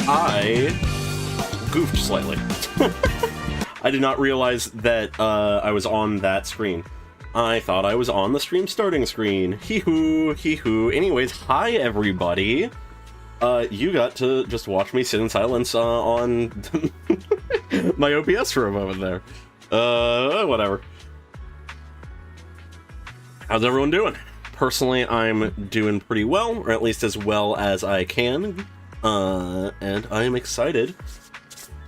I goofed slightly. I did not realize that I was on that screen. I thought I was on the stream starting screen. Hee-hoo, hee-hoo. Anyways, hi everybody. You got to just watch me sit in silence on my OBS for a moment there. Whatever. How's everyone doing? Personally, I'm doing pretty well, or at least as well as I can. And I am excited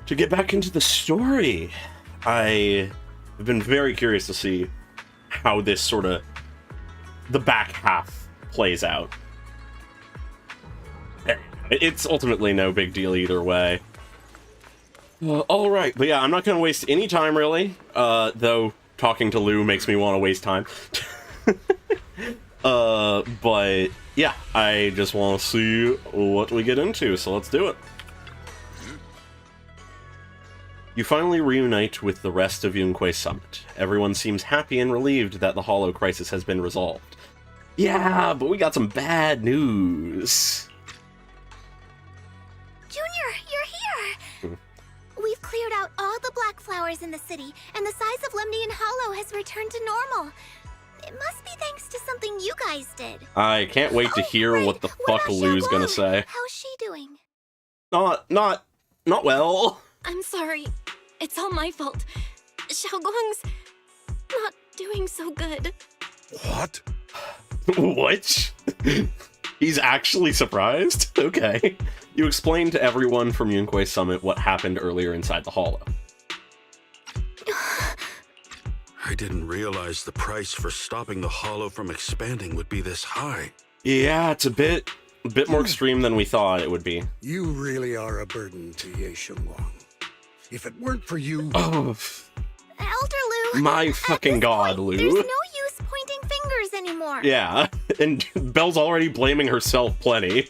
to get back into the story. I have been very curious to see how this sort of, the back half plays out. It's ultimately no big deal either way. Alright, but yeah, I'm not going to waste any time really, though talking to Lou makes me want to waste time. But yeah, I just want to see what we get into, so let's do it. You finally reunite with the rest of Yunquay Summit. Everyone seems happy and relieved that the Hollow crisis has been resolved. Yeah, but we got some bad news. Junior, you're here! We've cleared out all the black flowers in the city, and the size of Lemnian Hollow has returned to normal. It must be thanks to something you guys did. I can't wait to hear what the fuck Lou's gonna say. How's she doing? Not well. I'm sorry. It's all my fault. Xiaoguang's not doing so good. What? What? He's actually surprised? Okay. You explained to everyone from Yunquay Summit what happened earlier inside the Hollow. I didn't realize the price for stopping the Hollow from expanding would be this high. Yeah, it's a bit more extreme than we thought it would be. You really are a burden to Ye Shunguang. If it weren't for you... Oh, Elder Lou! my fucking god, Lou. There's no use pointing fingers anymore. Yeah, and Belle's already blaming herself plenty.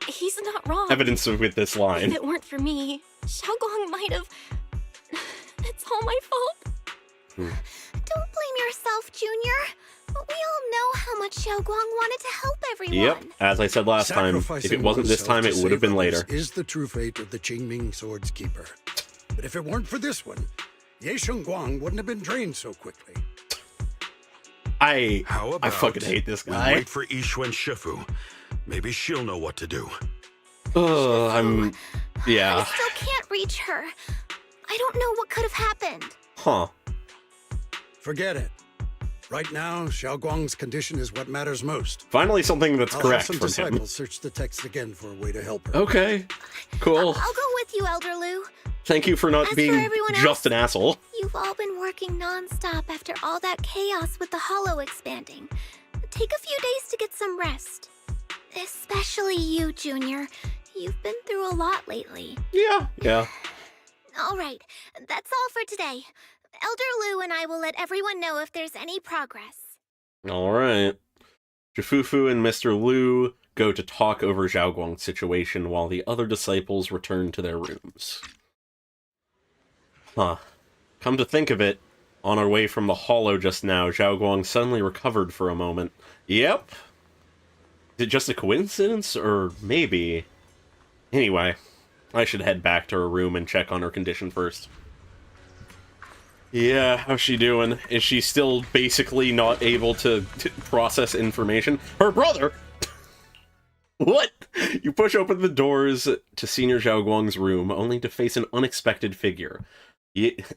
He's not wrong. Evidence with this line. If it weren't for me, Xiaoguang might have... It's all my fault. Don't blame yourself, Junior. We all know how much Xiaoguang wanted to help everyone. Yep, as I said last time, if it wasn't this time, it would have been later. Is the true fate of the Qingming Sword's Keeper. But if it weren't for this one, Ye Shunguang wouldn't have been drained so quickly. I fucking hate this guy. Wait for Yixuan Shifu. Maybe she'll know what to do. Yeah. I still can't reach her. I don't know what could have happened. Huh. Forget it. Right now, Xiaoguang's condition is what matters most. Finally something that's I'll correct have from some him. disciples search the text again for a way to help her. Okay. Cool. I'll go with you, Elder Lou. Thank you for not As for being everyone just else, an asshole. You've all been working non-stop after all that chaos with the Hollow expanding. Take a few days to get some rest. Especially you, Junior. You've been through a lot lately. Yeah. All right, that's all for today. Elder Lou and I will let everyone know if there's any progress. Alright. Jifufu and Mr. Liu go to talk over Xiaoguang's situation while the other disciples return to their rooms. Huh. Come to think of it, on our way from the Hollow just now, Xiaoguang suddenly recovered for a moment. Yep. Is it just a coincidence, or maybe... Anyway, I should head back to her room and check on her condition first. Yeah, how's she doing? Is she still basically not able to process information? Her brother? What? You push open the doors to Senior Xiaoguang's room, only to face an unexpected figure.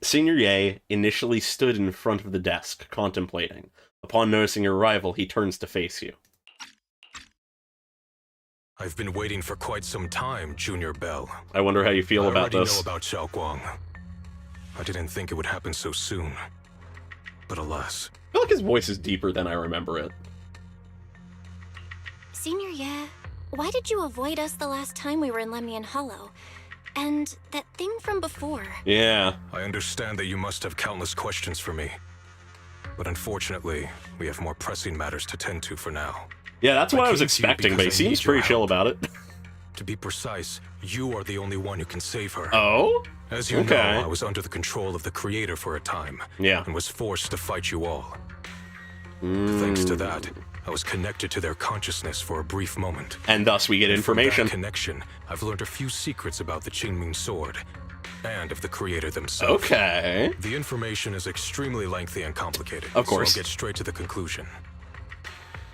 Senior Ye initially stood in front of the desk, contemplating. Upon noticing your arrival, he turns to face you. I've been waiting for quite some time, Junior Bell. I wonder how you feel about this. I already know about Xiaoguang. I didn't think it would happen so soon. But alas. I feel like his voice is deeper than I remember it. Senior Ye, why did you avoid us the last time we were in Lemnian Hollow? And that thing from before. Yeah. I understand that you must have countless questions for me. But unfortunately, we have more pressing matters to tend to for now. Yeah, that's what I was expecting, but he seems pretty chill about it. To be precise, you are the only one who can save her. Oh? As you know, I was under the control of the Creator for a time. Yeah. And was forced to fight you all. Thanks to that, I was connected to their consciousness for a brief moment. And thus we get And from information. that connection, I've learned a few secrets about the Qingming sword and of the creator themselves. Okay. The information is extremely lengthy and complicated. Of course. So I'll get straight to the conclusion.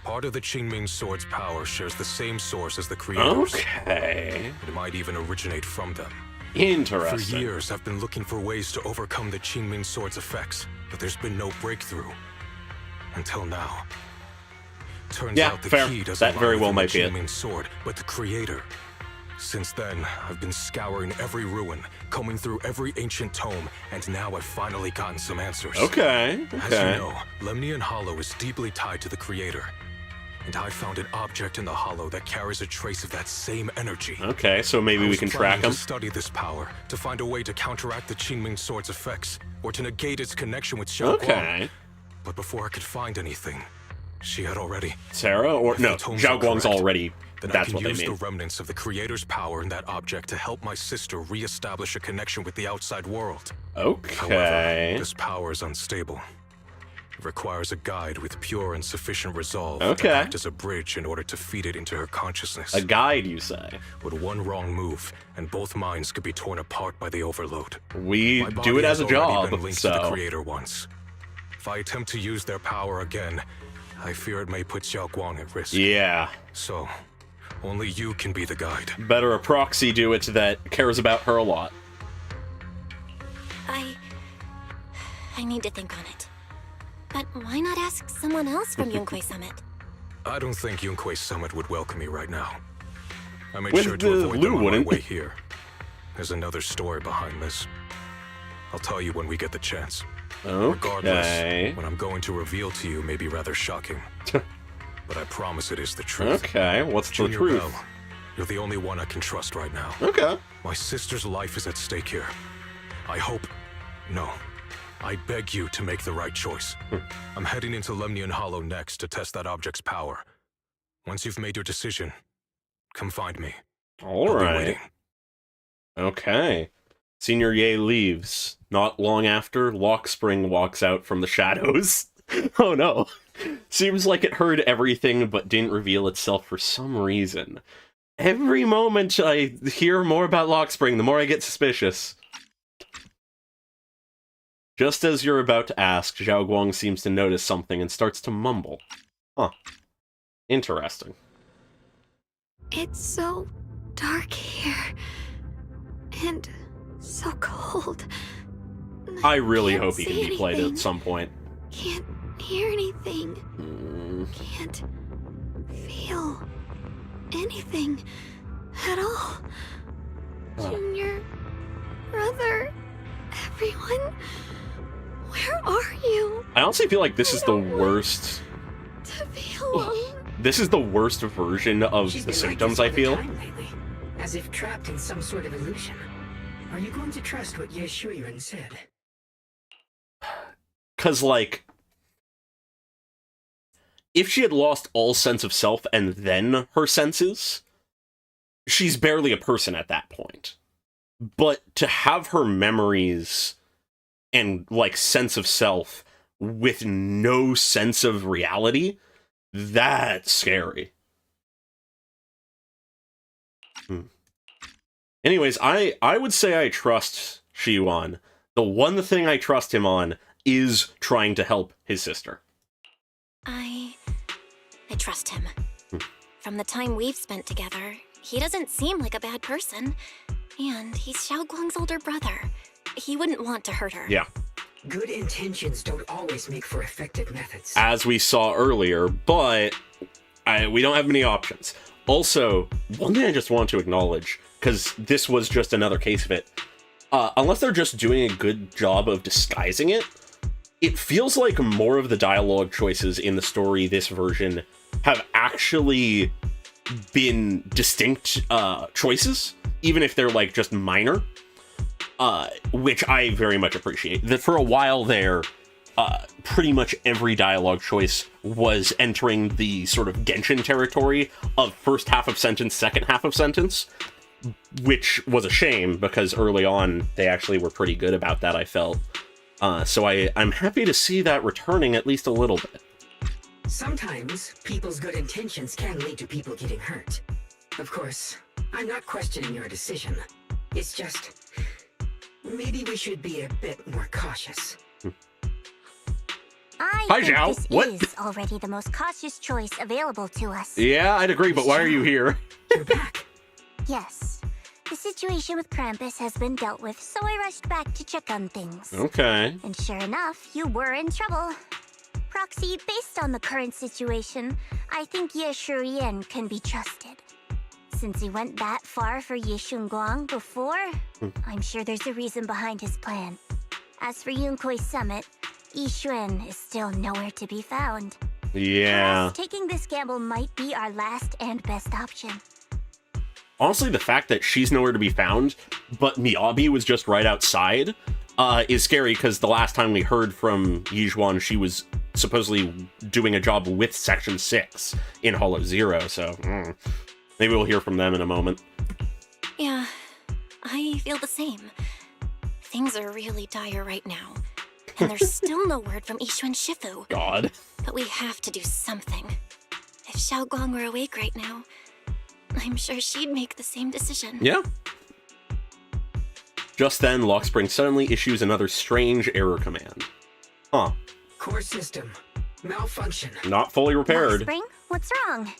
Part of the Qingming sword's power shares the same source as the creators. Okay. It might even originate from them. Interesting. For years, I've been looking for ways to overcome the Qingming sword's effects, but there's been no breakthrough. Until now. Turns Yeah, out the fair. key doesn't That lie very well within might the be it. Qingming sword, but the creator. Since then, I've been scouring every ruin, combing through every ancient tome, and now I've finally gotten some answers. Okay. As Okay. you know, Lemnian Hollow is deeply tied to the creator. And I found an object in the hollow that carries a trace of that same energy. Okay, so maybe I we was can planning track him. to study this power, to find a way to counteract the Qingming sword's effects, or to negate its connection with Shao Guang. Okay. But before I could find anything, she had already. Sarah? Or If no, the tomes Zhao are Guang's correct, already... Then That's I what can they use mean. the remnants of the creator's power in that object to help my sister re-establish a connection with the outside world. Okay. However, this power is unstable. It requires a guide with pure and sufficient resolve Okay. to act as a bridge in order to feed it into her consciousness. A guide, you say? With one wrong move, and both minds could be torn apart by the overload. We My do body it as has a already job, been linked to the so... creator once. If I attempt to use their power again, I fear it may put Xiao Guang at risk. Yeah. So, only you can be the guide. Better a proxy do it that cares about her a lot. I need to think on it. But why not ask someone else from Yunquei Summit? I don't think Yunquei Summit would welcome me right now. I made With sure the to avoid Lu them on wouldn't. my way here. There's another story behind this. I'll tell you when we get the chance. Regardless, Okay. what I'm going to reveal to you may be rather shocking. But I promise it is the truth. Okay, what's the Junior truth? Bell, you're the only one I can trust right now. Okay. My sister's life is at stake here. I hope... No. I beg you to make the right choice. I'm heading into Lemnian Hollow next to test that object's power. Once you've made your decision, come find me. I'll be Alright. waiting. Okay. Senior Ye leaves. Not long after, Lockspring walks out from the shadows. Oh no. Seems like it heard everything but didn't reveal itself for some reason. Every moment I hear more about Lockspring, the more I get suspicious. Just as you're about to ask, Zhao Guang seems to notice something and starts to mumble. Huh. Interesting. It's so dark here. And so cold. I really Can't hope he can see be played anything. at some point. Can't hear anything. Hmm. Can't feel anything at all. Huh. Junior, brother, everyone, where are you? I honestly feel like this is the worst. To be alone. This is the worst version of She's the been symptoms, like I this all feel. the time lately, as if trapped in some sort of illusion. Are you going to trust what Ye Shunguang said? Because, like, if she had lost all sense of self and then her senses, she's barely a person at that point. But to have her memories and, like, sense of self with no sense of reality, that's scary. Anyways, I would say I trust Shiyuan. The one thing I trust him on is trying to help his sister. I trust him. From the time we've spent together, he doesn't seem like a bad person. And he's Xiao Guang's older brother. He wouldn't want to hurt her. Yeah. Good intentions don't always make for effective methods. As we saw earlier, but we don't have many options. Also, one thing I just want to acknowledge, because this was just another case of it, unless they're just doing a good job of disguising it, it feels like more of the dialogue choices in the story this version have actually been distinct choices, even if they're like just minor, which I very much appreciate. That for a while there, pretty much every dialogue choice was entering the sort of Genshin territory of first half of sentence, second half of sentence, which was a shame because early on they actually were pretty good about that, I felt. So I'm happy to see that returning at least a little bit. Sometimes people's good intentions can lead to people getting hurt. Of course, I'm not questioning your decision. It's just, maybe we should be a bit more cautious. I Hi, think Zhao. this What? is already the most cautious choice available to us. Yeah, I'd agree, but why are you here? You're back. Yes. The situation with Krampus has been dealt with, so I rushed back to check on things. Okay. And sure enough, you were in trouble. Proxy, based on the current situation, I think Ye Shunguang can be trusted. Since he went that far for Ye Shunguang before, I'm sure there's a reason behind his plan. As for Yunkui's summit, Ye Shun is still nowhere to be found. Yeah. For us, taking this gamble might be our last and best option. Honestly, the fact that she's nowhere to be found, but Miyabi was just right outside, is scary, because the last time we heard from Ye Zhuan, she was supposedly doing a job with Section 6 in Hollow Zero, so maybe we'll hear from them in a moment. Yeah, I feel the same. Things are really dire right now. And there's still no word from Ishu and Shifu. God. But we have to do something. If Xiaoguang were awake right now, I'm sure she'd make the same decision. Yeah. Just then, Lockspring suddenly issues another strange error command. Huh. Core system. Malfunction. Not fully repaired. Spring, what's wrong?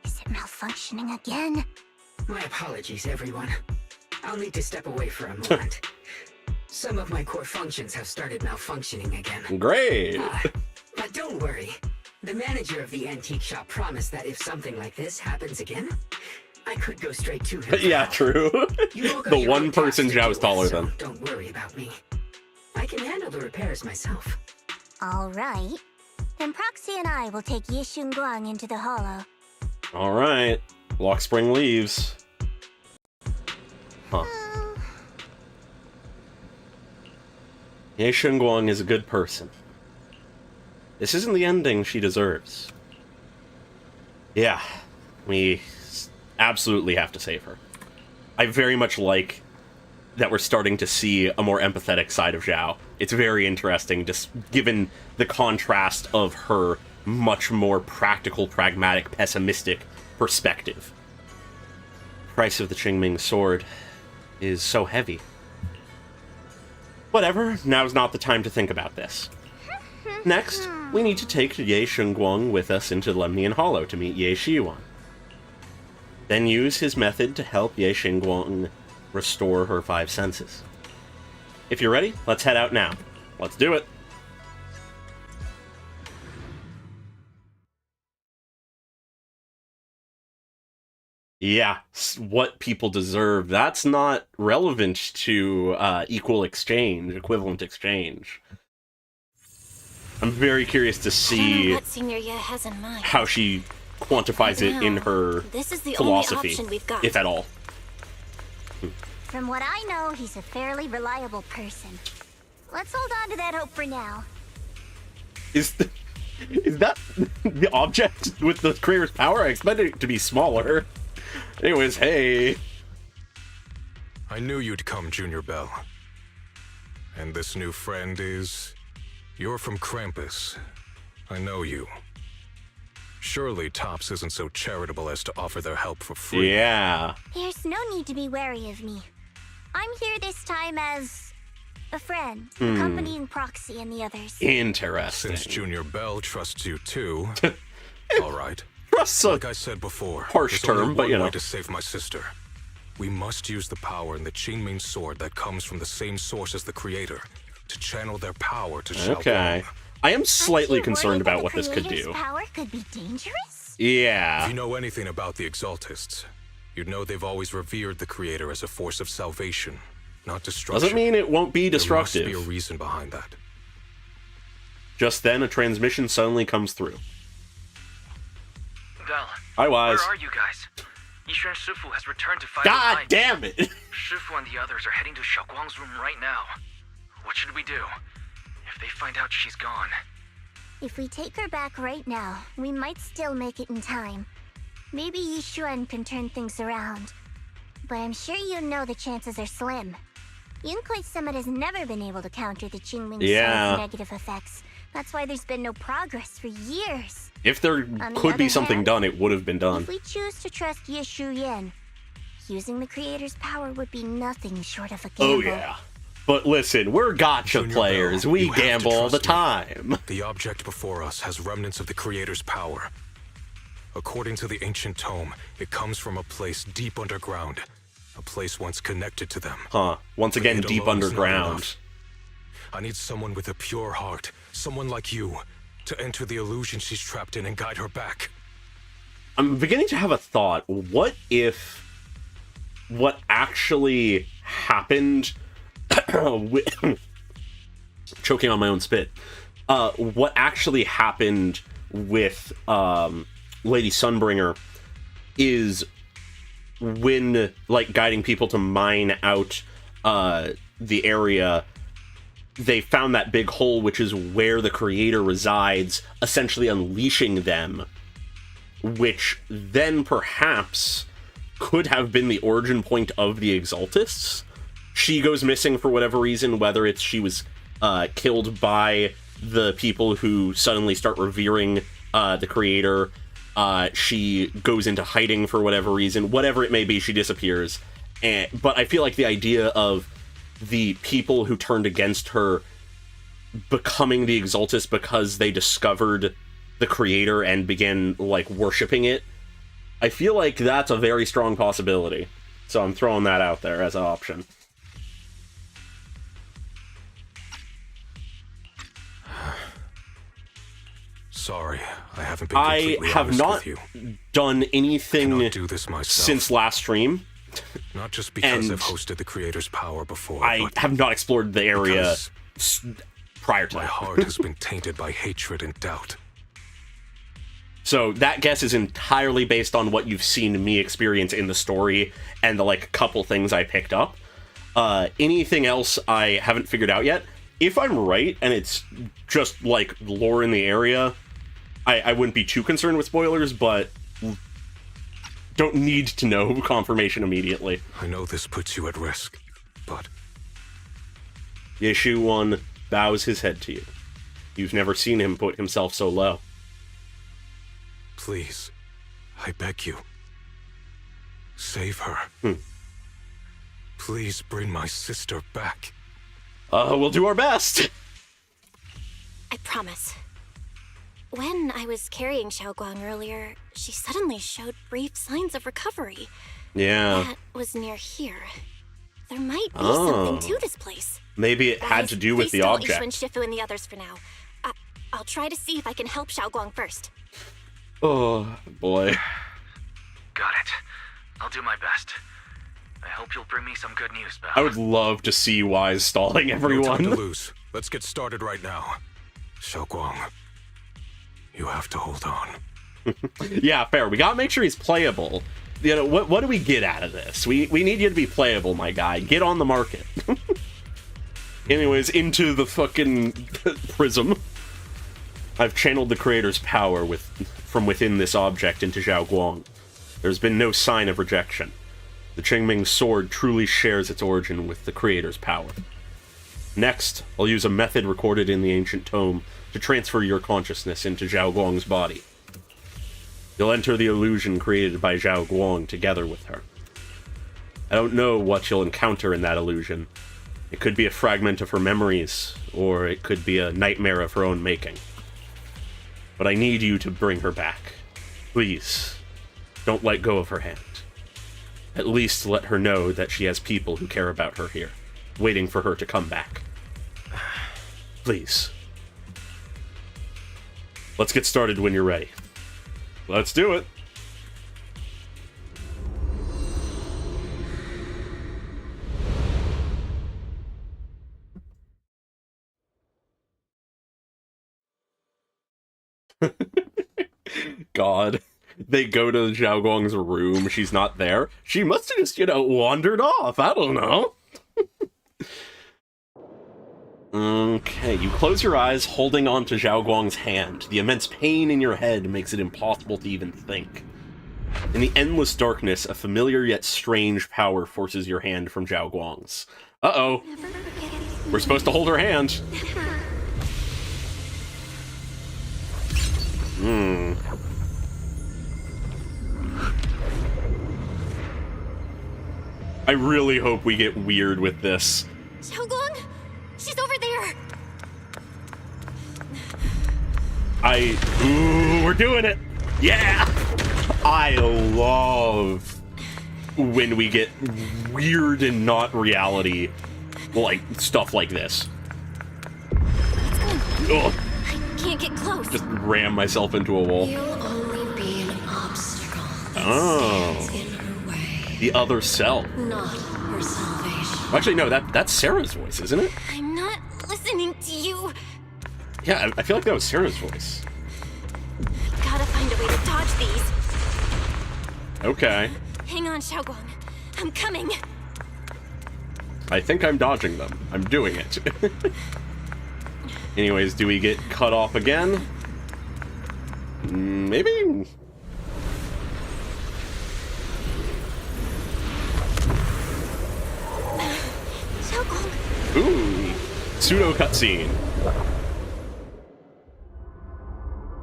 Is it malfunctioning again? My apologies, everyone. I'll need to step away for a moment. Some of my core functions have started malfunctioning again. Great. But don't worry. The manager of the antique shop promised that if something like this happens again, I could go straight to him. Yeah, true. You all got The your one own person tasks to Zhao's deal taller with, so than. Don't worry about me. I can handle the repairs myself. All right. Then Proxy and I will take Ye Shunguang into the hollow. All right. Lockspring leaves. Huh. Ye Shunguang is a good person. This isn't the ending she deserves. Yeah, we absolutely have to save her. I very much like that we're starting to see a more empathetic side of Zhao. It's very interesting, just given the contrast of her much more practical, pragmatic, pessimistic perspective. Price of the Qingming sword is so heavy. Whatever, now's not the time to think about this. Next, we need to take Ye Shunguang with us into Lemnian Hollow to meet Ye Shunguang. Then use his method to help Ye Shunguang restore her 5 senses. If you're ready, let's head out now. Let's do it! Yeah, what people deserve, that's not relevant to equivalent exchange. I'm very curious to I don't know see what Senior Ye has in mind. how she quantifies it in her This is the philosophy, only option we've got. if at all. From what I know, he's a fairly reliable person. Let's hold on to that hope for now. Is that the object with the creator's power? I expected it to be smaller. Anyways, hey. I knew you'd come, Junior Bell. And this new friend is... You're from Krampus. I know you. Surely Tops isn't so charitable as to offer their help for free. Yeah. There's no need to be wary of me. I'm here this time as a friend, accompanying Proxy and the others. Interesting. Since Junior Bell trusts you too, all right. Trust's a Like I said before, harsh there's only term, but one you know. way to save my sister. We must use the power in the Qingming sword that comes from the same source as the creator to channel their power to Xiaoguang. Okay. I am slightly Aren't you concerned worried that about the what this could creator's do. Power could be dangerous? If Yeah. you know anything about the Exaltists, you'd know they've always revered the creator as a force of salvation, not destruction. Doesn't mean it won't be There must be a destructive. reason behind that. Just then, a transmission suddenly comes through. Bell, Hi, Wise. where are you guys? Yishuan Shifu has returned to fight. God damn it! Shifu and the others are heading to Xiaoguang's room right now. What should we do? If they find out she's gone. If we take her back right now, we might still make it in time. Maybe Ye Shun can turn things around. But I'm sure you know the chances are slim. Yunkui's summit has never been able to counter the Qingming Yeah. sword's negative effects, That's why there's been no progress for years. If there On the could be other something hand, done, it would have been done. If we choose to trust Ye Shunguang, using the creator's power would be nothing short of a gamble. Oh yeah. But listen, we're gotcha Junior players. Bell, We you have to gamble all the trust me. time. The object before us has remnants of the creator's power. According to the ancient tome, it comes from a place deep underground. A place once connected to them. Huh. Once But again, it deep alone is not underground. enough. I need someone with a pure heart, someone like you, to enter the illusion she's trapped in and guide her back. I'm beginning to have a thought. What if what actually happened choking on my own spit. What actually happened with Lady Sunbringer is when, like, guiding people to mine out the area, they found that big hole, which is where the creator resides, essentially unleashing them, which then perhaps could have been the origin point of the Exaltists. She goes missing for whatever reason, whether it's she was killed by the people who suddenly start revering the creator, she goes into hiding for whatever reason, whatever it may be, she disappears. But I feel like the idea of the people who turned against her becoming the Exaltists because they discovered the creator and began, like, worshipping it, I feel like that's a very strong possibility. So I'm throwing that out there as an option. Sorry, I haven't been completely I have honest not with you. done anything Cannot do this myself. since last stream. Not just because and I've hosted the creator's power before, I but have not explored the area because prior to my that. heart has been tainted by hatred and doubt. So that guess is entirely based on what you've seen me experience in the story and the, like, couple things I picked up. Anything else I haven't figured out yet. If I'm right and it's just, like, lore in the area, I wouldn't be too concerned with spoilers, but don't need to know confirmation immediately. I know this puts you at risk, but Ye Shunguang bows his head to you. You've never seen him put himself so low. please, I beg you, save her. Please bring my sister back. We'll do our best. I promise. When I was carrying Xiaoguang earlier, she suddenly showed brief signs of recovery. Yeah. That was near here. There might be something to this place. Maybe it had to do with the object. Please stall Yishu and Shifu and the others for now. I'll try to see if I can help Xiaoguang first. Oh, boy. Got it. I'll do my best. I hope you'll bring me some good news, Belle. I would love to see Wise stalling No everyone. time to lose. Let's get started right now. Xiaoguang, you have to hold on. Yeah, fair. We gotta make sure he's playable. You know, what do we get out of this? We need you to be playable, my guy. Get on the market. Anyways, into the fucking prism. I've channeled the creator's power from within this object into Xiaoguang. There's been no sign of rejection. The Qingming sword truly shares its origin with the creator's power. Next, I'll use a method recorded in the ancient tome to transfer your consciousness into Xiaoguang's body. You'll enter the illusion created by Xiaoguang together with her. I don't know what you'll encounter in that illusion. It could be a fragment of her memories, or it could be a nightmare of her own making. But I need you to bring her back. Please, don't let go of her hand. At least let her know that she has people who care about her here, waiting for her to come back. Please. Let's get started when you're ready. Let's do it. God. They go to Xiaoguang's room. She's not there. She must have just, wandered off. I don't know. Okay, you close your eyes, holding on to Xiaoguang's hand. The immense pain in your head makes it impossible to even think. In the endless darkness, a familiar yet strange power forces your hand from Xiaoguang's. Uh-oh. We're supposed to hold her hand. I really hope we get weird with this. Shunguang? She's over there! Ooh, we're doing it! Yeah! I love when we get weird and not reality, like, stuff like this. What's going on? Ugh. I can't get close. Just ram myself into a wall. You'll only be an obstacle that Oh. stands in her way, The other self. not her salvation. Actually, no, that's Sarah's voice, isn't it? I'm not listening to you. Yeah, I feel like that was Sarah's voice. Gotta find a way to dodge these. Okay. Hang on, Shunguang. I'm coming. I think I'm dodging them. I'm doing it. Anyways, do we get cut off again? Maybe? Shunguang. Ooh. Pseudo cutscene.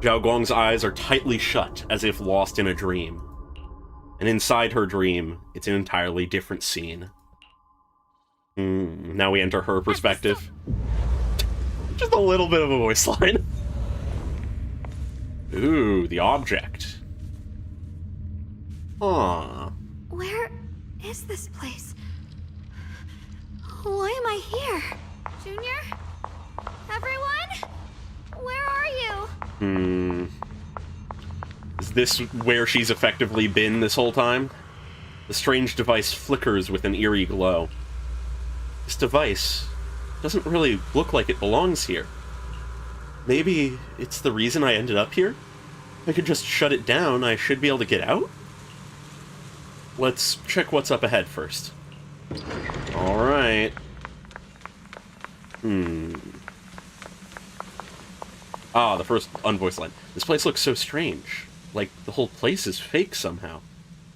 Zhao Guang's eyes are tightly shut, as if lost in a dream. And inside her dream, it's an entirely different scene. Now we enter her perspective. Just a little bit of a voice line. Ooh, the object. Huh. Where is this place? Why am I here? Junior? Everyone? Where are you? Is this where she's effectively been this whole time? The strange device flickers with an eerie glow. This device doesn't really look like it belongs here. Maybe it's the reason I ended up here? If I could just shut it down, I should be able to get out? Let's check what's up ahead first. Alright. Ah, the first unvoiced line. This place looks so strange. Like, the whole place is fake somehow.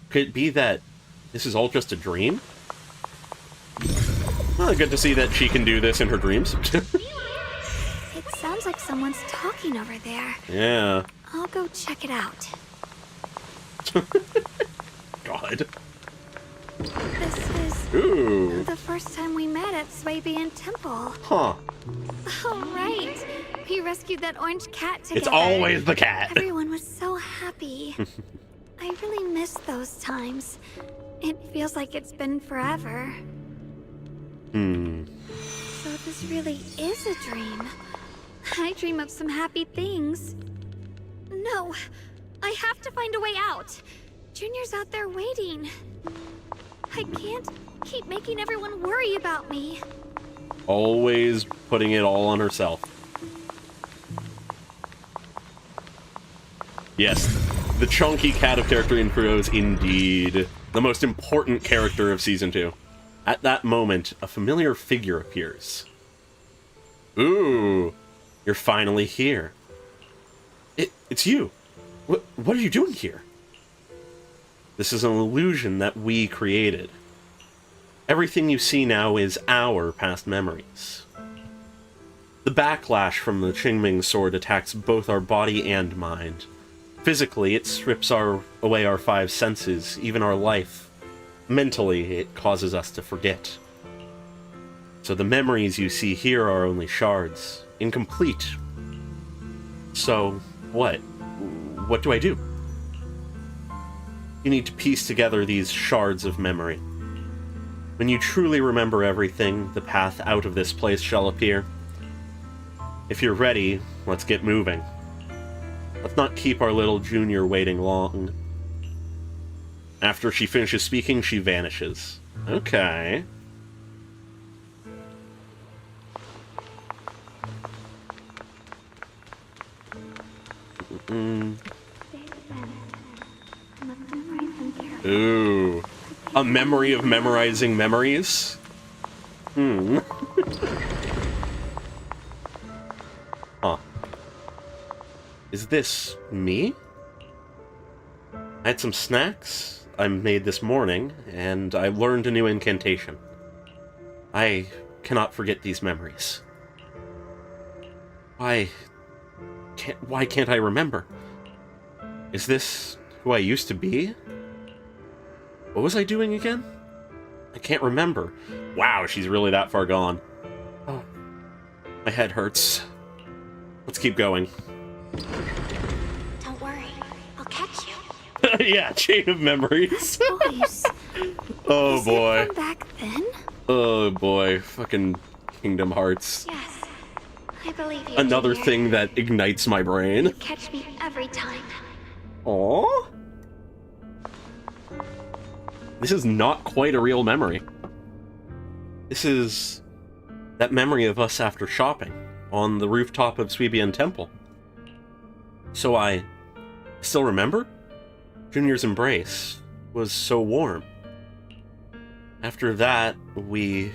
Could it be that this is all just a dream? Well, good to see that she can do this in her dreams. It sounds like someone's talking over there. Yeah. I'll go check it out. God. This is Ooh. the first time we met at Swabian Temple. Huh. Oh, right. We rescued that orange cat together. It's always the cat. Everyone was so happy. I really miss those times. It feels like it's been forever. So this really is a dream. I dream of some happy things. No, I have to find a way out. Junior's out there waiting. I can't keep making everyone worry about me. Always putting it all on herself. Yes, the chunky cat of character intro is indeed the most important character of Season 2. At that moment, a familiar figure appears. Ooh, you're finally here. It's you. What are you doing here? This is an illusion that we created. Everything you see now is our past memories. The backlash from the Qingming sword attacks both our body and mind. Physically, it strips away our five senses, even our life. Mentally, it causes us to forget. So the memories you see here are only shards, incomplete. So, what? What do I do? You need to piece together these shards of memory. When you truly remember everything, the path out of this place shall appear. If you're ready, let's get moving. Let's not keep our little junior waiting long. After she finishes speaking, she vanishes. Okay. Ooh. A memory of memorizing memories? Huh. Is this me? I had some snacks I made this morning, and I learned a new incantation. I cannot forget these memories. Why can't I remember? Is this who I used to be? What was I doing again? I can't remember. Wow, she's really that far gone. Oh, my head hurts. Let's keep going. Don't worry, I'll catch you. Yeah, chain of memories. Voice. Oh Was boy. it from back then? Oh boy. Fucking Kingdom Hearts. Yes. I believe you. Another Junior. thing that ignites my brain. You catch me every time. Aww. This is not quite a real memory. This is that memory of us after shopping on the rooftop of Suibian Temple. So I still remember? Junior's embrace was so warm. After that, we...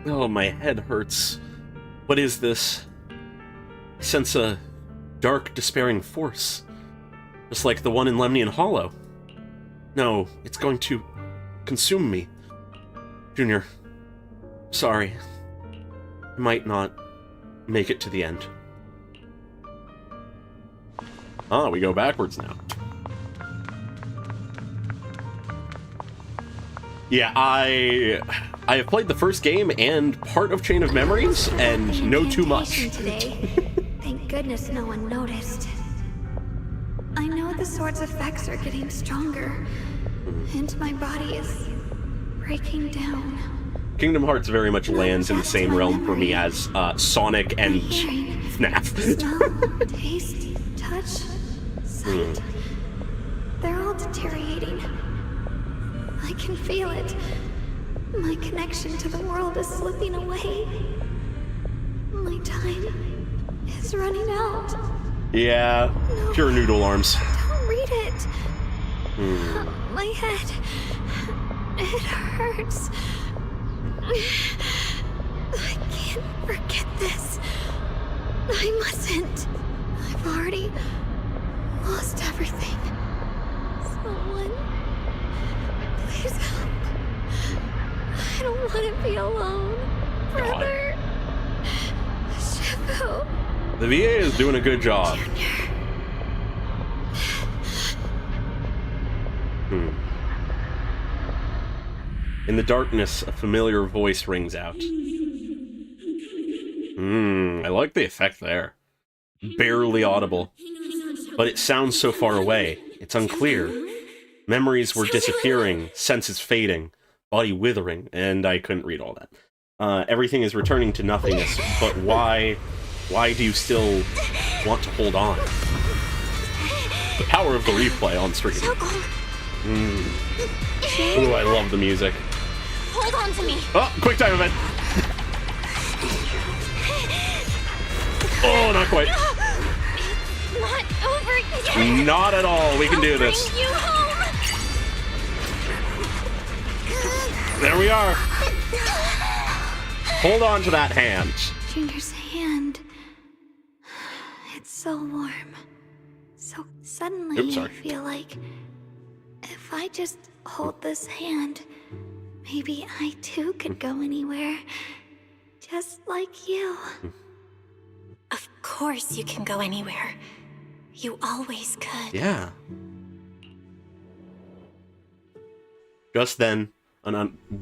Oh, my head hurts. What is this? I sense a dark, despairing force. Just like the one in Lemnian Hollow. No, it's going to consume me. Junior, sorry. I might not make it to the end. Ah, we go backwards now. Yeah, I have played the first game and part of Chain of Memories, and know too much. Today. Thank goodness no one noticed. I know the sword's effects are getting stronger, and my body is breaking down. Kingdom Hearts very much lands in the same realm for me as Sonic and FNAF. Smell, taste, touch, sight. They're all deteriorating. I can feel it. My connection to the world is slipping away. My time is running out. Yeah, No. pure noodle arms. Don't read it. My head. It hurts. I can't forget this. I mustn't. I've already lost everything. Someone, please help. I don't want to be alone. Brother. Shifu. The VA is doing a good job. In the darkness, a familiar voice rings out. I like the effect there. Barely audible. But it sounds so far away. It's unclear. Memories were disappearing, senses fading, body withering, and I couldn't read all that. Everything is returning to nothingness, but why do you still want to hold on? The power of the replay on stream. Ooh, I love the music. Hold on to me. Oh, quick time event. Oh, not quite. Not over yet. Not at all. We can do this. Bring you home. There we are. Hold on to that hand. Junior's hand. It's so warm. So suddenly Oops, sorry. I feel like if I just hold this hand, maybe I too could go anywhere. Just like you. Of course you can go anywhere. You always could. Yeah. Just then,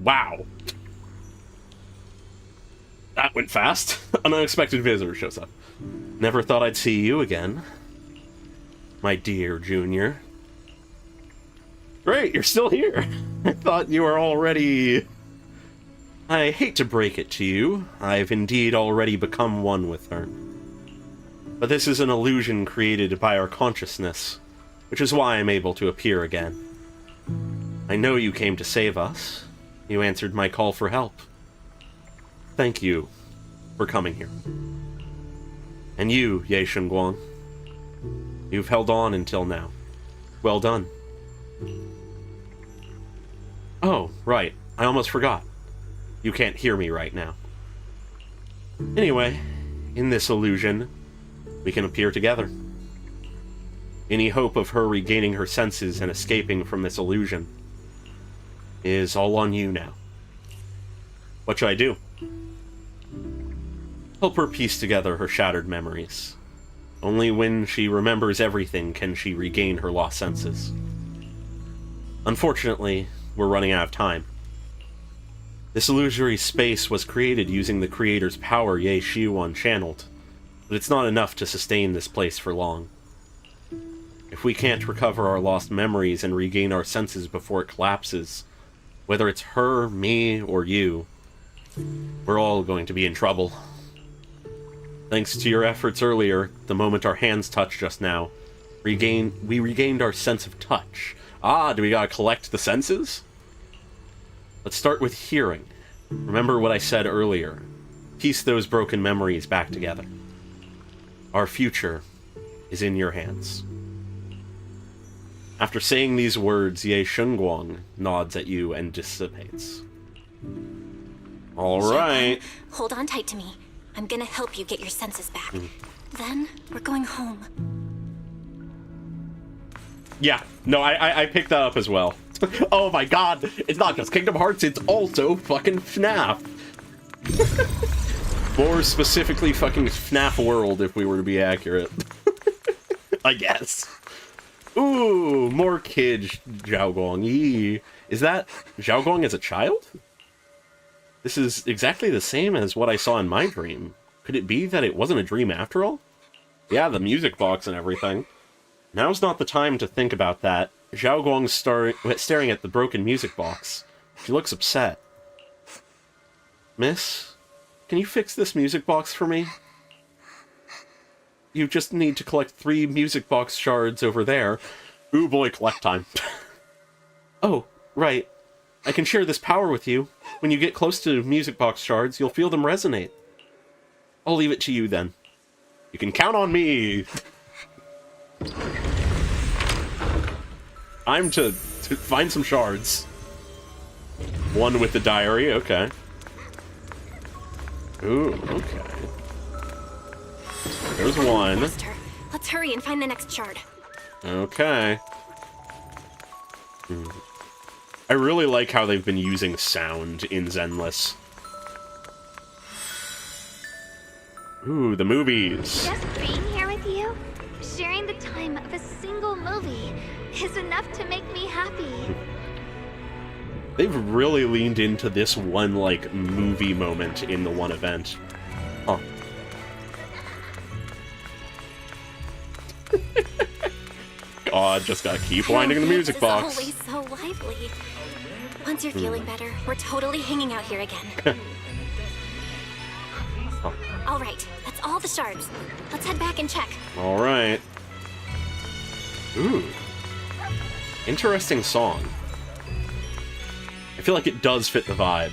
wow. That went fast. An unexpected visitor shows up. Never thought I'd see you again. My dear Junior. Great, you're still here. I thought you were already... I hate to break it to you. I've indeed already become one with her. But this is an illusion created by our consciousness, which is why I'm able to appear again. I know you came to save us. You answered my call for help. Thank you for coming here. And you, Ye Shunguang, you've held on until now. Well done. Oh, right. I almost forgot. You can't hear me right now. Anyway, in this illusion, we can appear together. Any hope of her regaining her senses and escaping from this illusion is all on you now. What should I do? Help her piece together her shattered memories. Only when she remembers everything can she regain her lost senses. Unfortunately, we're running out of time. This illusory space was created using the creator's power Ye Shunguang channeled, but it's not enough to sustain this place for long. If we can't recover our lost memories and regain our senses before it collapses, whether it's her, me, or you, we're all going to be in trouble. Thanks to your efforts earlier, the moment our hands touched just now, we regained our sense of touch. Ah, do we gotta collect the senses? Let's start with hearing. Remember what I said earlier. Piece those broken memories back together. Our future is in your hands. After saying these words, Ye Shunguang nods at you and dissipates. All right. Hold on tight to me. I'm gonna help you get your senses back. Then, we're going home. Yeah, no, I picked that up as well. Oh my god, it's not just Kingdom Hearts, it's also fucking FNAF. More specifically, fucking FNAF World, if we were to be accurate. I guess. Ooh, more kid Xiaoguang. Yee. Is that Xiaoguang as a child? This is exactly the same as what I saw in my dream. Could it be that it wasn't a dream after all? Yeah, the music box and everything. Now's not the time to think about that. Xiaoguang's staring at the broken music box. She looks upset. Miss, can you fix this music box for me? You just need to collect 3 music box shards over there. Ooh boy, collect time. Oh, right. I can share this power with you. When you get close to music box shards, you'll feel them resonate. I'll leave it to you then. You can count on me. I'm to find some shards. 1 with the diary, okay. Ooh, okay. There's 1. Let's hurry and find the next shard. Okay. I really like how they've been using sound in Zenless. Ooh, the movies. Just being here with you, sharing the time of a single movie, is enough to make me happy. They've really leaned into this one, like, movie moment in the one event. Huh. God, just gotta keep winding the music box. It's always so lively. Once you're feeling better, we're totally hanging out here again. Oh. All right, that's all the shards. Let's head back and check. All right. Ooh. Interesting song. I feel like it does fit the vibe.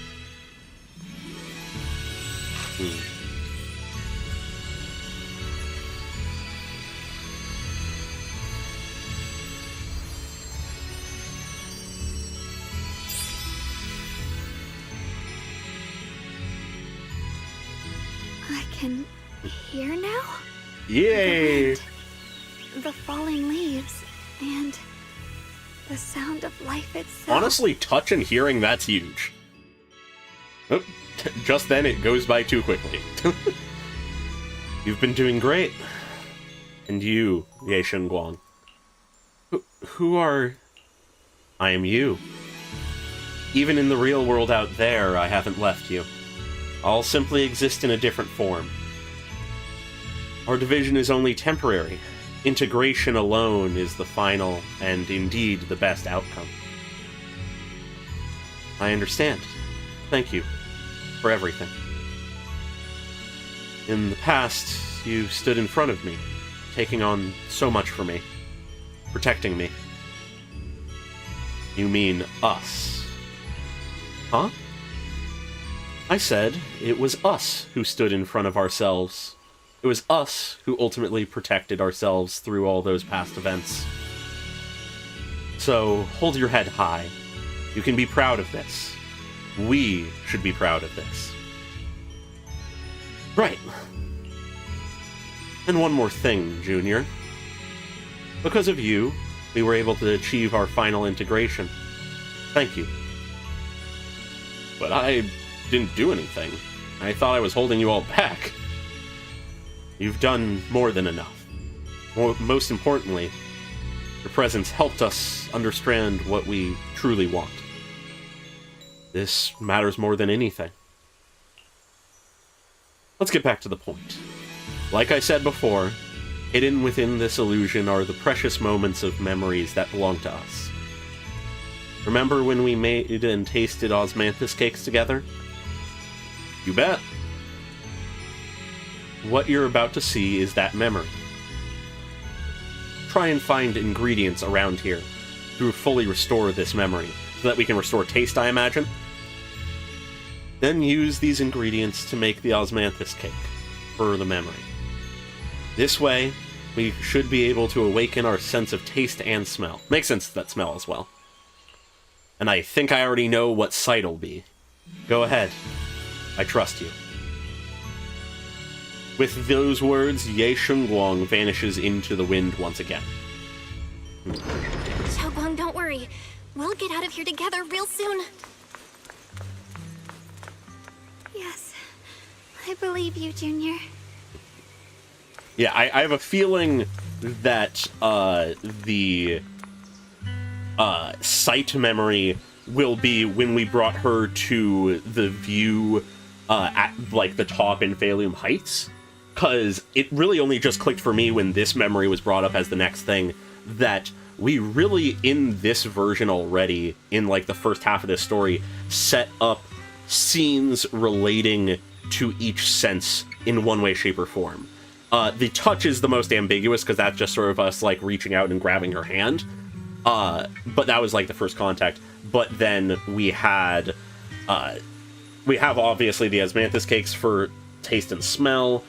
I can hear now? Yay! The falling leaves, and the sound of life itself. Honestly, touch and hearing, that's huge. Oh, just then it goes by too quickly. You've been doing great. And you, Ye Shunguang. Who are... I am you. Even in the real world out there, I haven't left you. I'll simply exist in a different form. Our division is only temporary. Integration alone is the final, and indeed the best outcome. I understand. Thank you for everything. In the past, you stood in front of me, taking on so much for me, protecting me. You mean us. Huh? I said it was us who stood in front of ourselves. It was us who ultimately protected ourselves through all those past events. So, hold your head high. You can be proud of this. We should be proud of this. Right. And one more thing, Junior. Because of you, we were able to achieve our final integration. Thank you. But I didn't do anything. I thought I was holding you all back. You've done more than enough. Most importantly, your presence helped us understand what we truly want. This matters more than anything. Let's get back to the point. Like I said before, hidden within this illusion are the precious moments of memories that belong to us. Remember when we made and tasted osmanthus cakes together? You bet. What you're about to see is that memory. Try and find ingredients around here to fully restore this memory, so that we can restore taste, I imagine. Then use these ingredients to make the osmanthus cake for the memory. This way, we should be able to awaken our sense of taste and smell. Makes sense that smell as well. And I think I already know what sight will be. Go ahead. I trust you. With those words, Ye Shunguang vanishes into the wind once again. Xiaoguang, don't worry. We'll get out of here together real soon. Yes, I believe you, Junior. Yeah, I have a feeling that the sight memory will be when we brought her to the view at like the top in Phaethon Heights, because it really only just clicked for me when this memory was brought up as the next thing that we really, in this version already, in like the first half of this story, set up scenes relating to each sense in one way, shape, or form. The touch is the most ambiguous because that's just sort of us like reaching out and grabbing her hand. But that was like the first contact. But then we have obviously the osmanthus cakes for taste and smell.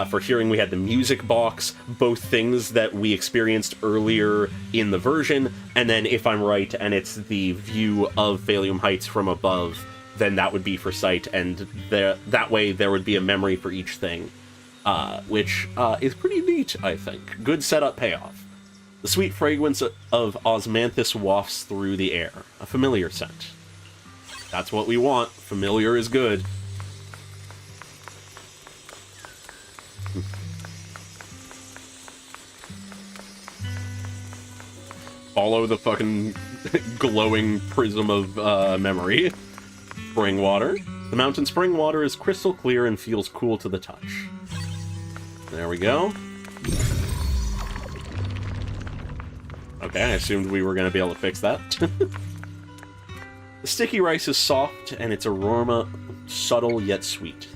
For hearing, we had the music box, both things that we experienced earlier in the version. And then, if I'm right, and it's the view of Phaethon Heights from above, then that would be for sight, and that way there would be a memory for each thing, which is pretty neat, I think. Good setup payoff. The sweet fragrance of osmanthus wafts through the air, a familiar scent. That's what we want. Familiar is good. Follow the fucking glowing prism of memory. Spring water. The mountain spring water is crystal clear and feels cool to the touch. There we go. Okay, I assumed we were going to be able to fix that. The sticky rice is soft and its aroma subtle yet sweet.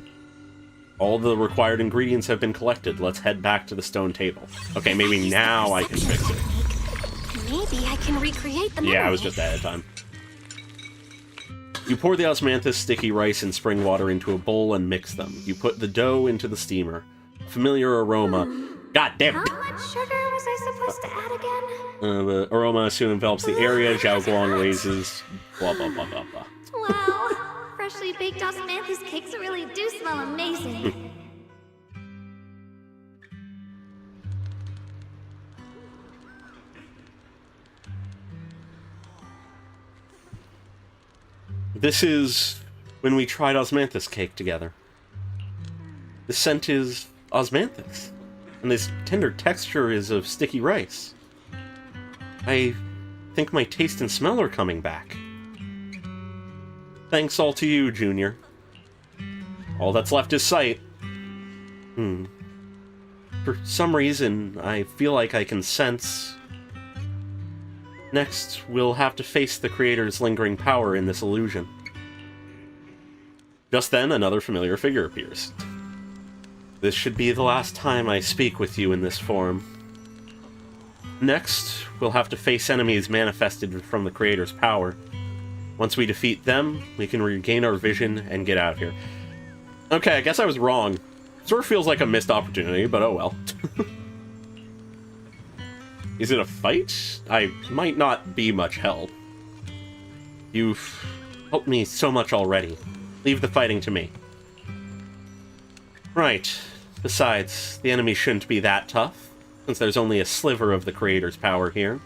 All the required ingredients have been collected. Let's head back to the stone table. Okay, maybe now I can fix it. Maybe I can recreate the memory. Yeah, I was just ahead of time. You pour the osmanthus, sticky rice, and spring water into a bowl and mix them. You put the dough into the steamer. A familiar aroma. God damn it! How much sugar was I supposed to add again? The aroma soon envelops the area. Xiaoguang raises. Blah blah blah blah blah. Wow, freshly baked osmanthus cakes really do smell amazing. This is when we tried osmanthus cake together. The scent is osmanthus, and this tender texture is of sticky rice. I think my taste and smell are coming back. Thanks all to you, Junior. All that's left is sight. For some reason, I feel like I can sense... Next, we'll have to face the creator's lingering power in this illusion. Just then, another familiar figure appears. This should be the last time I speak with you in this form. Next, we'll have to face enemies manifested from the creator's power. Once we defeat them, we can regain our vision and get out of here. Okay, I guess I was wrong. Sort of feels like a missed opportunity, but oh well. Is it a fight? I might not be much help. You've helped me so much already. Leave the fighting to me. Right. Besides, the enemy shouldn't be that tough, since there's only a sliver of the creator's power here.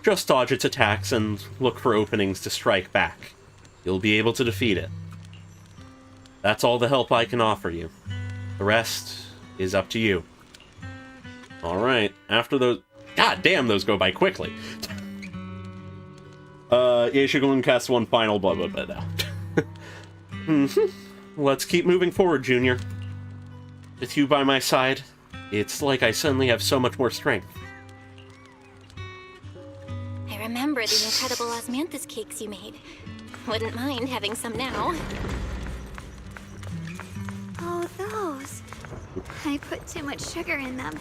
Just dodge its attacks and look for openings to strike back. You'll be able to defeat it. That's all the help I can offer you. The rest, is up to you. Alright, after those... God damn, those go by quickly. Ye Shunguang casts one final blah blah blah now. Let's keep moving forward, Junior. With you by my side, it's like I suddenly have so much more strength. I remember the incredible osmanthus cakes you made. Wouldn't mind having some now. Oh, those. I put too much sugar in them.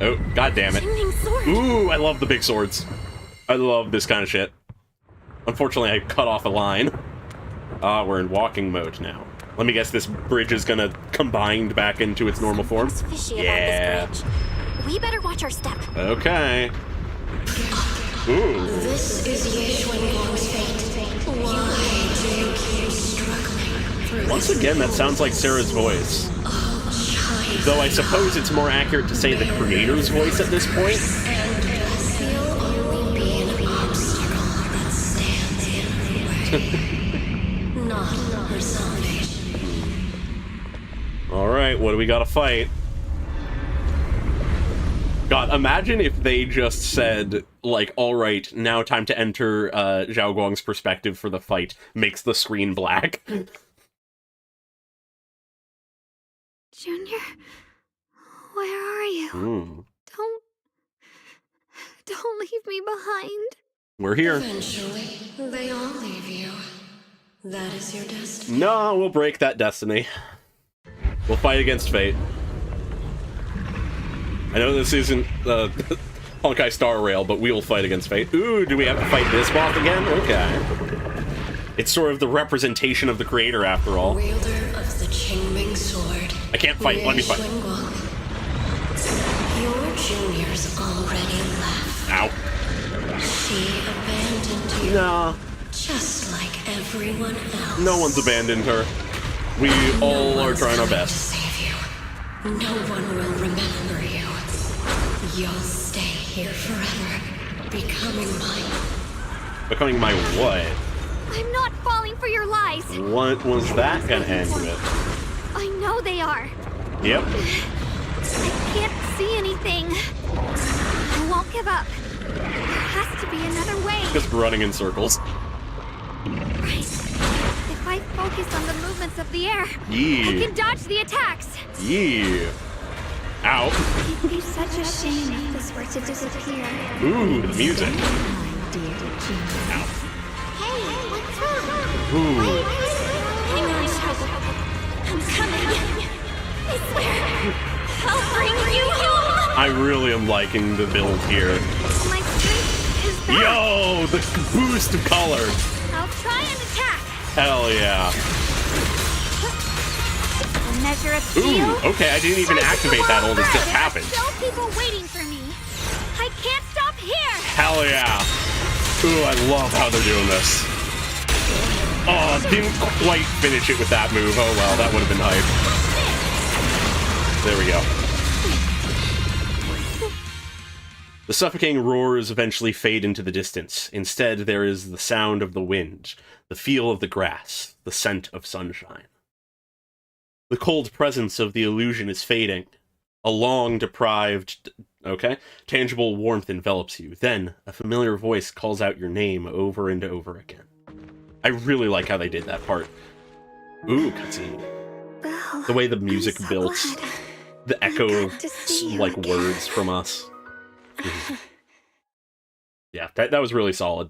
Oh, god damn it. Chingming sword. Ooh, I love the big swords. I love this kind of shit. Unfortunately, I cut off a line. We're in walking mode now. Let me guess this bridge is gonna combine back into its normal form? Yeah. About this bridge. We better watch our step. Okay. Ooh. This is Ye Shunguang's fate. Why do you keep struggling? Once again, that sounds like Sarah's voice. Though I suppose it's more accurate to say the creator's voice at this point. He'll only be an obstacle that stands in her way. Not her salvation. Alright, what do we gotta fight? God, imagine if they just said, like, alright, now time to enter Zhao Guang's perspective for the fight, makes the screen black. Junior, where are you? Don't leave me behind. We're here. Eventually, they all leave you. That is your destiny. No, we'll break that destiny. We'll fight against fate. I know this isn't Honkai Star Rail, but we will fight against fate. Ooh, do we have to fight this boss again? Okay. It's sort of the representation of the creator, after all. Wielder of the Qingming sword. I can't fight. Let me fight. Your junior's already left. Ow. She abandoned you. Nah. Just like everyone else. No one's abandoned her. We all are trying our best. To save you. No one will remember you. You'll stay here forever, becoming mine. Becoming my what? I'm not falling for your lies. What was that gonna end with? I know they are. Yep. I can't see anything. I won't give up. There has to be another way. Just running in circles. Right. If I focus on the movements of the air, Yeah. I can dodge the attacks. Yeah. Ow. It'd be such a shame if this were to disappear. Ooh, the music. Ow. Hey, what's wrong? Ooh. Hang on, Shao. I'm coming. I swear. I'll bring you home. I really am liking the build here. My strength is back. Yo, the boost of color. I'll try and attack. Hell yeah. A measure of Ooh, steel. okay, I didn't even activate that old, it just happened. Still people waiting for me. I can't stop here. Hell yeah. Ooh, I love how they're doing this. Oh, didn't quite finish it with that move. Oh well, that would have been hype. There we go. The suffocating roars eventually fade into the distance. Instead, there is the sound of the wind, the feel of the grass, the scent of sunshine. The cold presence of the illusion is fading. A long deprived, tangible warmth envelops you. Then, a familiar voice calls out your name over and over again. I really like how they did that part. Ooh, cutscene. Well, The way the music I'm so built, glad. the echo I of, got to see you like, again. words from us. Yeah, that was really solid.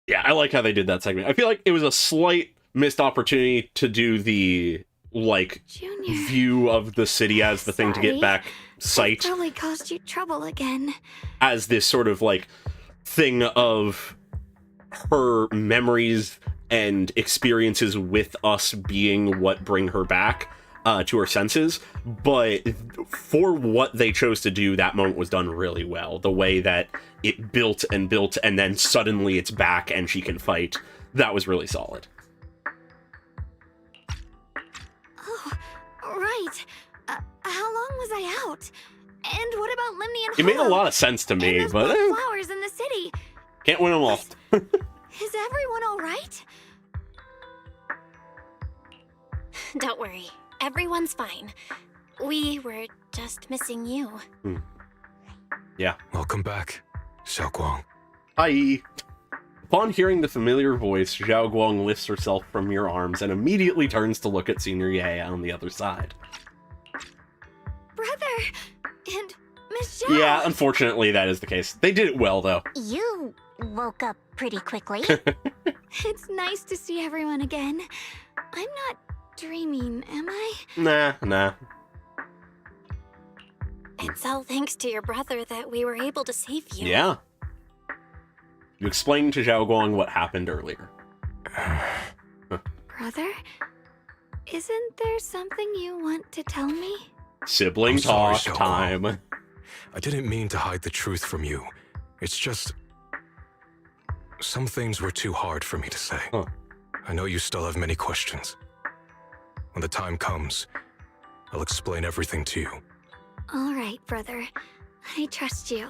Yeah, I like how they did that segment. I feel like it was a slight missed opportunity to do the, like, Junior, view of the city as the thing to get sorry. back sight, probably caused you trouble again. as this sort of, like, thing of her memories and experiences with us being what bring her back to her senses. But for what they chose to do, that moment was done really well. The way that it built and built, and then suddenly it's back and she can fight. That was really solid. Oh, right. How long was I out? And what about Limni and It made a Hollow? lot of sense to me, and those but black flowers in the city. Can't win them all. Is everyone all right? Don't worry. Everyone's fine. We were just missing you. Yeah. Welcome back, Shunguang. Hi. Upon hearing the familiar voice, Zhao Guang lifts herself from your arms and immediately turns to look at Senior Ye on the other side. Brother! And Miss Zhao! Yeah, unfortunately that is the case. They did it well, though. You woke up pretty quickly. It's nice to see everyone again. I'm not dreaming, am I? Nah. It's all thanks to your brother that we were able to save you. Yeah. You explained to Zhao Guang what happened earlier. Brother? Isn't there something you want to tell me? Sibling I'm sorry, talk Zhao time. Guang. I didn't mean to hide the truth from you. It's just... some things were too hard for me to say. Huh. I know you still have many questions. When the time comes, I'll explain everything to you. All right, brother. I trust you.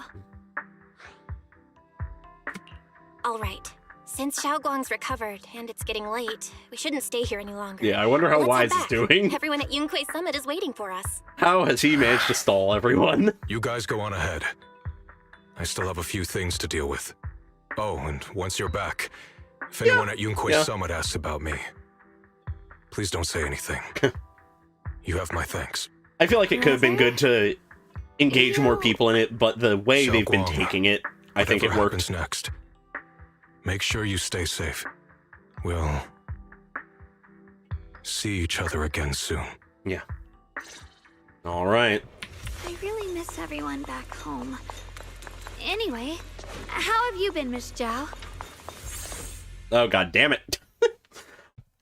All right. Since Xiaoguang's recovered and it's getting late, we shouldn't stay here any longer. Yeah, I wonder how Let's Wise head is back. doing. Everyone at Yunquei Summit is waiting for us. How has he managed to stall everyone? You guys go on ahead. I still have a few things to deal with. Oh, and once you're back, if anyone at Yunquei Summit asks about me, please don't say anything. You have my thanks. I feel like it could have been good to engage more people in it, but the way they've been taking it, I think it Whatever worked. happens next, make sure you stay safe. We'll see each other again soon. Yeah. All right. I really miss everyone back home. Anyway, how have you been, Miss Zhao? Oh, god damn it.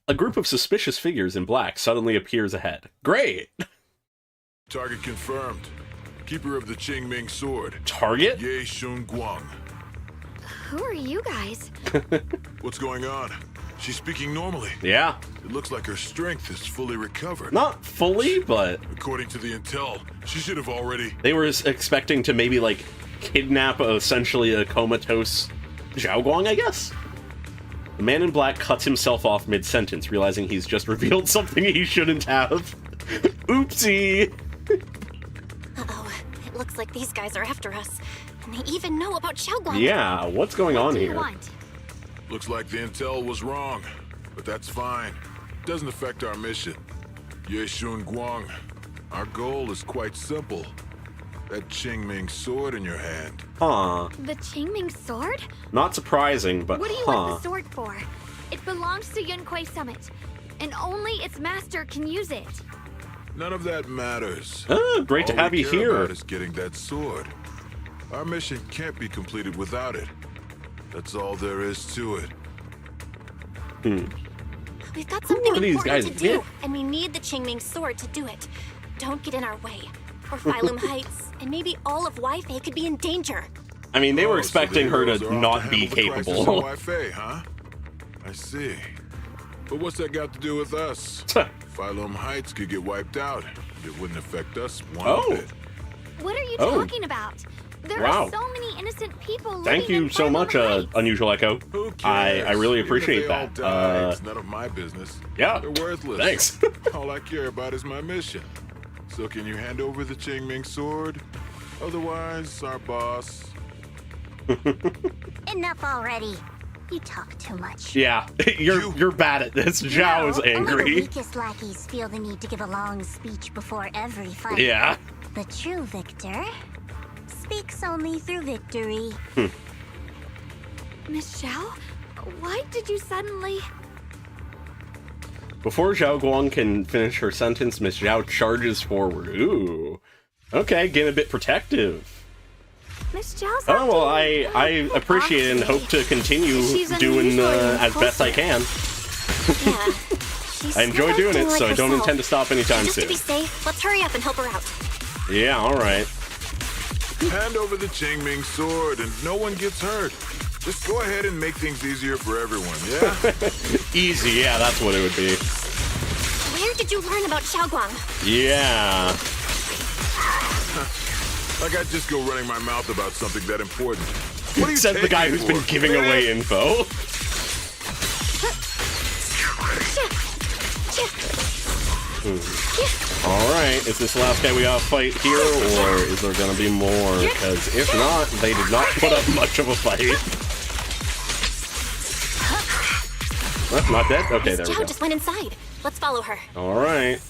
A group of suspicious figures in black suddenly appears ahead. Great! Target confirmed. Keeper of the Qingming sword. Target? Ye Shunguang. Who are you guys? What's going on? She's speaking normally. Yeah. It looks like her strength is fully recovered. Not fully, but... According to the intel, she should have already... They were expecting to maybe, like, kidnap essentially a comatose Zhao Guang, I guess? The man in black cuts himself off mid-sentence, realizing he's just revealed something he shouldn't have. Oopsie! Uh-oh. It looks like these guys are after us. And they even know about Xiaoguang. Yeah, what's going on here? Looks like the intel was wrong, but that's fine. Doesn't affect our mission. Ye Shunguang, our goal is quite simple. That Qingming sword in your hand. Huh. The Qingming sword? Not surprising, but What do you want the sword for? It belongs to Yunquei Summit, and only its master can use it. None of that matters. Great to All have we you care here. about is getting that sword. Our mission can't be completed without it. That's all there is to it. We've got something are these important guys to do, get? and we need the Qingming sword to do it. Don't get in our way, or Phylum Heights, and maybe all of Wi-Fi could be in danger. I mean, they were So expecting the her heroes to are off not be handle the crisis in capable. Wi-Fi, huh? I see. But what's that got to do with us? Phylum Heights could get wiped out. It wouldn't affect us one bit. What are you talking about? There Wow. are so many innocent people Thank living you in so Phylum much, Heights. Unusual Echo. Who cares? I really Even if appreciate they all that. die, it's none of my business. Yeah. They're worthless. Thanks. All I care about is my mission. So can you hand over the Qingming sword? Otherwise, our boss... Enough already. You talk too much. Yeah, you're bad at this. Zhao is Only the angry. weakest lackeys feel the need to give a long speech before every fight. Yeah. The true victor speaks only through victory. Miss Zhao, why did you suddenly... Before Zhao Guang can finish her sentence, Miss Zhao charges forward. Ooh. Okay, getting a bit protective. Miss Zhao's Oh, well, I appreciate it and hope to continue doing as best I can. Yeah. She's I enjoy doing it, acting so I like don't herself. intend to stop anytime Just soon. to be safe, let's hurry up and help her out. Yeah, alright. Hand over the Qingming sword and no one gets hurt. Just go ahead and make things easier for everyone, yeah? Easy, yeah, that's what it would be. Where did you learn about Xiaoguang? Yeah. Like I'd just go running my mouth about something that important. What are you Says the guy taking who's been for? giving away info. Alright, is this the last guy we gotta fight here, or is there gonna be more? Because if not, they did not put up much of a fight. Not dead? Okay, there we Zhao go. just went inside. Let's follow her. Alright.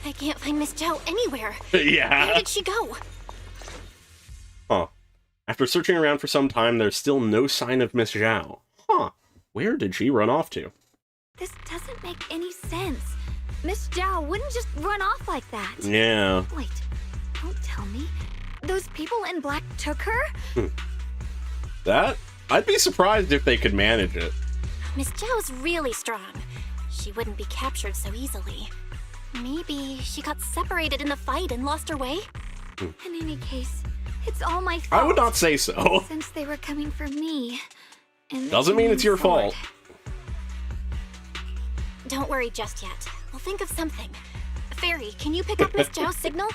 I can't find Miss Zhao anywhere. Yeah. Where did she go? Huh. After searching around for some time, there's still no sign of Miss Zhao. Huh. Where did she run off to? This doesn't make any sense. Miss Zhao wouldn't just run off like that. Yeah. Wait, don't tell me. Those people in black took her? That? I'd be surprised if they could manage it. Miss Zhao's really strong. She wouldn't be captured so easily. Maybe she got separated in the fight and lost her way? In any case, it's all my fault. I would not say so. Since they were coming for me. And Doesn't mean it's your fault. Don't worry just yet. We'll think of something. Fairy, can you pick up Miss Zhao's signal?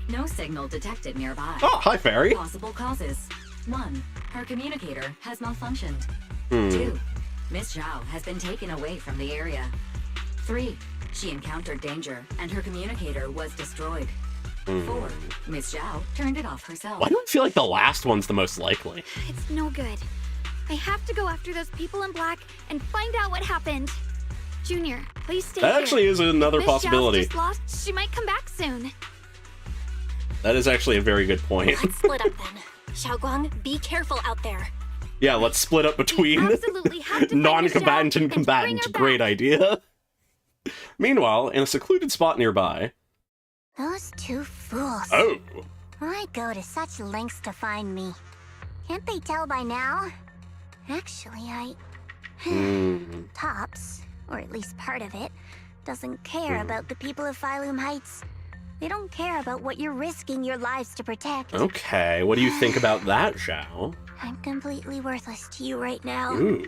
No signal detected nearby. Oh, hi, Fairy. Possible causes. 1. Her communicator has malfunctioned. 2. Miss Zhao has been taken away from the area. 3. She encountered danger, and her communicator was destroyed. 4. Miss Zhao turned it off herself. Why do I feel like the last one's the most likely? It's no good. I have to go after those people in black and find out what happened. Junior, please stay That here. actually is another Miss possibility. Zhao's just lost. She might come back soon. That is actually a very good point. Let's split up then. Xiaoguang, be careful out there. Yeah, let's split up between Absolutely have to find non-combatant Miss Zhao and combatant. bring her Great back. idea. Meanwhile, in a secluded spot nearby... Those two fools. Oh! Why go to such lengths to find me? Can't they tell by now? Actually, Tops, or at least part of it, doesn't care about the people of Phylum Heights. They don't care about what you're risking your lives to protect. Okay, what do you think about that, Zhao? I'm completely worthless to you right now. Ooh.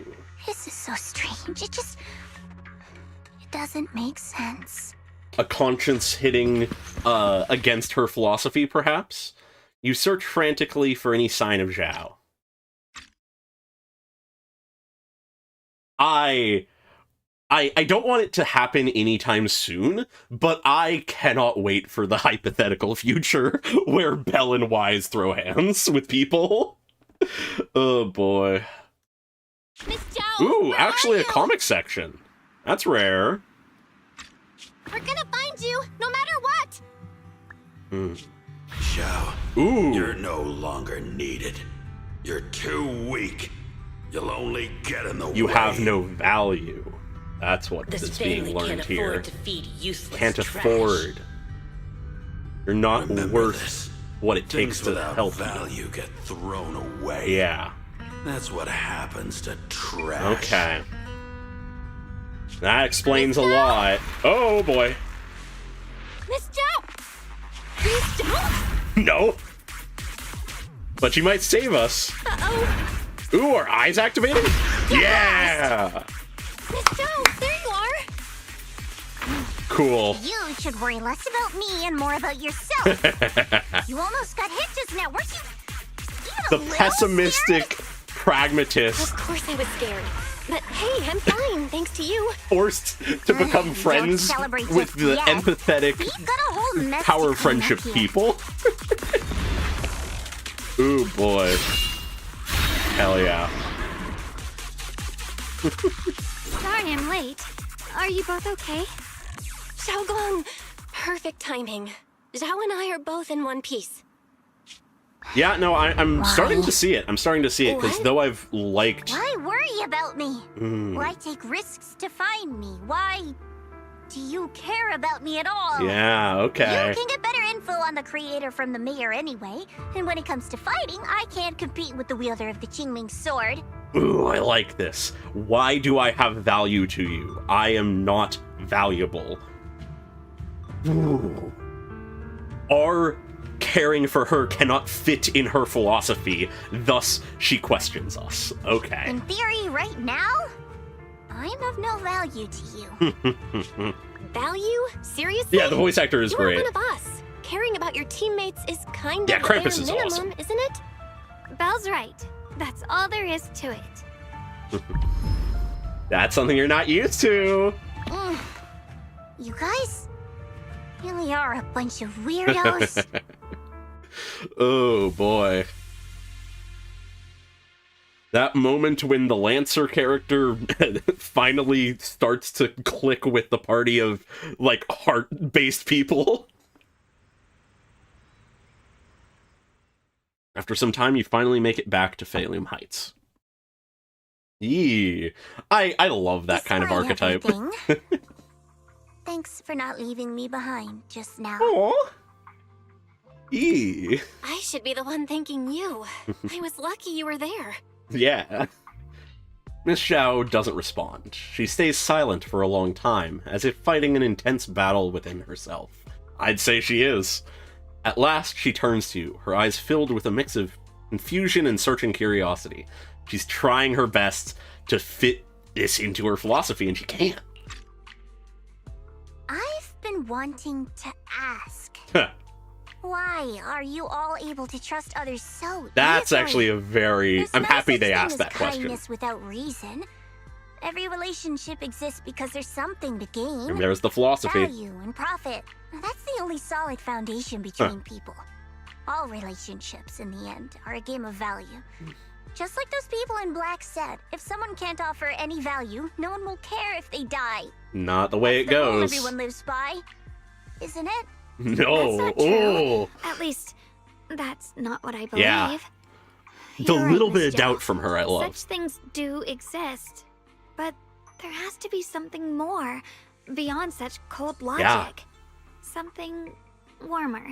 This is so strange. It doesn't make sense. A conscience hitting against her philosophy, perhaps? You search frantically for any sign of Zhao. I don't want it to happen anytime soon, but I cannot wait for the hypothetical future where Belle and Wise throw hands with people. Oh boy. Miss Zhao! Ooh, where actually are a you? comic section. That's rare. We're gonna find you, no matter what! Zhao, Ooh. you're no longer needed. You're too weak. You'll only get in the way. You have no value. That's what This is being family learned can't here. afford to feed useless Can't trash. afford. You're not Remember worth this. what it Things takes to without help value get thrown away. you. Yeah. That's what happens to trash. Okay. That explains a lot. Oh boy. Miss Zhao! Miss Zhao? No. But she might save us. Uh-oh. Ooh, are eyes activated? Yeah! Miss Zhao, there you are! Cool. You should worry less about me and more about yourself. You almost got hit just now, weren't you? The Even a little pessimistic scared? pragmatist Of course I was scared. But hey, I'm fine, thanks to you. forced to become Don't friends celebrate with just the yet. empathetic We've got a whole mess power to clean friendship up here. people. Ooh boy. Hell yeah. Sorry I'm late. Are you both okay? Xiaoguang! Perfect timing. Zhao and I are both in one piece. Yeah, no, I'm starting to see it. I'm starting to see it, because What? though I've liked... Why worry about me? Why take risks to find me? Why do you care about me at all? Yeah, okay. You can get better info on the creator from the mayor anyway, and when it comes to fighting, I can't compete with the wielder of the Qingming sword. Ooh, I like this. Why do I have value to you? I am not valuable. Ooh. Our caring for her cannot fit in her philosophy, thus she questions us. Okay. In theory, right now, I'm of no value to you. Value? Seriously? Yeah, the voice actor is you great. are one of us. caring about your teammates is kind Yeah, of Krampus bare is minimum, awesome. isn't it? Belle's right. That's all there is to it. That's something you're not used to. You guys really are a bunch of weirdos. Oh boy. That moment when the Lancer character finally starts to click with the party of, like, heart-based people. After some time, you finally make it back to Phaelum Heights. Yee. I love that kind of Despite archetype. everything, thanks for not leaving me behind just now. Aw. Yee. I should be the one thanking you. I was lucky you were there. Yeah. Miss Zhao doesn't respond. She stays silent for a long time, as if fighting an intense battle within herself. I'd say she is. At last, she turns to you, her eyes filled with a mix of confusion and searching curiosity. She's trying her best to fit this into her philosophy, and she can't. I've been wanting to ask. Why are you all able to trust others so That's easily? actually a very... There's I'm no happy such they thing asked as that question. kindness without reason. Every relationship exists because there's something to gain. And there's the philosophy. Value and profit. That's the only solid foundation between people. All relationships, in the end, are a game of value. Just like those people in Black said, if someone can't offer any value, no one will care if they die. Not the way it That's the rule goes. everyone lives by, isn't it? No. That's not true. Oh. At least, that's not what I believe. Yeah. The You're right, little bit Miss of doubt Zhao. from her I love. Such things do exist. But there has to be something more beyond such cold logic. Yeah. Something warmer.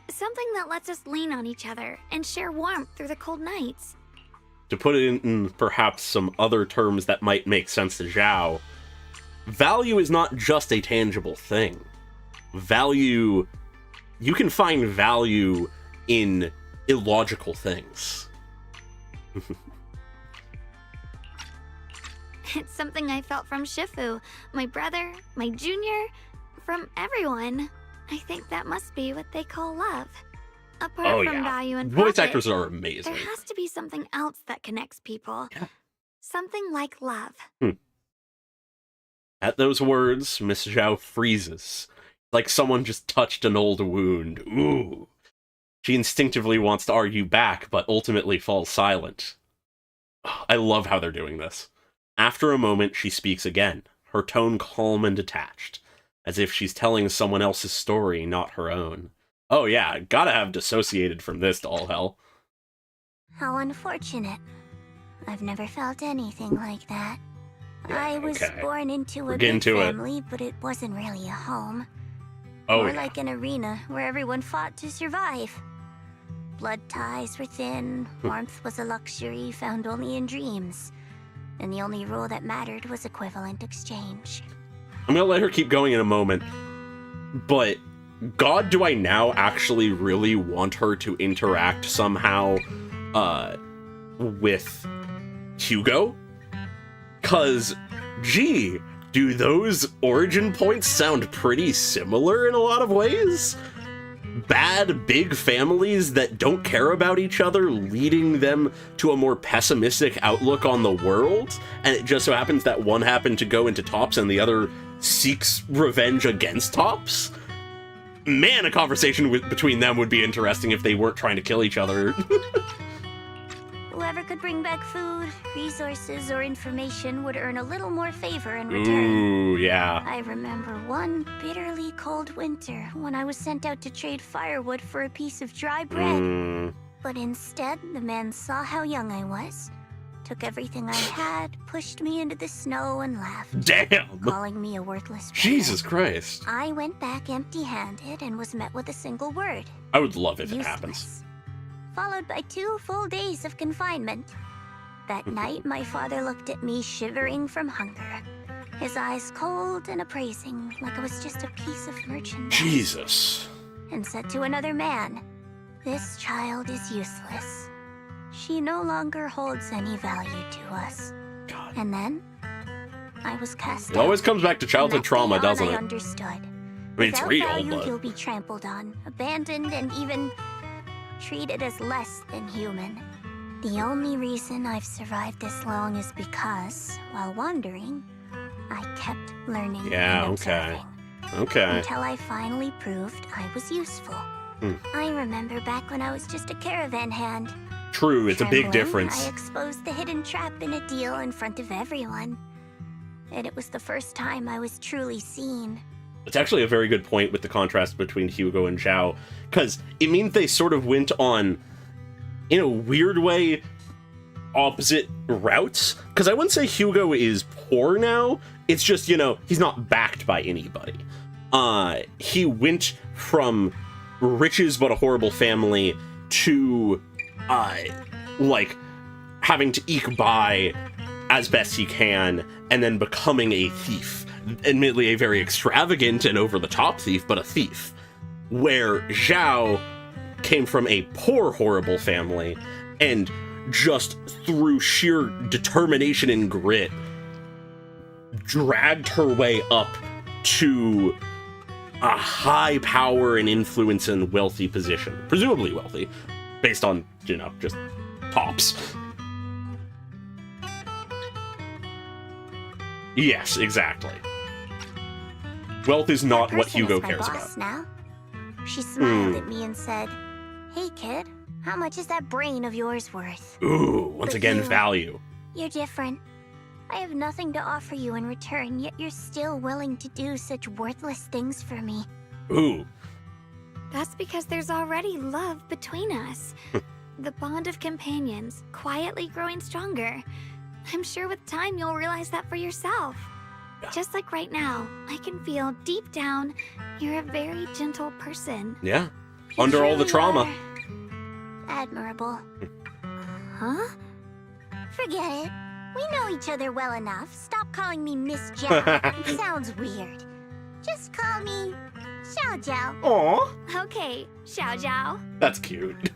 Something that lets us lean on each other and share warmth through the cold nights. To put it in perhaps some other terms that might make sense to Zhao, value is not just a tangible thing. Value... You can find value in illogical things. It's something I felt from Shifu, my brother, my junior, from everyone. I think that must be what they call love. Apart Oh, from yeah. value and Voice profit, actors are amazing. there has to be something else that connects people. Yeah. Something like love. At those words, Miss Zhao freezes. Like someone just touched an old wound. Ooh. She instinctively wants to argue back, but ultimately falls silent. I love how they're doing this. After a moment, she speaks again, her tone calm and detached, as if she's telling someone else's story, not her own. Oh yeah, gotta have dissociated from this to all hell. How unfortunate. I've never felt anything like that. I was okay. born into We're a getting big to it. family, but it wasn't really a home. Oh More yeah. like an arena where everyone fought to survive. Blood ties were thin, warmth was a luxury found only in dreams. And the only rule that mattered was equivalent exchange. I'm gonna let her keep going in a moment, but God, do I now actually really want her to interact somehow with Hugo? 'Cause, gee, do those origin points sound pretty similar in a lot of ways? Bad, big families that don't care about each other, leading them to a more pessimistic outlook on the world, and it just so happens that one happened to go into Tops and the other seeks revenge against Tops? Man, a conversation between them would be interesting if they weren't trying to kill each other. Whoever could bring back food, resources, or information would earn a little more favor in return. Ooh, yeah. I remember one bitterly cold winter when I was sent out to trade firewood for a piece of dry bread. But instead, the man saw how young I was, took everything I had, pushed me into the snow, and laughed. Damn! Calling me a worthless beggar. Jesus Christ. I went back empty-handed and was met with a single word. I would love if it Useless. happens. Followed by 2 full days of confinement. That night, my father looked at me shivering from hunger, his eyes cold and appraising, like I was just a piece of merchandise. Jesus. And said to another man, "This child is useless. She no longer holds any value to us." God. And then, I was cast It always comes back to childhood From that trauma, day on, doesn't I it? understood. I mean, it's Without real, value, but... you'll be trampled on, abandoned, and even treated as less than human. The only reason I've survived this long is because, while wandering, I kept learning Yeah, and okay. observing. Okay. Until I finally proved I was useful. I remember back when I was just a caravan hand. True, it's a big Trembling, difference. I exposed the hidden trap in a deal in front of everyone. And it was the first time I was truly seen. It's actually a very good point with the contrast between Hugo and Zhao, because it means they sort of went on, in a weird way, opposite routes. Because I wouldn't say Hugo is poor now, it's just, you know, he's not backed by anybody. He went from riches but a horrible family to, like, having to eke by as best he can, and then becoming a thief. Admittedly, a very extravagant and over-the-top thief, but a thief. Where Zhao came from a poor, horrible family, and just through sheer determination and grit, dragged her way up to a high power and influence and wealthy position. Presumably wealthy, based on, you know, just tops. Yes, exactly. Wealth is not what Hugo My cares boss about. now. She smiled at me and said, "Hey kid, how much is that brain of yours worth?" Ooh, once But again, you- value. You're different. I have nothing to offer you in return, yet you're still willing to do such worthless things for me. Ooh. That's because there's already love between us. The bond of companions, quietly growing stronger. I'm sure with time you'll realize that for yourself. Yeah. Just like right now, I can feel deep down you're a very gentle person. Yeah. You Under all the truly trauma. are Admirable. Huh? Forget it. We know each other well enough. Stop calling me Miss Zhao. It sounds weird. Just call me Xiao Zhao. Aw, Okay, Xiao Zhao. that's cute.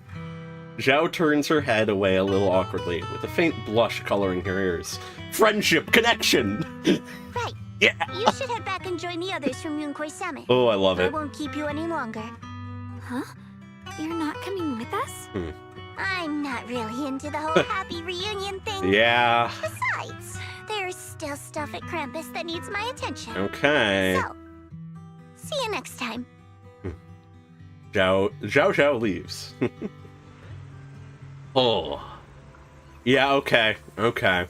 Zhao turns her head away a little awkwardly, with a faint blush coloring her ears. Friendship connection! Right. Yeah! You should head back and join the others from Yunhui Summit. Oh, I love I it. won't keep you any longer. Huh? You're not coming with us? I'm not really into the whole happy reunion thing. Yeah. Besides, there's still stuff at Krampus that needs my attention. Okay. So, see you next time. Zhao leaves. Oh. Yeah, okay. Okay.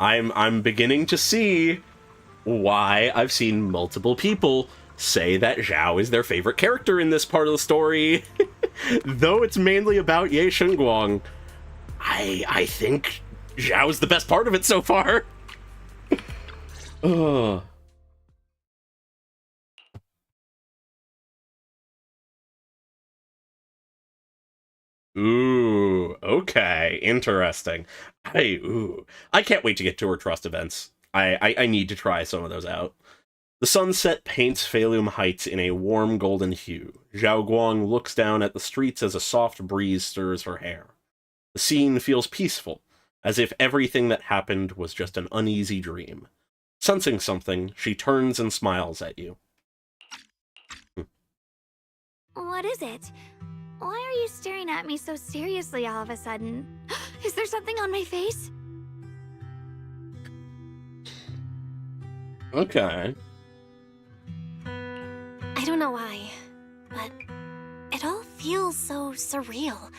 I'm beginning to see why I've seen multiple people say that Zhao is their favorite character in this part of the story. Though it's mainly about Ye Shunguang, I think Zhao's the best part of it so far. Ugh. Ooh, okay, interesting. I can't wait to get to her trust events. I need to try some of those out. The sunset paints Phaethon Heights in a warm golden hue. Zhao Guang looks down at the streets as a soft breeze stirs her hair. The scene feels peaceful, as if everything that happened was just an uneasy dream. Sensing something, she turns and smiles at you. What is it? Why are you staring at me so seriously all of a sudden? Is there something on my face? Okay. I don't know why, but it all feels so surreal.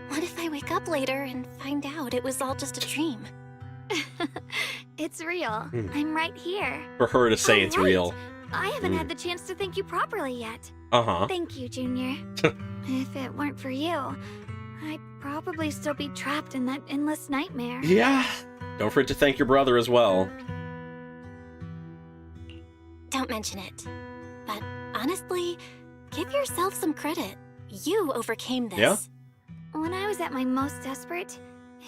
What if I wake up later and find out it was all just a dream? It's real. I'm right here. For her to say it's right. real. I haven't had the chance to thank you properly yet. Uh-huh. Thank you, Junior. If it weren't for you, I'd probably still be trapped in that endless nightmare. Yeah. Don't forget to thank your brother as well. Don't mention it. But honestly, give yourself some credit. You overcame this. Yeah? When I was at my most desperate,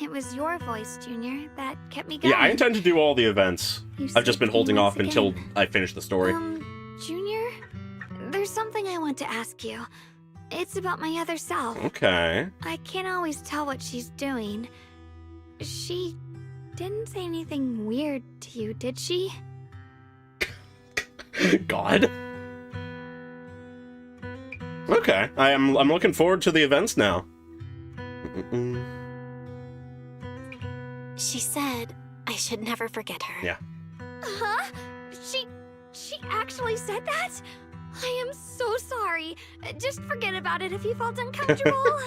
it was your voice, Junior, that kept me going. Yeah, I intend to do all the events. You I've just been saved me holding once off until again. I finish the story. Junior, there's something I want to ask you. It's about my other self. Okay. I can't always tell what she's doing. She didn't say anything weird to you, did she? God? Okay, I'm looking forward to the events now. She said I should never forget her. Yeah. Huh? She actually said that? I am so sorry. Just forget about it if you felt uncomfortable.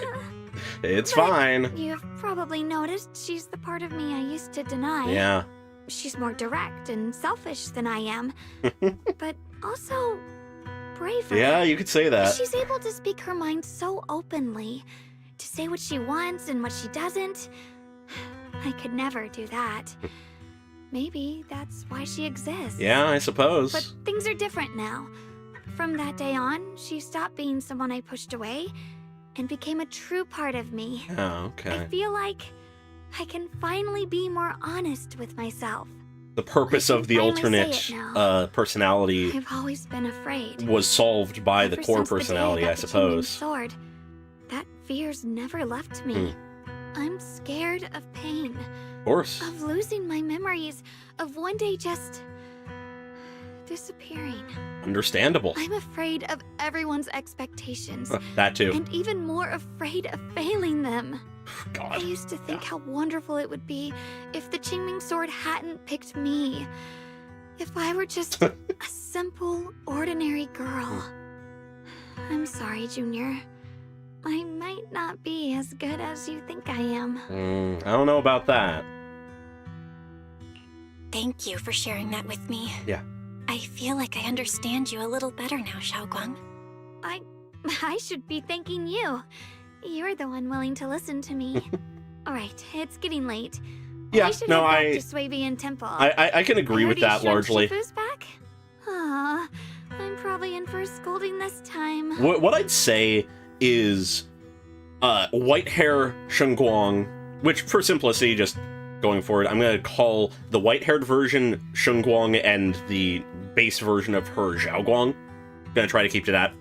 It's But fine. You've probably noticed she's the part of me I used to deny. Yeah. She's more direct and selfish than I am. But also braver. Yeah, you could say that. She's able to speak her mind so openly. To say what she wants and what she doesn't. I could never do that. Maybe that's why she exists. Yeah, I suppose. But things are different now. From that day on, she stopped being someone I pushed away and became a true part of me. Oh, okay. I feel like I can finally be more honest with myself. The purpose of the finally say alternate it now. personality I've always been afraid. was solved by the Ever core since the day personality, got I the Qingming suppose. sword, that fear's never left me. I'm scared of pain. Of course. Of losing my memories. Of one day just disappearing. Understandable. I'm afraid of everyone's expectations. That too. And even more afraid of failing them. God. I used to think how wonderful it would be if the Qingming sword hadn't picked me. If I were just a simple, ordinary girl. I'm sorry, Junior. I might not be as good as you think I am. I don't know about that. Thank you for sharing that with me. Yeah. I feel like I understand you a little better now, Shunguang. I should be thanking you. You're the one willing to listen to me. Alright, it's getting late. Yeah, I should no, head back to Swabian Temple. I can agree with that largely. Shifu's back? Aw, I'm probably in for a scolding this time. What I'd say is white hair Shunguang, which for simplicity, just going forward, I'm going to call the white-haired version Shunguang and the base version of her Xiaoguang. Going to try to keep to that.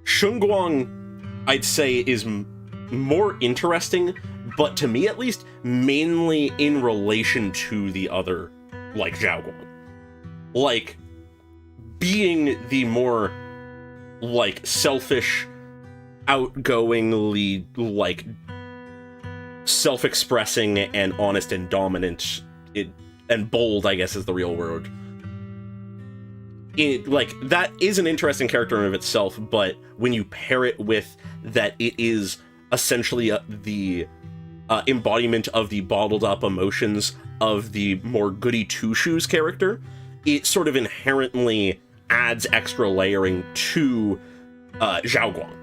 Shunguang, I'd say, is more interesting, but to me at least, mainly in relation to the other, like, Xiaoguang. Like, being the more, like, selfish, outgoingly, like, self-expressing and honest and dominant, and bold, I guess is the real word. Like, that is an interesting character in and of itself, but when you pair it with that it is essentially the embodiment of the bottled-up emotions of the more goody two-shoes character, it sort of inherently adds extra layering to Xiaoguang.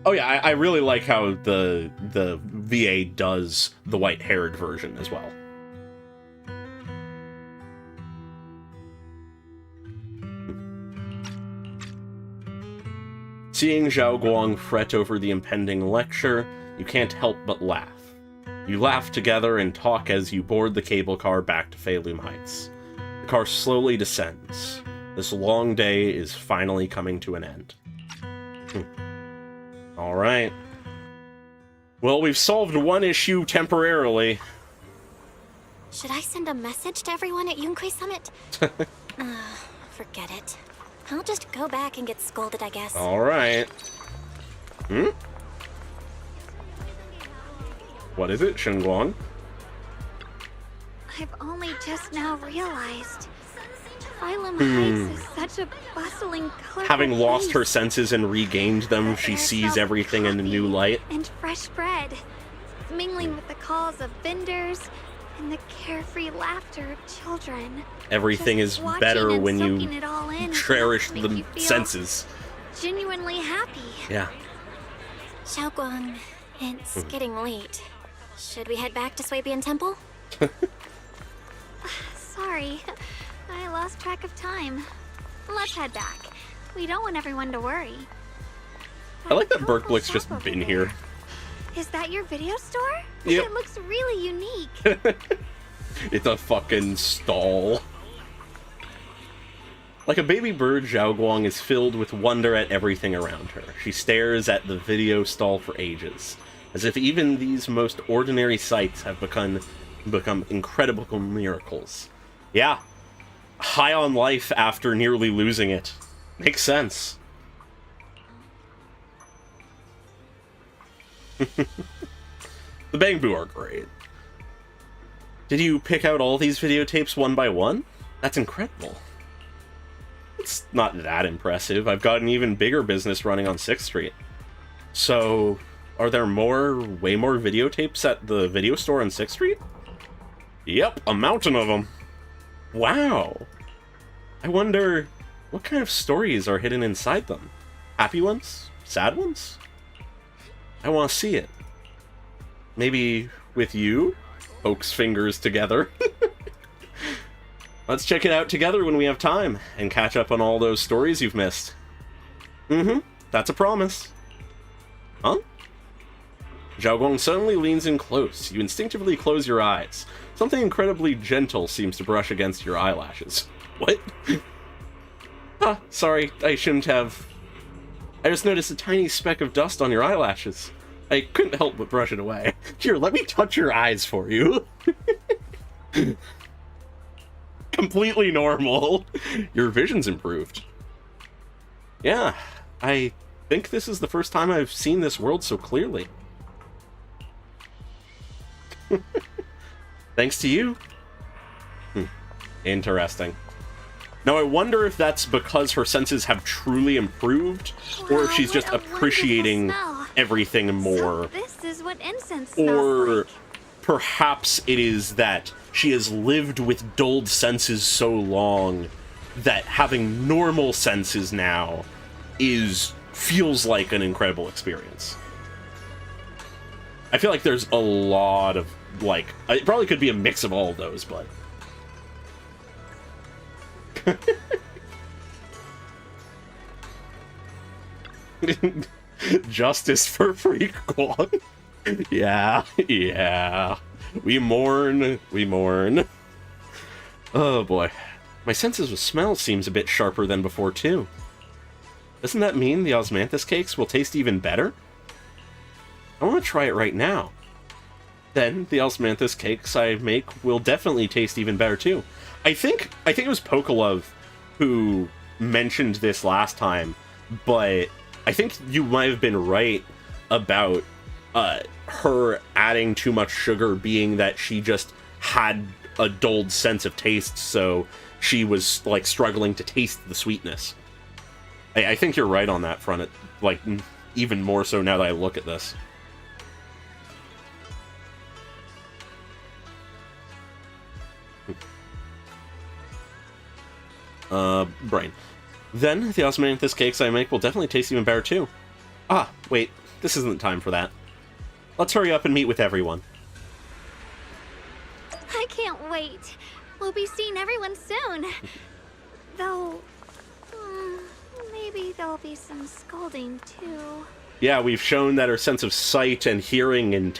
Oh yeah, I really like how the VA does the white-haired version as well. Seeing Xiaoguang fret over the impending lecture, you can't help but laugh. You laugh together and talk as you board the cable car back to Feilum Heights. The car slowly descends. This long day is finally coming to an end. Alright. Well, we've solved one issue temporarily. Should I send a message to everyone at Yunque Summit? Forget it. I'll just go back and get scolded, I guess. Alright. What is it, Shunguang? I've only just now realized. Feilum Heights is such a bustling, colorful Having lost her place. senses and regained them, she sees everything in a new light. And fresh bread, mingling with the calls of vendors and the carefree laughter of children. Everything Just is watching better and when soaking you it all in is cherish enough to make the you feel senses. genuinely happy. Yeah. Xiaoguang, it's getting late. Should we head back to Swabian Temple? Sorry, I lost track of time. Let's head back. We don't want everyone to worry. I like that Colorful Berkblick's just shop over been there. here. Is that your video store? Yep. It looks really unique. It's a fucking stall. Like a baby bird, Xiaoguang is filled with wonder at everything around her. She stares at the video stall for ages, as if even these most ordinary sights have become incredible miracles. Yeah. high on life after nearly losing it. Makes sense. The Bangbu are great. Did you pick out all these videotapes one by one? That's incredible. It's not that impressive. I've got an even bigger business running on 6th Street. So, are there way more videotapes at the video store on 6th Street? Yep, a mountain of them. Wow. I wonder what kind of stories are hidden inside them. Happy ones? Sad ones? I want to see it. Maybe with you? Pokes fingers together. Let's check it out together when we have time, and catch up on all those stories you've missed. That's a promise. Huh? Xiaoguang suddenly leans in close. You instinctively close your eyes. Something incredibly gentle seems to brush against your eyelashes. What? Sorry, I shouldn't have. I just noticed a tiny speck of dust on your eyelashes. I couldn't help but brush it away. Here, let me touch your eyes for you. Completely normal. Your vision's improved. Yeah, I think this is the first time I've seen this world so clearly. Thanks to you. Interesting. Now I wonder if that's because her senses have truly improved, or if she's just appreciating everything more. So this is what incense or smells like. Perhaps it is that she has lived with dulled senses so long that having normal senses now feels like an incredible experience. I feel like there's a lot of, like, it probably could be a mix of all of those, but... Justice for Freak Guang. Yeah. We mourn. Oh boy. My senses of smell seems a bit sharper than before, too. Doesn't that mean the osmanthus cakes will taste even better? I want to try it right now. Then the osmanthus cakes I make will definitely taste even better, too. I think it was Pokolov who mentioned this last time, but I think you might have been right about her adding too much sugar, being that she just had a dulled sense of taste, so she was, like, struggling to taste the sweetness. I think you're right on that front, like, even more so now that I look at this. Brain. Then, the osmanthus cakes I make will definitely taste even better, too. Ah, wait, this isn't the time for that. Let's hurry up and meet with everyone. I can't wait. We'll be seeing everyone soon. Though, maybe there'll be some scolding, too. Yeah, we've shown that her sense of sight and hearing and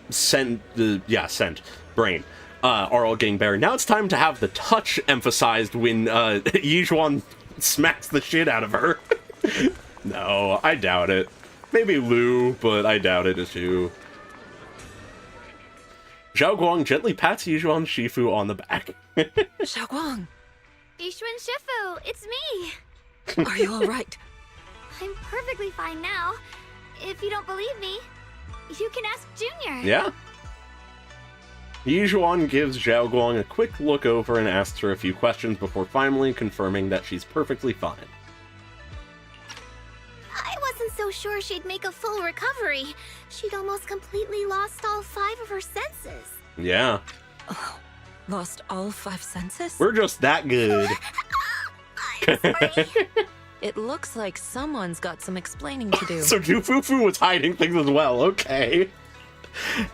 scent, brain, are all getting better. Now it's time to have the touch emphasized when Ye Shunguang smacks the shit out of her. No, I doubt it. Maybe Lu, but I doubt it too. Xiaoguang gently pats Ye Shunguang Shifu on the back. Xiaoguang! Yishuan Shifu, it's me! Are you alright? I'm perfectly fine now. If you don't believe me, you can ask Junior. Yeah. Ye Shunguang gives Xiaoguang a quick look over and asks her a few questions before finally confirming that she's perfectly fine. I wasn't so sure she'd make a full recovery. She'd almost completely lost all 5 of her senses. Yeah. Oh, lost all 5 senses? We're just that good. I'm sorry. It looks like someone's got some explaining to do. So Jufufu was hiding things as well, okay.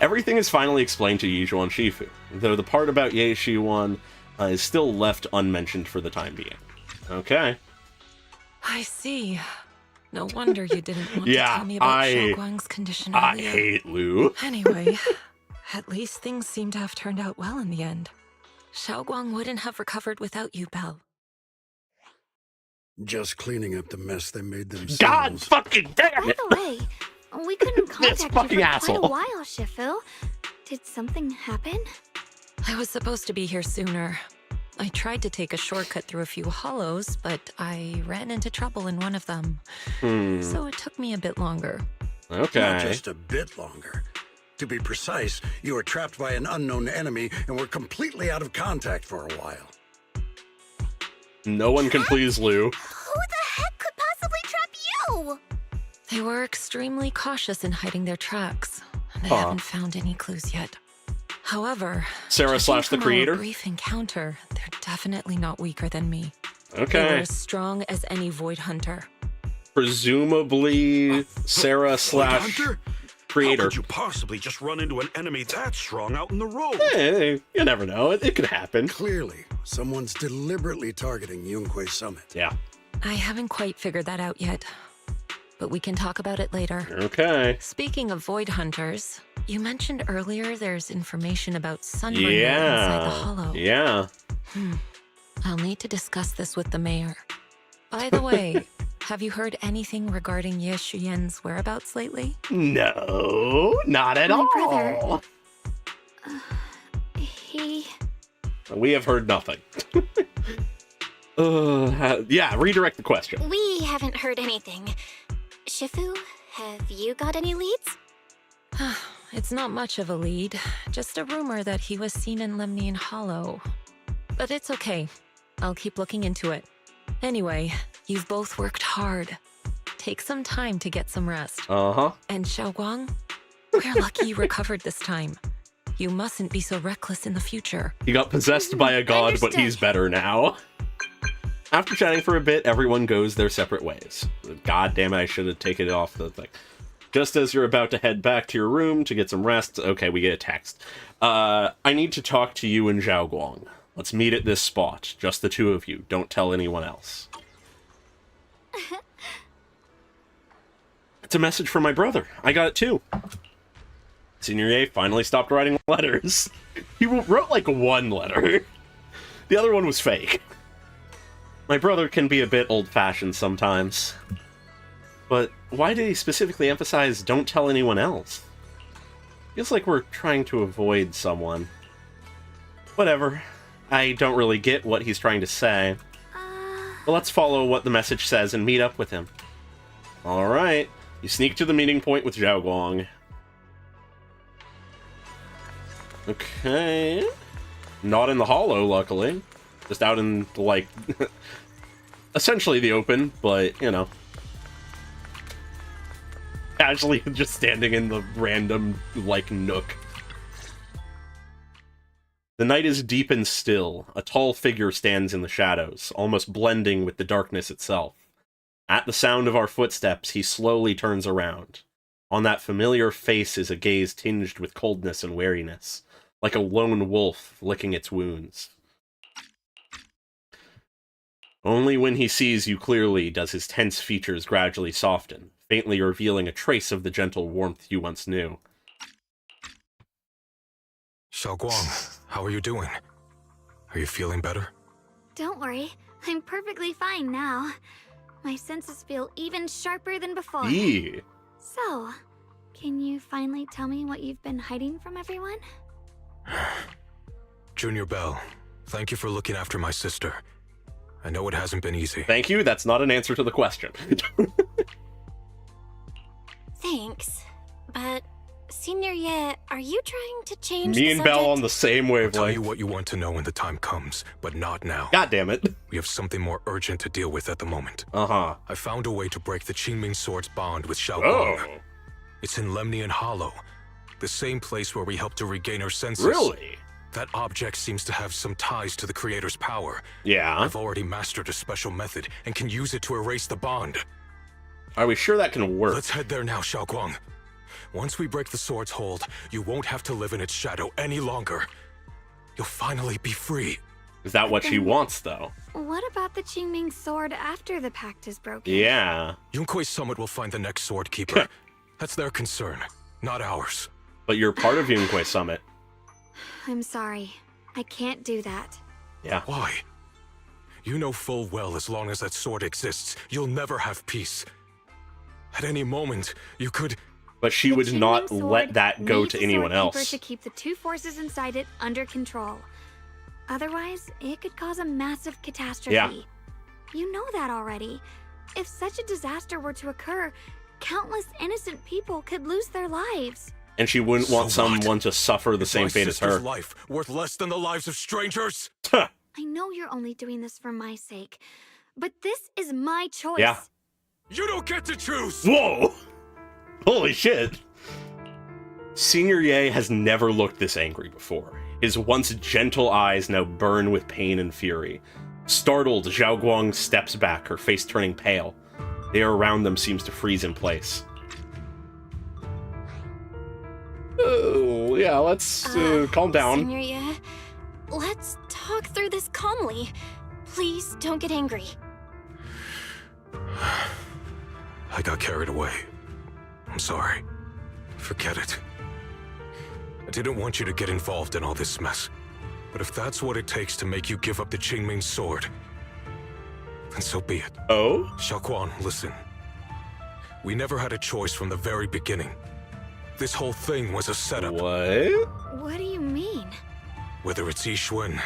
Everything is finally explained to Ye Shunguang Shifu, though the part about Ye Shunguang is still left unmentioned for the time being. Okay. I see. No wonder you didn't want to tell me about Xiaoguang's condition earlier. I hate Lu. Anyway, at least things seem to have turned out well in the end. Xiaoguang wouldn't have recovered without you, Belle. Just cleaning up the mess they made themselves. God fucking damn it! By the way, we couldn't contact you for fucking quite asshole. a while, Shifu. Did something happen? I was supposed to be here sooner. I tried to take a shortcut through a few hollows, but I ran into trouble in one of them. So it took me a bit longer. Okay. Not just a bit longer. To be precise, you were trapped by an unknown enemy and were completely out of contact for a while. No one can please Lou. Who the heck could possibly trap you? They were extremely cautious in hiding their tracks, and I haven't found any clues yet. However, Sarah judging / the from creator? our brief encounter, they're definitely not weaker than me. They were Okay. as strong as any Void Hunter. Presumably Sarah / Hunter? How creator. could you possibly just run into an enemy that strong out in the road? Hey, you never know. It could happen. Clearly, someone's deliberately targeting Yunque Summit. Yeah. I haven't quite figured that out yet, but we can talk about it later. Okay. Speaking of Void Hunters, you mentioned earlier there's information about Sunburn inside the hollow. Yeah. I'll need to discuss this with the mayor. By the way, have you heard anything regarding Ye Shunguang's whereabouts lately? No, not at My all. brother. He... We have heard nothing. Yeah, redirect the question. We haven't heard anything. Shifu, have you got any leads? It's not much of a lead, just a rumor that he was seen in Lemnian Hollow. But it's okay. I'll keep looking into it. Anyway, you've both worked hard. Take some time to get some rest. Uh-huh. And Shunguang, we're lucky you recovered this time. You mustn't be so reckless in the future. He got possessed by a god, but he's better now. After chatting for a bit, everyone goes their separate ways. God damn it, I should have taken it off the thing. Just as you're about to head back to your room to get some rest, okay, we get a text. I need to talk to you and Xiaoguang. Let's meet at this spot. Just the two of you. Don't tell anyone else. It's a message from my brother. I got it too. Senior Ye finally stopped writing letters. He wrote like one letter. The other one was fake. My brother can be a bit old-fashioned sometimes. But why did he specifically emphasize don't tell anyone else? Feels like we're trying to avoid someone. Whatever. I don't really get what he's trying to say. But let's follow what the message says and meet up with him. Alright. You sneak to the meeting point with Xiaoguang. Okay. Not in the hollow, luckily. Just out in, like, essentially the open, but, you know. Casually just standing in the random, like, nook. The night is deep and still. A tall figure stands in the shadows, almost blending with the darkness itself. At the sound of our footsteps, he slowly turns around. On that familiar face is a gaze tinged with coldness and wariness, like a lone wolf licking its wounds. Only when he sees you clearly does his tense features gradually soften, faintly revealing a trace of the gentle warmth you once knew. Xiaoguang, how are you doing? Are you feeling better? Don't worry, I'm perfectly fine now. My senses feel even sharper than before. Eee. So, can you finally tell me what you've been hiding from everyone? Junior Bell, thank you for looking after my sister. I know it hasn't been easy. Thank you, that's not an answer to the question. Thanks. But, Senior Ye, are you trying to change Me the and Bell subject? on the same I'll tell wavelength. you what you want to know when the time comes, but not now. God damn it. We have something more urgent to deal with at the moment. Uh-huh. I found a way to break the Qingming Sword's bond with Xiaoguang. Oh. It's in Lemnian Hollow, the same place where we helped to regain her senses. Really? That object seems to have some ties to the Creator's power. Yeah. I've already mastered a special method and can use it to erase the bond. Are we sure that can work? Let's head there now, Xiaoguang. Once we break the sword's hold, you won't have to live in its shadow any longer. You'll finally be free. Is that what she wants, though? What about the Qingming sword after the pact is broken? Yeah. Yunque Summit will find the next sword keeper. That's their concern, not ours. But you're part of Yunque Summit. I'm sorry. I can't do that. Yeah. Why? You know full well as long as that sword exists, you'll never have peace. At any moment, you could... But she The would Qingming not sword let that go needs to a anyone sword keeper else. to keep the two forces inside it under control. Otherwise, it could cause a massive catastrophe. Yeah. You know that already. If such a disaster were to occur, countless innocent people could lose their lives. And she wouldn't want someone to suffer the same fate as her. Life worth less than the lives of strangers? I know you're only doing this for my sake, but this is my choice. Yeah. You don't get to choose! Whoa! Holy shit! Senior Ye has never looked this angry before. His once gentle eyes now burn with pain and fury. Startled, Zhao Guang steps back, her face turning pale. The air around them seems to freeze in place. Oh, yeah, let's calm down. Senior Ye, let's talk through this calmly. Please don't get angry. I got carried away. I'm sorry. Forget it. I didn't want you to get involved in all this mess. But if that's what it takes to make you give up the Qingming sword, then so be it. Oh? Xiaoquan, listen. We never had a choice from the very beginning. This whole thing was a setup. What? What do you mean? Whether it's Yixuan,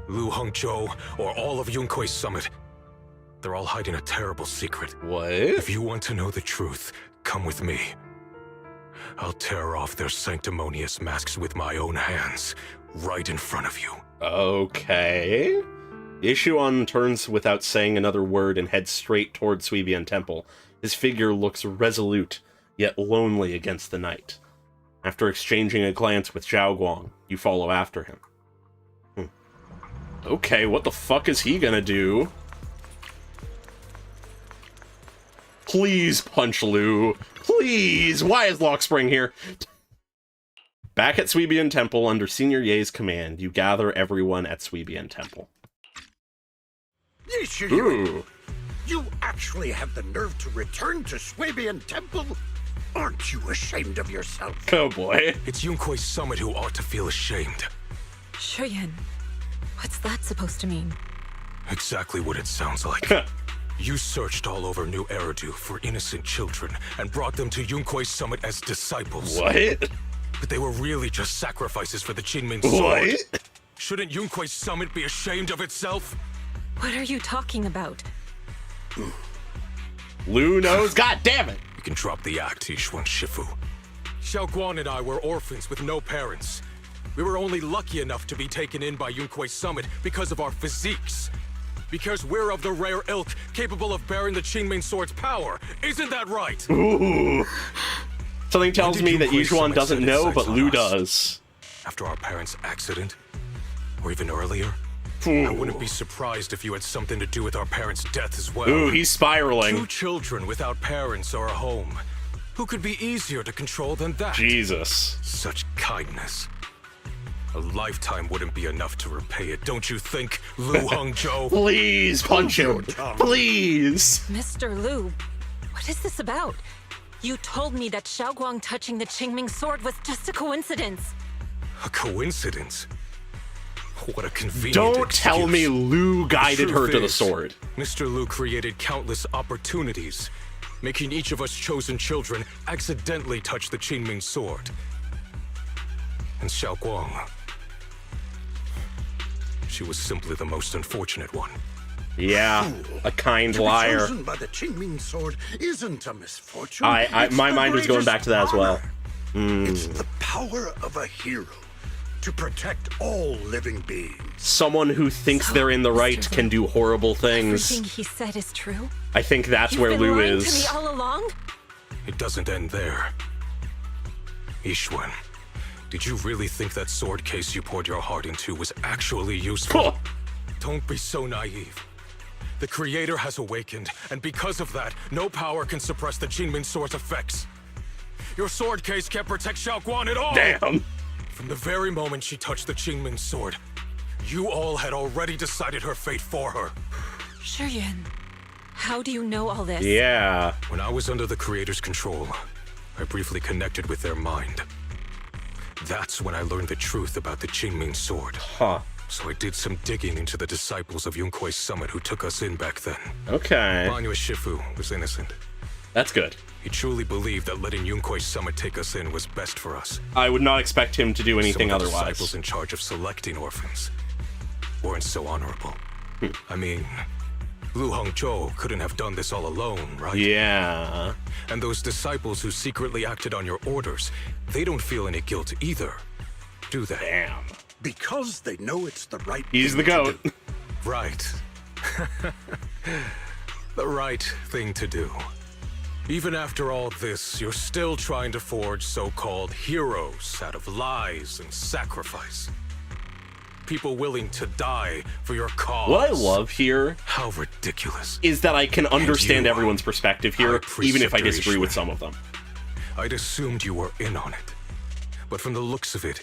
Lu Hongzhou, or all of Yunkui's summit, they're all hiding a terrible secret. What? If you want to know the truth, come with me. I'll tear off their sanctimonious masks with my own hands, right in front of you. Okay. Ye Shunguang turns without saying another word and heads straight toward Suibian Temple. His figure looks resolute, yet lonely against the night. After exchanging a glance with Zhao Guang, you follow after him. Okay, what the fuck is he gonna do? Please punch Lu. Please! Why is Lockspring here? Back at Suibian Temple, under Senior Ye's command, you gather everyone at Suibian Temple. Ye Shunguang, you actually have the nerve to return to Suibian Temple? Aren't you ashamed of yourself? Oh boy. It's Yunkui's summit who ought to feel ashamed. Shuyan, what's that supposed to mean? Exactly what it sounds like. You searched all over New Eridu for innocent children and brought them to Yunkui's summit as disciples. What? But they were really just sacrifices for the Qingming sword. What? Shouldn't Yunkui's summit be ashamed of itself? What are you talking about? Lu knows, god damn it! You can drop the act, Yixuan Shifu. Xiaoguan and I were orphans with no parents. We were only lucky enough to be taken in by Yunkui's summit because of our physiques. Because we're of the rare ilk capable of bearing the Qingming sword's power. Isn't that right? Ooh. Something tells me that Yixuan doesn't know, but Lu does. After our parents' accident? Or even earlier? I wouldn't be surprised if you had something to do with our parents' death as well. Ooh, he's spiraling. 2 children without parents or a home. Who could be easier to control than that? Jesus. Such kindness. A lifetime wouldn't be enough to repay it, don't you think, Lu Hongzhou? Please punch him. Please. Mr. Lu, what is this about? You told me that Xiaoguang touching the Qingming sword was just a coincidence. A coincidence? What a convenient Don't tell me Lu guided her to the sword. Mr. Lu created countless opportunities, making each of us chosen children accidentally touch the Qingming sword. And Xiaoguang, she was simply the most unfortunate one. Yeah, a kind To be liar. chosen by the Qingming sword isn't a misfortune. My mind was going back to that as well. It's the power of a hero to protect all living beings. Someone who thinks they're in the right can do horrible things. Everything he said is true? I think that's You've where been Lu lying is. to me all along? It doesn't end there. Yixuan, did you really think that sword case you poured your heart into was actually useful? Don't be so naive. The Creator has awakened, and because of that, no power can suppress the Qingming sword's effects. Your sword case can't protect Xiaoguan at all! Damn! From the very moment she touched the Qingming sword, you all had already decided her fate for her. Shuyan, how do you know all this? Yeah. When I was under the Creator's control, I briefly connected with their mind. That's when I learned the truth about the Qingming sword. Huh. So I did some digging into the disciples of Yunkui's summit who took us in back then. Okay. Banyue Shifu was innocent. That's good. He truly believed that letting Yunkoi's summit take us in was best for us. I would not expect him to do anything Some of the otherwise. disciples in charge of selecting orphans weren't so honorable. I mean, Lu Hongzhou couldn't have done this all alone, right? Yeah. And those disciples who secretly acted on your orders, they don't feel any guilt either, do they? Damn. Because they know it's the right He's thing the goat. to do. Right. The right thing to do. Even after all this, you're still trying to forge so-called heroes out of lies and sacrifice. People willing to die for your cause. What I love here How ridiculous. is that I can understand you, everyone's perspective here, High even if I Preceptor disagree with Ishmael. some of them. I'd assumed you were in on it. But from the looks of it,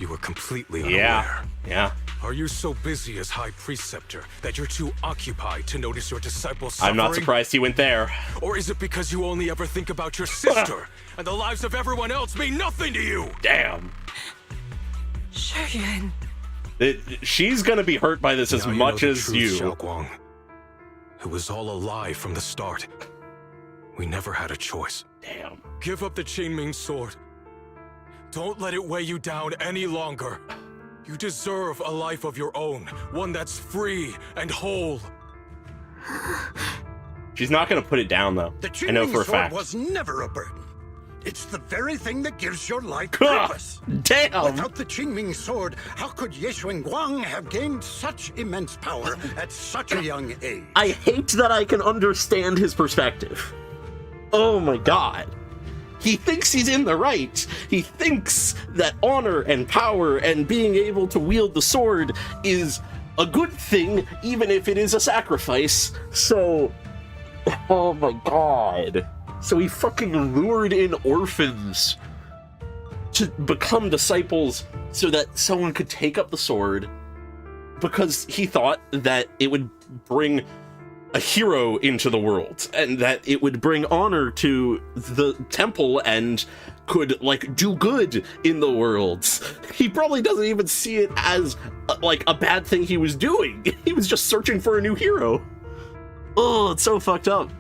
you were completely unaware. Yeah. Are you so busy as High Preceptor that you're too occupied to notice your disciples suffering? I'm not surprised he went there. Or is it because you only ever think about your sister, and the lives of everyone else mean nothing to you? Damn. Shuyuan. She's gonna be hurt by this as Now much you know the as truth, you. Shunguang. It was all a lie from the start. We never had a choice. Damn. Give up the Qingming sword. Don't let it weigh you down any longer. You deserve a life of your own, one that's free and whole. She's not gonna put it down, though. The I know Qingming for a sword fact. was never a burden. It's the very thing that gives your life purpose. Damn! Without the Qingming sword, how could Ye Shunguang have gained such immense power at such a young age? I hate that I can understand his perspective. Oh my god. He thinks he's in the right. He thinks that honor and power and being able to wield the sword is a good thing, even if it is a sacrifice. So, oh my god. So he fucking lured in orphans to become disciples so that someone could take up the sword because he thought that it would bring a hero into the world and that it would bring honor to the temple and could like do good in the world. He probably doesn't even see it as like a bad thing he was doing. He was just searching for a new hero. Oh, it's so fucked up.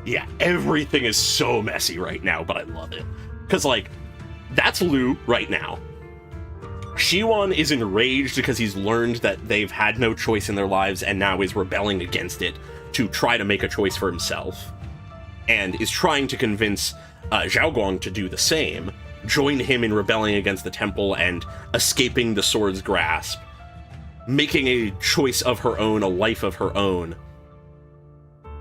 Yeah, everything is so messy right now, but I love it. Because, like, that's Lu right now. Shiwan is enraged because he's learned that they've had no choice in their lives and now is rebelling against it to try to make a choice for himself. And is trying to convince Xiaoguang to do the same, join him in rebelling against the temple and escaping the sword's grasp, making a choice of her own, a life of her own.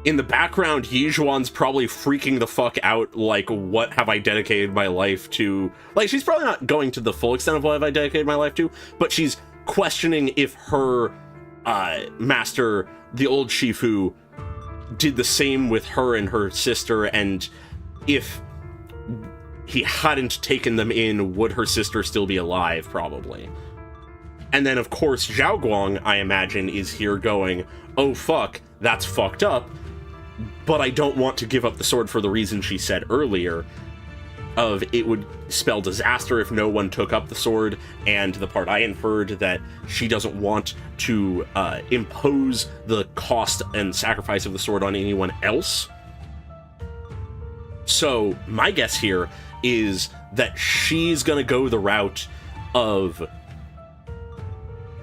In the background, Yizhuan's probably freaking the fuck out, like, what have I dedicated my life to? Like, she's probably not going to the full extent of what have I dedicated my life to, but she's questioning if her master, the old Shifu, did the same with her and her sister, and if he hadn't taken them in, would her sister still be alive, probably. And then, of course, Xiaoguang, I imagine, is here going, oh fuck, that's fucked up, but I don't want to give up the sword for the reason she said earlier, of it would spell disaster if no one took up the sword, and the part I inferred that she doesn't want to impose the cost and sacrifice of the sword on anyone else. So, my guess here is that she's gonna go the route of,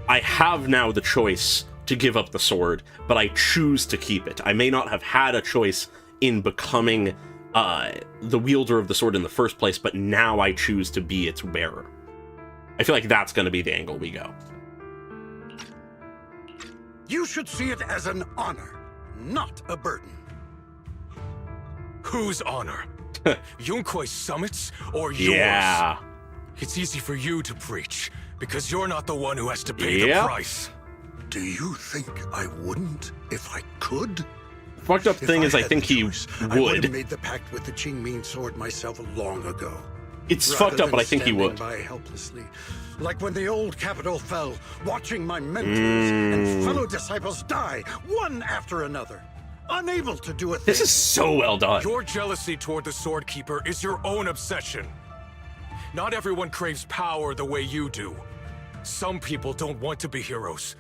I have now the choice to give up the sword, but I choose to keep it. I may not have had a choice in becoming the wielder of the sword in the first place, but now I choose to be its bearer. I feel like that's going to be the angle we go. You should see it as an honor, not a burden. Whose honor? Yunkoi's summits or yours? Yeah. It's easy for you to preach, because you're not the one who has to pay Yep. the price. Do you think I wouldn't if I could? Fucked up thing is I had think the he choice, I would have would. made the pact with the Qingming sword myself long ago. It's Rather fucked up, but than I think he standing would. by helplessly, like when the old capital fell, watching my mentors and fellow disciples die, one after another, unable to do a thing. This is so well done. Your jealousy toward the Sword Keeper is your own obsession. Not everyone craves power the way you do. Some people don't want to be heroes.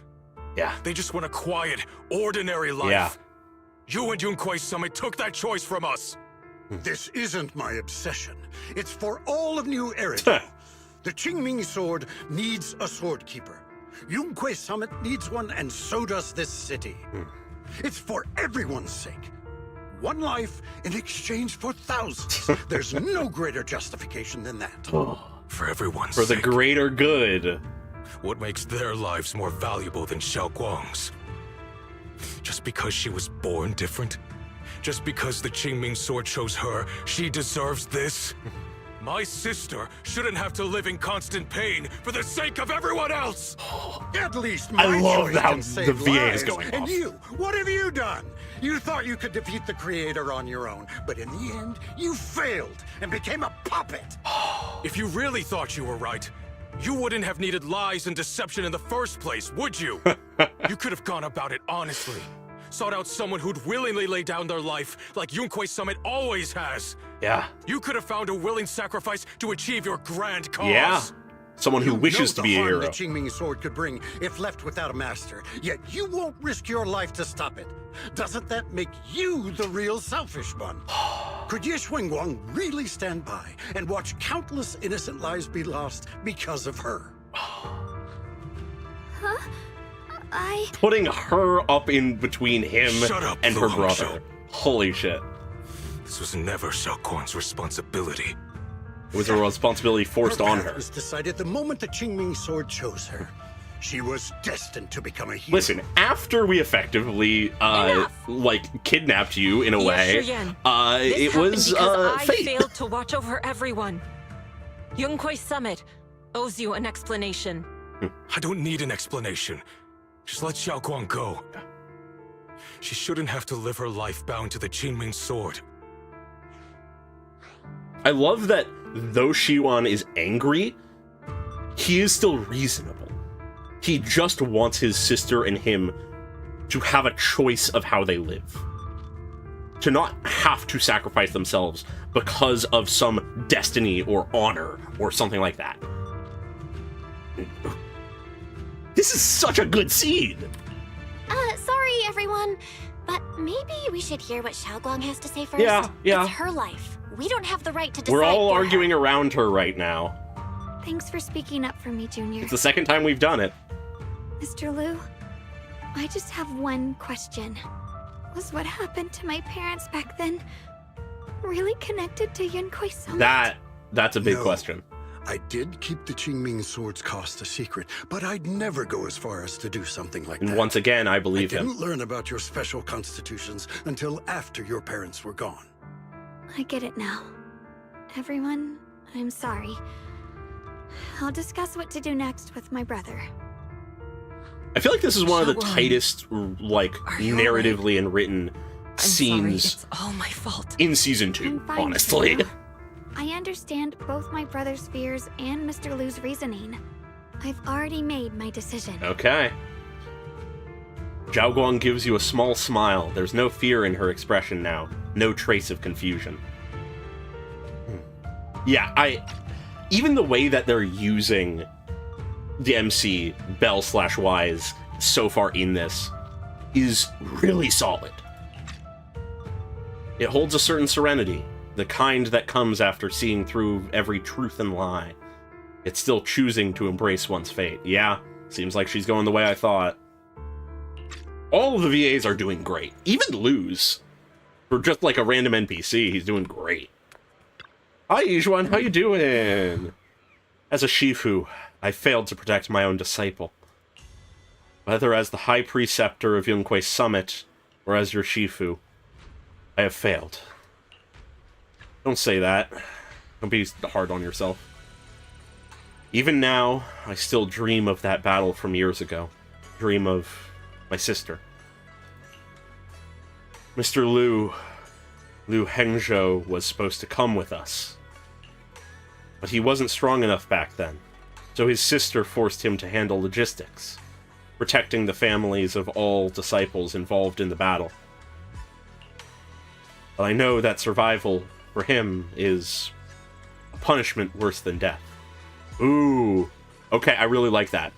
Yeah. They just want a quiet, ordinary life. Yeah. You and Yunquei Summit took that choice from us. This isn't my obsession. It's for all of New Eridu. The Qingming sword needs a sword keeper. Yunquei Summit needs one, and so does this city. It's for everyone's sake. One life in exchange for thousands. There's no greater justification than that. For everyone's For the sake. greater good. What makes their lives more valuable than Xiaoguang's? Just because she was born different? Just because the Qingming sword chose her, she deserves this? My sister shouldn't have to live in constant pain for the sake of everyone else! At least my I love choice how can save the VA lives. is going And off. you, what have you done? You thought you could defeat the Creator on your own, but in the end, you failed and became a puppet. If you really thought you were right, you wouldn't have needed lies and deception in the first place, would you? You could have gone about it honestly. Sought out someone who'd willingly lay down their life like Yunquei Summit always has. Yeah. You could have found a willing sacrifice to achieve your grand cause. Yeah. Someone who wishes to be a hero. The Qingming sword could bring if left without a master, yet you won't risk your life to stop it. Doesn't that make you the real selfish one? Could Ye Shunguang really stand by and watch countless innocent lives be lost because of her? Huh? Putting her up in between him Shut up, and Lu her Hongzhou. brother. Holy shit. This was never Xiaoguang's responsibility. It was a responsibility forced on path her. was decided the moment the Qingming sword chose her. She was destined to become a hero. Listen, after we effectively, like, kidnapped you in a way, it was, I fate. failed to watch over everyone. Yunquei Summit owes you an explanation. I don't need an explanation. Just let Xiaoguang go. She shouldn't have to live her life bound to the Qingming sword. I love that though Shiwan is angry, he is still reasonable. He just wants his sister and him to have a choice of how they live. To not have to sacrifice themselves because of some destiny or honor or something like that. This is such a good scene! Sorry, everyone, but maybe we should hear what Xiaoguang has to say first. Yeah. It's her life. We don't have the right to decide. We're all for arguing her. around her right now. Thanks for speaking up for me, Junior. It's the second time we've done it. Mr. Liu, I just have one question. Was what happened to my parents back then really connected to Yunquei Summit? That's a big No. question. I did keep the Qingming sword's cost a secret, but I'd never go as far as to do something like And that. once again, I believe I him. didn't learn about your special constitutions until after your parents were gone. I get it now. Everyone, I'm sorry. I'll discuss what to do next with my brother. I feel like this is one of the Xiaoguang, tightest, like, you narratively and written I'm sorry, scenes it's all my fault. in season 2, I'm fine, honestly. Sarah. I understand both my brother's fears and Mr. Liu's reasoning. I've already made my decision. Okay. Zhao Guang gives you a small smile. There's no fear in her expression now. No trace of confusion. Yeah, even the way that they're using the MC, Bell/Wise, so far in this, is really solid. It holds a certain serenity, the kind that comes after seeing through every truth and lie. It's still choosing to embrace one's fate. Yeah, seems like she's going the way I thought. All of the VAs are doing great. Even Luz. For just like a random NPC, he's doing great. Hi, Yijuan, how you doing? As a Shifu, I failed to protect my own disciple. Whether as the High Preceptor of Yunquei Summit, or as your Shifu, I have failed. Don't say that. Don't be hard on yourself. Even now, I still dream of that battle from years ago. Dream of my sister. Mr. Liu Hengzhou was supposed to come with us. But he wasn't strong enough back then, so his sister forced him to handle logistics, protecting the families of all disciples involved in the battle. But I know that survival for him is a punishment worse than death. Ooh. Okay, I really like that.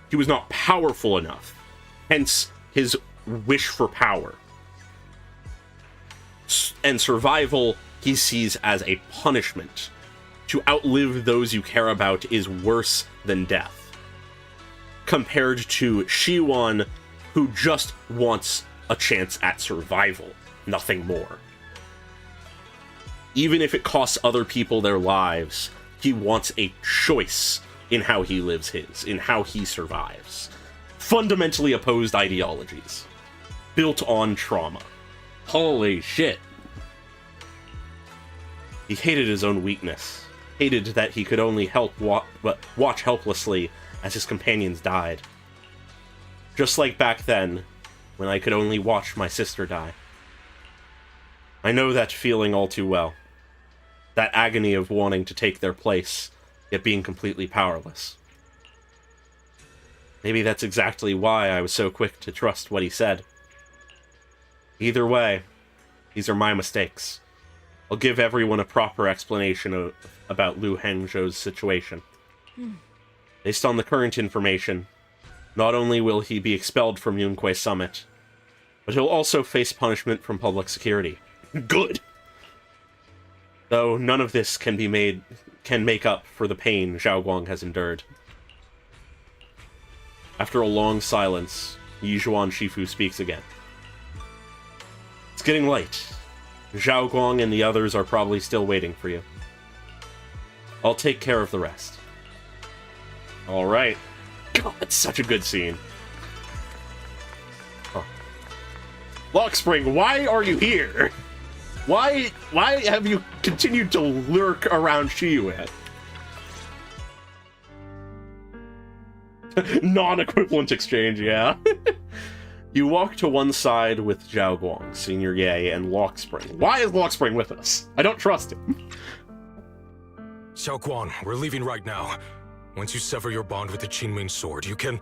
He was not powerful enough. Hence, his wish for power. And survival, he sees as a punishment. To outlive those you care about is worse than death. Compared to Shiwan, who just wants a chance at survival, nothing more. Even if it costs other people their lives, he wants a choice in how he lives his, in how he survives. Fundamentally opposed ideologies. Built on trauma. Holy shit. He hated his own weakness. Hated that he could only watch helplessly as his companions died. Just like back then, when I could only watch my sister die. I know that feeling all too well. That agony of wanting to take their place, yet being completely powerless. Maybe that's exactly why I was so quick to trust what he said. Either way, these are my mistakes. I'll give everyone a proper explanation about Liu Hangzhou's situation. Based on the current information, not only will he be expelled from Yunque Summit, but he'll also face punishment from public security. Good! Though none of this can make up for the pain Xiaoguang has endured. After a long silence, Yizhuan Shifu speaks again. It's getting late. Xiaoguang and the others are probably still waiting for you. I'll take care of the rest. Alright. God, it's such a good scene. Huh. Lockspring, why are you here? Why have you continued to lurk around Shiyue? Non-equivalent exchange, yeah. You walk to one side with Xiaoguang, Senior Ye, and Lockspring. Why is Lockspring with us? I don't trust him. Xiaoguang, we're leaving right now. Once you sever your bond with the Qingming sword, you can...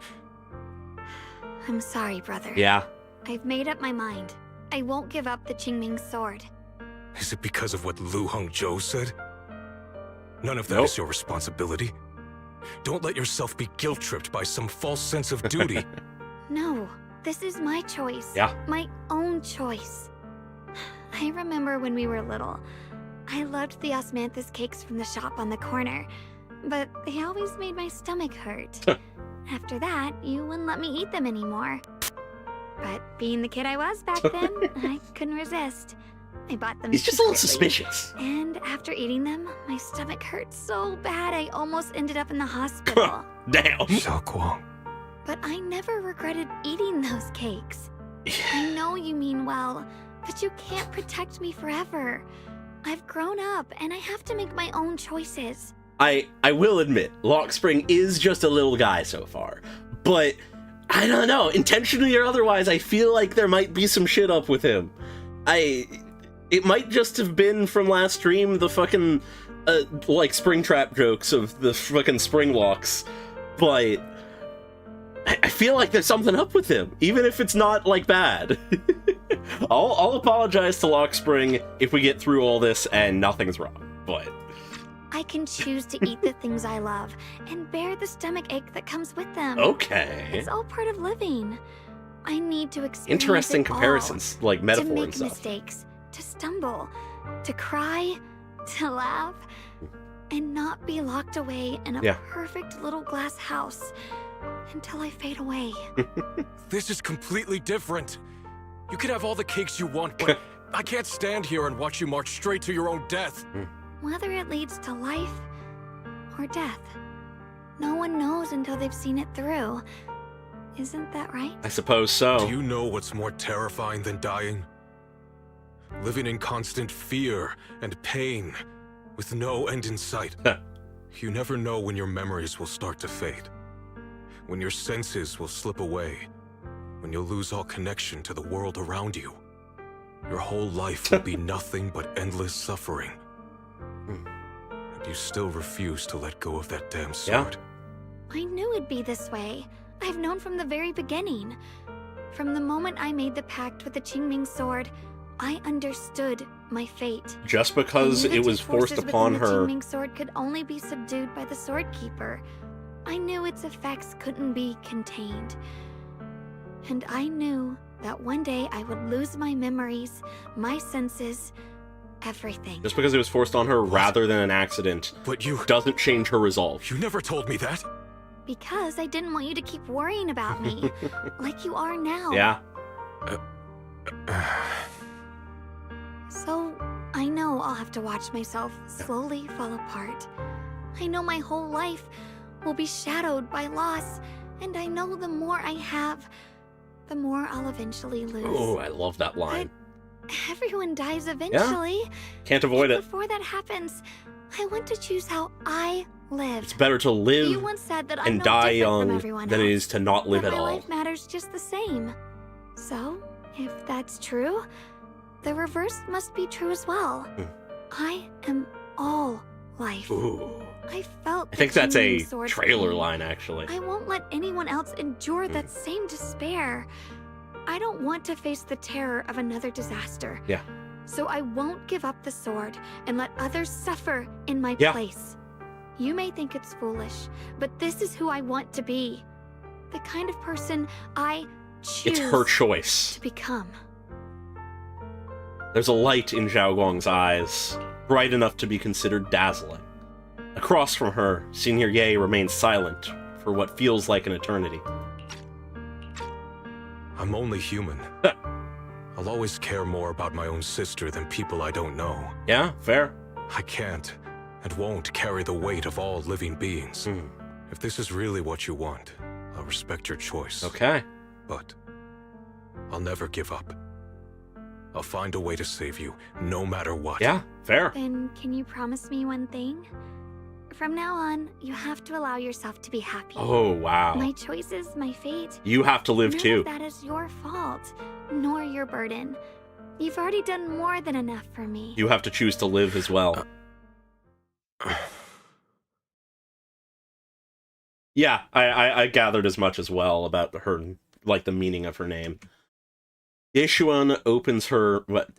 I'm sorry, brother. Yeah. I've made up my mind. I won't give up the Qingming sword. Is it because of what Liu Hangzhou said? None of that is your responsibility. Don't let yourself be guilt-tripped by some false sense of duty. No, this is my choice. Yeah. My own choice. I remember when we were little. I loved the osmanthus cakes from the shop on the corner, but they always made my stomach hurt. After that, you wouldn't let me eat them anymore. But being the kid I was back then, I couldn't resist. I bought them. He's just a little suspicious. And after eating them, my stomach hurt so bad I almost ended up in the hospital. Damn. Xiaoguang. But I never regretted eating those cakes. I know you mean well, but you can't protect me forever. I've grown up, and I have to make my own choices. I will admit, Lockspring is just a little guy so far. But, I don't know, intentionally or otherwise, I feel like there might be some shit up with him. It might just have been from last stream, the fucking, like, Springtrap jokes of the fucking spring locks. But I feel like there's something up with him, even if it's not, like, bad. I'll apologize to Lockspring if we get through all this and nothing's wrong, but... I can choose to eat the things I love and bear the stomach ache that comes with them. Okay. It's all part of living. I need to experience Interesting it comparisons, all, like metaphor to and make stuff. mistakes, to stumble, to cry, to laugh, and not be locked away in a perfect little glass house until I fade away. This is completely different. You can have all the cakes you want, but I can't stand here and watch you march straight to your own death. Whether it leads to life or death, no one knows until they've seen it through. Isn't that right? I suppose so. Do you know what's more terrifying than dying? Living in constant fear and pain, with no end in sight. You never know when your memories will start to fade, when your senses will slip away, when you'll lose all connection to the world around you. Your whole life will be nothing but endless suffering. And you still refuse to let go of that damn sword. I knew it'd be this way. I've known from the very beginning. From the moment I made the pact with the Qingming sword, I understood my fate. Just because it was forced upon her. The Qingming sword could only be subdued by the sword keeper. I knew its effects couldn't be contained. And I knew that one day I would lose my memories, my senses, everything. Just because it was forced on her rather than an accident doesn't change her resolve. You never told me that. Because I didn't want you to keep worrying about me, like you are now. Yeah. So, I know I'll have to watch myself slowly fall apart. I know my whole life will be shadowed by loss, and I know the more I have, the more I'll eventually lose. Oh, I love that line. But everyone dies eventually. Yeah. Can't avoid it. Before that happens, I want to choose how I live. It's better to live You once said that I'm and no die different from young everyone than it else, is to not live that at my all. life matters just the same. So, if that's true, the reverse must be true as well. I am all life. Ooh. I felt I think the that's a Chingming Sword's trailer pain. line, actually. I won't let anyone else endure that same despair. I don't want to face the terror of another disaster. Yeah. So I won't give up the sword and let others suffer in my Yeah. place. You may think it's foolish, but this is who I want to be. The kind of person I choose It's her choice. to become. There's a light in Zhao Guang's eyes, bright enough to be considered dazzling. Across from her, Senior Ye remains silent for what feels like an eternity. I'm only human. I'll always care more about my own sister than people I don't know. Yeah, fair. I can't and won't carry the weight of all living beings. If this is really what you want, I'll respect your choice. Okay. But I'll never give up. I'll find a way to save you, no matter what. Yeah, fair. Then can you promise me one thing? From now on, you have to allow yourself to be happy. Oh, wow. My choices, my fate. You have to live None too. of that is your fault, nor your burden. You've already done more than enough for me. You have to choose to live as well. Yeah, I gathered as much as well about her, like, the meaning of her name. Ye Shunguang opens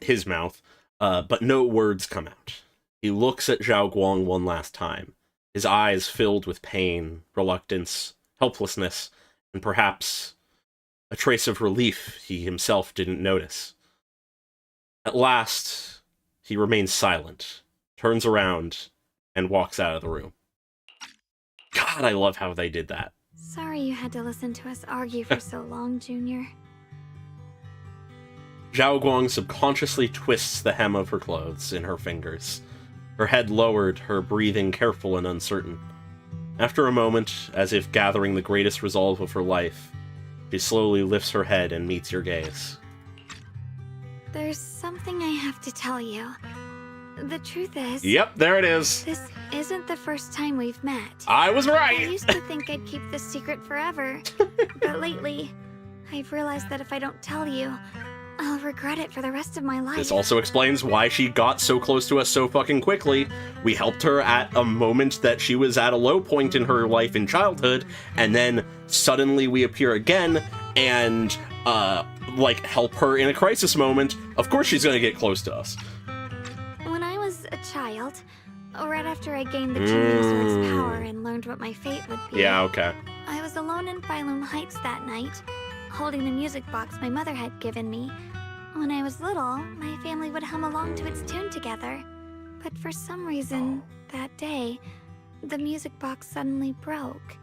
his mouth, but no words come out. He looks at Zhao Guang one last time, his eyes filled with pain, reluctance, helplessness, and perhaps a trace of relief he himself didn't notice. At last, he remains silent, turns around, and walks out of the room. God, I love how they did that. Sorry you had to listen to us argue for so long, Junior. Zhao Guang subconsciously twists the hem of her clothes in her fingers, her head lowered, her breathing careful and uncertain. After a moment, as if gathering the greatest resolve of her life, she slowly lifts her head and meets your gaze. There's something I have to tell you. The truth is... Yep, there it is. This isn't the first time we've met. I was right! I used to think I'd keep this secret forever, but lately, I've realized that if I don't tell you, I'll regret it for the rest of my life. This also explains why she got so close to us so fucking quickly. We helped her at a moment that she was at a low point in her life in childhood, and then suddenly we appear again and, like, help her in a crisis moment. Of course she's gonna get close to us. When I was a child, right after I gained the Chingming Sword's power and learned what my fate would be... Yeah, okay. I was alone in Phaethon Heights that night, holding the music box my mother had given me. When I was little, my family would hum along to its tune together. But for some reason, that day, the music box suddenly broke.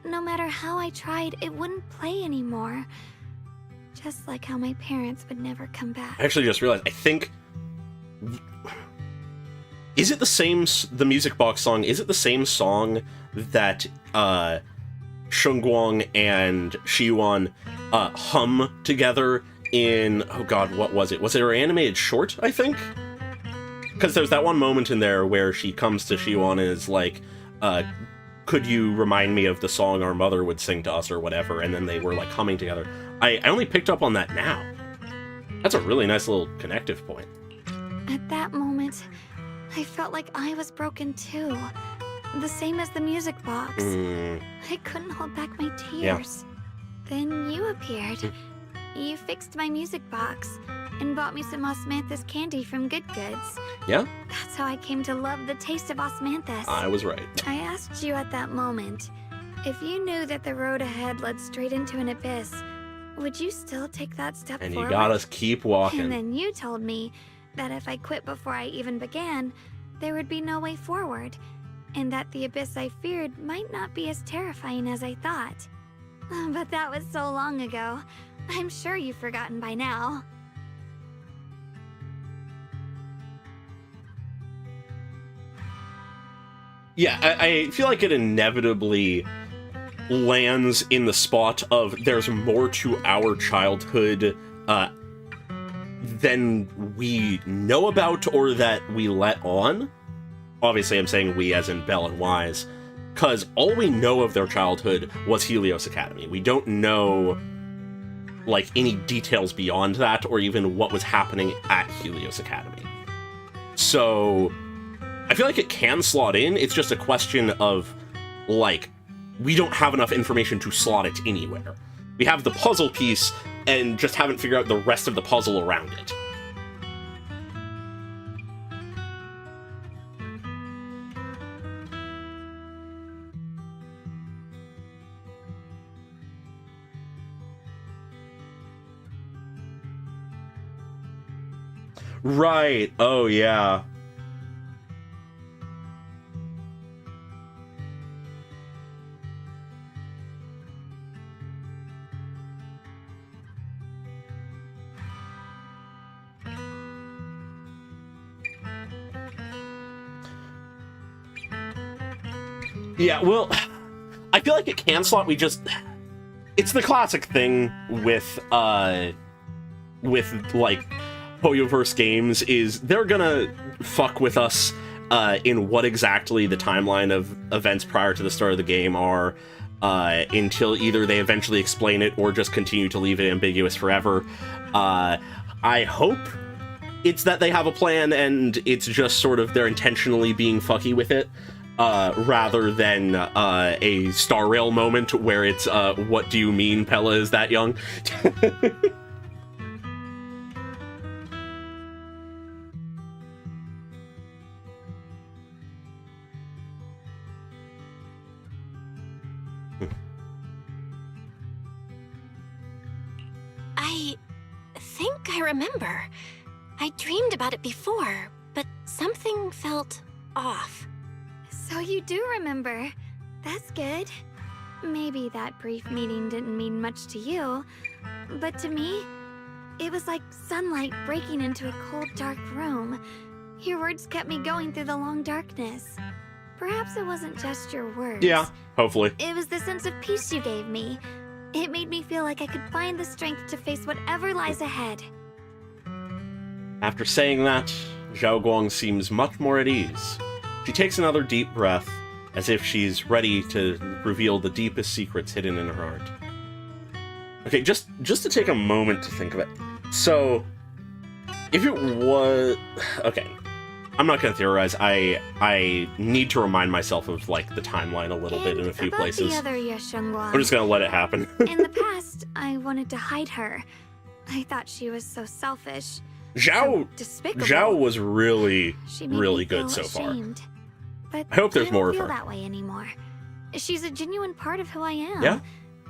No matter how I tried, it wouldn't play anymore. Just like how my parents would never come back. I actually just realized, I think... Is it the music box song, is it the same song that, Shunguang and Shiwan, hum together in, oh god, what was it? Was it her animated short, I think? Because there's that one moment in there where she comes to Shiwan and is like, could you remind me of the song our mother would sing to us or whatever, and then they were like humming together. I only picked up on that now. That's a really nice little connective point. At that moment, I felt like I was broken too. The same as the music box. I couldn't hold back my tears. Then you appeared. You fixed my music box and bought me some osmanthus candy from Good Goods. Yeah? That's how I came to love the taste of osmanthus. I was right. I asked you at that moment, If you knew that the road ahead led straight into an abyss, would you still take that step And forward? you gotta keep walking. And then you told me that if I quit before I even began, there would be no way forward, and that the abyss I feared might not be as terrifying as I thought. But that was so long ago. I'm sure you've forgotten by now. Yeah, I feel like it inevitably lands in the spot of there's more to our childhood than we know about or that we let on. Obviously, I'm saying we as in Belle and Wise, because all we know of their childhood was Helios Academy. We don't know, like, any details beyond that or even what was happening at Helios Academy. So I feel like it can slot in. It's just a question of, like, we don't have enough information to slot it anywhere. We have the puzzle piece and just haven't figured out the rest of the puzzle around it. Right. Oh, yeah. Yeah, well, I feel like it can slot. It's the classic thing with like, Hoyoverse games is they're gonna fuck with us in what exactly the timeline of events prior to the start of the game are until either they eventually explain it or just continue to leave it ambiguous forever. I hope it's that they have a plan and it's just sort of they're intentionally being fucky with it. Rather than a Star Rail moment where it's, what do you mean Pella is that young? I think I remember. I dreamed about it before, but something felt off. So you do remember. That's good. Maybe that brief meeting didn't mean much to you, but to me, it was like sunlight breaking into a cold, dark room. Your words kept me going through the long darkness. Perhaps it wasn't just your words. Yeah, hopefully. It was the sense of peace you gave me. It made me feel like I could find the strength to face whatever lies ahead. After saying that, Xiaoguang seems much more at ease. She takes another deep breath, as if she's ready to reveal the deepest secrets hidden in her heart. Okay, just to take a moment to think of it. So, if it was... Okay, I'm not going to theorize. I need to remind myself of, like, the timeline a little bit in a few places. The other Ye Shunguang. I'm just going to let it happen. In the past, I wanted to hide her. I thought she was so selfish. Zhao was really good so far. But I hope there's more of her. I her. don't feel that way anymore. She's a genuine part of who I am. Yeah?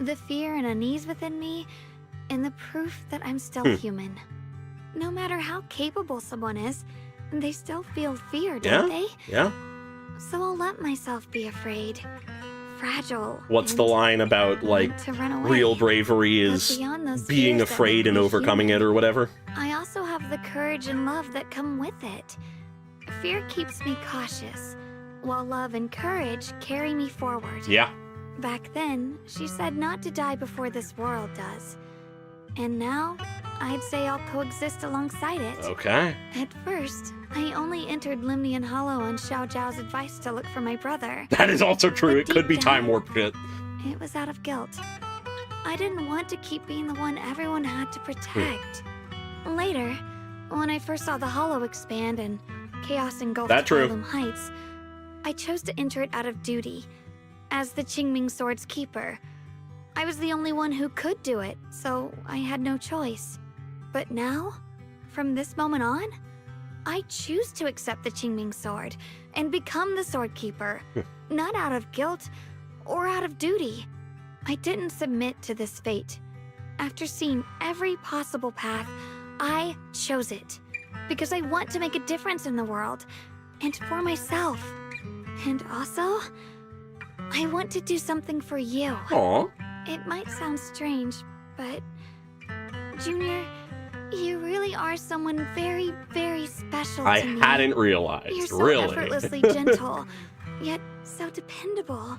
The fear and unease within me, and the proof that I'm still human. No matter how capable someone is, they still feel fear, don't they? Yeah. So I'll let myself be afraid. Fragile. What's the line about, like, real bravery is being afraid and overcoming it or whatever? I also have the courage and love that come with it. Fear keeps me cautious, while love and courage carry me forward. Yeah. Back then, she said not to die before this world does. And now, I'd say I'll coexist alongside it. Okay. At first, I only entered Limnian Hollow on Xiao Zhao's advice to look for my brother. That is also true. It could be down, time warp shit. It was out of guilt. I didn't want to keep being the one everyone had to protect. Later, when I first saw the Hollow expand and chaos engulfed Harlem Heights, I chose to enter it out of duty, as the Qingming Sword's keeper. I was the only one who could do it, so I had no choice. But now, from this moment on, I choose to accept the Qingming Sword and become the Sword Keeper, not out of guilt or out of duty. I didn't submit to this fate. After seeing every possible path, I chose it. Because I want to make a difference in the world, and for myself. And also, I want to do something for you. Aww. It might sound strange, but Junior, you really are someone very, very special I to me. hadn't realized, You're so really. effortlessly gentle, yet so dependable.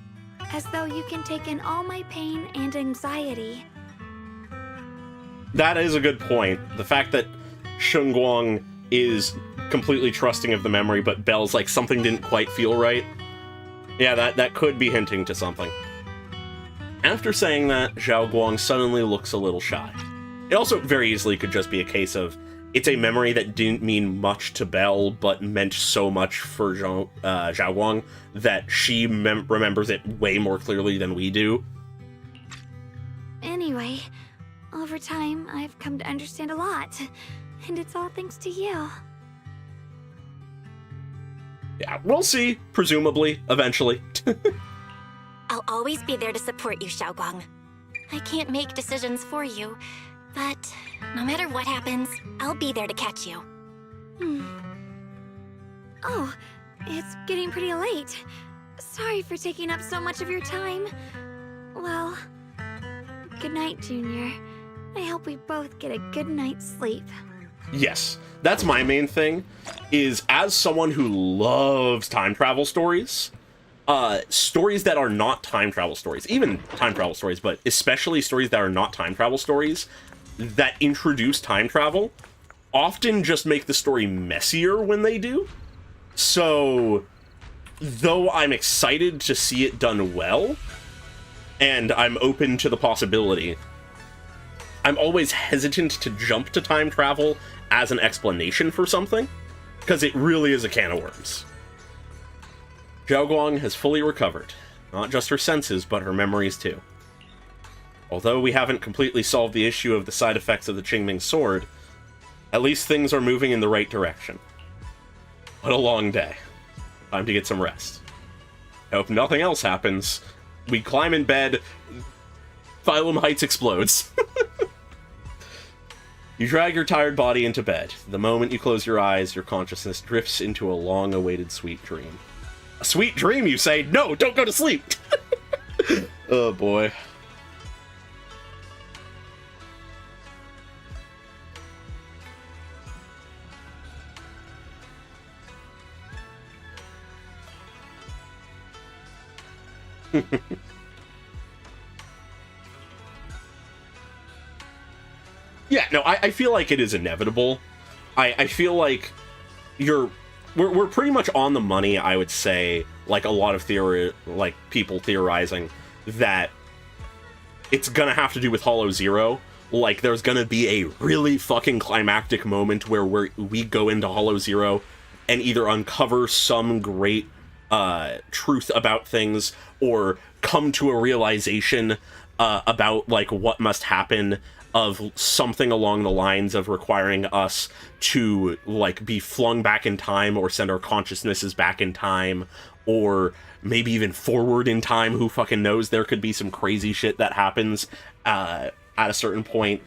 As though you can take in all my pain and anxiety. That is a good point. The fact that Shunguang is completely trusting of the memory, but Belle's like, something didn't quite feel right. Yeah, that could be hinting to something. After saying that, Zhao Guang suddenly looks a little shy. It also very easily could just be a case of, it's a memory that didn't mean much to Belle, but meant so much for Zhao Guang that she remembers it way more clearly than we do. Anyway, over time, I've come to understand a lot. And it's all thanks to you. Yeah, we'll see, presumably, eventually. I'll always be there to support you, Shunguang. I can't make decisions for you, but no matter what happens, I'll be there to catch you. Oh, it's getting pretty late. Sorry for taking up so much of your time. Well, good night, Junior. I hope we both get a good night's sleep. Yes, that's my main thing, is as someone who loves time travel stories, stories that are not time travel stories, even time travel stories, but especially stories that are not time travel stories, that introduce time travel, often just make the story messier when they do. So, though I'm excited to see it done well, and I'm open to the possibility, I'm always hesitant to jump to time travel as an explanation for something, because it really is a can of worms. Zhao Guang has fully recovered, not just her senses, but her memories too. Although we haven't completely solved the issue of the side effects of the Qingming sword, at least things are moving in the right direction. What a long day. Time to get some rest. I hope nothing else happens. We climb in bed, Phylum Heights explodes. You drag your tired body into bed. The moment you close your eyes, your consciousness drifts into a long-awaited sweet dream. A sweet dream, you say? No, don't go to sleep! Oh, boy. Yeah, no, I feel like it is inevitable. I feel like we're pretty much on the money, I would say, like a lot of people theorizing that it's gonna have to do with Hollow Zero. Like, there's gonna be a really fucking climactic moment where we go into Hollow Zero and either uncover some great truth about things or come to a realization about, like, what must happen, of something along the lines of requiring us to, like, be flung back in time or send our consciousnesses back in time, or maybe even forward in time. Who fucking knows? There could be some crazy shit that happens at a certain point.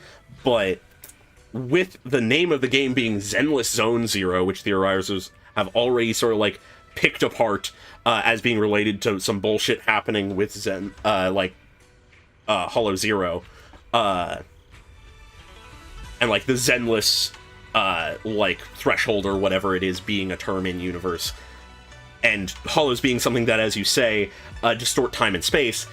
But with the name of the game being Zenless Zone Zero, which theorizers have already sort of, like, picked apart as being related to some bullshit happening with Hollow Zero, and, like, the Zenless, like, threshold or whatever it is being a term in universe, and Hollows being something that, as you say, distort time and space,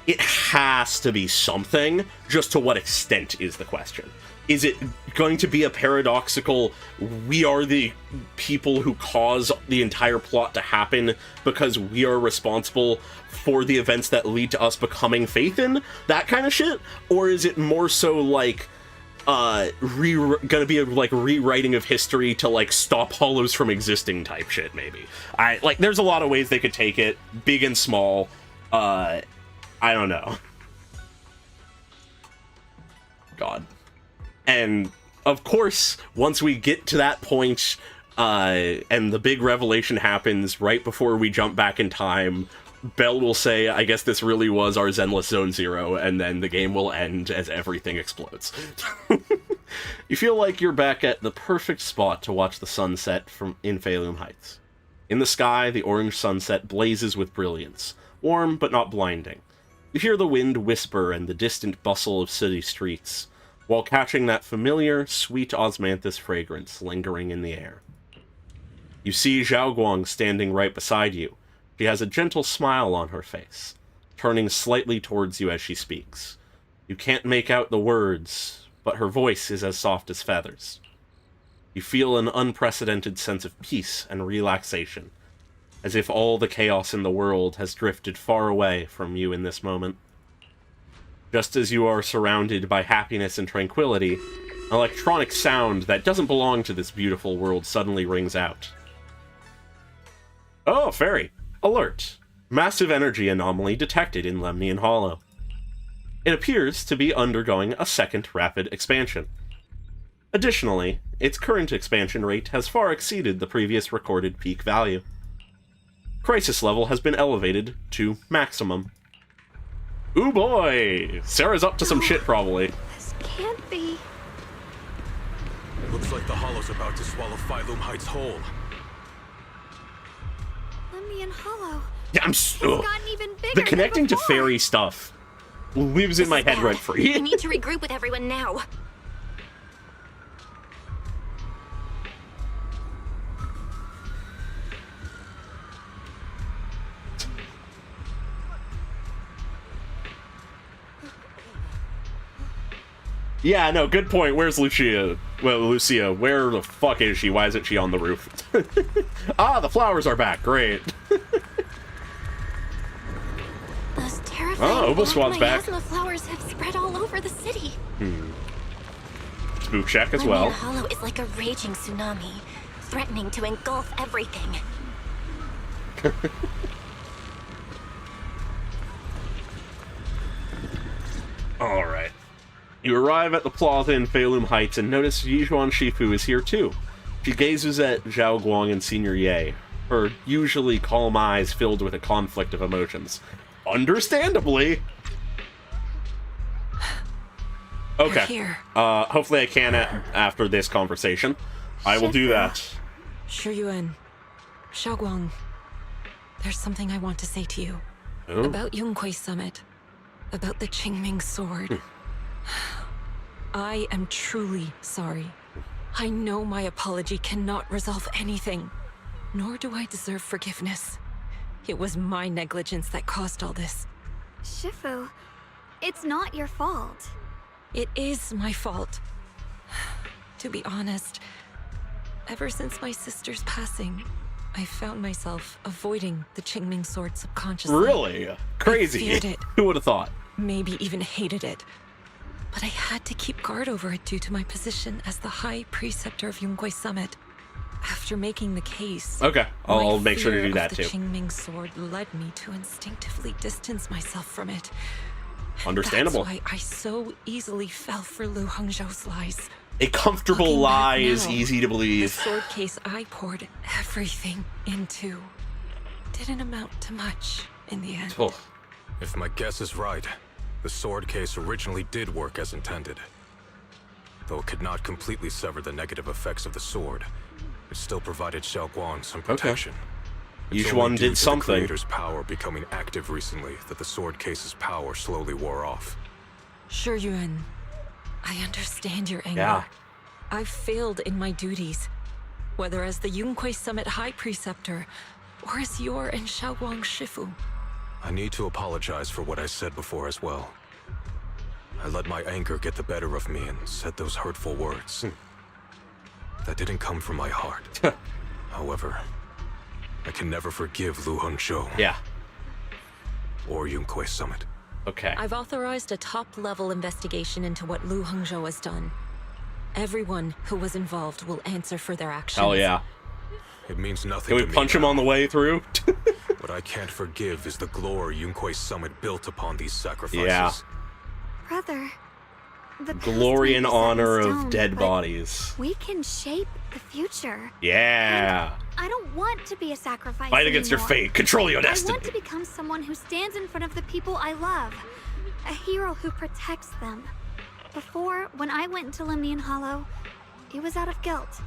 it has to be something. Just to what extent is the question. Is it going to be a paradoxical, we are the people who cause the entire plot to happen because we are responsible for the events that lead to us becoming Phaethon? That kind of shit? Or is it more so, like, gonna be a, like, rewriting of history to, like, stop Hollows from existing type shit, maybe? There's a lot of ways they could take it, big and small. I don't know. God. And, of course, once we get to that point, and the big revelation happens right before we jump back in time, Bell will say, I guess this really was our Zenless Zone Zero, and then the game will end as everything explodes. You feel like you're back at the perfect spot to watch the sunset in Phaethon Heights. In the sky, the orange sunset blazes with brilliance, warm but not blinding. You hear the wind whisper and the distant bustle of city streets, while catching that familiar, sweet osmanthus fragrance lingering in the air. You see Shunguang standing right beside you. She has a gentle smile on her face, turning slightly towards you as she speaks. You can't make out the words, but her voice is as soft as feathers. You feel an unprecedented sense of peace and relaxation, as if all the chaos in the world has drifted far away from you in this moment. Just as you are surrounded by happiness and tranquility, an electronic sound that doesn't belong to this beautiful world suddenly rings out. Oh, fairy! Alert! Massive energy anomaly detected in Lemnian Hollow. It appears to be undergoing a second rapid expansion. Additionally, its current expansion rate has far exceeded the previous recorded peak value. Crisis level has been elevated to maximum. Ooh boy! Sarah's up to some shit, probably. This can't be. Looks like the Hollow's about to swallow Phaethon Heights whole. Lemnian Hollow. Yeah, I'm so... It's gotten even bigger The connecting than to fairy stuff lives in my head rent free. We need to regroup with everyone now. Yeah, no, good point. Where's Lucia? Well, Lucia, where the fuck is she? Why isn't she on the roof? Ah, the flowers are back. Great. Those terrifying Opal Squad's back. miasma flowers have spread all over the city. Spook Shack as Lemnian well. Hollow is like a raging tsunami, threatening to engulf everything. Alright. You arrive at the plaza in Phaethon Heights and notice Yijuan Shifu is here too. She gazes at Shunguang and Senior Ye, her usually calm eyes filled with a conflict of emotions. Understandably! Okay. Here. Hopefully I can after this conversation. I will do that. Shuyuan, Shunguang, there's something I want to say to you. Oh. About Yunquay Summit. About the Qingming sword. I am truly sorry. I know my apology cannot resolve anything, nor do I deserve forgiveness. It was my negligence that caused all this. Shifu, it's not your fault. It is my fault. To be honest, ever since my sister's passing, I found myself avoiding the Qingming sword subconsciously. Really? Crazy. I feared it. Who would have thought? Maybe even hated it. But I had to keep guard over it due to my position as the High Preceptor of Yunquay Summit. After making the case, Okay, I'll my make sure to fear do that of the too. Qingming sword led me to instinctively distance myself from it. Understandable. That's why I so easily fell for Lu Hongzhou's lies. A comfortable Looking lie back is now, easy to The believe. sword case I poured everything into didn't amount to much in the end. Oh. If my guess is right, the sword case originally did work as intended. Though it could not completely sever the negative effects of the sword, it still provided Shunguang some protection. It's Yijuan only due did to something. The creator's power becoming active recently that the sword case's power slowly wore off. Shuyuan, I understand your anger. Yeah. I've failed in my duties, whether as the Yunquay Summit High Preceptor or as your and Shunguang Shifu. I need to apologize for what I said before as well. I let my anger get the better of me and said those hurtful words. That didn't come from my heart. However, I can never forgive Lu Hongzhou. Yeah. Or Yunquay Summit. Okay. I've authorized a top-level investigation into what Lu Hongzhou has done. Everyone who was involved will answer for their actions. Hell yeah. It means nothing Can we to me punch him now. on the way through? What I can't forgive is the glory Yunquay Summit built upon these sacrifices. Yeah. Brother, The past Glory may and be set in honor of stone, dead but bodies. We can shape the future. Yeah. I don't want to be a sacrifice Fight against your anymore. fate. Control your destiny. I want to become someone who stands in front of the people I love. A hero who protects them. Before, when I went into Lemnian Hollow, it was out of guilt.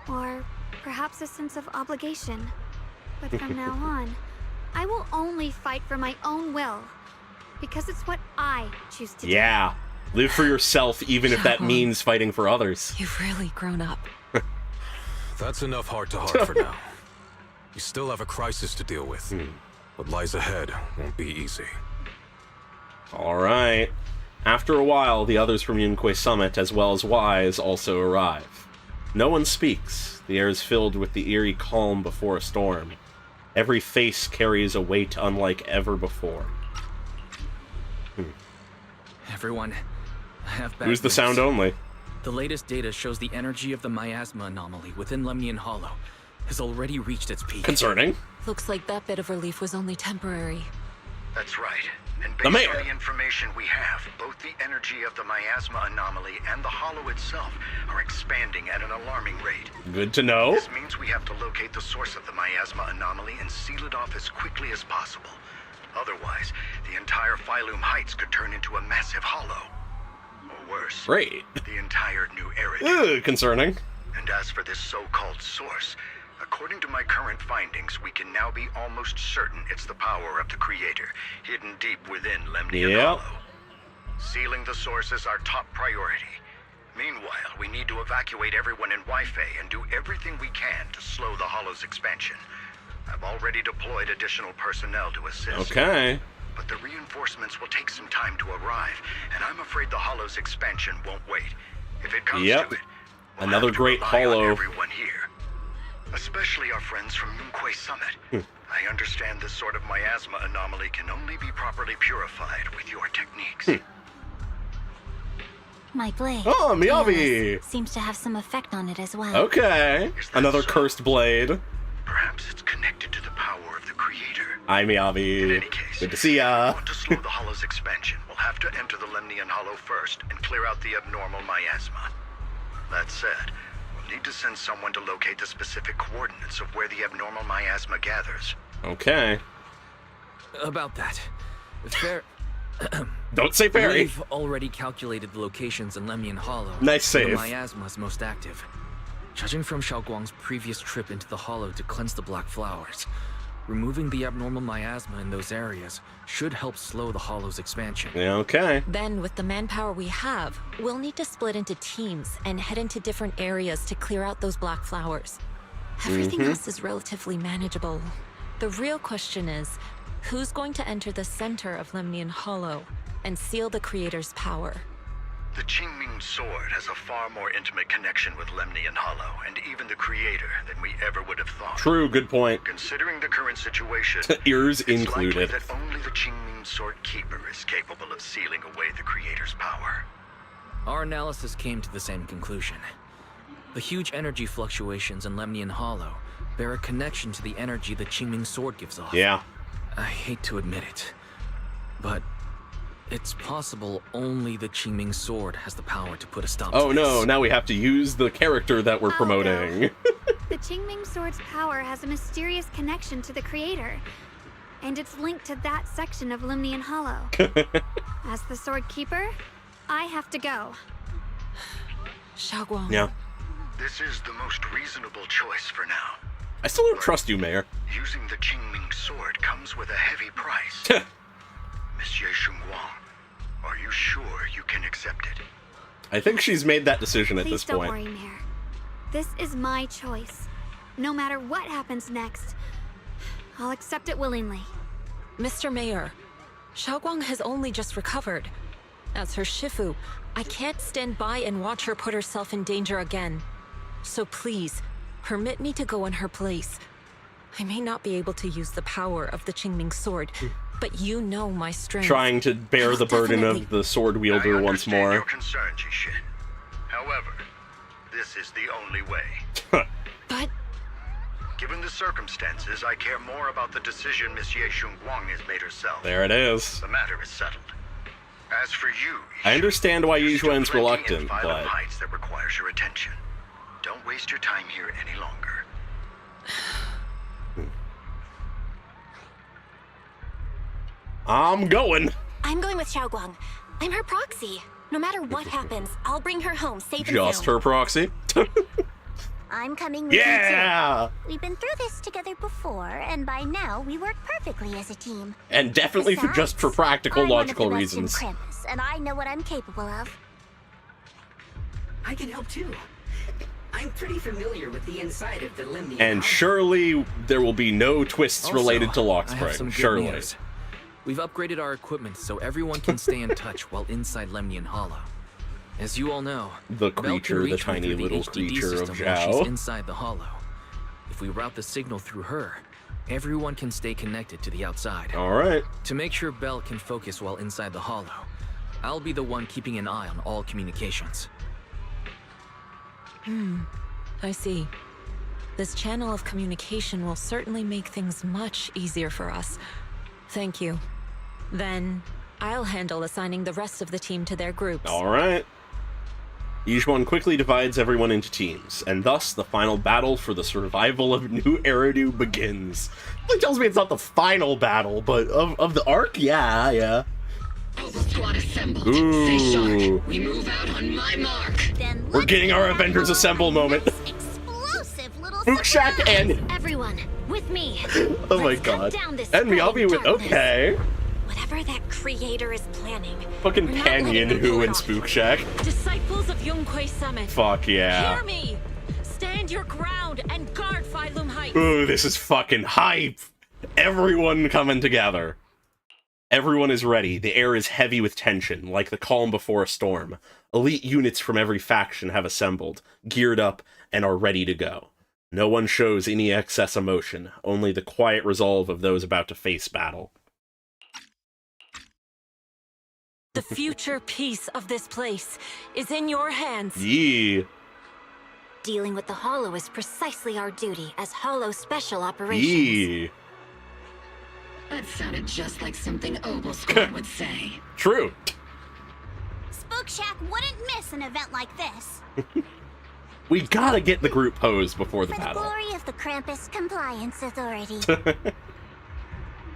Or perhaps a sense of obligation. But from now on, I will only fight for my own will. Because it's what I choose to do. Yeah. Live for yourself, even if that means fighting for others. You've really grown up. That's enough heart-to-heart for now. You still have a crisis to deal with. What lies ahead won't be easy. Alright. After a while, the others from Yunque Summit, as well as Wise, also arrive. No one speaks. The air is filled with the eerie calm before a storm. Every face carries a weight unlike ever before. Everyone, I have bad Use the news. sound only. The latest data shows the energy of the miasma anomaly within Lemnian Hollow has already reached its peak. Concerning. Looks like that bit of relief was only temporary. That's right. And The based mayor. on the information we have, both the energy of the miasma anomaly and the hollow itself are expanding at an alarming rate. Good to know. This means we have to locate the source of the miasma anomaly and seal it off as quickly as possible. Otherwise, the entire Phylum Heights could turn into a massive hollow. Or worse, Great. the entire new area. Concerning. And as for this so-called source, according to my current findings, we can now be almost certain it's the power of the Creator, hidden deep within Lemnian Hollow. Sealing the source is our top priority. Meanwhile, we need to evacuate everyone in Wi-Fi and do everything we can to slow the Hollow's expansion. I've already deployed additional personnel to assist. Okay. But the reinforcements will take some time to arrive, and I'm afraid the Hollow's expansion won't wait. If it comes to it, Another great rely on hollow. everyone here. Especially our friends from Yunque Summit. I understand this sort of miasma anomaly can only be properly purified with your techniques. My blade. Oh, Miyabi! Seems to have some effect on it as well. Okay. Another cursed blade. Perhaps it's connected to the power of the Creator. Hi, Miyabi. Good to see ya. To slow the Hollow's expansion, we'll have to enter the Lemnian Hollow first and clear out the abnormal miasma. That said, we'll need to send someone to locate the specific coordinates of where the abnormal miasma gathers. Okay. About that. Don't say Perry. We've already calculated the locations in Lemnian Hollow. Nice where save. The miasma is most active. Judging from Shunguang's previous trip into the Hollow to cleanse the Black Flowers, removing the abnormal miasma in those areas should help slow the Hollow's expansion. Yeah, okay. Then, with the manpower we have, we'll need to split into teams and head into different areas to clear out those black flowers. Everything else is relatively manageable. The real question is, who's going to enter the center of Lemnian Hollow and seal the Creator's power? The Qingming Sword has a far more intimate connection with Lemnian Hollow and even the Creator than we ever would have thought. True, good point. Considering the current situation, Ears it's included. likely that only the Qingming Sword Keeper is capable of sealing away the Creator's power. Our analysis came to the same conclusion. The huge energy fluctuations in Lemnian Hollow bear a connection to the energy the Qingming Sword gives off. Yeah. I hate to admit it, but it's possible only the Qingming Sword has the power to put a stop to Oh no, this. now we have to use the character that we're promoting. The Qingming Sword's power has a mysterious connection to the Creator, and it's linked to that section of Lemnian Hollow. As the Sword Keeper, I have to go. Shunguang. Yeah. This is the most reasonable choice for now. I still don't trust you, Mayor. Using the Qingming Sword comes with a heavy price. Miss Ye Shunguang, are you sure you can accept it? I think she's made that decision at Please this don't point. worry, Mayor. This is my choice. No matter what happens next, I'll accept it willingly. Mr. Mayor, Shunguang has only just recovered. As her Shifu, I can't stand by and watch her put herself in danger again. So please, permit me to go in her place. I may not be able to use the power of the Qingming Sword, but you know my strength. Trying to bear the burden of the sword wielder once more. Your concern, Jishin. However, this is the only way. But given the circumstances, I care more about the decision Miss Ye Shunguang has made herself. There it is. The matter is settled. As for you, I understand why Ye Shunguang's reluctant, in but... Phaethon Heights that requires your attention. Don't waste your time here any longer. I'm going. I'm going with Shunguang. I'm her proxy. No matter what happens, I'll bring her home safe and Just sound. her proxy? I'm coming with Yeah! you too. We've been through this together before, and by now we work perfectly as a team. And definitely for just for practical, I'm logical one of the reasons. best in Krampus, and I know what I'm capable of. I can help too. I'm pretty familiar with the inside of the Lemnian And Hollow. surely there will be no twists Also, related to lock I have spring. some good Surely. news. We've upgraded our equipment so everyone can stay in touch while inside Lemnian Hollow. As you all know, The Belle can creature, the reach her tiny through the little HDD creature of system while she's Zhao. inside the Hollow. If we route the signal through her, everyone can stay connected to the outside. Alright. To make sure Belle can focus while inside the Hollow, I'll be the one keeping an eye on all communications. I see. This channel of communication will certainly make things much easier for us. Thank you. Then, I'll handle assigning the rest of the team to their groups. Alright. Ye Shunguang quickly divides everyone into teams, and thus the final battle for the survival of New Eridu begins. It tells me it's not the final battle, but of the arc? Yeah. All the squad assembled. Ooh. Stay sharp. We move out on my mark. Then We're getting our Avengers Assemble moment. explosive little Fuchshack and... Everyone, with me. Oh my Let's cut god. down this And Miyabi with... darkness. Okay. Whatever that creator is planning. Fucking we're not letting Panyan them Who pull it and off. Spookshack. Disciples of Yunquay Summit. Fuck yeah. Hear me! Stand your ground and guard Phaethon Heights. Ooh, this is fucking hype. Everyone coming together. Everyone is ready. The air is heavy with tension, like the calm before a storm. Elite units from every faction have assembled, geared up, and are ready to go. No one shows any excess emotion, only the quiet resolve of those about to face battle. The future peace of this place is in your hands. Yee. Dealing with the Hollow is precisely our duty as Hollow Special Operations. Yee. That sounded just like something Obel Squad would say. True. Spookshack wouldn't miss an event like this. We gotta get the group pose before the For the battle. glory of the Krampus Compliance Authority.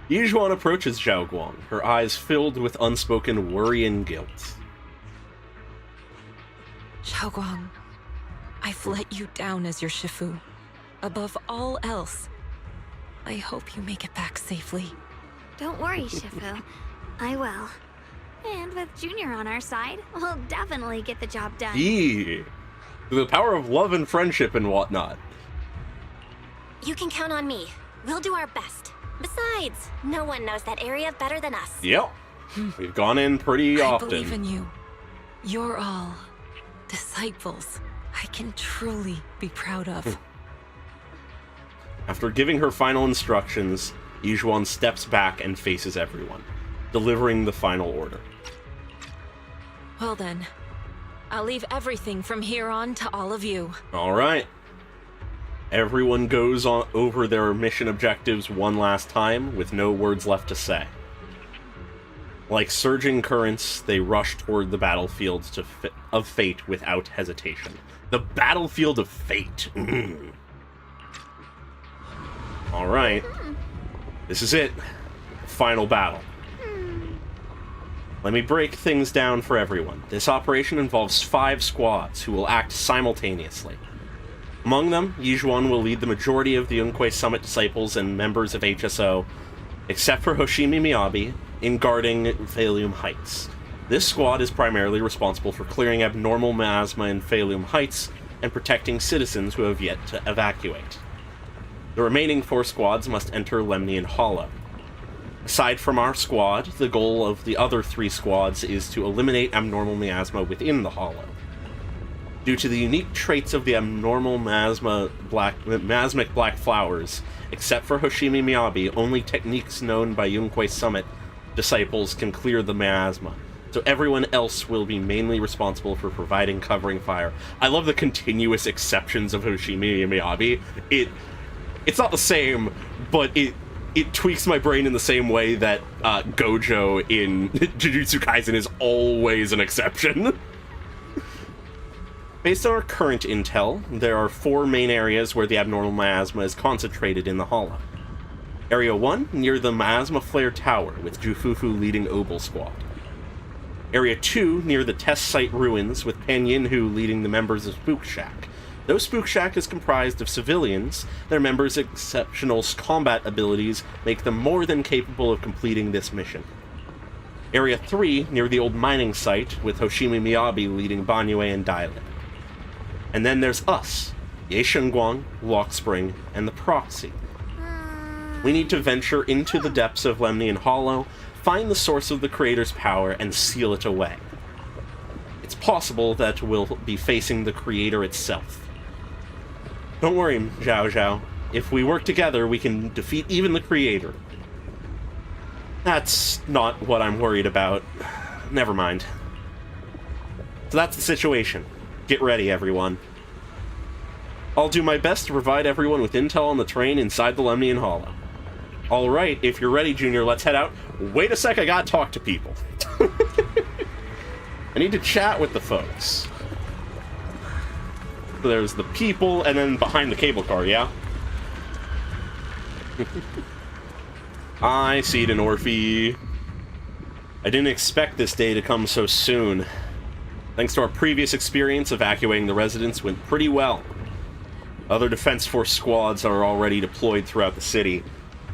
Ye Shunguang approaches Shunguang, her eyes filled with unspoken worry and guilt. Shunguang, I've let you down as your Shifu. Above all else, I hope you make it back safely. Don't worry, Shifu. I will. And with Junior on our side, we'll definitely get the job done. Yee. The power of love and friendship and whatnot. You can count on me. We'll do our best. Besides, no one knows that area better than us. Yep. We've gone in pretty I often. believe in you. You're all disciples I can truly be proud of. After giving her final instructions, Ye Shunguang steps back and faces everyone, delivering the final order. Well then, I'll leave everything from here on to all of you. Alright. Everyone goes on over their mission objectives one last time, with no words left to say. Like surging currents, they rush toward the battlefield of fate without hesitation. The battlefield of fate. Alright. This is it. Final battle. Let me break things down for everyone. This operation involves 5 squads who will act simultaneously. Among them, Ye Shunguang will lead the majority of the Yunquay Summit disciples and members of HSO, except for Hoshimi Miyabi, in guarding Phaethon Heights. This squad is primarily responsible for clearing abnormal miasma in Phaethon Heights and protecting citizens who have yet to evacuate. The remaining 4 squads must enter Lemnian Hollow. Aside from our squad, the goal of the other 3 squads is to eliminate abnormal miasma within the Hollow. Due to the unique traits of the abnormal miasmic black flowers, except for Hoshimi Miyabi, only techniques known by Yunquay Summit disciples can clear the miasma, so everyone else will be mainly responsible for providing covering fire. I love the continuous exceptions of Hoshimi Miyabi. It's not the same, but it tweaks my brain in the same way that Gojo in Jujutsu Kaisen is always an exception. Based on our current intel, there are 4 main areas where the abnormal miasma is concentrated in the hollow. Area 1, near the Miasma Flare Tower, with Jufufu leading Obel Squad. Area 2, near the test site ruins, with Pan Yinhu leading the members of Spook Shack. Though Spook Shack is comprised of civilians, their members' exceptional combat abilities make them more than capable of completing this mission. Area 3, near the old mining site, with Hoshimi Miyabi leading Banyue and Dailin. And then there's us, Ye Shunguang, Lock Spring, and the Proxy. We need to venture into the depths of Lemnian Hollow, find the source of the Creator's power, and seal it away. It's possible that we'll be facing the Creator itself. Don't worry, Zhao Zhao. If we work together, we can defeat even the Creator. That's not what I'm worried about. Never mind. So that's the situation. Get ready, everyone. I'll do my best to provide everyone with intel on the terrain inside the Lemnian Hollow. Alright, if you're ready, Junior, let's head out. Wait a sec, I gotta talk to people. I need to chat with the folks. So there's the people, and then behind the cable car, yeah? I see it in Orphe. I didn't expect this day to come so soon. Thanks to our previous experience, evacuating the residents went pretty well. Other Defense Force squads are already deployed throughout the city,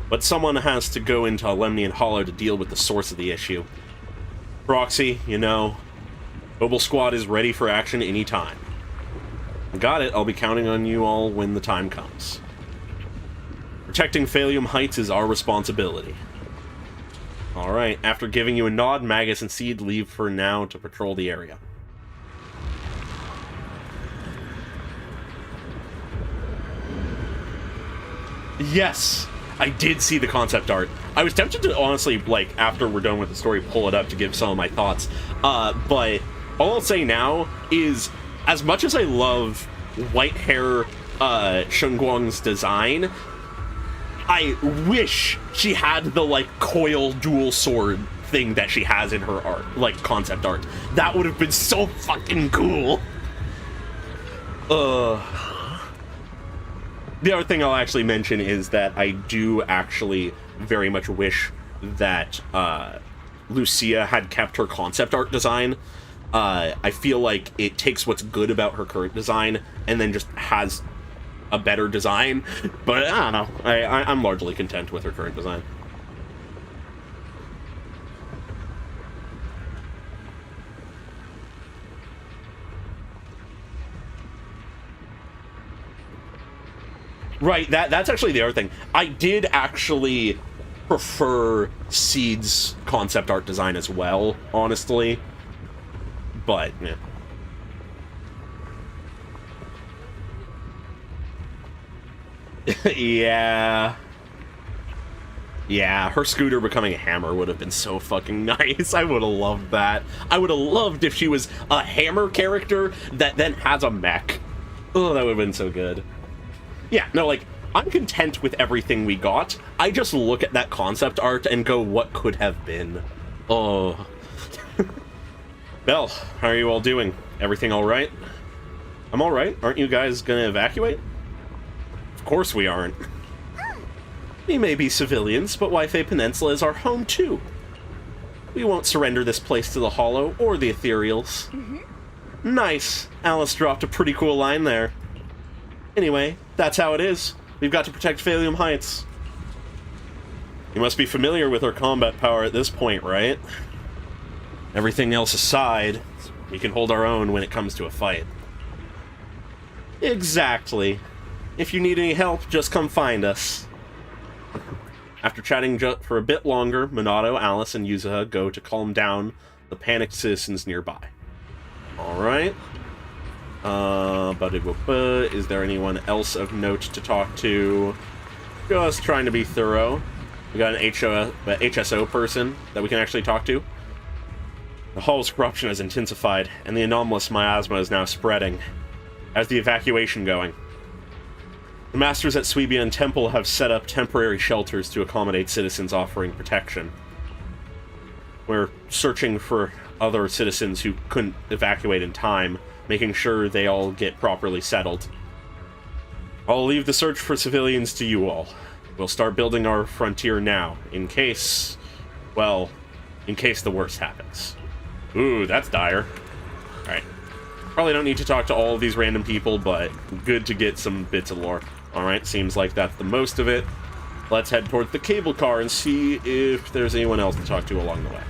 but someone has to go into Lemnian Hollow to deal with the source of the issue. Proxy, you know, Obel Squad is ready for action anytime. Got it, I'll be counting on you all when the time comes. Protecting Phalium Heights is our responsibility. Alright, after giving you a nod, Magus and Seed leave for now to patrol the area. Yes! I did see the concept art. I was tempted to, honestly, like, after we're done with the story, pull it up to give some of my thoughts. But all I'll say now is, as much as I love white hair Shunguang's design, I wish she had the, like, coil dual sword thing that she has in her art, like, concept art. That would have been so fucking cool. The other thing I'll actually mention is that I do actually very much wish that Lucia had kept her concept art design. I feel like it takes what's good about her current design and then just has a better design. But I don't know. I'm largely content with her current design. Right, that's actually the other thing. I did actually prefer Seed's concept art design as well, honestly. But, yeah. Yeah, her scooter becoming a hammer would have been so fucking nice. I would have loved that. I would have loved if she was a hammer character that then has a mech. Oh, that would have been so good. Yeah, no, like, I'm content with everything we got. I just look at that concept art and go, what could have been? Oh. Belle, how are you all doing? Everything alright? I'm alright. Aren't you guys gonna evacuate? Of course we aren't. We may be civilians, but Waifei Peninsula is our home too. We won't surrender this place to the Hollow or the Ethereals. Nice. Alice dropped a pretty cool line there. Anyway, that's how it is. We've got to protect Phalium Heights. You must be familiar with our combat power at this point, right? Everything else aside, we can hold our own when it comes to a fight. Exactly. If you need any help, just come find us. After chatting for a bit longer, Minato, Alice, and Yuzuha go to calm down the panicked citizens nearby. Alright. Is there anyone else of note to talk to? Just trying to be thorough. We got an HSO person that we can actually talk to. The Hall's corruption has intensified, and the anomalous miasma is now spreading. How's the evacuation going? The masters at Suibian Temple have set up temporary shelters to accommodate citizens offering protection. We're searching for other citizens who couldn't evacuate in time, making sure they all get properly settled. I'll leave the search for civilians to you all. We'll start building our frontier now, in case the worst happens. Ooh, that's dire. Alright. Probably don't need to talk to all of these random people, but good to get some bits of lore. Alright, seems like that's the most of it. Let's head towards the cable car and see if there's anyone else to talk to along the way.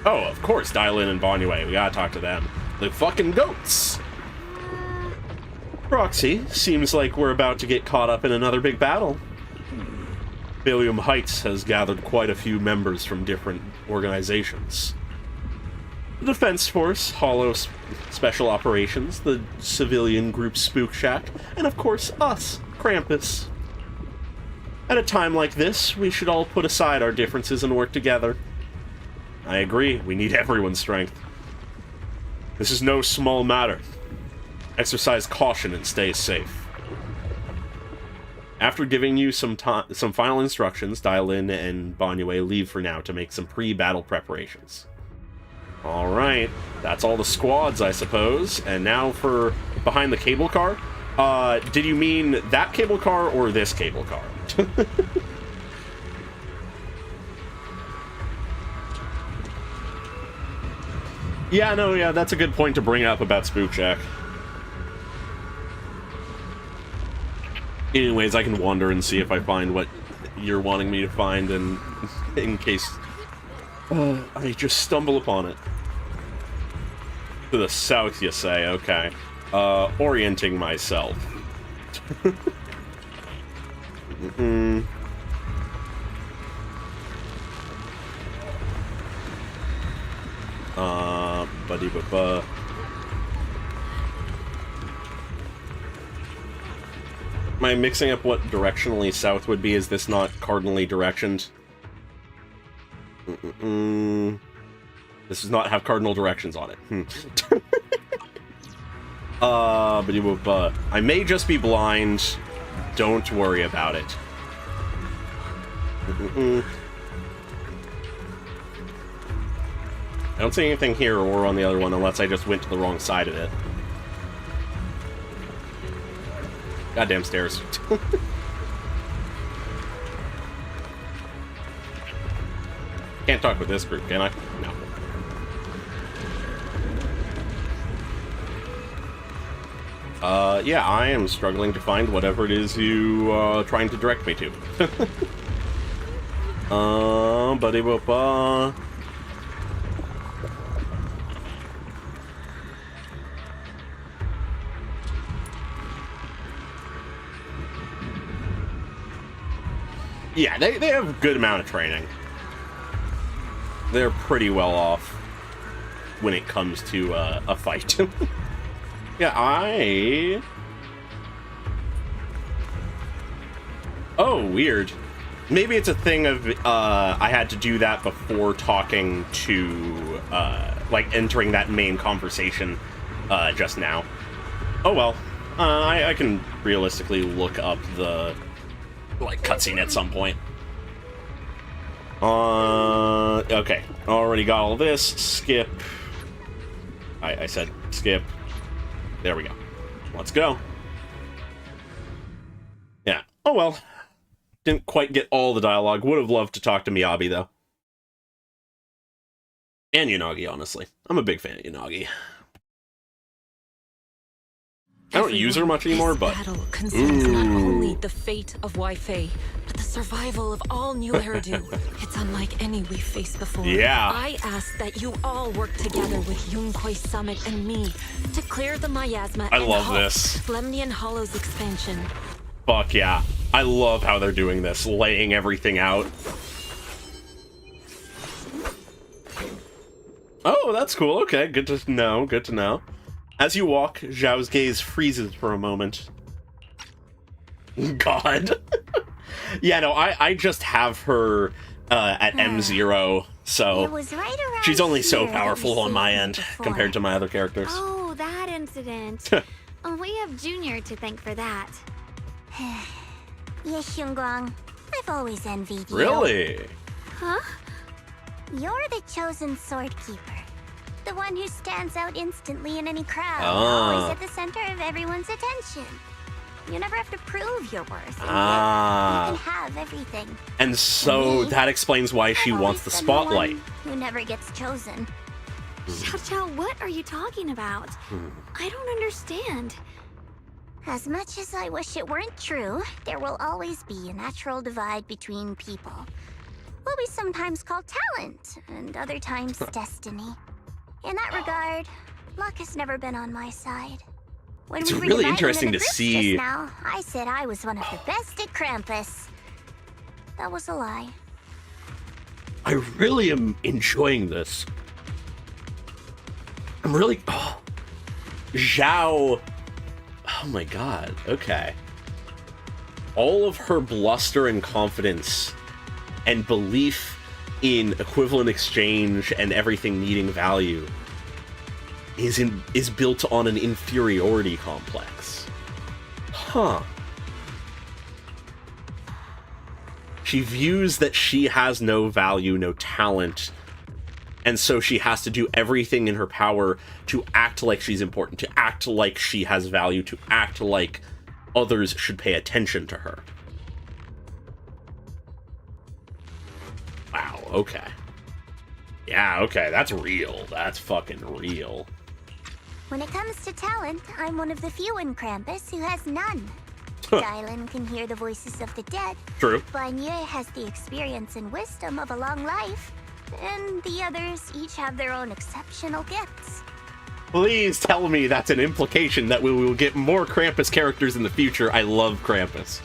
Oh, of course, Dylan and Bonyue. We gotta talk to them. The fucking goats! Roxy, seems like we're about to get caught up in another big battle. Billium Heights has gathered quite a few members from different organizations. The Defense Force, Hollow Special Operations, the civilian group Spook Shack, and of course us, Krampus. At a time like this, we should all put aside our differences and work together. I agree, we need everyone's strength. This is no small matter. Exercise caution and stay safe. After giving you some final instructions, Dylan and Bonyue leave for now to make some pre-battle preparations. Alright, that's all the squads, I suppose. And now for behind the cable car. Did you mean that cable car or this cable car? Yeah, that's a good point to bring up about Spook Shack. Anyways, I can wander and see if I find what you're wanting me to find, and in case I just stumble upon it. To the south, you say? Okay. Orienting myself. Buddy-ba-ba. Am I mixing up what directionally south would be? Is this not cardinally directioned? This does not have cardinal directions on it. I may just be blind. Don't worry about it. I don't see anything here or on the other one unless I just went to the wrong side of it. Goddamn stairs. Can't talk with this group, can I? No. Yeah, I am struggling to find whatever it is you trying to direct me to. Buddy-ba-ba. Yeah, they have a good amount of training. They're pretty well off when it comes to a fight. Yeah, Oh, weird. Maybe it's a thing of, I had to do that before talking to, like, entering that main conversation, just now. Oh well. I can realistically look up the, like, cutscene at some point. Okay. Already got all this. Skip. I said skip. There we go. Let's go. Yeah. Oh well. Didn't quite get all the dialogue. Would have loved to talk to Miyabi, though. And Yanagi, honestly. I'm a big fan of Yanagi. I don't use her much anymore, but... This battle concerns not only the fate of Wei-Fei, but the survival of all New Eridu. It's unlike any we've faced before. Yeah. I ask that you all work together with Yunquei Summit and me to clear the miasma I and love halt this. Lemnian Hollow's expansion. Fuck yeah. I love how they're doing this, laying everything out. Oh, that's cool. Okay, good to know, good to know. As you walk, Zhao's gaze freezes for a moment. God. Yeah, no, I just have her at M0, so right she's only so here that powerful we on my saved end before. compared to my other characters. Oh, that incident. We have Junior to thank for that. Ye Shunguang, I've always envied you. Really? Huh? You're the chosen sword keeper. The one who stands out instantly in any crowd. Ah. Always at the center of everyone's attention. You never have to prove your worth. And Ah. you can have everything. And so that explains why she wants the spotlight. Who never gets chosen. Xiao Xiao, what are you talking about? I don't understand. As much as I wish it weren't true, there will always be a natural divide between people. What we sometimes call talent, and other times destiny. In that regard, luck has never been on my side. When It's we were really dividing interesting into to groups see- just now, I said I was one of the best at Krampus. That was a lie. I really am enjoying this. I'm really... Oh. Zhao... Oh my god, okay. All of her bluster and confidence and belief in equivalent exchange and everything needing value is built on an inferiority complex. Huh. She views that she has no value, no talent, and so she has to do everything in her power to act like she's important, to act like she has value, to act like others should pay attention to her. Wow, okay. Yeah, okay, that's real. That's fucking real. When it comes to talent, I'm one of the few in Krampus who has none. Dylan can hear the voices of the dead. True. Banye has the experience and wisdom of a long life. And the others each have their own exceptional gifts. Please tell me that's an implication that we will get more Krampus characters in the future. I love Krampus.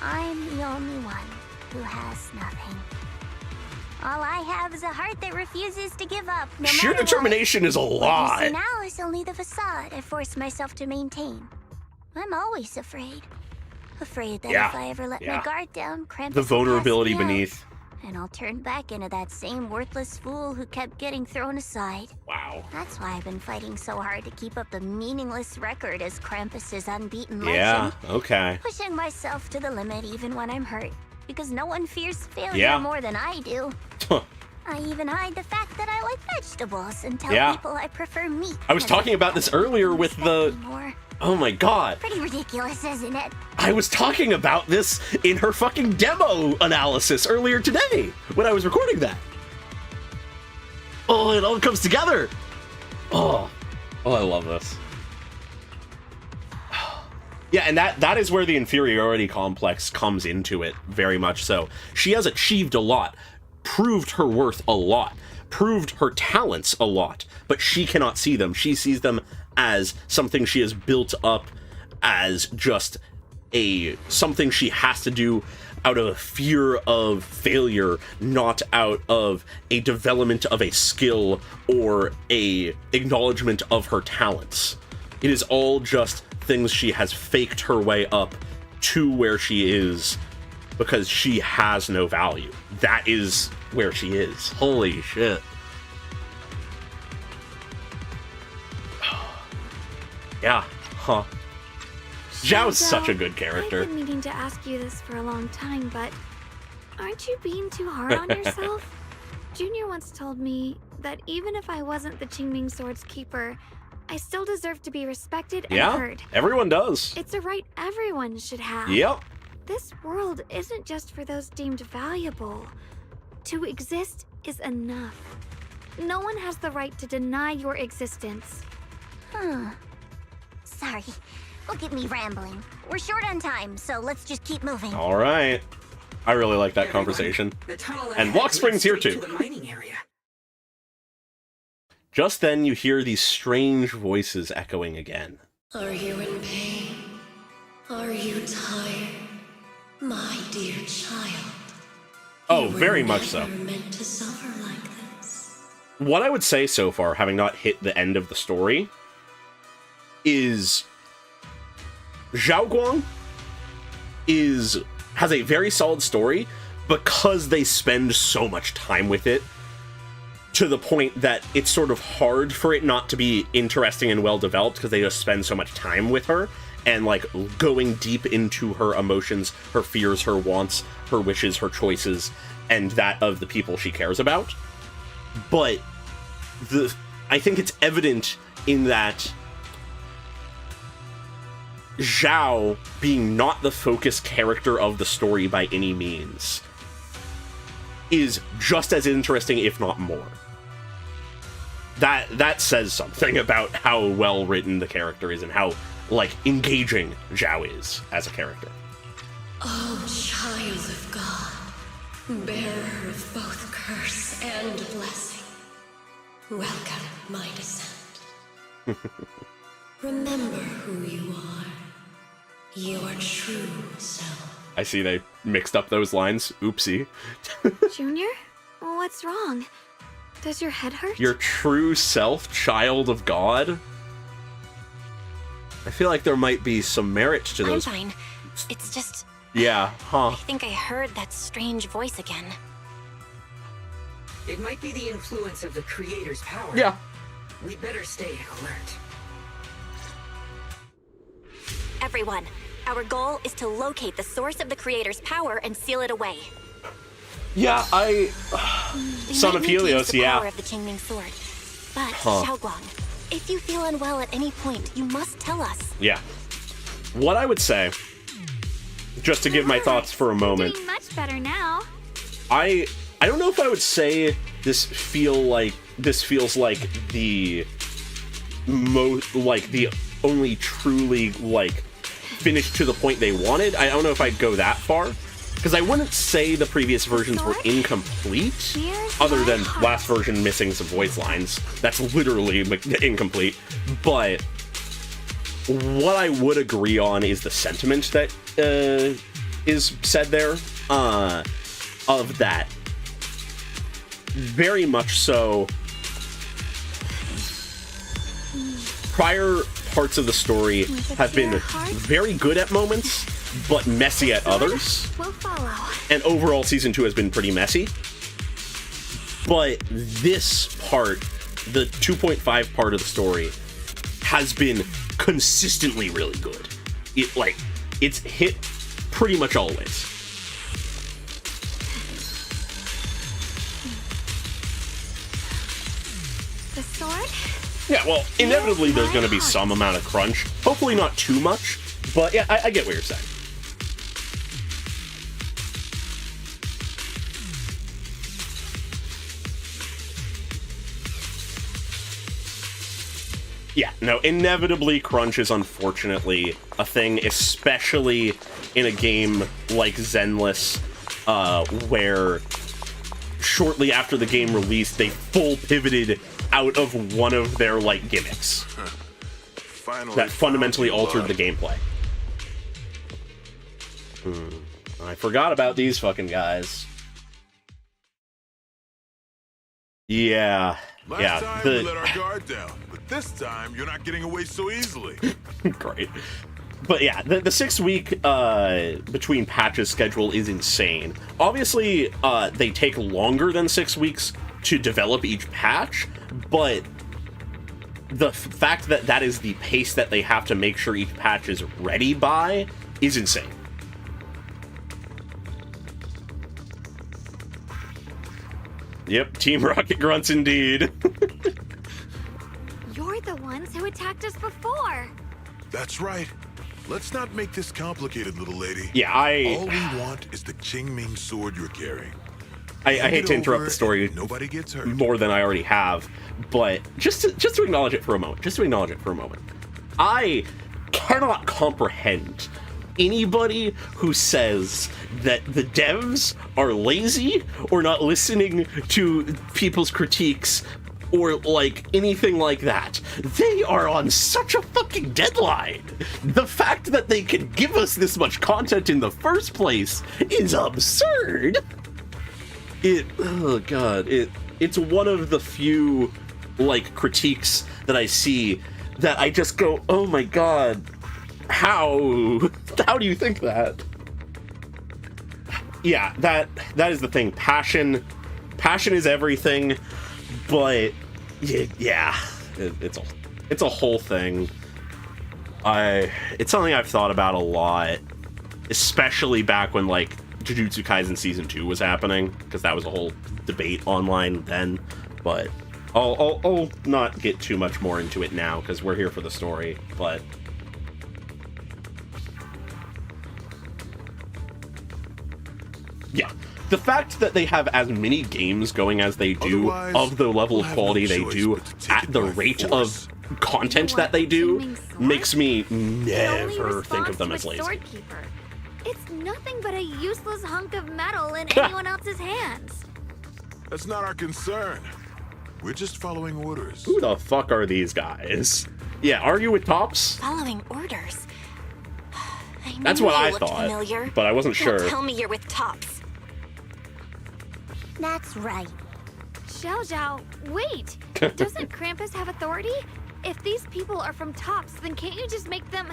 I'm the only one who has nothing. All I have is a heart that refuses to give up, no Sheer matter determination what. is a What lot. you see now is only the facade I force myself to maintain. I'm always afraid. Afraid that Yeah, if I ever let yeah. my guard down, Krampus The will vulnerability cast me out, beneath. and I'll turn back into that same worthless fool who kept getting thrown aside. Wow. That's why I've been fighting so hard to keep up the meaningless record as Krampus's unbeaten Yeah, legend. okay. Pushing myself to the limit even when I'm hurt, because no one fears failure Yeah. more than I do. I even hide the fact that I like vegetables and tell Yeah. people I prefer meat. I was talking about this earlier with the... Oh my god. Pretty ridiculous, isn't it? I was talking about this in her fucking demo analysis earlier today when I was recording that. Oh, it all comes together. Oh, I love this. Yeah, and that is where the inferiority complex comes into it, very much so. She has achieved a lot, proved her worth a lot, proved her talents a lot, but she cannot see them. She sees them as something she has built up as just something she has to do out of a fear of failure, not out of a development of a skill or a acknowledgement of her talents. It is all just things she has faked her way up to where she is because she has no value. That is where she is. Holy shit. Yeah, huh. Zhao's such a good character. I've been meaning to ask you this for a long time, but aren't you being too hard on yourself? Junior once told me that even if I wasn't the Qingming Sword's keeper, I still deserve to be respected and Yeah, heard. everyone does. It's a right everyone should have. Yep. This world isn't just for those deemed valuable. To exist is enough. No one has the right to deny your existence. Sorry. Look at me rambling. We're short on time, so let's just keep moving. All right. I really like that conversation. And Block Spring's here too. Just then, you hear these strange voices echoing again. Are you in pain? Are you tired? My dear child. Oh, You were very much so. never meant to suffer like this. What I would say so far, having not hit the end of the story, is Xiaoguang has a very solid story because they spend so much time with it, to the point that it's sort of hard for it not to be interesting and well developed because they just spend so much time with her and like going deep into her emotions, her fears, her wants, her wishes, her choices, and that of the people she cares about. But I think it's evident in that Zhao being not the focus character of the story by any means is just as interesting, if not more. That says something about how well written the character is and how, like, engaging Zhao is as a character. Oh, child of God, bearer of both curse and blessing, welcome my descent. Remember who you are, your true self. I see they mixed up those lines. Oopsie. Junior? What's wrong? Does your head hurt? Your true self, child of God? I feel like there might be some merit to those. I'm fine. It's just... Yeah, huh. I think I heard that strange voice again. It might be the influence of the creator's power. Yeah. We better stay alert. Everyone, our goal is to locate the source of the creator's power and seal it away. Yeah, Son of Helios, the yeah. Power of the Qingming sword. But, Huh. Xiaoguang, if you feel unwell at any point, you must tell us. Yeah. What I would say, just to give my thoughts for a moment, Doing much better now. I don't know if I would say this feels like the the only truly like finished to the point they wanted. I don't know if I'd go that far, because I wouldn't say the previous versions were incomplete, other than last version missing some voice lines. That's literally incomplete. But what I would agree on is the sentiment that is said there, of that. Very much so. Prior parts of the story have been very good at moments, but messy at others. We'll follow. And overall, Season 2 has been pretty messy. But this part, the 2.5 part of the story, has been consistently really good. It's hit pretty much always. The sword? Yeah, well, inevitably there's going to be some amount of crunch. Hopefully not too much, but yeah, I get what you're saying. Yeah, no, inevitably crunch is unfortunately a thing, especially in a game like Zenless, where shortly after the game released, they full pivoted out of one of their, like, gimmicks. That fundamentally altered the gameplay. I forgot about these fucking guys. Yeah. Last time we let our guard down, but this time you're not getting away so easily. Great. But yeah, the 6-week between patches schedule is insane. Obviously, they take longer than 6 weeks to develop each patch, but the fact that that is the pace that they have to make sure each patch is ready by is insane. Yep, Team Rocket Grunts indeed. You're the ones who attacked us before. That's right. Let's not make this complicated, little lady. Yeah, All we want is the Qingming sword you're carrying. I hate to interrupt the story nobody gets hurt. more than I already have, but just to acknowledge it for a moment. I cannot comprehend anybody who says that the devs are lazy or not listening to people's critiques or like anything like that. They are on such a fucking deadline. The fact that they can give us this much content in the first place is absurd. It's one of the few like critiques that I see that I just go, oh my god, how do you think that? Yeah, that is the thing. Passion is everything, but yeah, it's a whole thing. It's something I've thought about a lot, especially back when, like, Jujutsu Kaisen Season 2 was happening, because that was a whole debate online then, but I'll not get too much more into it now, because we're here for the story, but... yeah. The fact that they have as many games going as they do, of the level of quality they do, at the rate of content that they do, makes me never think of them as lazy. Swordkeeper. It's nothing but a useless hunk of metal in anyone else's hands. That's not our concern. We're just following orders. Who the fuck are these guys? Yeah, are you with Tops? Following orders? That's what I thought, familiar. but I wasn't sure. Don't tell me you're with Tops. That's right. Xiao, wait! Doesn't Krampus have authority? If these people are from Tops, then can't you just make them...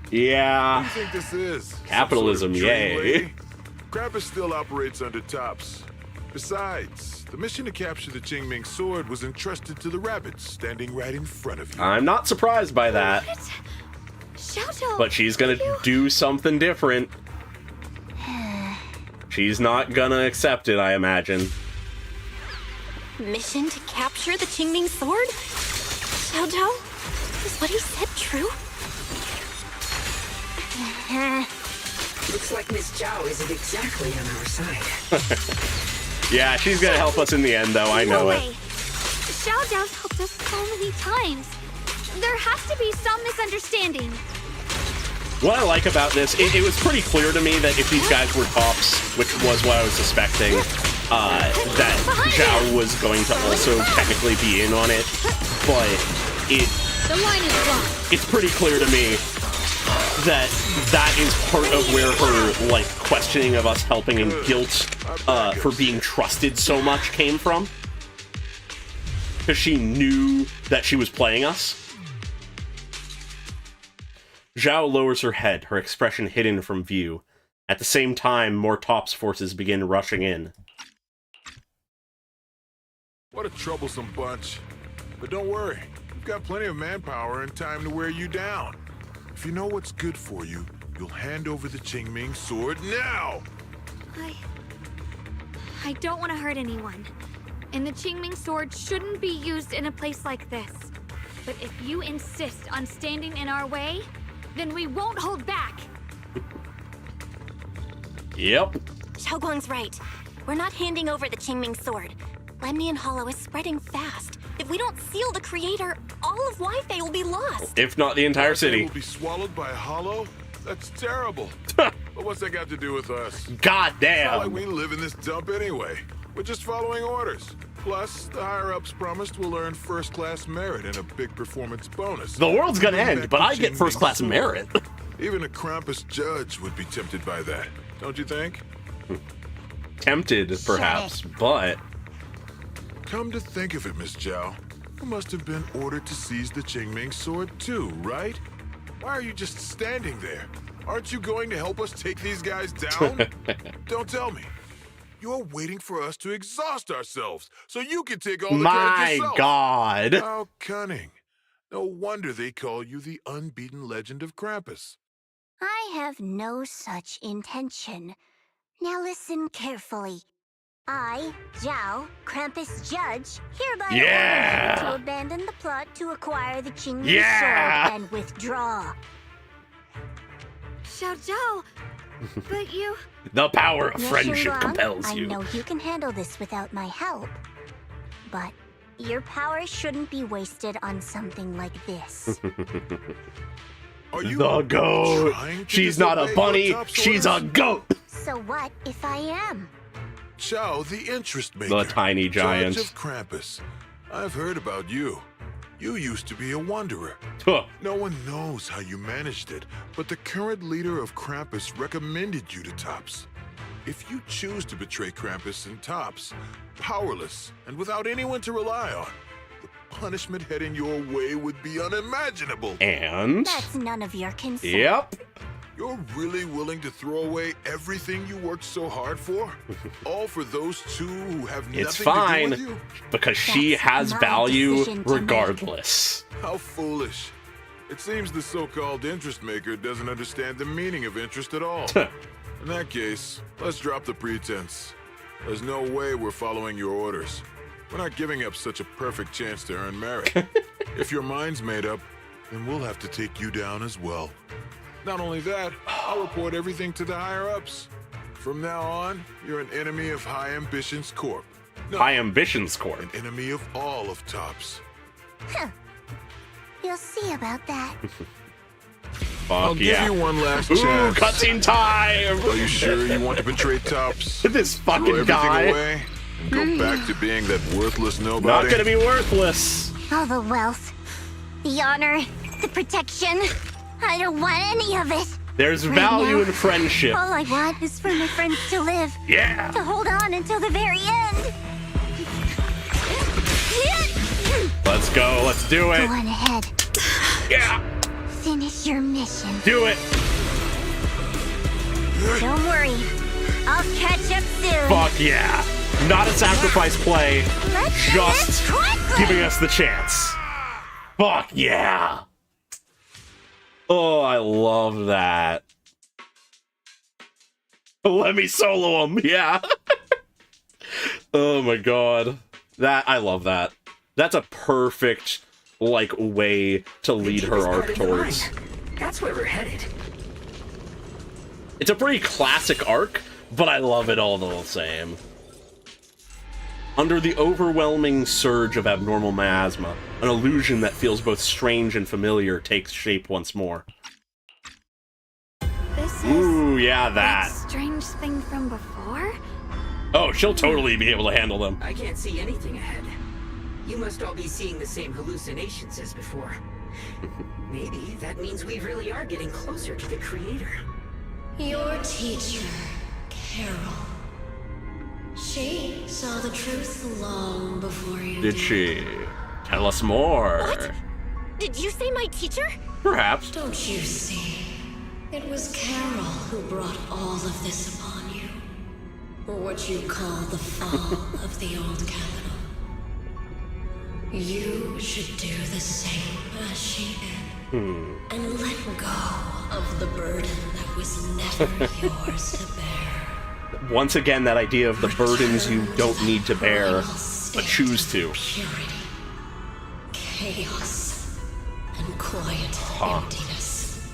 Yeah. What do you think this is? Capitalism, Some sort of trade yay. lady? Krampus still operates under Tops. Besides, the mission to capture the Qingming sword was entrusted to the rabbits standing right in front of you. I'm not surprised by that. Xiao, but she's gonna do something different. She's not gonna accept it, I imagine. Mission to capture the Qingming sword? Xiao, is what he said true? Looks like Miss Zhao isn't exactly on our side. Yeah, she's gonna help us in the end, though. I know it. Xiao's helped us so many times. There has to be some misunderstanding. What I like about this, it was pretty clear to me that if these guys were Tops, which was what I was suspecting, that Zhao was going to also technically be in on it, but the line is blocked. It's pretty clear to me that that is part of where her, like, questioning of us helping and guilt for being trusted so much came from. Because she knew that she was playing us. Zhao lowers her head, her expression hidden from view. At the same time, more Tops forces begin rushing in. What a troublesome bunch. But don't worry, we've got plenty of manpower and time to wear you down. If you know what's good for you, you'll hand over the Qingming sword now! I don't want to hurt anyone. And the Qingming sword shouldn't be used in a place like this. But if you insist on standing in our way, then we won't hold back. Yep. Xiaoguang's right. We're not handing over the Qingming sword. Lemnian Hollow is spreading fast. If we don't seal the creator, all of Weifei will be lost. If not the entire city. Will be swallowed by a hollow? That's terrible. But what's that got to do with us? God damn. It's not like we live in this dump anyway. We're just following orders. Plus, the higher-ups promised we'll earn first-class merit and a big performance bonus. The world's gonna end, but I get first-class merit. Even a Krampus judge would be tempted by that, don't you think? Tempted, perhaps, but... Come to think of it, Miss Zhao, you must have been ordered to seize the Qingming sword too, right? Why are you just standing there? Aren't you going to help us take these guys down? Don't tell me. You're waiting for us to exhaust ourselves so you can take all the credit yourself. My God. How cunning. No wonder they call you the unbeaten legend of Krampus. I have no such intention. Now listen carefully. I, Zhao, Krampus Judge, hereby order you to abandon the plot to acquire the Qingming sword and withdraw. Xiao, but you... The power of Ye friendship Shunguang, compels you. I know you can handle this without my help, but your power shouldn't be wasted on something like this. Are you the goat. She's not a bunny, she's a goat. So what if I am? Zhao, the interest maker. The tiny giant. Judge of Krampus. I've heard about you. You used to be a wanderer. No one knows how you managed it, but the current leader of Krampus recommended you to Tops. If you choose to betray Krampus and Tops, powerless and without anyone to rely on, the punishment heading your way would be unimaginable. And? That's none of your concern. Yep. You're really willing to throw away everything you worked so hard for? All for those two who have nothing It's fine, to do with you? because she has value regardless. How foolish. It seems the so-called interest maker doesn't understand the meaning of interest at all. In that case, let's drop the pretense. There's no way we're following your orders. We're not giving up such a perfect chance to earn merit. If your mind's made up, then we'll have to take you down as well. Not only that, I'll report everything to the higher-ups. From now on, you're an enemy of High Ambitions Corp. No, High Ambitions Corp. An enemy of all of TOPS. Huh. You'll see about that. I'll give you one last chance. Cutscene time! Are you sure you want to betray TOPS? This fucking Throw everything guy. away and go back to being that worthless nobody? Not gonna be worthless. All the wealth, the honor, the protection. I don't want any of it. There's Right value now, in friendship. All I want is for my friends to live. Yeah. To hold on until the very end. Let's go. Let's do Go it. on ahead. Yeah. Finish your mission. Do it. Don't worry. I'll catch up soon. Fuck yeah. Not a sacrifice play. Just giving us the chance. Fuck yeah. Oh, I love that. Let me solo him. Yeah. Oh my god. I love that. That's a perfect, like, way to lead her arc towards. That's where we're headed. It's a pretty classic arc, but I love it all the same. Under the overwhelming surge of abnormal miasma, an illusion that feels both strange and familiar takes shape once more. This Ooh, yeah, that. strange thing from before? Oh, she'll totally be able to handle them. I can't see anything ahead. You must all be seeing the same hallucinations as before. Maybe that means we really are getting closer to the creator. Your teacher, Carol. She saw the truth long before you Did she? Tell us more. What? Did you say my teacher? Perhaps. Don't you see? It was Carol who brought all of this upon you. What you call the fall of the old capital. You should do the same as she did. And let go of the burden that was never yours to bear. Once again, that idea of the burdens you don't need to bear, but choose to. Purity, chaos, and quiet emptiness.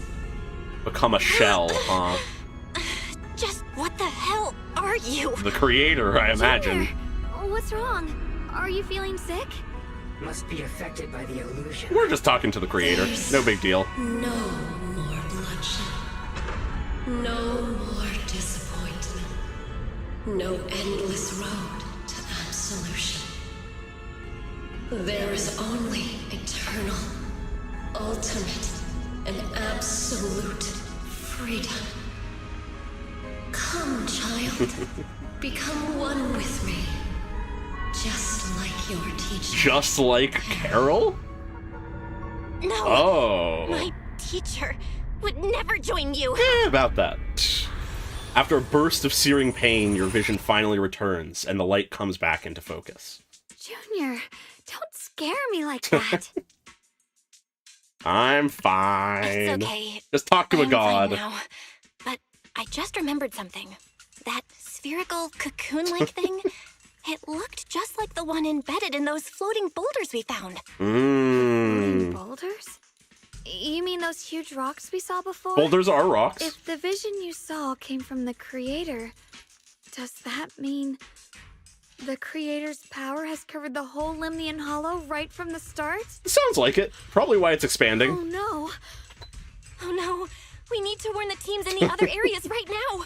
Become a shell, huh? Just what the hell are you? The creator, I imagine. What's wrong? Are you feeling sick? Must be affected by the illusion. We're just talking to the creator. No big deal. No more bloodshed. No more disappointment. No endless road to absolution. There is only eternal, ultimate, and absolute freedom. Come, child. Become one with me. Just like your teacher. Just like Carol? No. Oh. My teacher would never join you. About that. After a burst of searing pain, your vision finally returns, and the light comes back into focus. Junior, don't scare me like that. I'm fine. It's okay. Just talk to a I'm god. fine now. But I just remembered something. That spherical cocoon-like thing, it looked just like the one embedded in those floating boulders we found. Floating boulders? You mean those huge rocks we saw before? Boulders are rocks. If the vision you saw came from the creator, does that mean the creator's power has covered the whole Lemnian Hollow right from the start? Sounds like it. Probably why it's expanding. Oh no. Oh no, we need to warn the teams in the other areas right now.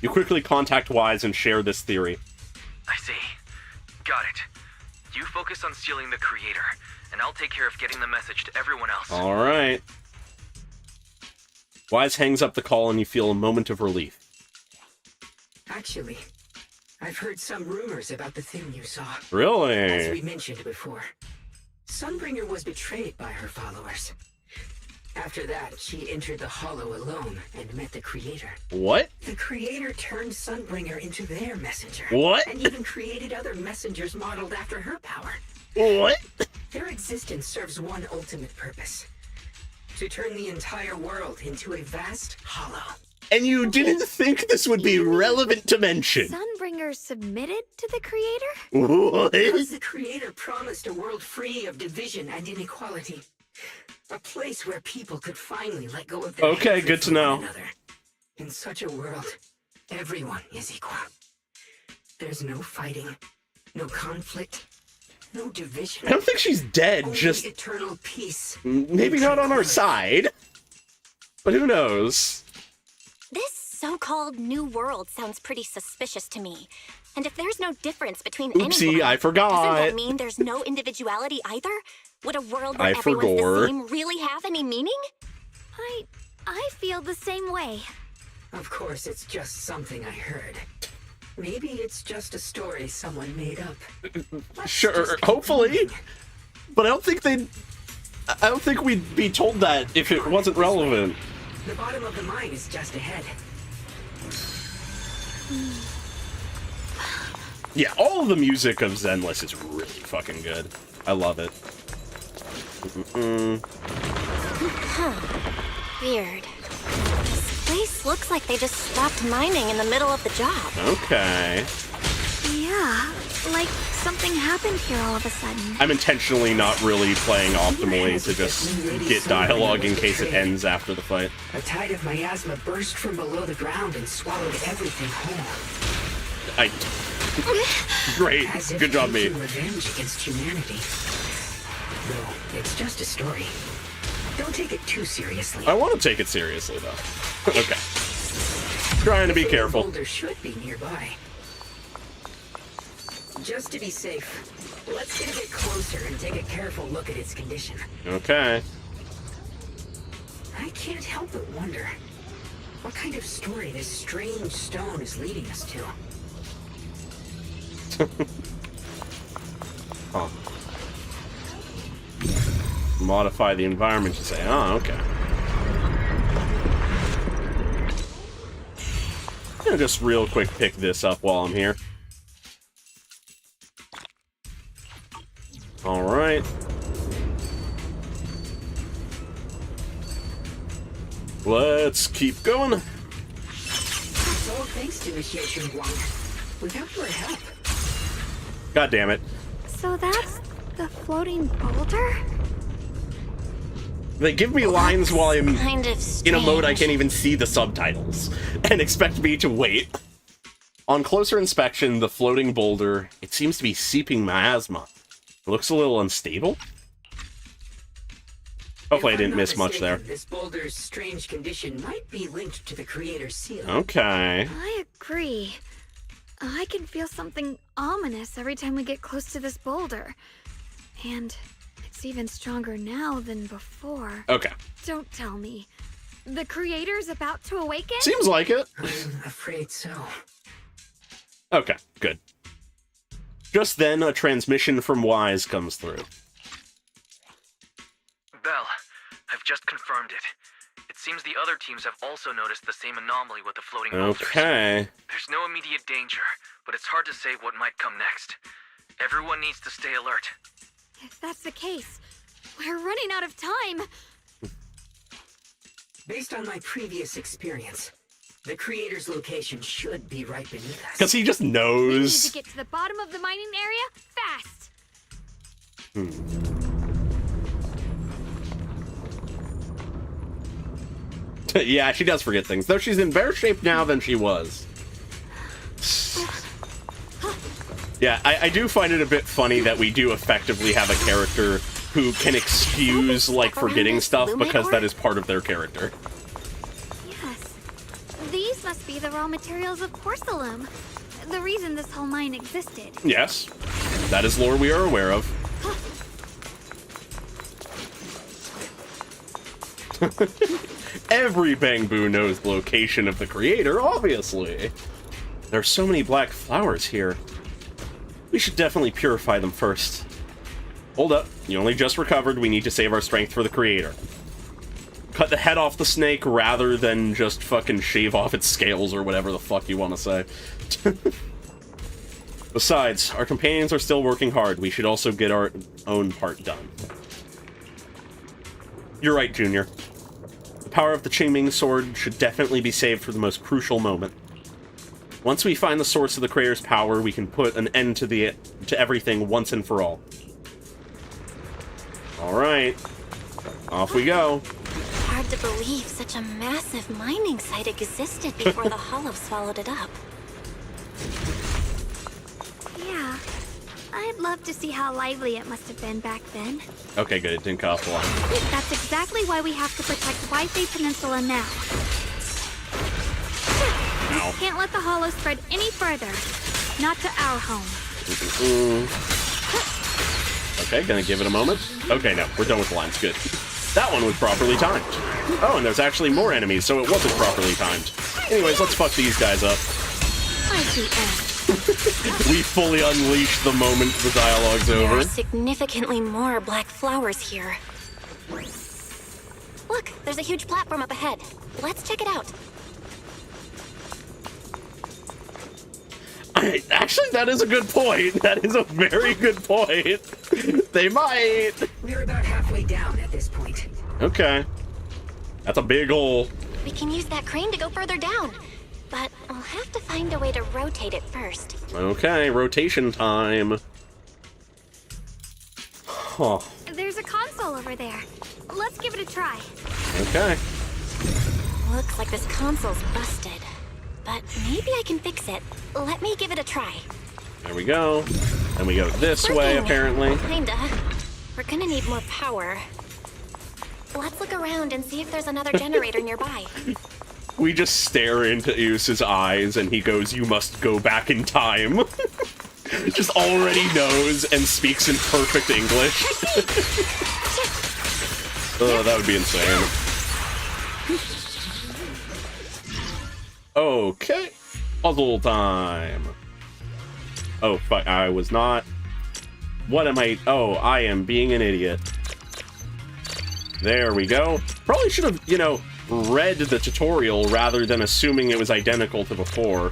You quickly contact Wise and share this theory. I see. Got it. You focus on stealing the creator, and I'll take care of getting the message to everyone else. Alright. Wise hangs up the call and you feel a moment of relief. Actually, I've heard some rumors about the thing you saw. Really? As we mentioned before, Sunbringer was betrayed by her followers. After that, she entered the Hollow alone and met the Creator. What? The Creator turned Sunbringer into their messenger. What? And even created other messengers modeled after her power. What? Their existence serves one ultimate purpose. To turn the entire world into a vast hollow. And you didn't think this would be relevant to mention. Sunbringer submitted to the creator? What? Because the creator promised a world free of division and inequality. A place where people could finally let go of their Okay, hatred good to for one know. another. In such a world, everyone is equal. There's no fighting, no conflict, no division. I don't think she's dead, Only just eternal peace. maybe not on our side. But who knows? This so-called new world sounds pretty suspicious to me. And if there's no difference between Oopsie, anyone, I forgot. doesn't that mean there's no individuality either? Would a world where I everyone's forgot. the same really have any meaning? I feel the same way. Of course, it's just something I heard. Maybe it's just a story someone made up. Sure, hopefully. But I don't think we'd be told that if it wasn't relevant. The bottom of the mine is just ahead. Yeah, all of the music of Zenless is really fucking good. I love it. Weird. This place looks like they just stopped mining in the middle of the job. Okay. Yeah, like something happened here all of a sudden. I'm intentionally not really playing optimally to just get dialogue in case it ends after the fight. A tide of miasma burst from below the ground and swallowed everything whole. Great. As if Good job, me. taking revenge against humanity. No, it's just a story. Don't take it too seriously. I want to take it seriously, though. Okay. Trying to be careful. The boulder should be nearby. Just to be safe, let's get a bit closer and take a careful look at its condition. Okay. I can't help but wonder what kind of story this strange stone is leading us to. Huh. Modify the environment to say, oh, okay. I'm gonna just real quick pick this up while I'm here. Alright. Let's keep going. It's all thanks to Ye Shunguang. Without your help. God damn it. So that's the floating boulder? They give me lines while I'm Kind of in a mode I strange. can't even see the subtitles, and expect me to wait. On closer inspection, the floating boulder, it seems to be seeping miasma. It looks a little unstable. Hopefully I If I'm didn't not miss much mistaken, there. This boulder's strange condition might be linked to the creator's seal. Okay. I agree. I can feel something ominous every time we get close to this boulder. And it's even stronger now than before. Okay. Don't tell me. The creator's about to awaken? Seems like it. I'm afraid so. Okay, good. Just then, a transmission from Wise comes through. Bell, I've just confirmed it. It seems the other teams have also noticed the same anomaly with the floating boulders. Okay. There's no immediate danger, but it's hard to say what might come next. Everyone needs to stay alert. If that's the case, we're running out of time. Based on my previous experience, the creator's location should be right beneath us. Because he just We need knows. to get to the bottom of the mining area fast. Yeah, she does forget things. Though she's in better shape now than she was. Yeah, I do find it a bit funny that we do effectively have a character who can excuse, like, forgetting stuff because that is part of their character. Yes. These must be the raw materials of porcelain. The reason this whole mine existed. Yes, that is lore we are aware of. Every Bangbu knows the location of the creator, obviously. There are so many black flowers here. We should definitely purify them first. Hold up, you only just recovered. We need to save our strength for the creator. Cut the head off the snake rather than just fucking shave off its scales or whatever the fuck you want to say. Besides, our companions are still working hard. We should also get our own part done. You're right, Junior. The power of the Qingming sword should definitely be saved for the most crucial moment. Once we find the source of the Creator's power, we can put an end to everything once and for all. Alright. Off we go. Hard to believe such a massive mining site existed before the Hollow swallowed it up. Yeah. I'd love to see how lively it must have been back then. Okay, good. It didn't cost a lot. That's exactly why we have to protect Waifei Peninsula now. Ow. We can't let the Hollow spread any further. Not to our home. Okay, gonna give it a moment. Okay, no, we're done with the lines. Good. That one was properly timed. Oh, and there's actually more enemies, so it wasn't properly timed. Anyways, let's fuck these guys up. I see We fully unleash the moment the dialogue's There over. are significantly more black flowers here. Look, there's a huge platform up ahead. Let's check it out. Actually, that is a good point. That is a very good point. They might. We're about halfway down at this point. Okay. That's a big hole. We can use that crane to go further down. But I'll have to find a way to rotate it first. Okay, rotation time. Huh. There's a console over there. Let's give it a try. Okay. Looks like this console's busted. But maybe I can fix it. Let me give it a try. There we go. And we go this way, Working. apparently. Kinda. We're gonna need more power. Let's look around and see if there's another generator nearby. We just stare into Eus's eyes, and he goes, "You must go back in time." Just already knows and speaks in perfect English. Oh, that would be insane. Okay. Puzzle time. Oh, fuck. I was not... What am I... Oh, I am being an idiot. There we go. Probably should have, you know, read the tutorial rather than assuming it was identical to before.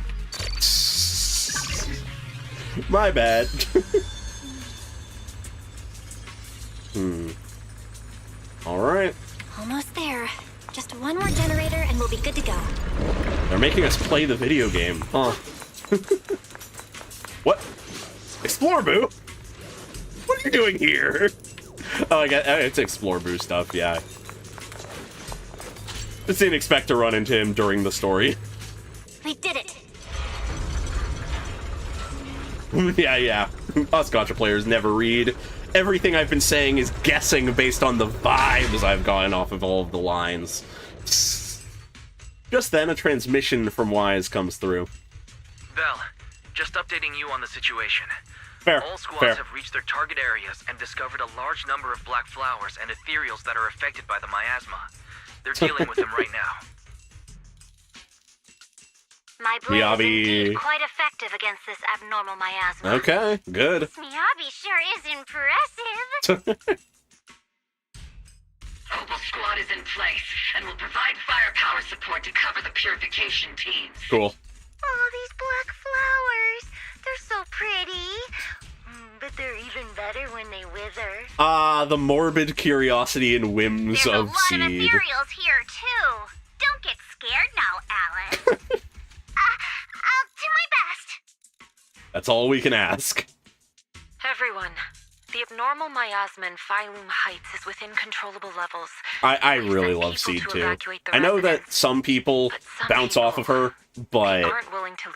My bad. Alright. Almost there. Just one more generator and we'll be good to go. They're making us play the video game. Huh. What? Explore Boo? What are you doing here? Oh, I got it's Explore Boo stuff, yeah. Just didn't expect to run into him during the story. We did it! Yeah. Us Gotcha players never read. Everything I've been saying is guessing based on the vibes I've gotten off of all of the lines. Just then, a transmission from Wise comes through. Val, just updating you on the situation. Fair, All squads fair. have reached their target areas and discovered a large number of black flowers and ethereals that are affected by the miasma. They're dealing with them right now. My blade is Miyabi. indeed quite effective against this abnormal miasma. Okay, good. Miyabi sure is impressive. Opal Squad is in place and will provide firepower support to cover the purification teams. Cool. Oh, these black flowers. They're so pretty. But they're even better when they wither. Ah, the morbid curiosity and whims There's of a lot Seed. of ethereals here, too. Don't get scared now, Alice. I'll do my best. That's all we can ask. Everyone, the abnormal miasma in Phylum Heights is within controllable levels. I really love Seed too. I know that some people bounce off of her, but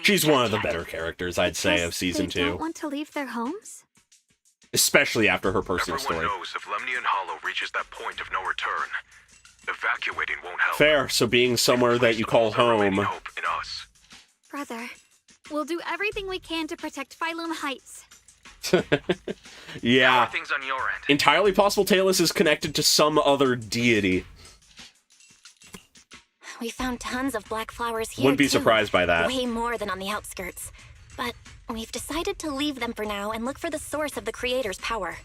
she's one of the better characters, I'd say, of Season They don't 2. want to leave their homes? Especially after her personal Everyone story. knows if Lemnian Hollow reaches that point of no return, evacuating won't help. Fair, so being somewhere that you call home... Hope in us. Brother, we'll do everything we can to protect Phylum Heights. How Yeah. are things on your end? Entirely possible Talus is connected to some other deity. We found tons of black flowers here, Wouldn't be too. surprised by that. Way more than on the outskirts. But we've decided to leave them for now and look for the source of the Creator's power.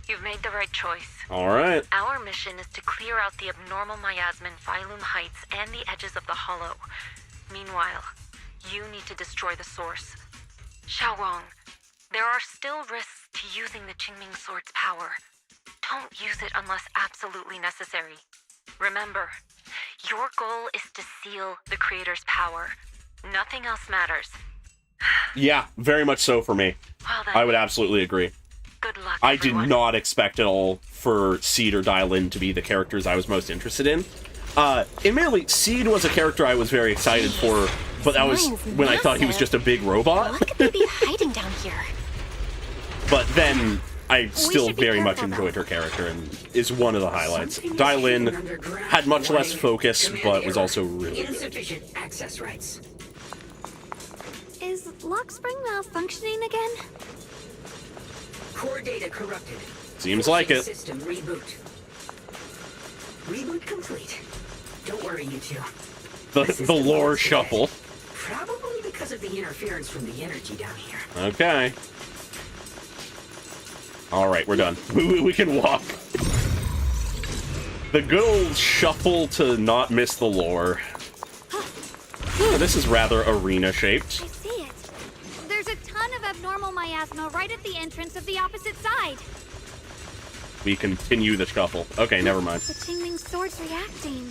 You've made the right choice. Alright. Our mission is to clear out the abnormal miasma in Phylum Heights and the edges of the Hollow. Meanwhile, you need to destroy the source. Xiaowang, there are still risks to using the Qingming Sword's power. Don't use it unless absolutely necessary. Remember, your goal is to seal the Creator's power. Nothing else matters. Yeah, very much so for me. Well then, I would absolutely agree. good luck, I did everyone. not expect at all for Seed or Dylan to be the characters I was most interested in. Admittedly, Seed was a character I was very excited for, but that was when I thought he was just a big robot. What could they be hiding down here? But then I still very much enjoyed her character and is one of the highlights. Dylan had much less focus, but was also really good. Insufficient access rights. Is Lockspring malfunctioning again? Core data corrupted. Seems like it. System reboot. Reboot complete. Don't worry, you two. The lore shuffle. Probably because of the interference from the energy down here. Okay. Alright, we're done. We can walk. The good old shuffle to not miss the lore. Oh, this is rather arena-shaped. I see it. There's a ton of abnormal miasma right at the entrance of the opposite side. We continue the shuffle. Okay, never mind. The Qingming Sword's reacting.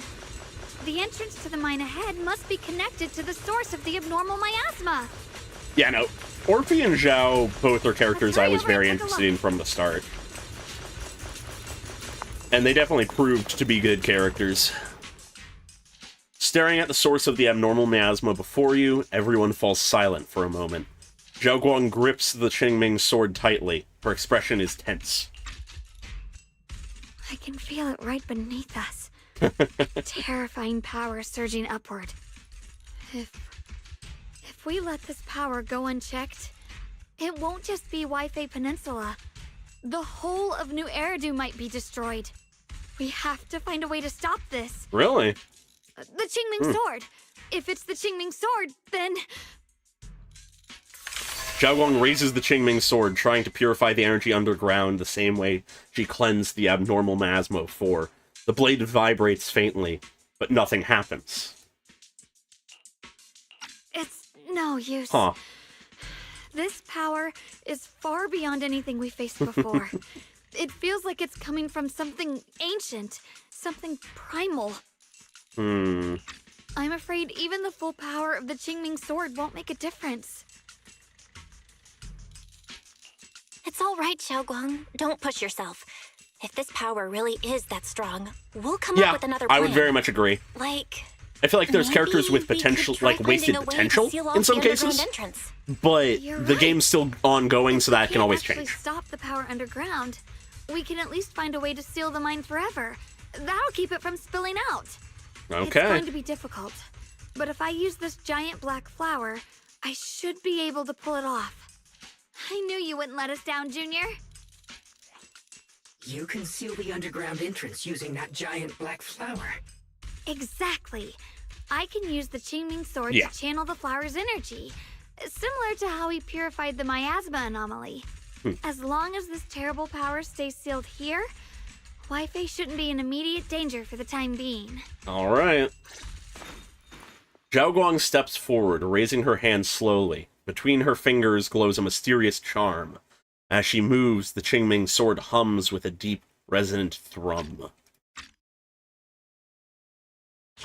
The entrance to the mine ahead must be connected to the source of the abnormal miasma. Yeah, no. Orphe and Zhao both are characters I was very interested in from the start. And they definitely proved to be good characters. Staring at the source of the abnormal miasma before you, everyone falls silent for a moment. Zhao Guang grips the Qingming sword tightly. Her expression is tense. I can feel it right beneath us. Terrifying power surging upward. If we let this power go unchecked, it won't just be Wi-Fi Peninsula. The whole of New Eridu might be destroyed. We have to find a way to stop this. Really? The Qingming Sword. If it's the Qingming Sword, then... Zhao Guang raises the Qingming sword, trying to purify the energy underground the same way she cleansed the abnormal miasma before. The blade vibrates faintly, but nothing happens. It's no use. Huh. This power is far beyond anything we faced before. It feels like it's coming from something ancient, something primal. I'm afraid even the full power of the Qingming sword won't make a difference. It's all right, Xiaoguang. Don't push yourself. If this power really is that strong, we'll come up with another plan. I would very much agree. Like, I feel like there's characters with potential, like wasted potential in some cases, but the game's still ongoing, so that can always change. If we stop the power underground, we can at least find a way to seal the mine forever. That'll keep it from spilling out. Okay. It's going to be difficult, but if I use this giant black flower, I should be able to pull it off. I knew you wouldn't let us down, Junior. You can seal the underground entrance using that giant black flower. Exactly. I can use the Qingming sword to channel the flower's energy, similar to how he purified the miasma anomaly. As long as this terrible power stays sealed here, Wi-Fi shouldn't be in immediate danger for the time being. All right. Zhao Guang steps forward, raising her hand slowly. Between her fingers glows a mysterious charm. As she moves, the Qingming sword hums with a deep, resonant thrum.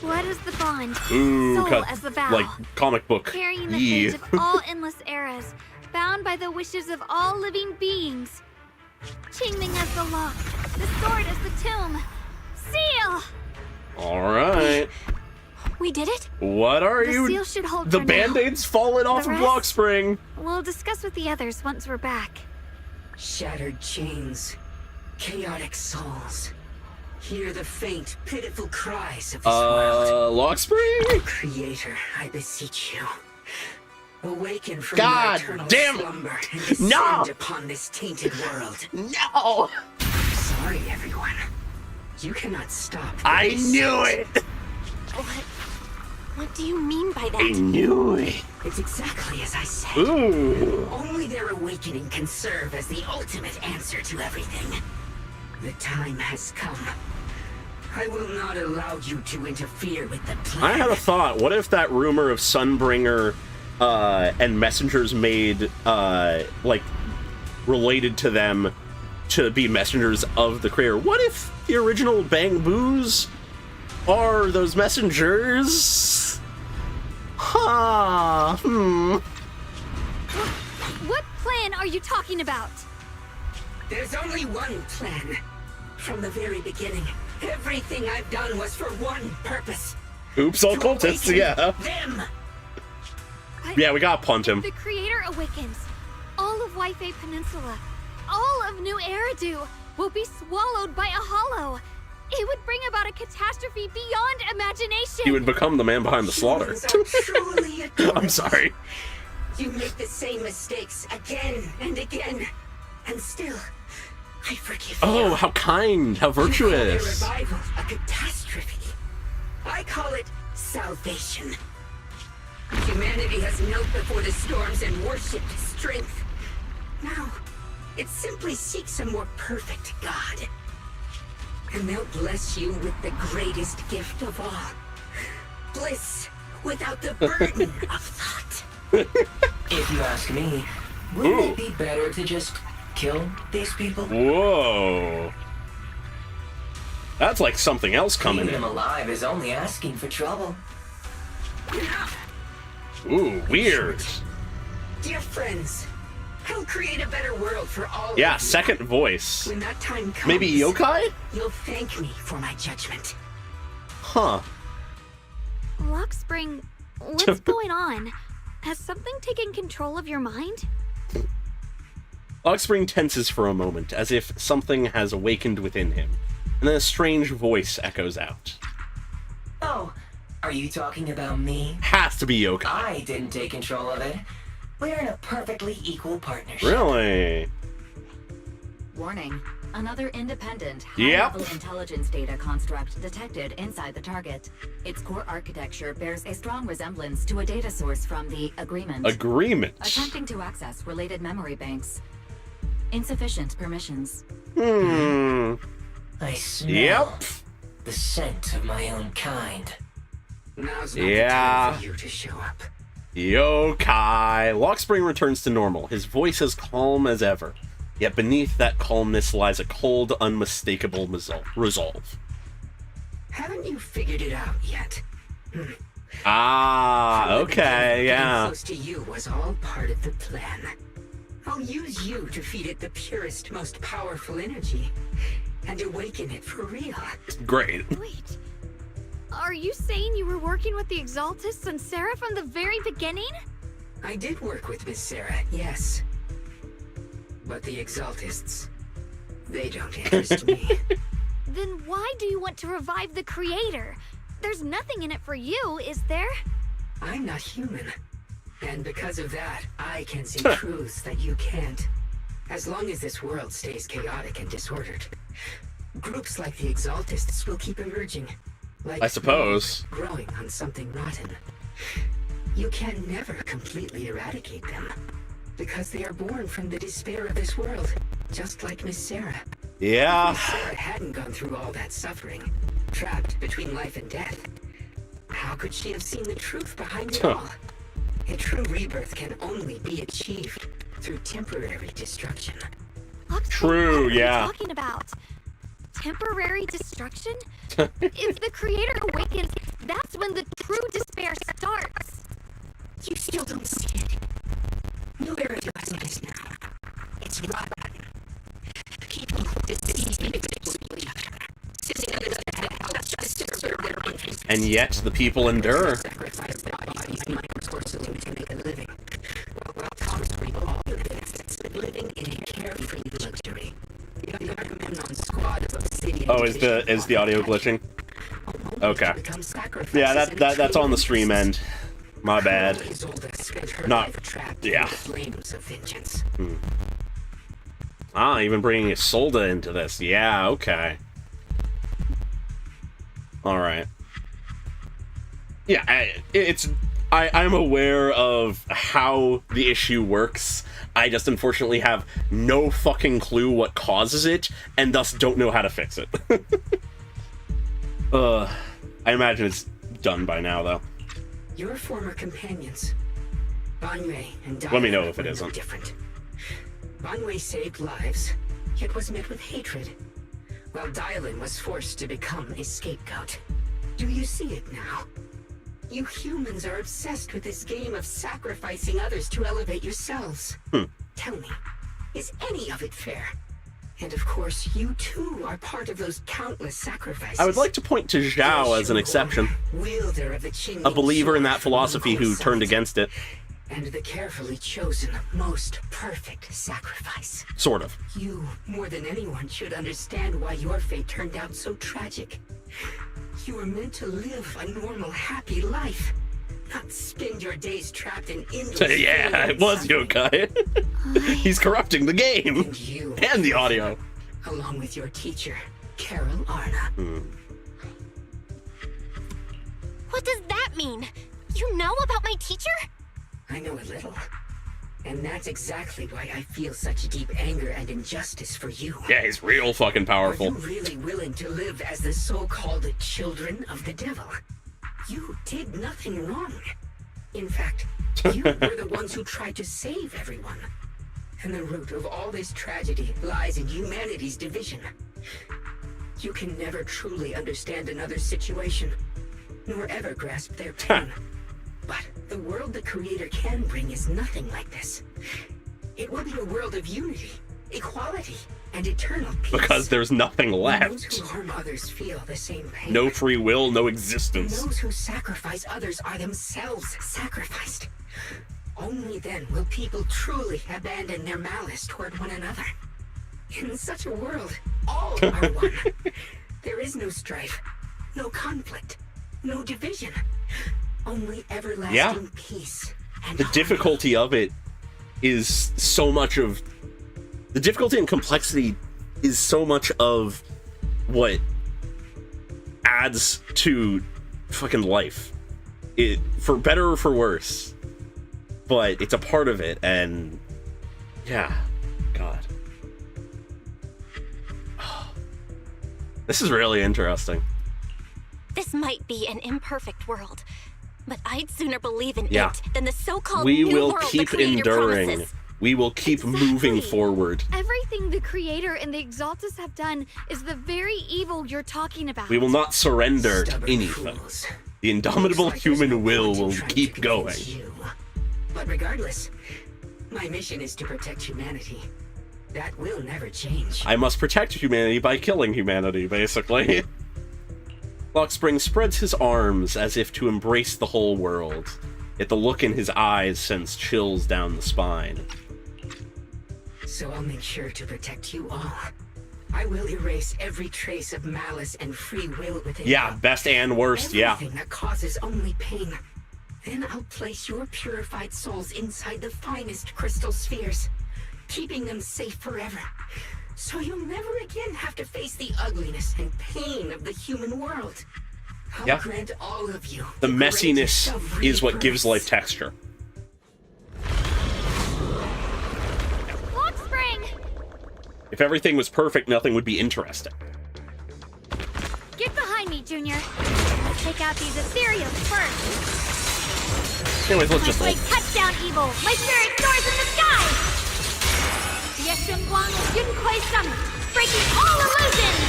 Blood is the bond, Ooh, soul as the vow. Like comic book. Carrying the fate of all endless eras, bound by the wishes of all living beings. Qingming as the lock, the sword as the tomb. Seal! All right. We did it? What are The you? seal should hold the for band-aid's falling off The of rest? Blockspring. We'll discuss with the others once we're back. Shattered chains, chaotic souls. Hear the faint, pitiful cries of this world. Lockspring? Creator, I beseech you. Awaken from God your eternal damn it. slumber and descend No. upon this tainted world. No! Sorry, everyone. You cannot stop. I knew it! What do you mean by that? I knew it. It's exactly as I said. Ooh. Only their awakening can serve as the ultimate answer to everything. The time has come. I will not allow you to interfere with the plan. I had a thought. What if that rumor of Sunbringer and messengers made, like, related to them to be messengers of the creator. What if the original Bang Boos are those messengers? What plan are you talking about? There's only one plan. From the very beginning, everything I've done was for one purpose. Oops, all cultists, yeah. Them. Yeah, we gotta punt him. The creator awakens. All of Waifei Peninsula, all of New Eridu will be swallowed by a hollow. It would bring about a catastrophe beyond imagination. He would become the man behind the slaughter. I'm sorry. You make the same mistakes again and again, and still, I forgive you. Oh, how kind, how virtuous. You call a revival a catastrophe. I call it salvation. Humanity has knelt before the storms and worshipped strength. Now, it simply seeks a more perfect God. And they'll bless you with the greatest gift of all. Bliss without the burden of thought. If you ask me, wouldn't it be better to just kill these people? Whoa. That's like something else coming Keeping in. them alive is only asking for trouble. Ooh, weird. Dear friends, I'll create a better world for all Yeah, of you. second voice. When that time comes, Maybe yokai? You'll thank me for my judgment. Huh. Lockspring, what's going on? Has something taken control of your mind? Lockspring tenses for a moment, as if something has awakened within him, and then a strange voice echoes out. Oh, are you talking about me? Has to be yokai. I didn't take control of it. We're in a perfectly equal partnership. Really? Warning. Another independent, Yep. high-level intelligence data construct detected inside the target. Its core architecture bears a strong resemblance to a data source from the Agreement. Agreement? Attempting to access related memory banks. Insufficient permissions. I smell Yep. the scent of my own kind. Now's not Yeah. the time for you to show up. Yokai. Lockspring returns to normal, his voice as calm as ever. Yet beneath that calmness lies a cold, unmistakable resolve. Haven't you figured it out yet? Ah, okay, Getting yeah. close to you was all part of the plan. I'll use you to feed it the purest, most powerful energy, and awaken it for real. Great. Wait. Are you saying you were working with the Exaltists and Sarah from the very beginning? I did work with Miss Sarah, yes. But the Exaltists, they don't interest me. Then why do you want to revive the Creator? There's nothing in it for you, is there? I'm not human. And because of that, I can see truths that you can't. As long as this world stays chaotic and disordered, groups like the Exaltists will keep emerging. Like I suppose. mold growing on something rotten. You can never completely eradicate them, because they are born from the despair of this world, just like Miss Sarah. Yeah. If Miss Sarah hadn't gone through all that suffering, trapped between life and death, how could she have seen the truth behind it all? A true rebirth can only be achieved through temporary destruction. True, What are yeah. you talking about? Temporary destruction? If the Creator awakens, that's when the true despair starts. You still don't see it. New Eridu has it now. It's rotten. People deceive individually. Sitting under the head of justice to serve their interests. And yet the people endure. Sacrifice their bodies and resources to make a living, while Thomas reap all the benefits of living in a carefree luxury. The Agamemnon squad of obsidian. Oh, is the audio glitching? Okay. Yeah, that's on the stream end. My bad. Not. Yeah. Ah, even bringing Isolde into this. Yeah, okay. Alright. Yeah, I'm aware of how the issue works. I just unfortunately have no fucking clue what causes it, and thus don't know how to fix it. I imagine it's done by now, though. Your former companions. Banwei and Let me know Dylan if it were no isn't. different. Banwei saved lives, yet was met with hatred, while Dylan was forced to become a scapegoat. Do you see it now? You humans are obsessed with this game of sacrificing others to elevate yourselves. Tell me, is any of it fair? And of course, you too are part of those countless sacrifices. I would like to point to Zhao as an exception. Wielder of the Qingming A believer in sword that philosophy who turned against it. and the carefully chosen, most perfect sacrifice. Sort of. You, more than anyone, should understand why your fate turned out so tragic. You were meant to live a normal, happy life, not spend your days trapped in endless... Yeah, it was Yokai. He's corrupting the game. And you, and the audio. along with your teacher, Carol Arna. What does that mean? You know about my teacher? I know a little. And that's exactly why I feel such deep anger and injustice for you. Yeah, he's real fucking powerful. Are you really willing to live as the so-called children of the devil? You did nothing wrong. In fact, you were the ones who tried to save everyone. And the root of all this tragedy lies in humanity's division. You can never truly understand another's situation, nor ever grasp their pain. But the world the Creator can bring is nothing like this. It will be a world of unity, equality, and eternal peace. Because there's nothing Those left. who harm others feel the same pain. No free will, no existence. Those who sacrifice others are themselves sacrificed. Only then will people truly abandon their malice toward one another. In such a world, all are one. There is no strife, no conflict, no division. Only everlasting peace. The difficulty of it is so much of... The difficulty and complexity is so much of what adds to fucking life. It, for better or for worse. But it's a part of it, and... Yeah. God. This is really interesting. This might be an imperfect world, but I'd sooner believe in Yeah. it than the so-called We new will world keep the Creator enduring. promises. We will keep moving forward. Everything the Creator and the Exaltus have done is the very evil you're talking about. We will not surrender to anything. The indomitable human will keep going. But regardless, my mission is to protect humanity. That will never change. I must protect humanity by killing humanity, basically. Lockspring spreads his arms as if to embrace the whole world, yet the look in his eyes sends chills down the spine. So I'll make sure to protect you all. I will erase every trace of malice and free will within you. Yeah, best and worst, yeah. Everything that causes only pain. Then I'll place your purified souls inside the finest crystal spheres, keeping them safe forever. So you'll never again have to face the ugliness and pain of the human world. I'll Yeah. grant all of you The messiness greatest of is what gives rebirths. life texture. Lockspring! If everything was perfect, nothing would be interesting. Get behind me, Junior. Let's take out these ethereals first. Anyways, let's My just blade leave. cuts down evil. My spirit soars in the sky. Ye Shunguang Yunquei Summit, breaking all illusions.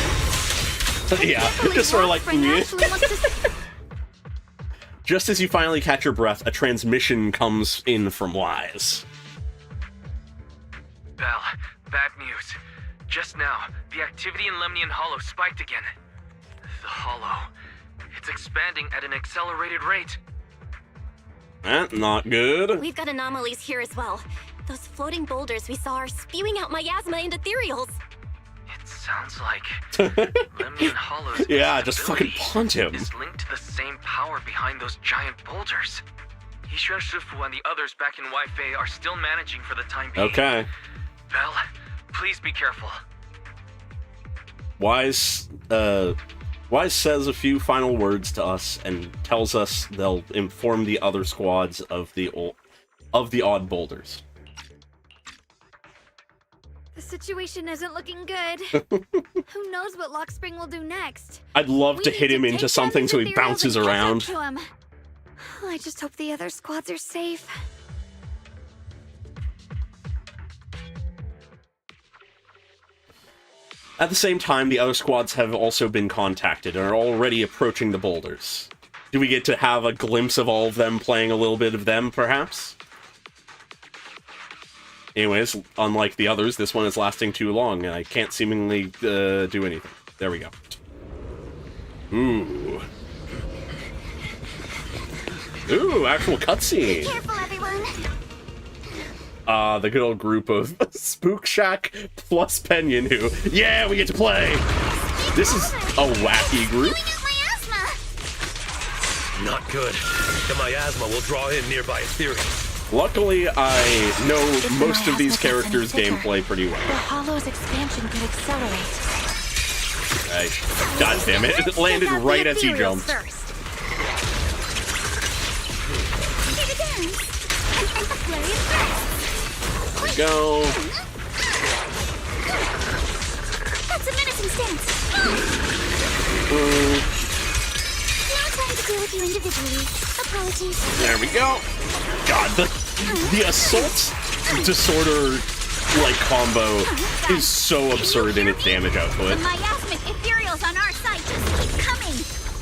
Yeah, just sort of like... Lockspring actually wants to... Just as you finally catch your breath, a transmission comes in from Wise. Belle, bad news. Just now, the activity in Lemnian Hollow spiked again. The Hollow. It's expanding at an accelerated rate. Not good. We've got anomalies here as well. Those floating boulders we saw are spewing out miasma and ethereals. It sounds like Lemnian Hollow's Yeah, just fucking punch him. is linked to the same power behind those giant boulders. Yishuan Shifu and the others back in Weifei are still managing for the time being. Okay. Belle, please be careful. Wise says a few final words to us and tells us they'll inform the other squads of the odd boulders. The situation isn't looking good. Who knows what Lockspring will do next? I'd love We to need hit him take into down something these so he ethereals bounces and catch up around. to him. I just hope the other squads are safe. At the same time, the other squads have also been contacted and are already approaching the boulders. Do we get to have a glimpse of all of them playing a little bit of them, perhaps? Anyways, unlike the others, this one is lasting too long, and I can't seemingly do anything. There we go. Ooh. Ooh, actual cutscene. Be careful, everyone. The good old group of Spook Shack plus Penyon who, yeah, we get to play! This is a wacky group. Not good. The miasma will draw in nearby ethereals. Luckily, I know most of these characters' gameplay pretty well. The Hollow's expansion could accelerate. God damn it, it landed right as he jumped. There we go. That's a menacing stance. No time to deal with you individually. Apologies. There we go. God, the assault disorder like combo is so absurd in its damage output. The miasmic ethereals on our side just keep coming.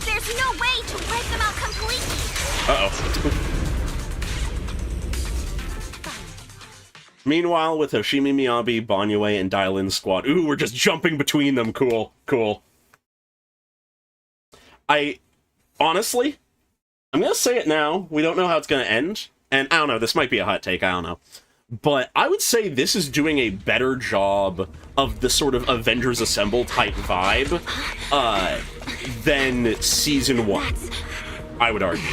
There's no way to wipe them out completely. Uh-oh. Meanwhile, with Hoshimi Miyabi, Banyue, and Dial-In squad. Ooh, we're just jumping between them. Cool. Cool. Honestly, I'm gonna say it now. We don't know how it's gonna end. And I don't know, this might be a hot take, I don't know. But I would say this is doing a better job of the sort of Avengers Assemble type vibe than Season 1, I would argue.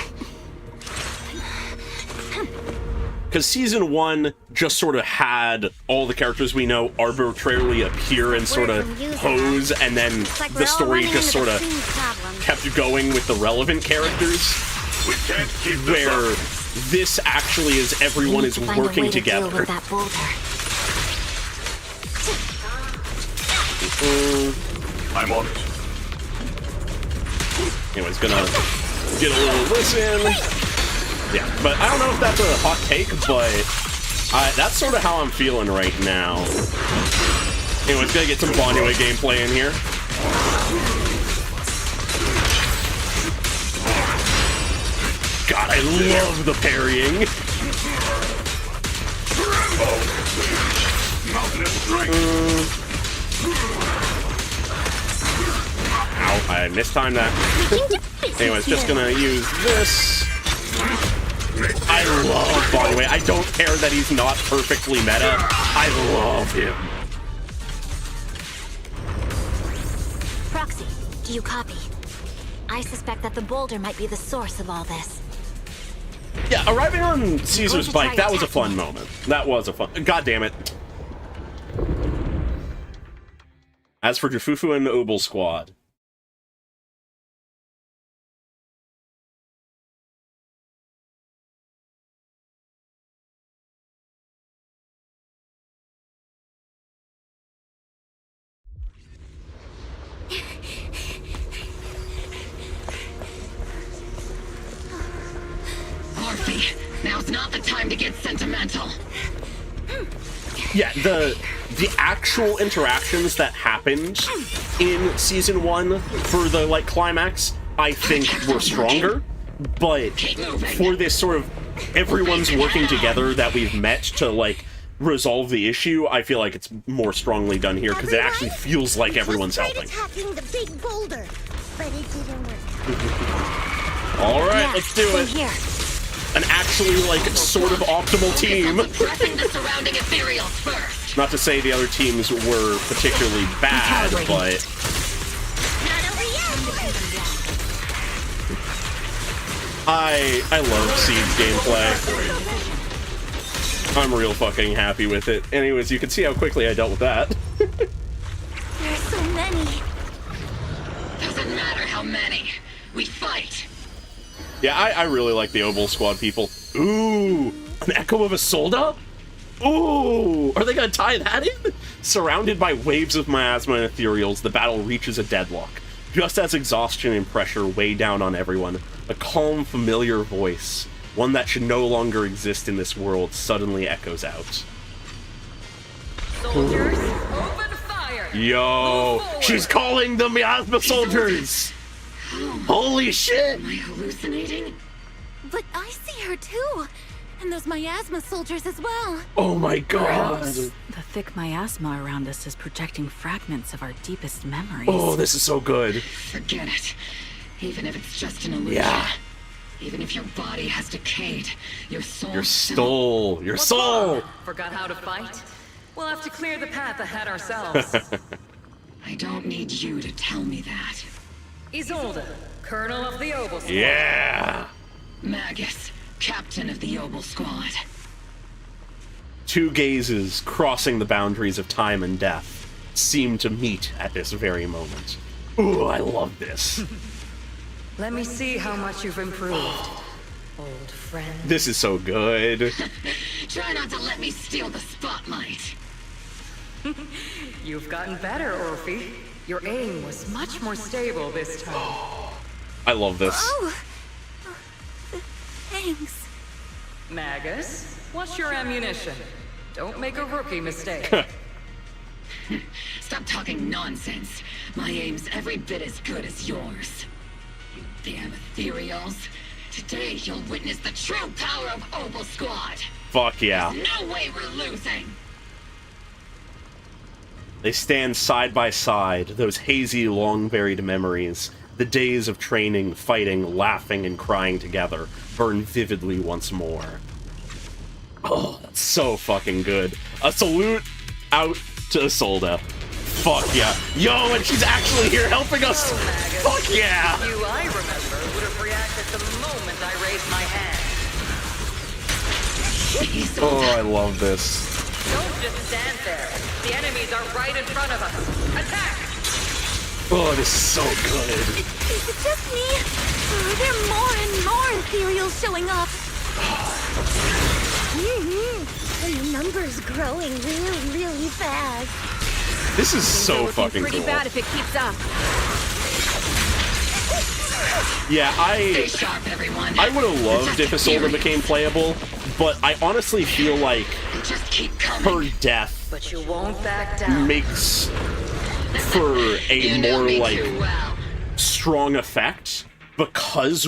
Because Season 1 just sort of had all the characters we know arbitrarily appear and sort of pose, and then the story just sort of kept going with the relevant characters. Where this actually is everyone is working together. I'm on it. Anyways, gonna get a little listen. Yeah, but I don't know if that's a hot take, but that's sort of how I'm feeling right now. Anyways, gonna get some Banyue gameplay in here. God, I love the parrying. Ow, I mistimed that. Anyways, just gonna use this. I love Banyue. I don't care that he's not perfectly meta. I love him. Proxy, do you copy? I suspect that the boulder might be the source of all this. Yeah, arriving on Caesar's bike, that was a fun moment. That was a fun... God damn it. As for Jufufu and the Obel squad... Now's not the time to get sentimental. Yeah, the actual interactions that happened in Season 1 for the, like, climax, I think were stronger. But for this sort of everyone's working together that we've met to, like, resolve the issue, I feel like it's more strongly done here, because it actually feels like everyone's helping. Attacking the big boulder, but it didn't work. Alright, let's do it. Here. An actually, like, sort of optimal team. The surrounding ethereals first. Not to say the other teams were particularly bad, but... I love Siege gameplay. I'm real fucking happy with it. Anyways, you can see how quickly I dealt with that. There's so many. Doesn't matter how many. We fight. Yeah, I really like the Obel squad people. Ooh, an echo of a Solda? Ooh, are they gonna tie that in? Surrounded by waves of miasma and ethereals, the battle reaches a deadlock. Just as exhaustion and pressure weigh down on everyone, a calm, familiar voice, one that should no longer exist in this world, suddenly echoes out. Soldiers, open fire! Yo, she's calling the miasma soldiers. Holy shit! Am I hallucinating? But I see her too. And those miasma soldiers as well. Oh my god. The thick miasma around us is projecting fragments of our deepest memories. Oh, this is so good. Forget it. Even if it's just an illusion. Yeah. Even if your body has decayed, your soul. Your soul. Forgot how to fight? We'll have to clear the path ahead ourselves. I don't need you to tell me that. Isolde, Colonel of the Obel Squad. Yeah. Magus, Captain of the Obel Squad. Two gazes crossing the boundaries of time and death seem to meet at this very moment. Ooh, I love this. Let me see how much you've improved, old friend. This is so good. Try not to let me steal the spotlight. You've gotten better, Orphe. Your aim was much more stable this time. I love this. Oh, thanks. Magus, what's your ammunition? Don't make a rookie mistake. Stop talking nonsense. My aim's every bit as good as yours. You damn ethereals. Today you'll witness the true power of Obel Squad. Fuck yeah. There's no way we're losing. They stand side by side, those hazy, long-buried memories. The days of training, fighting, laughing, and crying together burn vividly once more. Oh, that's so fucking good. A salute out to Isolde. Fuck yeah. Yo, and she's actually here helping us! Fuck yeah! You, I remember, would have reacted the moment I raised my hand. Oh, I love this. Don't just stand there. The enemies are right in front of us. Attack! Oh, this is so good. Is it just me? Or are there more and more ethereals showing up? The number's growing really fast. This is so fucking pretty cool. bad if it keeps up. Yeah, Stay sharp, everyone. I would have loved if Isolde became playable, but I honestly feel like Just keep coming. her death But you won't back down. makes for a more, like, strong effect because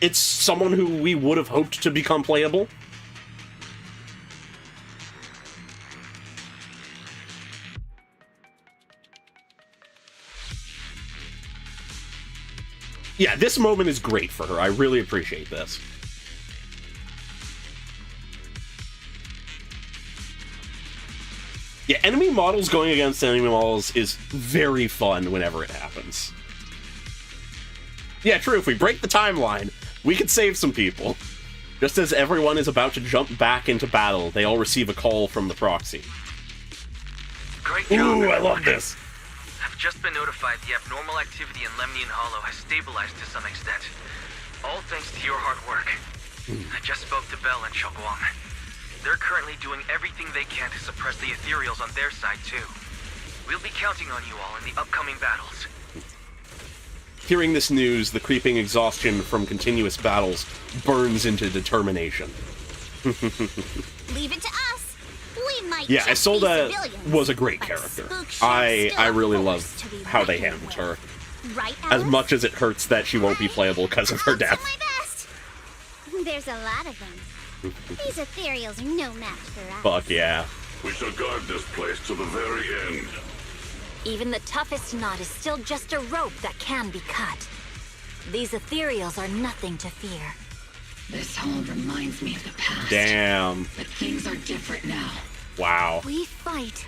it's someone who we would have hoped to become playable. Yeah, this moment is great for her. I really appreciate this. Yeah, enemy models going against enemy models is very fun whenever it happens. Yeah, true, if we break the timeline, we could save some people. Just as everyone is about to jump back into battle, they all receive a call from the proxy. Great job, Ooh, I everyone. love this. I've just been notified the abnormal activity in Lemnian Hollow has stabilized to some extent. All thanks to your hard work. I just spoke to Bell and Shunguang. They're currently doing everything they can to suppress the ethereals on their side, too. We'll be counting on you all in the upcoming battles. Hearing this news, the creeping exhaustion from continuous battles burns into determination. Leave it to us. We might Yeah, just be Isolde civilians, was a great but character. Spook should I still really forced loved to be how they reckoned handled with. her. Right, As Alice? much as it hurts that she won't be playable because of her death. There's a lot of them. These ethereals are no match for us. Fuck yeah. We shall guard this place to the very end. Even the toughest knot is still just a rope that can be cut. These ethereals are nothing to fear. This all reminds me of the past. Damn. But things are different now. Wow. We fight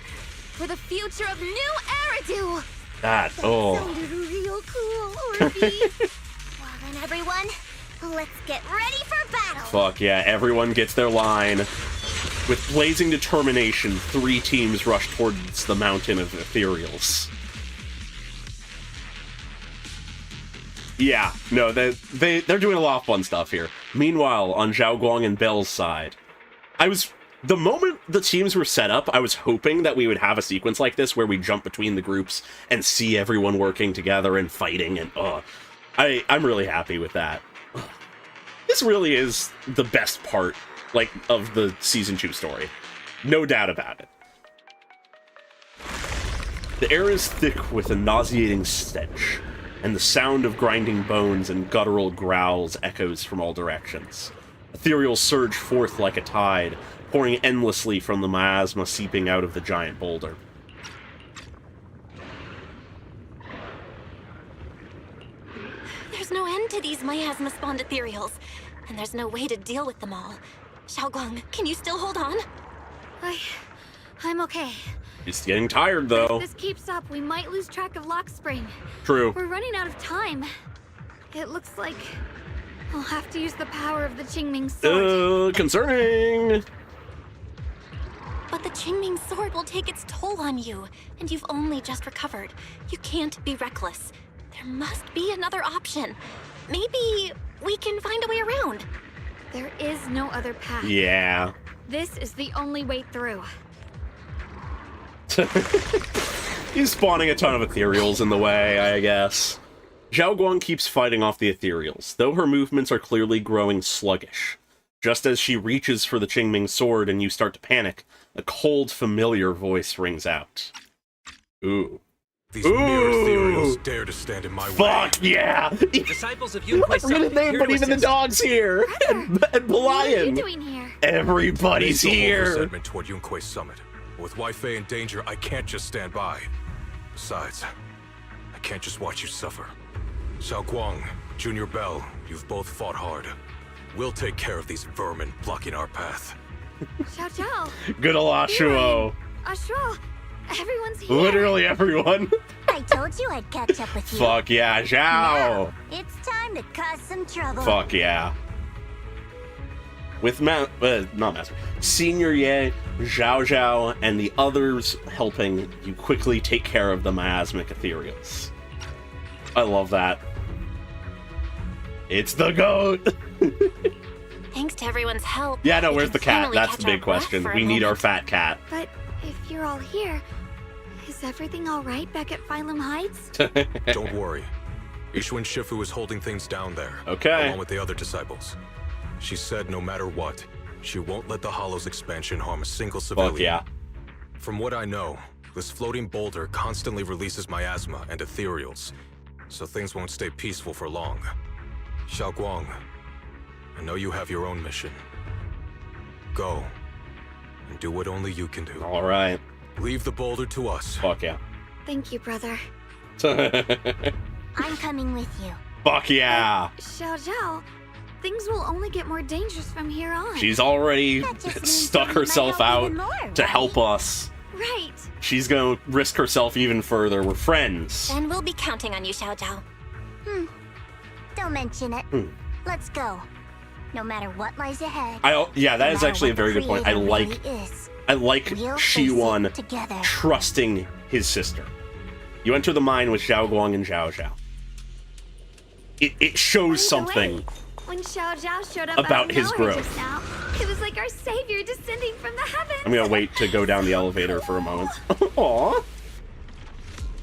for the future of New Eridu. That, oh. Sounded real cool, Orphe. Well then, everyone, let's get ready for battle. Fuck yeah, everyone gets their line. With blazing determination, 3 teams rush towards the mountain of ethereals. Yeah, no, they're doing a lot of fun stuff here. Meanwhile, on Xiaoguang and Bell's side, the moment the teams were set up, I was hoping that we would have a sequence like this where we jump between the groups and see everyone working together and fighting, and I'm really happy with that. This really is the best part, like, of the Season 2 story. No doubt about it. The air is thick with a nauseating stench, and the sound of grinding bones and guttural growls echoes from all directions. Ethereals surge forth like a tide, pouring endlessly from the miasma seeping out of the giant boulder. There's no end to these miasma-spawned ethereals, and there's no way to deal with them all. Shao-Guang, can you still hold on? I'm okay. He's getting tired, though. If this keeps up, we might lose track of Lock Spring. True. We're running out of time. It looks like I'll have to use the power of the Qingming sword. Concerning! But the Qingming sword will take its toll on you, and you've only just recovered. You can't be reckless. There must be another option. Maybe we can find a way around. There is no other path. Yeah. This is the only way through. He's spawning a ton of ethereals in the way, I guess. Xiaoguang keeps fighting off the ethereals, though her movements are clearly growing sluggish. Just as she reaches for the Qingming sword and you start to panic, a cold, familiar voice rings out. Ooh. These mere ethereals dare to stand in my way. Fuck yeah! Disciples of Ye I'm gonna name, but even the dog's here! And Pelion! What are you doing here? Everybody's here! Resentment toward Ye Shunguang's summit. With Wei Fei in danger, I can't just stand by. Besides, I can't just watch you suffer. Xiaoguang, Junior Bell, you've both fought hard. We'll take care of these vermin blocking our path. Xiao Zhao. Good ol' Ashuo. Ashura. Everyone's here. Literally everyone. I told you I'd catch up with you. Fuck yeah, Zhao. Now, it's time to cause some trouble. Fuck yeah. With not Master, Senior Ye, Zhao Zhao, and the others helping, you quickly take care of the miasmic ethereals. I love that. It's the GOAT! Thanks to everyone's help. Yeah, no, we where's can the cat? finally That's catch the big our breath question. for a We need our moment. fat cat. But if you're all here, is everything all right back at Phylum Heights? Don't worry. Ishun Shifu is holding things down there. Okay. Along with the other disciples. She said no matter what, she won't let the Hollow's expansion harm a single civilian. Fuck yeah. From what I know, this floating boulder constantly releases miasma and ethereals, so things won't stay peaceful for long. Xiaoguang, I know you have your own mission. Go, and do what only you can do. Alright. Leave the boulder to us. Fuck yeah. Thank you, brother. I'm coming with you. Fuck yeah. Xiao Zhao, things will only get more dangerous from here on. She's already stuck herself out to help us. Right. She's gonna risk herself even further. We're friends. Then we'll be counting on you, Xiao Zhao. Don't mention it. Let's go. No matter what lies ahead. Yeah, that is no actually a matter very what good point. the I like creator really is, I like we'll Shiwan face it together. trusting his sister. You enter the mine with Xiaoguang and Zhao Zhao. It shows something. When Xiao Zhao showed up about out of his nowhere growth. just now, it was like our savior descending from the heavens. I'm gonna wait to go down the elevator for a moment. Aww.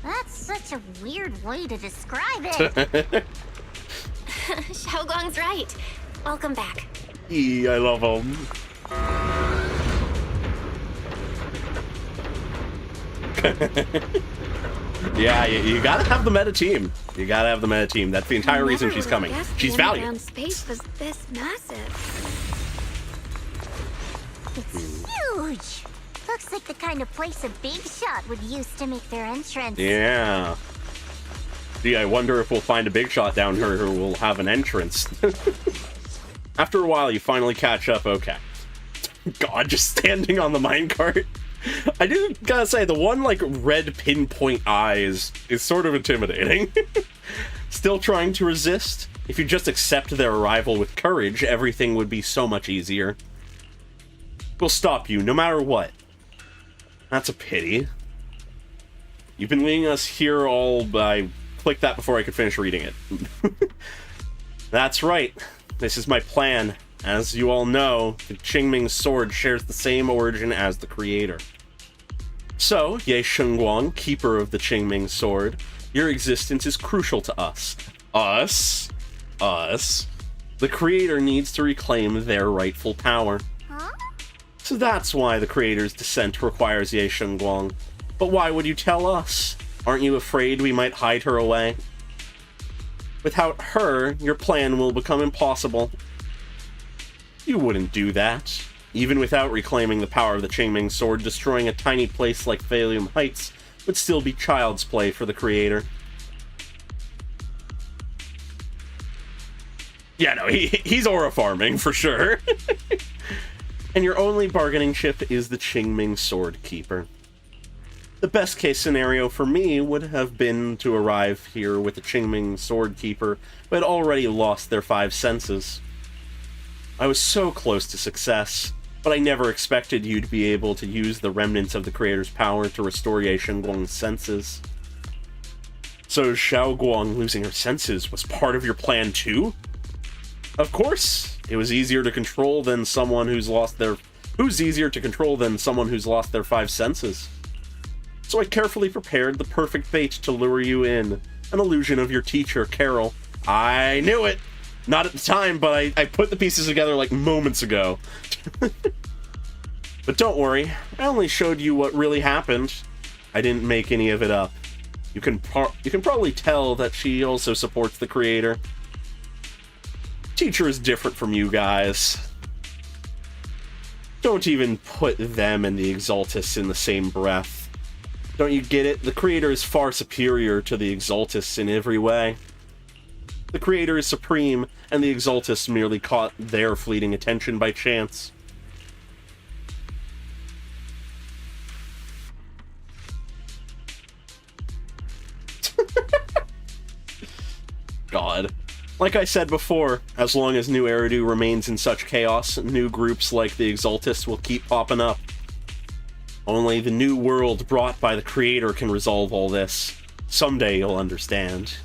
That's such a weird way to describe it. Xiaoguang's right. Welcome back. I love him. Yeah, you gotta have the meta team. You gotta have the meta team. That's the entire reason she's coming. She's valuable. Space was this massive. It's huge. Looks like the kind of place a big shot would use to make their entrance. Yeah. Gee, I wonder if we'll find a big shot down here who will have an entrance. After a while, you finally catch up. Okay. God, just standing on the minecart. I do gotta say, the one, like, red pinpoint eyes is sort of intimidating. Still trying to resist? If you just accept their arrival with courage, everything would be so much easier. We'll stop you, no matter what. That's a pity. You've been leading us here all... I clicked that before I could finish reading it. That's right. This is my plan. As you all know, the Qingming sword shares the same origin as the creator. So, Ye Shunguang, keeper of the Qingming sword, your existence is crucial to us. Us. The creator needs to reclaim their rightful power. So that's why the creator's descent requires Ye Shunguang. But why would you tell us? Aren't you afraid we might hide her away? Without her, your plan will become impossible. You wouldn't do that. Even without reclaiming the power of the Qingming sword, destroying a tiny place like Phaethon Heights would still be child's play for the creator. Yeah, no, he's aura farming, for sure. And your only bargaining chip is the Qingming Sword Keeper. The best case scenario for me would have been to arrive here with the Qingming Sword Keeper, who had already lost their 5 senses. I was so close to success, but I never expected you to be able to use the remnants of the creator's power to restore Ye Shunguang's senses. So Xiaoguang losing her senses was part of your plan too? Of course, it was easier to control than someone who's lost their... Who's easier to control than someone who's lost their 5 senses? So I carefully prepared the perfect bait to lure you in. An illusion of your teacher, Carol. I knew it! Not at the time, but I put the pieces together like moments ago. But don't worry, I only showed you what really happened. I didn't make any of it up. You can probably tell that she also supports the creator. Teacher is different from you guys. Don't even put them and the Exaltus in the same breath. Don't you get it? The creator is far superior to the Exaltus in every way. The creator is supreme, and the Exaltus merely caught their fleeting attention by chance. God. Like I said before, as long as New Eridu remains in such chaos, new groups like the Exaltus will keep popping up. Only the new world brought by the creator can resolve all this. Someday you'll understand.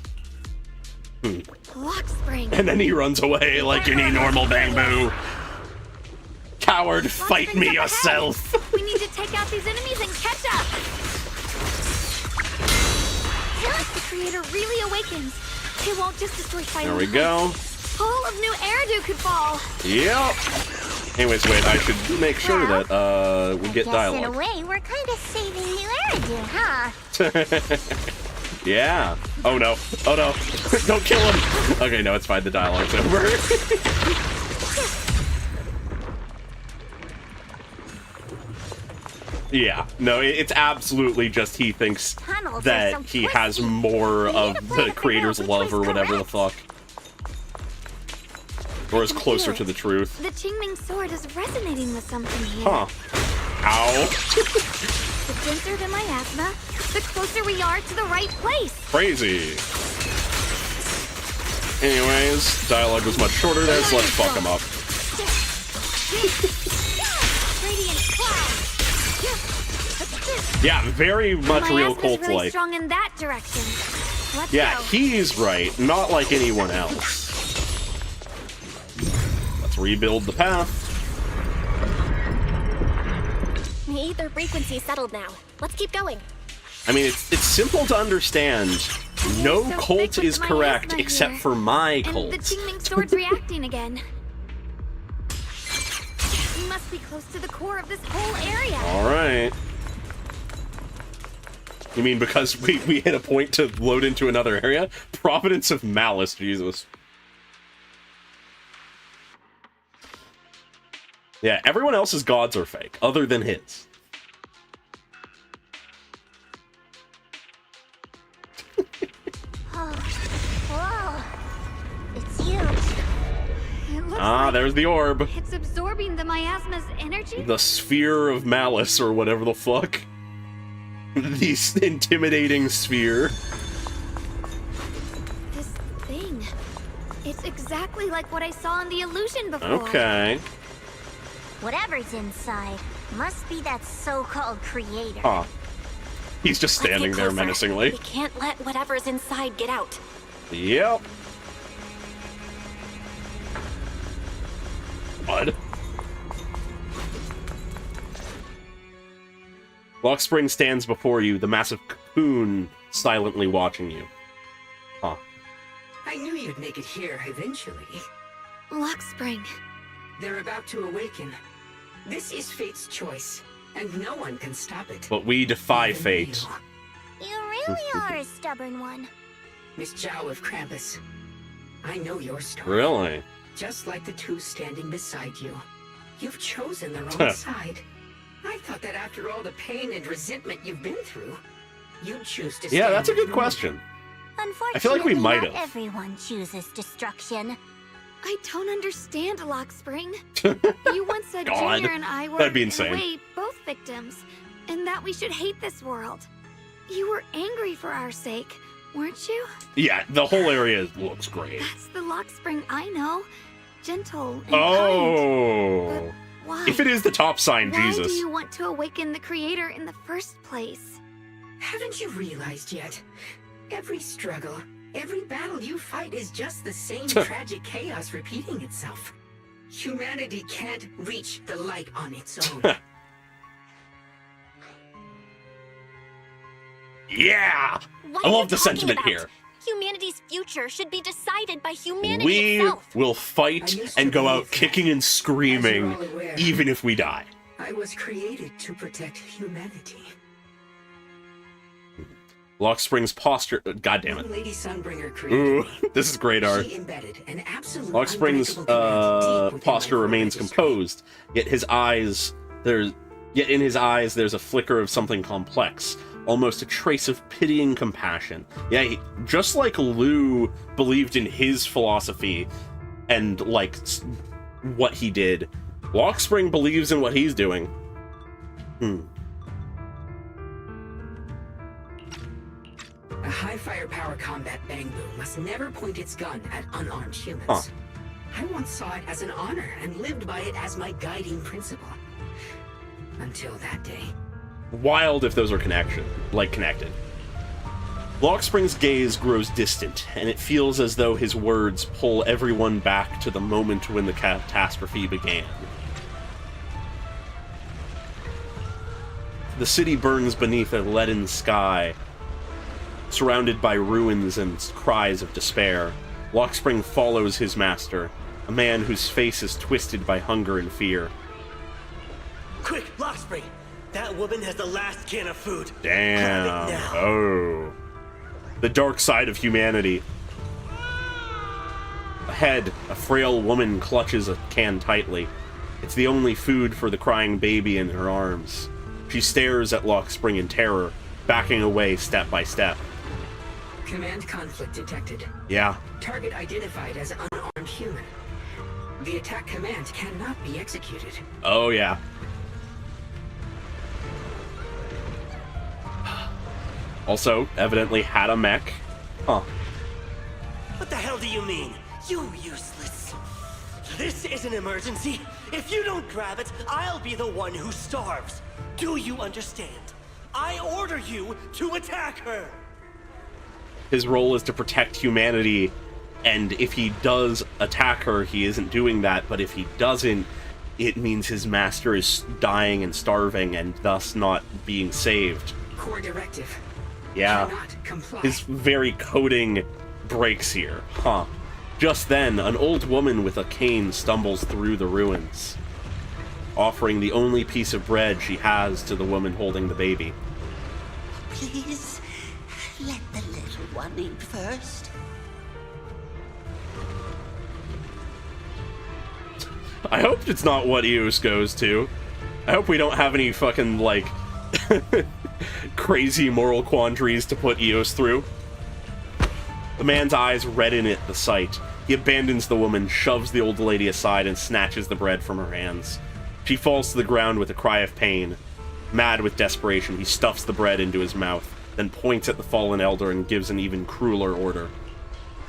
Lockspring. And then he runs away like any normal bamboo. Coward, fight me yourself! We need to take out these enemies and catch up! If the creator really awakens, it won't just destroy Phaethon. There we go. All of New Eridu could fall. Yep. Anyways, wait, I should make sure that we get dialogue. In a way, we're kind of saving New Eridu, huh? Yeah. Oh no. Oh no. Don't kill him. Okay, no, it's fine. The dialogue's over. Yeah. No, it's absolutely just he thinks that he has more of the creator's love or whatever the fuck. Or is closer to the truth. The Qingming sword is resonating with something here. Huh. Ow. The denser the miasma, the closer we are to the right place. Crazy. Anyways, dialogue was much shorter there, so let's fuck him up. Yeah, very much real cult-like. Really strong in that direction. Let's yeah, go. He's right, not like anyone else. Let's rebuild the path. The ether frequency settled now. Let's keep going. I mean, it's simple to understand. No cult is correct except for my cult. And the Qingming sword's reacting again. We must be close to the core of this whole area. Alright. You mean because we hit a point to load into another area? Providence of Malice, Jesus. Yeah, everyone else's gods are fake, other than his. Whoa. It's huge. It looks like there's the orb. It's absorbing the miasma's energy? The sphere of malice, or whatever the fuck. The intimidating sphere. This thing. It's exactly like what I saw in the illusion before. Okay. Whatever's inside must be that so-called creator. Huh. He's just standing there menacingly. We can't let whatever's inside get out. Yep. Bud. Lockspring stands before you, the massive cocoon silently watching you. Huh. I knew you'd make it here eventually. Lockspring. They're about to awaken. This is fate's choice. and no one can stop it. But we defy fate. You really are a stubborn one. Miss Zhao of Krampus, I know your story. Really? Just like the two standing beside you. You've chosen the wrong side. I thought that after all the pain and resentment you've been through, you'd choose to stand. Yeah, that's a good question. Unfortunately, I feel like we might have. not everyone chooses destruction. I don't understand, Lockspring. You once said God, Junior and I were, that'd be in insane. a way, both victims, and that we should hate this world. You were angry for our sake, weren't you? Yeah, the whole area looks great. That's the Lockspring I know. Gentle and kind. Oh. Why? If it is the top sign, Why Jesus. do you want to awaken the Creator in the first place? Haven't you realized yet? Every struggle, every battle you fight is just the same tragic chaos repeating itself. Humanity can't reach the light on its own. Yeah! What I are love you the talking sentiment about? here. Humanity's future should be decided by humanity We itself. will fight and go out kicking and screaming, even if we die. I was created to protect humanity. Lockspring's posture. God damn it. Lady Sunbringer created Ooh, me. this is great art. She embedded an absolute Lockspring's unbreakable command deep within posture my remains history. composed, yet in his eyes there's a flicker of something complex, almost a trace of pitying compassion. Yeah, just like Liu believed in his philosophy and like what he did, Lockspring believes in what he's doing. A high firepower combat bang boom must never point its gun at unarmed humans. Huh. I once saw it as an honor and lived by it as my guiding principle. Until that day. Wild if those are connected. Lockspring's gaze grows distant, and it feels as though his words pull everyone back to the moment when the catastrophe began. The city burns beneath a leaden sky, surrounded by ruins and cries of despair. Lockspring follows his master, a man whose face is twisted by hunger and fear. Quick, Lockspring! That woman has the last can of food. Damn. Grab it now. Oh. The dark side of humanity. Ahead, a frail woman clutches a can tightly. It's the only food for the crying baby in her arms. She stares at Lockspring in terror, backing away step by step. Command conflict detected. Yeah. Target identified as unarmed human. The attack command cannot be executed. Oh, yeah. Also, evidently had a mech. Huh. What the hell do you mean? You useless. This is an emergency. If you don't grab it, I'll be the one who starves. Do you understand? I order you to attack her. His role is to protect humanity, and if he does attack her, he isn't doing that, but if he doesn't, it means his master is dying and starving and thus not being saved. Core directive. Yeah. Cannot comply. His very coding breaks here. Huh. Just then, an old woman with a cane stumbles through the ruins, offering the only piece of bread she has to the woman holding the baby. Please, let the little one eat first. I hope it's not what Eos goes to. I hope we don't have any fucking, like, crazy moral quandaries to put Eos through. The man's eyes redden at the sight. He abandons the woman, shoves the old lady aside, and snatches the bread from her hands. She falls to the ground with a cry of pain. Mad with desperation, he stuffs the bread into his mouth, then points at the fallen elder and gives an even crueler order.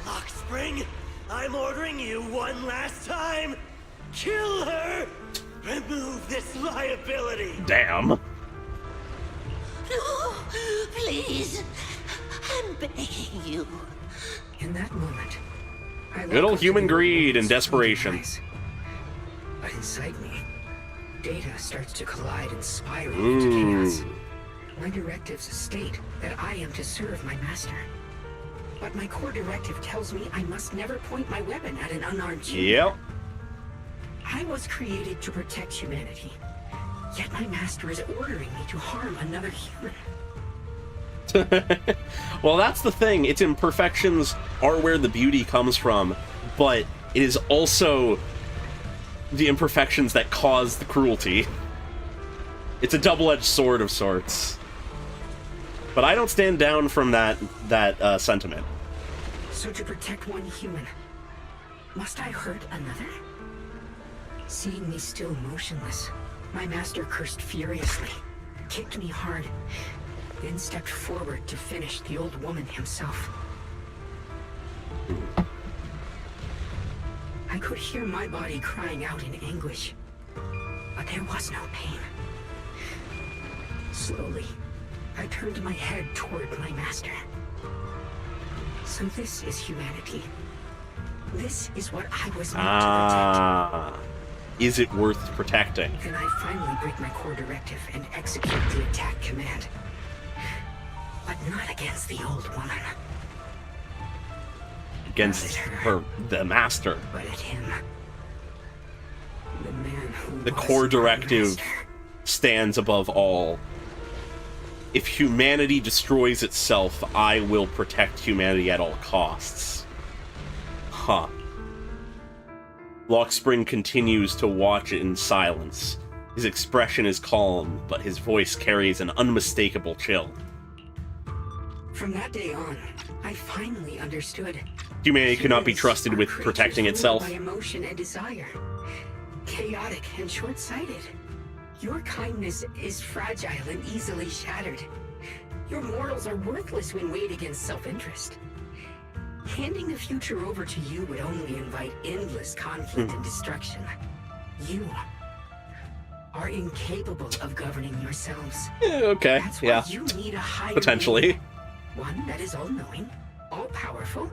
Lockspring, I'm ordering you one last time. Kill her! Remove this liability! Damn. No, please. I'm begging you. In that moment, I Good old human greed and desperation. But inside me, data starts to collide and spiral into chaos. My directives state that I am to serve my master. But my core directive tells me I must never point my weapon at an unarmed human. Yep. I was created to protect humanity. Yet my master is ordering me to harm another human. Well, that's the thing. Its imperfections are where the beauty comes from, but it is also the imperfections that cause the cruelty. It's a double-edged sword of sorts. But I don't stand down from that sentiment. So to protect one human, must I hurt another? Seeing me still motionless, my master cursed furiously, kicked me hard, then stepped forward to finish the old woman himself. I could hear my body crying out in anguish, but there was no pain. Slowly, I turned my head toward my master. So this is humanity. This is what I was meant to protect. Is it worth protecting? Then I finally break my core directive and execute the attack command. But not against the old woman. Against her, the master. But at him. The man who the core directive stands above all. If humanity destroys itself, I will protect humanity at all costs. Huh. Lockspring continues to watch it in silence. His expression is calm, but his voice carries an unmistakable chill. From that day on, I finally understood. Humanity cannot be trusted with protecting itself. By emotion and desire. Chaotic and short-sighted. Your kindness is fragile and easily shattered. Your morals are worthless when weighed against self-interest. Handing the future over to you would only invite endless conflict and destruction. You are incapable of governing yourselves. Okay, That's yeah. why you need a higher Potentially. leader. One that is all-knowing, all-powerful,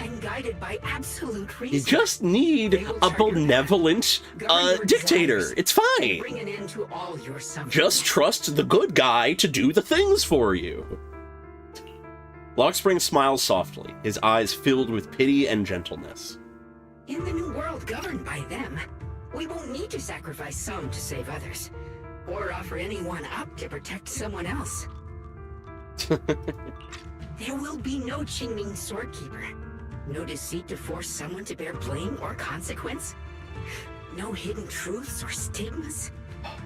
and guided by absolute reason. You just need a benevolent dictator. It's fine. Bring an end to all your suffering. Just trust the good guy to do the things for you. Lockspring smiles softly, his eyes filled with pity and gentleness. In the new world governed by them, we won't need to sacrifice some to save others, or offer anyone up to protect someone else. There will be no Qingming Swordkeeper. No deceit to force someone to bear blame or consequence. No hidden truths or stigmas.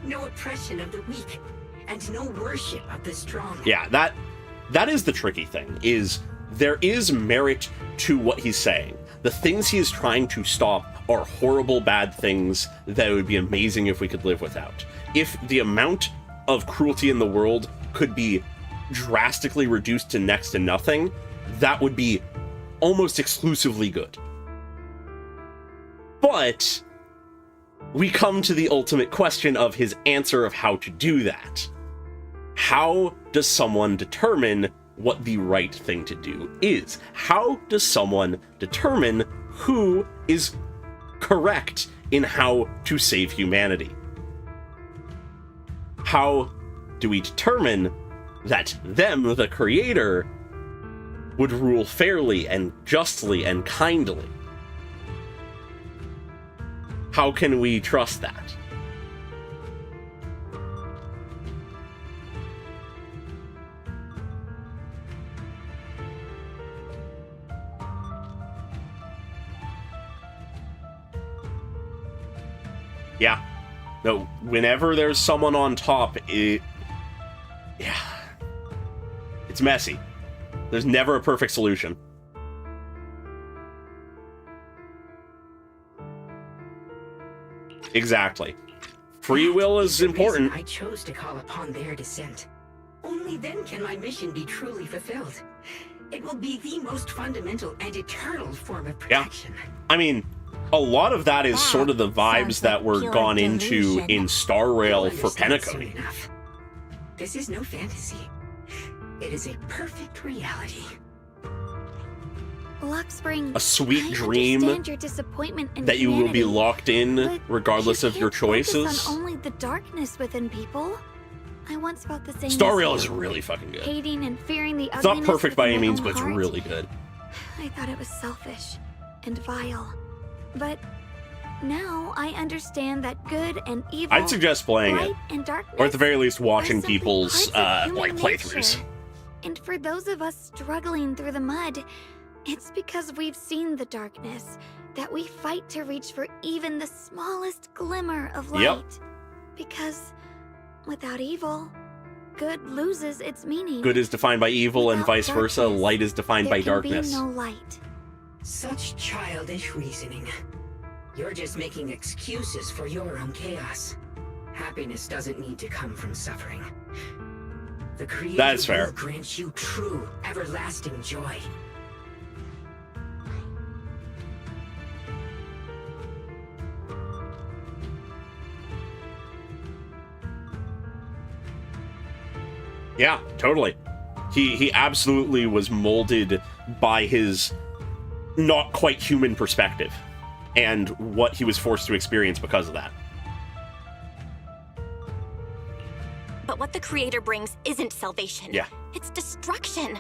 No oppression of the weak. And no worship of the strong. Yeah, that is the tricky thing, is there is merit to what he's saying. The things he is trying to stop are horrible, bad things that would be amazing if we could live without. If the amount of cruelty in the world could be drastically reduced to next to nothing, that would be almost exclusively good. But we come to the ultimate question of his answer of how to do that. How does someone determine what the right thing to do is? How does someone determine who is correct in how to save humanity? How do we determine that them, the creator, would rule fairly and justly and kindly? How can we trust that? Yeah. No, whenever there's someone on top, it's messy. There's never a perfect solution. Exactly. Free will is important. I chose to call upon their descent. Only then can my mission be truly fulfilled. It will be the most fundamental and eternal form of protection. Yeah. I mean, a lot of that is sort of the vibes that were gone into in Star Rail for Penacony. This is no fantasy. It is a perfect reality. Lockspring, A sweet dream your disappointment in that you will be humanity, locked in but regardless you of your can't focus choices. on only the darkness within people. I once felt the same. Star as Rail you, is really fucking good. hating and fearing the It's not ugliness perfect by within any my means, own but it's heart. really good. I thought it was selfish and vile, but Now I understand that good and evil, I'd suggest playing light it, and darkness, or at the very least watching are simply people's parts of human playthroughs. nature. And for those of us struggling through the mud, it's because we've seen the darkness that we fight to reach for even the smallest glimmer of light. Yep. Because without evil, good loses its meaning. Good is defined by evil, and Without vice versa. darkness, Light is defined by there darkness. can be no light. Such childish reasoning. You're just making excuses for your own chaos. Happiness doesn't need to come from suffering. The Creator That's fair. will grant you true, everlasting joy. Yeah, totally. He absolutely was molded by his not quite human perspective and what he was forced to experience because of that. But what the Creator brings isn't salvation. Yeah. It's destruction.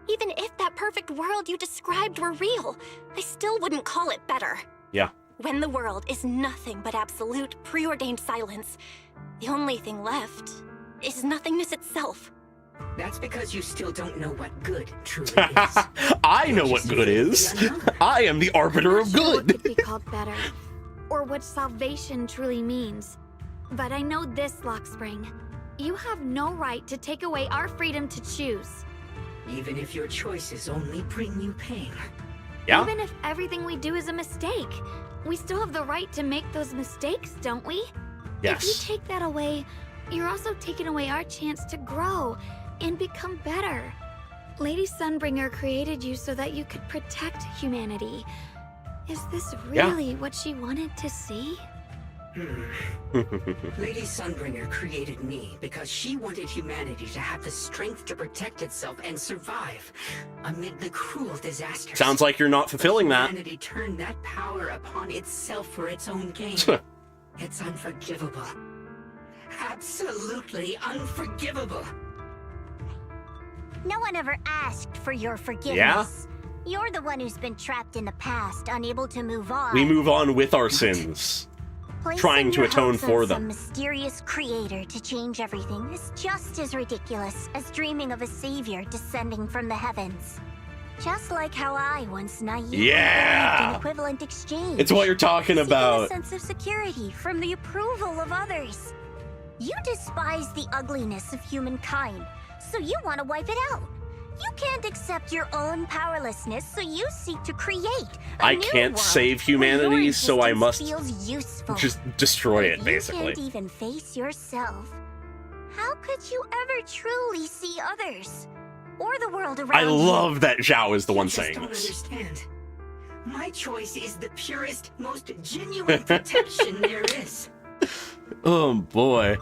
Even if that perfect world you described were real, I still wouldn't call it better. Yeah. When the world is nothing but absolute, preordained silence, the only thing left is nothingness itself. That's because you still don't know what good truly is. I know what good is. I am the arbiter of What good. could be called better, or what salvation truly means. But I know this, Lockspring. You have no right to take away our freedom to choose. Even if your choices only bring you pain. Yeah. Even if everything we do is a mistake, we still have the right to make those mistakes, don't we? Yes. If you take that away, you're also taking away our chance to grow and become better. Lady Sunbringer created you so that you could protect humanity. Is this really what she wanted to see? Lady Sunbringer created me because she wanted humanity to have the strength to protect itself and survive amid the cruel disasters. Sounds like you're not fulfilling that. Humanity turned that power upon itself for its own gain. It's unforgivable. Absolutely unforgivable. No one ever asked for your forgiveness. Yeah? You're the one who's been trapped in the past, unable to move on. We move on with our sins, Placing trying to your atone hopes on for some them. mysterious creator to change everything is just as ridiculous as dreaming of a savior descending from the heavens. Just like how I once naively Yeah! believed in equivalent exchange. It's what you're talking seeking about. a sense of security from the approval of others. You despise the ugliness of humankind, so you want to wipe it out. You can't accept your own powerlessness, so you seek to create a I new can't world save where your humanity, so I existence must feels useful. just destroy it, You basically. can't even face yourself. How could you ever truly see others? Or the world around I you? love that Zhao is the one Just saying don't this. understand. My choice is the purest, most genuine protection there is. Oh boy.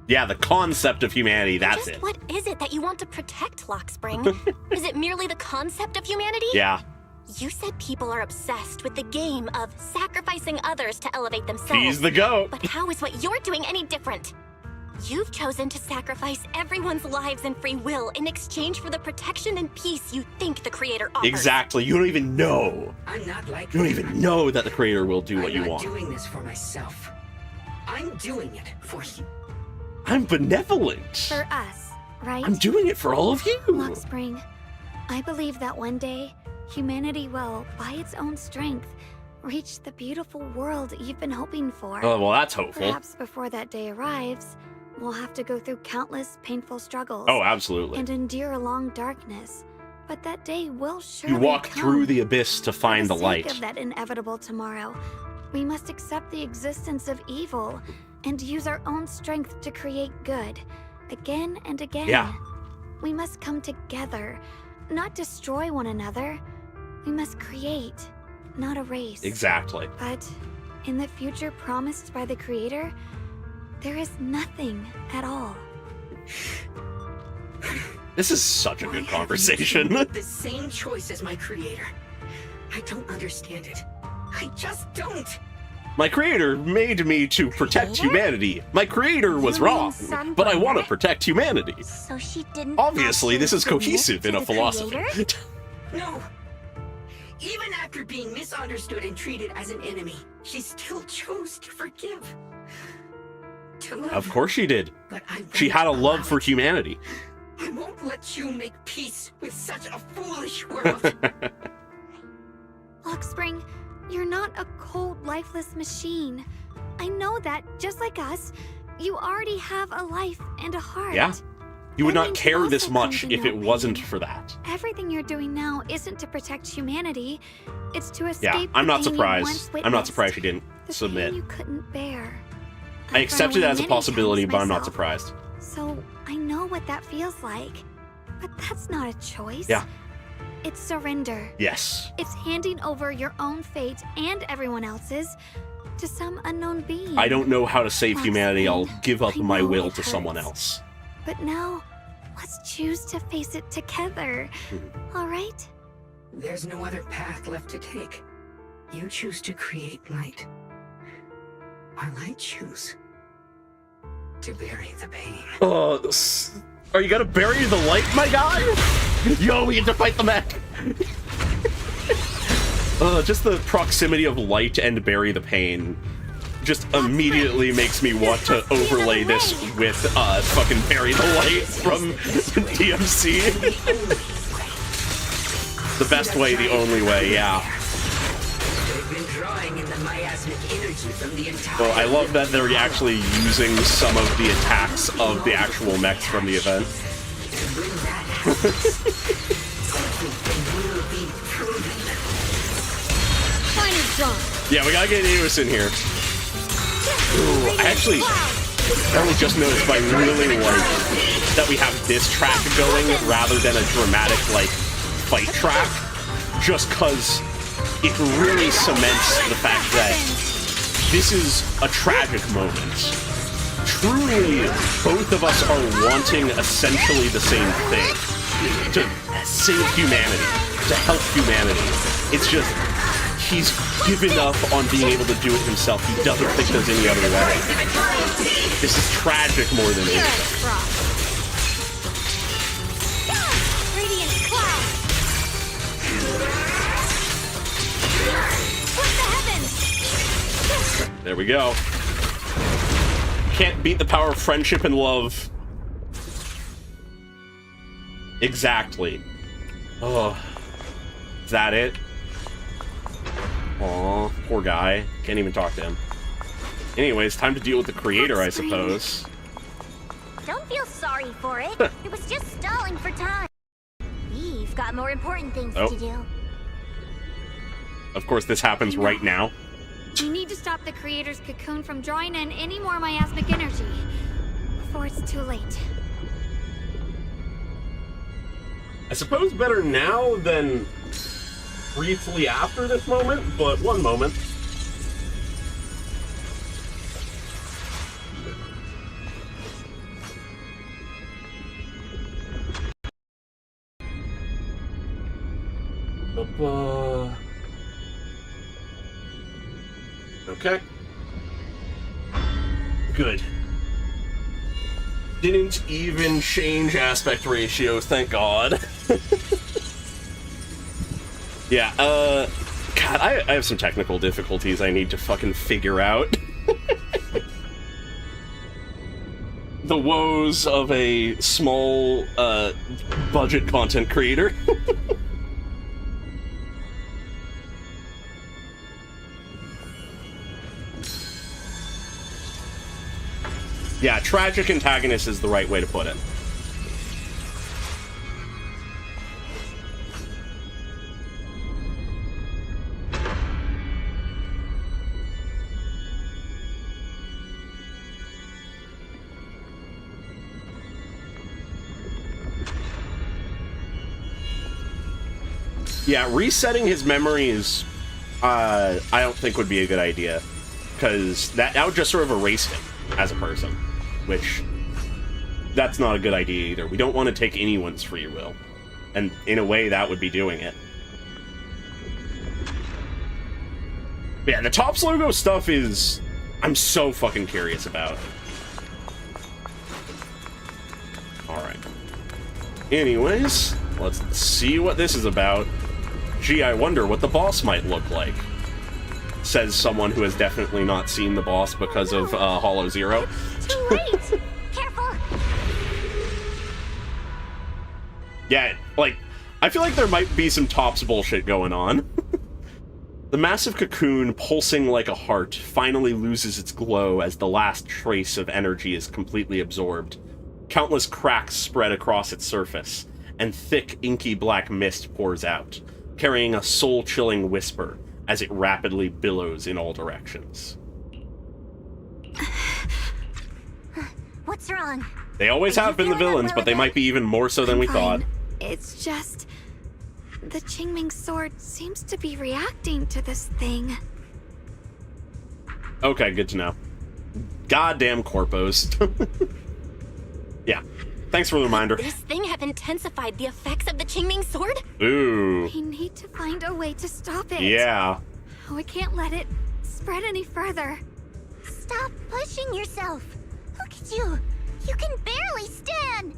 Yeah, the concept of humanity, that's Just it. what is it that you want to protect, Lockspring? Is it merely the concept of humanity? Yeah. You said people are obsessed with the game of sacrificing others to elevate themselves. He's the goat. But how is what you're doing any different? You've chosen to sacrifice everyone's lives and free will in exchange for the protection and peace you think the Creator offers. Exactly. You don't even know. I'm not like You don't even know that the creator will do what you I'm not want. doing this for myself. I'm doing it for you. I'm benevolent. For us, right? I'm doing it for all of you. Lockspring, I believe that one day, humanity will, by its own strength, reach the beautiful world you've been hoping for. Oh, well, that's hopeful. Perhaps before that day arrives, we'll have to go through countless painful struggles. Oh, absolutely. And endure a long darkness. But that day will surely You walk come. through the abyss to find the For light. sake of that inevitable tomorrow, we must accept the existence of evil and use our own strength to create good, again and again. Yeah. We must come together, not destroy one another. We must create, not erase. Exactly. But in the future promised by the Creator, there is nothing at all. This is such a good Why haven't you conversation. made the same choice as my creator. I don't understand it. I just don't. My creator made me to protect humanity. My creator was You mean wrong, Sunbringer? but I want to protect humanity. So she didn't. Obviously, this is actually cohesive in a submit to the philosophy. Creator? No. Even after being misunderstood and treated as an enemy, she still chose to forgive. To love. Of course she did. But I She won't had a allow love for it. humanity. I won't let you make peace with such a foolish world. Luxspring, you're not a cold, lifeless machine. I know that, just like us, you already have a life and a heart. Yeah. You would That not means care also this much comes in if it no wasn't pain. for that. Everything you're doing now isn't to protect humanity. It's to escape Yeah, I'm the not pain you surprised. once I'm not witnessed, surprised she didn't the submit. pain you couldn't bear. I I've accepted run it away as a many possibility, times but I'm not myself, surprised. So I know what that feels like. But that's not a choice. Yeah. It's surrender. Yes. It's handing over your own fate and everyone else's to some unknown being. I don't know how to save humanity. I'll give up I my know will it to someone hurts. else. But now, let's choose to face it together. All right? There's no other path left to take. You choose to create light, while I choose to bury the pain. Oh, are you gonna bury the light, my guy? Yo, we get to fight the mech! Just the proximity of light and bury the pain just immediately makes me want to overlay this with fucking bury the light from DMC. The best way, the only way, yeah. They've been drawing in the miasmic energy from the entire. Well, I love that they're actually using some of the attacks of the actual mechs from the event. Yeah, we gotta get Eos in here. Ooh, I only just noticed, but I really like that we have this track going rather than a dramatic, like, fight track. Just because it really cements the fact that this is a tragic moment. Truly, both of us are wanting essentially the same thing. To save humanity. To help humanity. It's just, he's given up on being able to do it himself. He doesn't think there's any other way. This is tragic more than anything. Radiant cloud! Split the heavens! There we go. Can't beat the power of friendship and love. Exactly. Oh. Is that it? Aw, poor guy. Can't even talk to him. Anyways, time to deal with the creator, I suppose. Don't feel sorry for it. It was just stalling for time. We've got more important things Oh. to do. Of course, this happens right now. We need to stop the creator's cocoon from drawing in any more miasmic energy before it's too late. I suppose better now than briefly after this moment, but one moment. Okay. Good. Didn't even change aspect ratios, thank God. Yeah, God, I have some technical difficulties I need to fucking figure out. The woes of a small, budget content creator. Yeah, tragic antagonist is the right way to put it. Yeah, resetting his memories, I don't think would be a good idea. Because that would just sort of erase him as a person. Which, that's not a good idea either. We don't want to take anyone's free will. And in a way, that would be doing it. But yeah, the Tops logo stuff is... I'm so fucking curious about. Alright. Anyways, let's see what this is about. Gee, I wonder what the boss might look like. Says someone who has definitely not seen the boss because of Hollow Zero. Too late! Careful! Yeah, like, I feel like there might be some Tops bullshit going on. The massive cocoon, pulsing like a heart, finally loses its glow as the last trace of energy is completely absorbed. Countless cracks spread across its surface, and thick, inky black mist pours out, carrying a soul-chilling whisper as it rapidly billows in all directions. What's wrong? They always have been the villains, but they might be even more so than we thought. It's just... the Qingming sword seems to be reacting to this thing. Okay, good to know. Goddamn corpos. Yeah. Thanks for the reminder. Could this thing have intensified the effects of the Qingming sword? Ooh. We need to find a way to stop it. Yeah. We can't let it spread any further. Stop pushing yourself. Look at you. You can barely stand.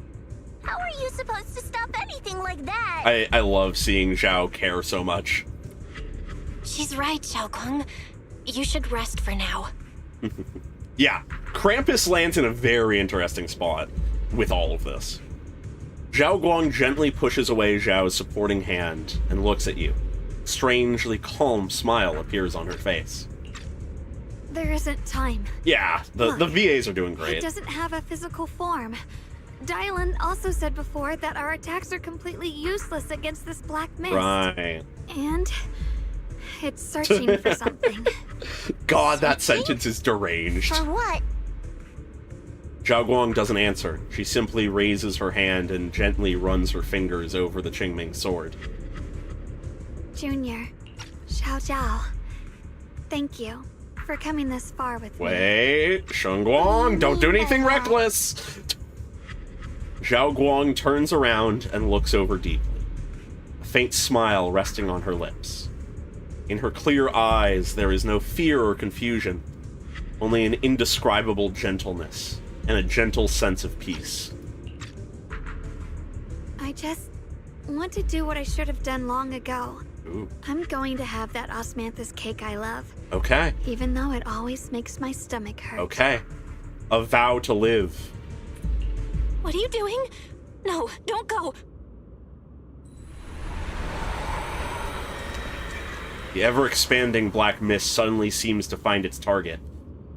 How are you supposed to stop anything like that? I love seeing Zhao care so much. She's right, Shunguang. You should rest for now. Yeah, Krampus lands in a very interesting spot with all of this. Xiaoguang gently pushes away Zhao's supporting hand and looks at you. A strangely calm smile appears on her face. There isn't time. Yeah, the VAs are doing It great. doesn't have a physical form. Dylan also said before that our attacks are completely useless against this black mist. Right. And it's searching for something. God, that sentence is deranged. For what? Xiaoguang doesn't answer. She simply raises her hand and gently runs her fingers over the Qingming sword. Junior, Xiao Zhao, thank you for coming this far with me. Wait, Shunguang, don't do anything reckless! Xiaoguang turns around and looks over deeply, a faint smile resting on her lips. In her clear eyes, there is no fear or confusion, only an indescribable gentleness and a gentle sense of peace. I just want to do what I should have done long ago. Ooh. I'm going to have that osmanthus cake I love. Okay. Even though it always makes my stomach hurt. Okay. A vow to live. What are you doing? No, don't go. The ever-expanding black mist suddenly seems to find its target,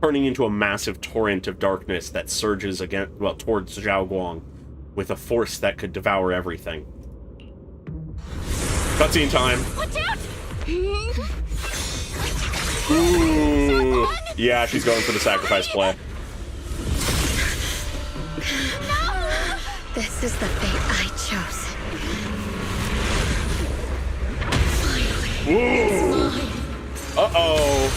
turning into a massive torrent of darkness that surges towards Xiaoguang with a force that could devour everything. Cutscene time. Watch out! Ooh. Yeah, she's going for the sacrifice play. No! This is the fate I chose. Ooh. Uh-oh.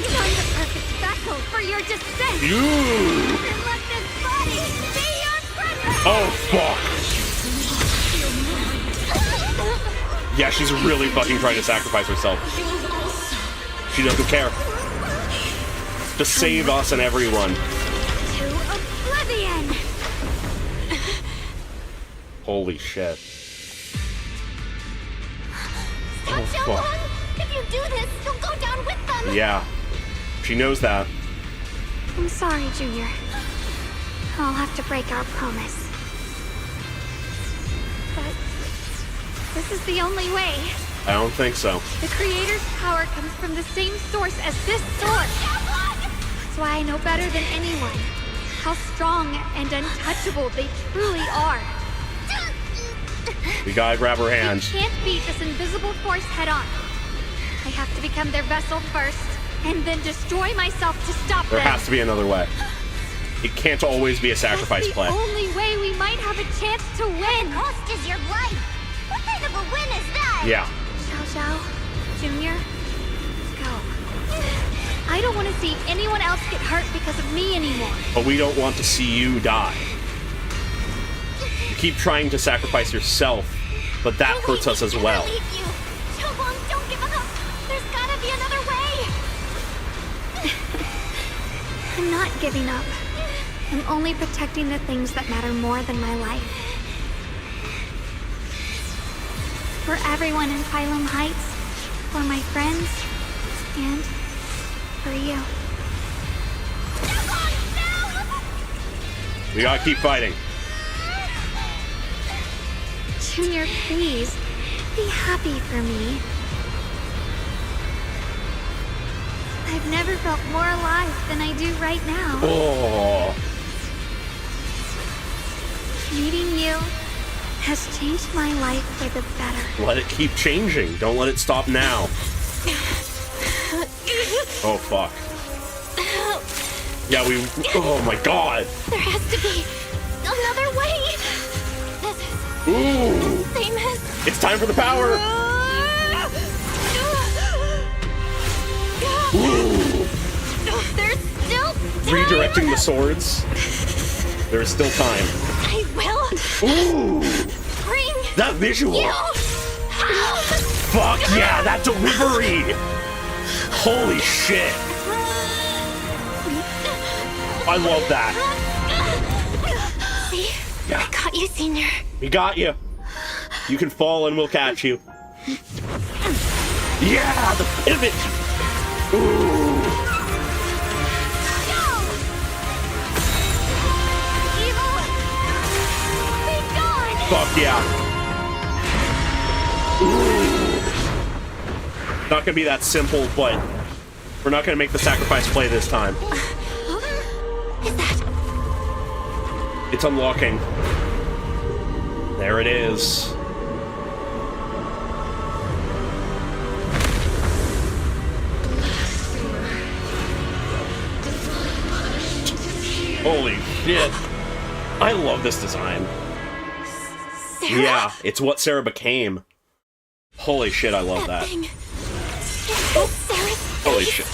I'm the perfect vessel for your descent! Ooh. And let this body be your present! Oh, fuck. Yeah, she's really fucking trying to sacrifice herself. She doesn't care. To save us and everyone. To oblivion! Holy shit. Stop, Xiaoguang! If you do this, you'll go down with them! Yeah. She knows that. I'm sorry, Junior. I'll have to break our promise. But this is the only way. I don't think so. The Creator's power comes from the same source as this sword. That's why I know better than anyone how strong and untouchable they truly are. We gotta grab her hand. We can't beat this invisible force head on. I have to become their vessel first, and then destroy myself to stop There them. has to be another way. It can't always be a sacrifice That's play. the only way we might have a chance to win. The cost is your life. What kind of a win is that? Yeah. Xiao Zhao, Junior, go. I don't want to see anyone else get hurt because of me anymore. But we don't want to see you die. You keep trying to sacrifice yourself, but that hurts us as well. Leave you. Xiaoguang, don't give up. There's gotta be another way. I'm not giving up. I'm only protecting the things that matter more than my life. For everyone in Phylum Heights, for my friends, and for you. We gotta keep fighting. Junior, please, be happy for me. I've never felt more alive than I do right now. Oh. Meeting you has changed my life for the better. Let it keep changing. Don't let it stop now. Oh, fuck. Yeah, we... Oh, my God. There has to be another way. This is Ooh. the same as... It's time for the power. Ooh. There's still time. Redirecting the swords. There's still time. I will. Ooh. Bring That visual. you home. Fuck yeah, that delivery. Holy shit. I love that. See? Yeah. I got you, Senior. We got you. You can fall and we'll catch you. Yeah, the pivot. Ooh. Fuck yeah. Ooh. Not gonna be that simple, but we're not gonna make the sacrifice play this time. It's unlocking. There it is. Holy shit. I love this design. Sarah? Yeah, it's what Sarah became. Holy shit, I love that. Holy shit.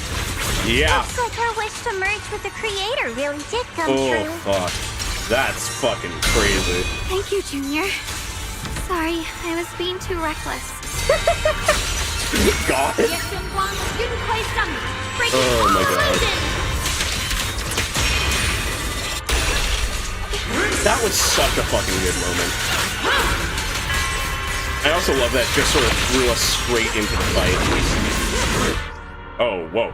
Yeah. Looks like her wish to merge with the creator really did come Oh, true. fuck. That's fucking crazy. Thank you, Junior. Sorry, I was being too reckless. God. Ye Shunguang, Oh my god. That was such a fucking good moment. I also love that just sort of threw us straight into the fight. Oh, whoa.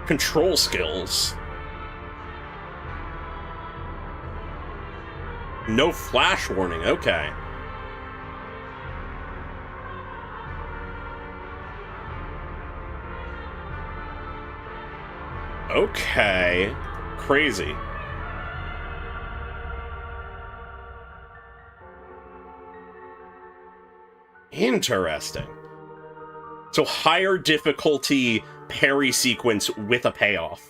Control skills. No flash warning, okay. Okay. Crazy. Interesting. So higher difficulty parry sequence with a payoff.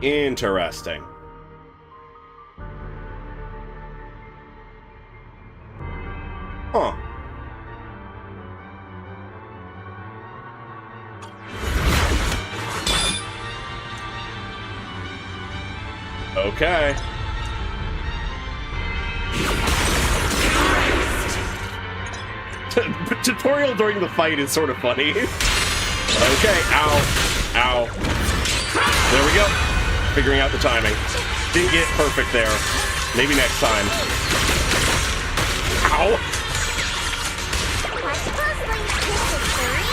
Interesting. Huh. Okay. Tutorial during the fight is sort of funny. Okay, ow. Ow. There we go. Figuring out the timing. Didn't get perfect there. Maybe next time. Ow!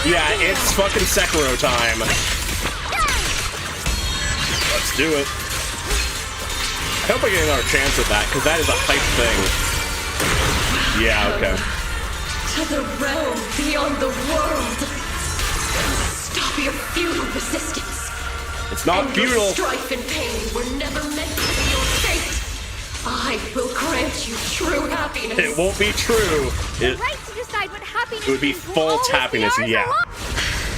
Yeah, it's fucking Sekiro time. Let's do it. I hope I get another chance at that, because that is a hype thing. Yeah, okay. To the realm beyond the world. Stop your futile resistance. It's not and futile. Your strife and pain were never meant to be your fate. I will grant you true happiness. It won't be true. It Right to decide what happiness would be is will false always be happiness, ours yeah. alone.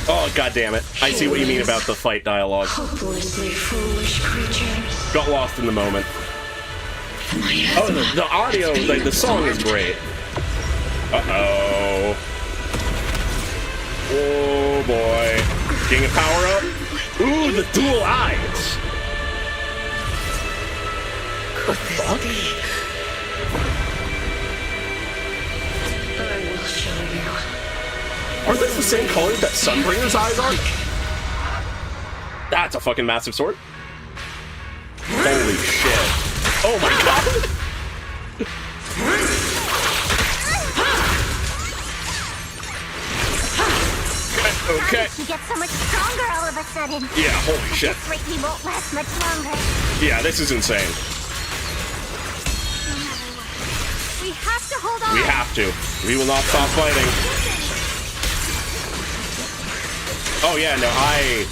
Oh, god damn it. I see what you mean about the fight dialogue. Hopelessly foolish creatures. Got lost in the moment. Oh, the audio, like, the song is great. Uh-oh. Oh, boy. Getting a power up? Ooh, the dual eyes. Could this be? I will show you. Aren't those the same colors that Sunbringer's eyes are? That's a fucking massive sword. Holy shit. Oh my god! Okay. She gets so much stronger all of a sudden. Yeah, holy shit. This rate we won't last much longer. Yeah, this is insane. We have to hold on. We have to. We will not stop fighting. Oh yeah, no, I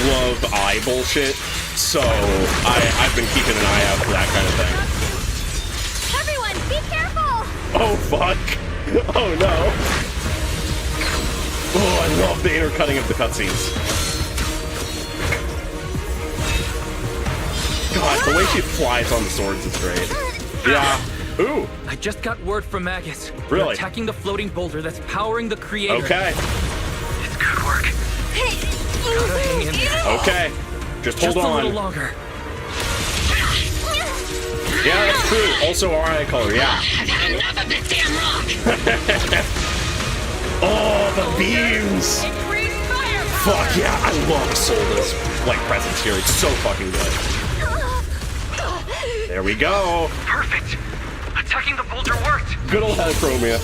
love eye bullshit, so I've been keeping an eye out for that kind of thing. Everyone, be careful! Oh fuck! Oh no! Oh, I love the intercutting of the cutscenes. God, the way she flies on the swords is great. Yeah. Ooh. I just got word from Magus. Really? They're attacking the floating boulder that's powering the creator. Okay. It's good work. Gotta hang in there. Okay. Just hold a on. little longer. Yeah, that's true. Also our eye color, yeah. I've had enough of this damn rock. Oh, the beams! Fuck yeah, I love Solda's like presence here. It's so fucking good. There we go. Perfect. Attacking the boulder worked. Good old heterochromia.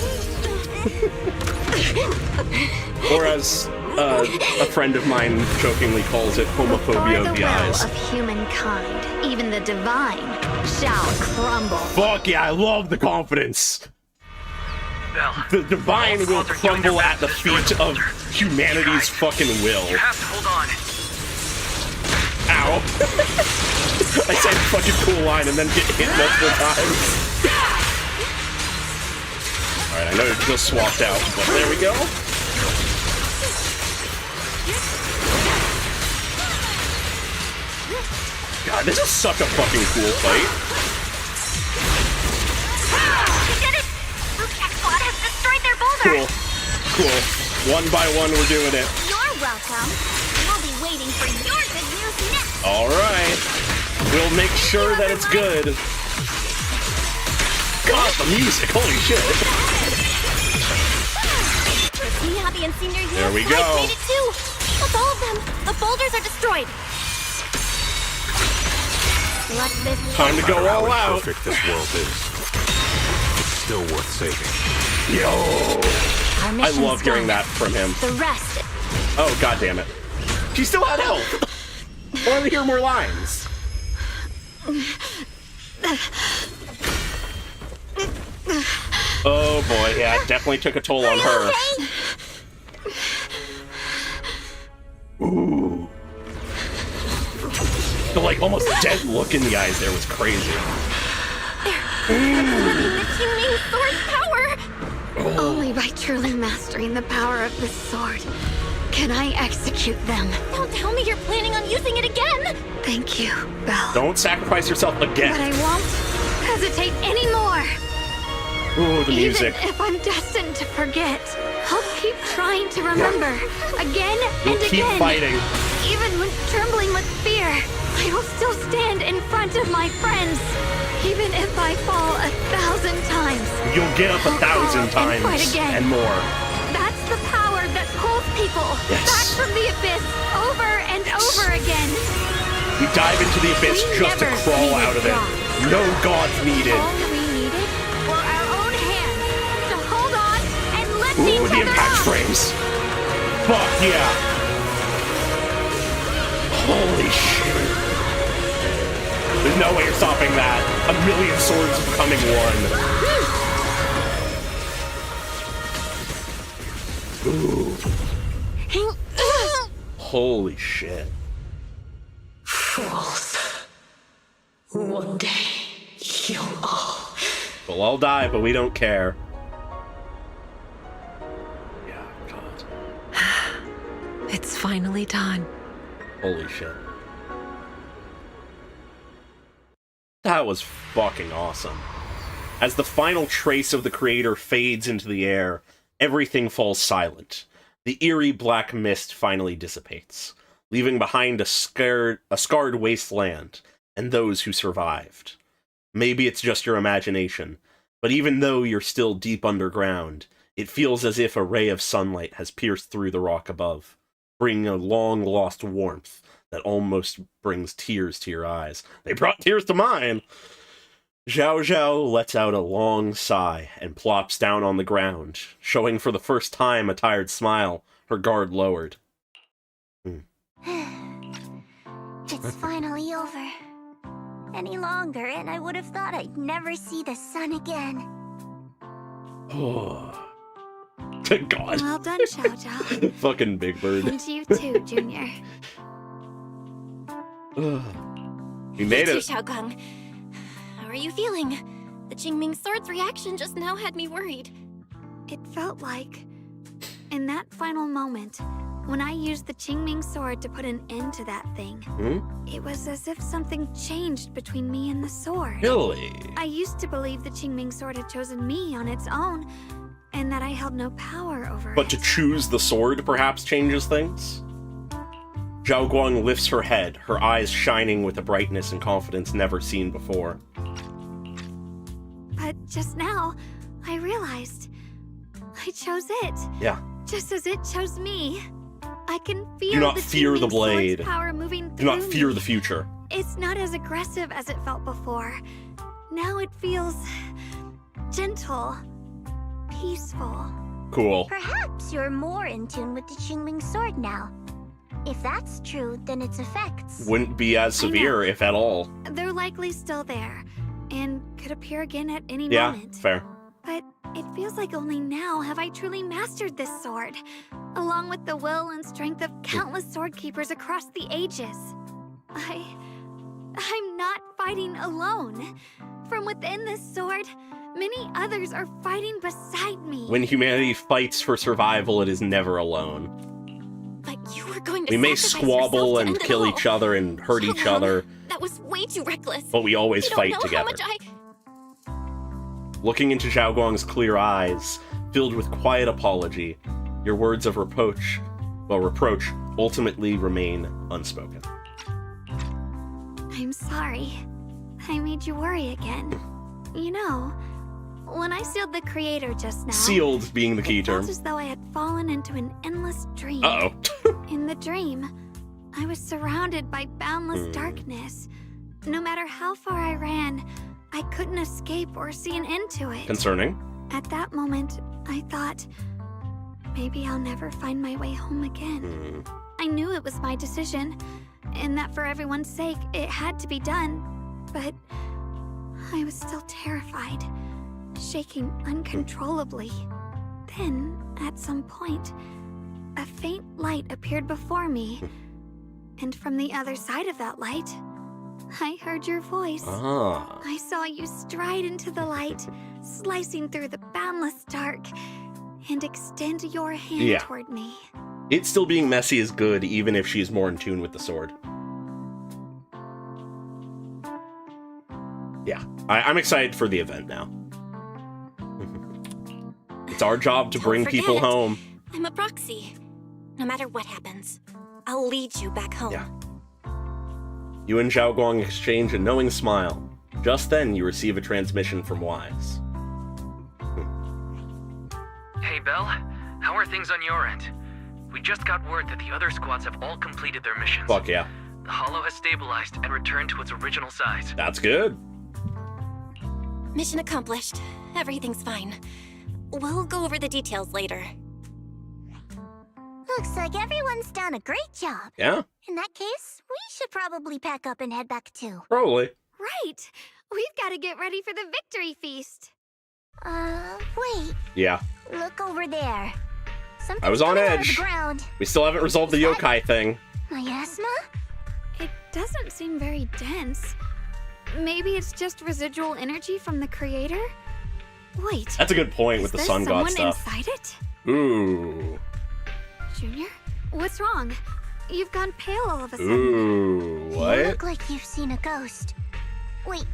Or as a friend of mine jokingly calls it, homophobia of the eyes. Of humankind, even the divine shall crumble. Fuck yeah, I love the confidence. Bell, the divine will crumble at the feet of humanity's fucking will. You have to hold on. Ow. I said fucking cool line and then get hit multiple times. Alright, I know you're just swapped out, but there we go. God, this is such a fucking cool fight. We did it! Luke's squad has destroyed their boulder! Cool. One by one, we're doing it. You're welcome. We'll be waiting for your good news next. Alright. We'll make sure that it's good. God, the music, holy shit. See how the Incendiary There we go. made it too. That's all of them. The boulders are destroyed. What's this? Time to go all out. Perfect this world is. It's still worth saving. Yo. Our I mission's love hearing done. that from him. The rest. Oh, god damn it. She still had health. I want to hear more lines. Oh boy, yeah, it definitely took a toll on her. Ooh. The like almost dead look in the eyes there was crazy. The Qingming sword's power. Only by truly mastering the power of this sword can I execute them. Don't tell me you're planning on using it again. Thank you, Belle. Don't sacrifice yourself again. But I won't hesitate anymore. Ooh, the music. Even if I'm destined to forget, I'll keep trying to remember again You'll and keep again. fighting. Even when trembling with fear, I will still stand in front of my friends. Even if I fall 1,000 times. You'll get up 1,000 times fight again. and more. That's the power that pulls people back from the abyss over and over again. We dive into the abyss We just to never crawl needed out of it. gods. No gods needed. All we needed were our own hands to hold on and lift Ooh, each the other impact up. frames. Fuck yeah. Holy shit. There's no way you're stopping that. 1,000,000 swords becoming one. Ooh. Holy shit. Fools. One day, you'll all... We'll all die, but we don't care. Yeah, God. It's finally done. Holy shit. That was fucking awesome. As the final trace of the creator fades into the air, everything falls silent. The eerie black mist finally dissipates, leaving behind a scarred wasteland and those who survived. Maybe it's just your imagination, but even though you're still deep underground, it feels as if a ray of sunlight has pierced through the rock above, bringing a long-lost warmth that almost brings tears to your eyes. They brought tears to mine! Zhao Zhao lets out a long sigh and plops down on the ground, showing for the first time a tired smile, her guard lowered. It's finally over. Any longer, and I would have thought I'd never see the sun again. Oh. God. Well done, Xiao Zhao. Fucking Big Bird. And you too, Junior. We made it. Shunguang. How are you feeling? The Qingming Sword's reaction just now had me worried. It felt like, in that final moment, when I used the Qingming Sword to put an end to that thing, it was as if something changed between me and the sword. Really? I used to believe the Qingming Sword had chosen me on its own, and that I held no power over But to choose the sword perhaps changes things? Zhao Guang lifts her head, her eyes shining with a brightness and confidence never seen before. But just now, I realized I chose it. Yeah. Just as it chose me. I can feel Do not the fear the Qingming blade. Sword's power moving through Do not fear me. the future. It's not as aggressive as it felt before. Now it feels gentle, peaceful. Cool. Perhaps you're more in tune with the Qingming Sword now. If that's true, then its effects... Wouldn't be as severe, if at all. They're likely still there, and could appear again at any Yeah, moment. fair. But it feels like only now have I truly mastered this sword, along with the will and strength of countless sword keepers across the ages. I'm not fighting alone. From within this sword, many others are fighting beside me. When humanity fights for survival, it is never alone. But you were going to We may sacrifice squabble yourself to and end it kill all. each other and hurt each other, That was way too reckless. but we always You fight don't know how together. much Looking into Zhao Guang's clear eyes, filled with quiet apology, your words of reproach ultimately remain unspoken. I'm sorry. I made you worry again. You know, when I sealed the Creator just now... Sealed being the key it term. felt as though I had fallen into an endless dream. Uh-oh. In the dream, I was surrounded by boundless darkness. No matter how far I ran, I couldn't escape or see an end to it. Concerning. At that moment, I thought, maybe I'll never find my way home again. I knew it was my decision, and that for everyone's sake, it had to be done. But I was still terrified, shaking uncontrollably. Then, at some point, a faint light appeared before me. And from the other side of that light, I heard your voice. Ah. I saw you stride into the light, slicing through the boundless dark, and extend your hand toward me. It still being messy is good, even if she's more in tune with the sword. Yeah, I'm excited for the event now. It's our job to bring people home. I'm a proxy. No matter what happens, I'll lead you back home. Yeah. You and Zhao Guang exchange a knowing smile. Just then, you receive a transmission from Wise. Hey, Belle. How are things on your end? We just got word that the other squads have all completed their missions. Fuck yeah. The Hollow has stabilized and returned to its original size. That's good. Mission accomplished. Everything's fine. We'll go over the details later. Looks like everyone's done a great job. Yeah. In that case, we should probably pack up and head back too. Probably. Right! We've got to get ready for the victory feast! Wait. Yeah. Look over there. Something's I was on coming out of edge. the ground. We still haven't resolved the yokai thing. Miasma? It doesn't seem very dense. Maybe it's just residual energy from the Creator? Wait. That's a good point with the sun god someone stuff. inside it? Ooh. Junior? What's wrong? You've gone pale all of a sudden. Ooh, what? You look like you've seen a ghost. Wait,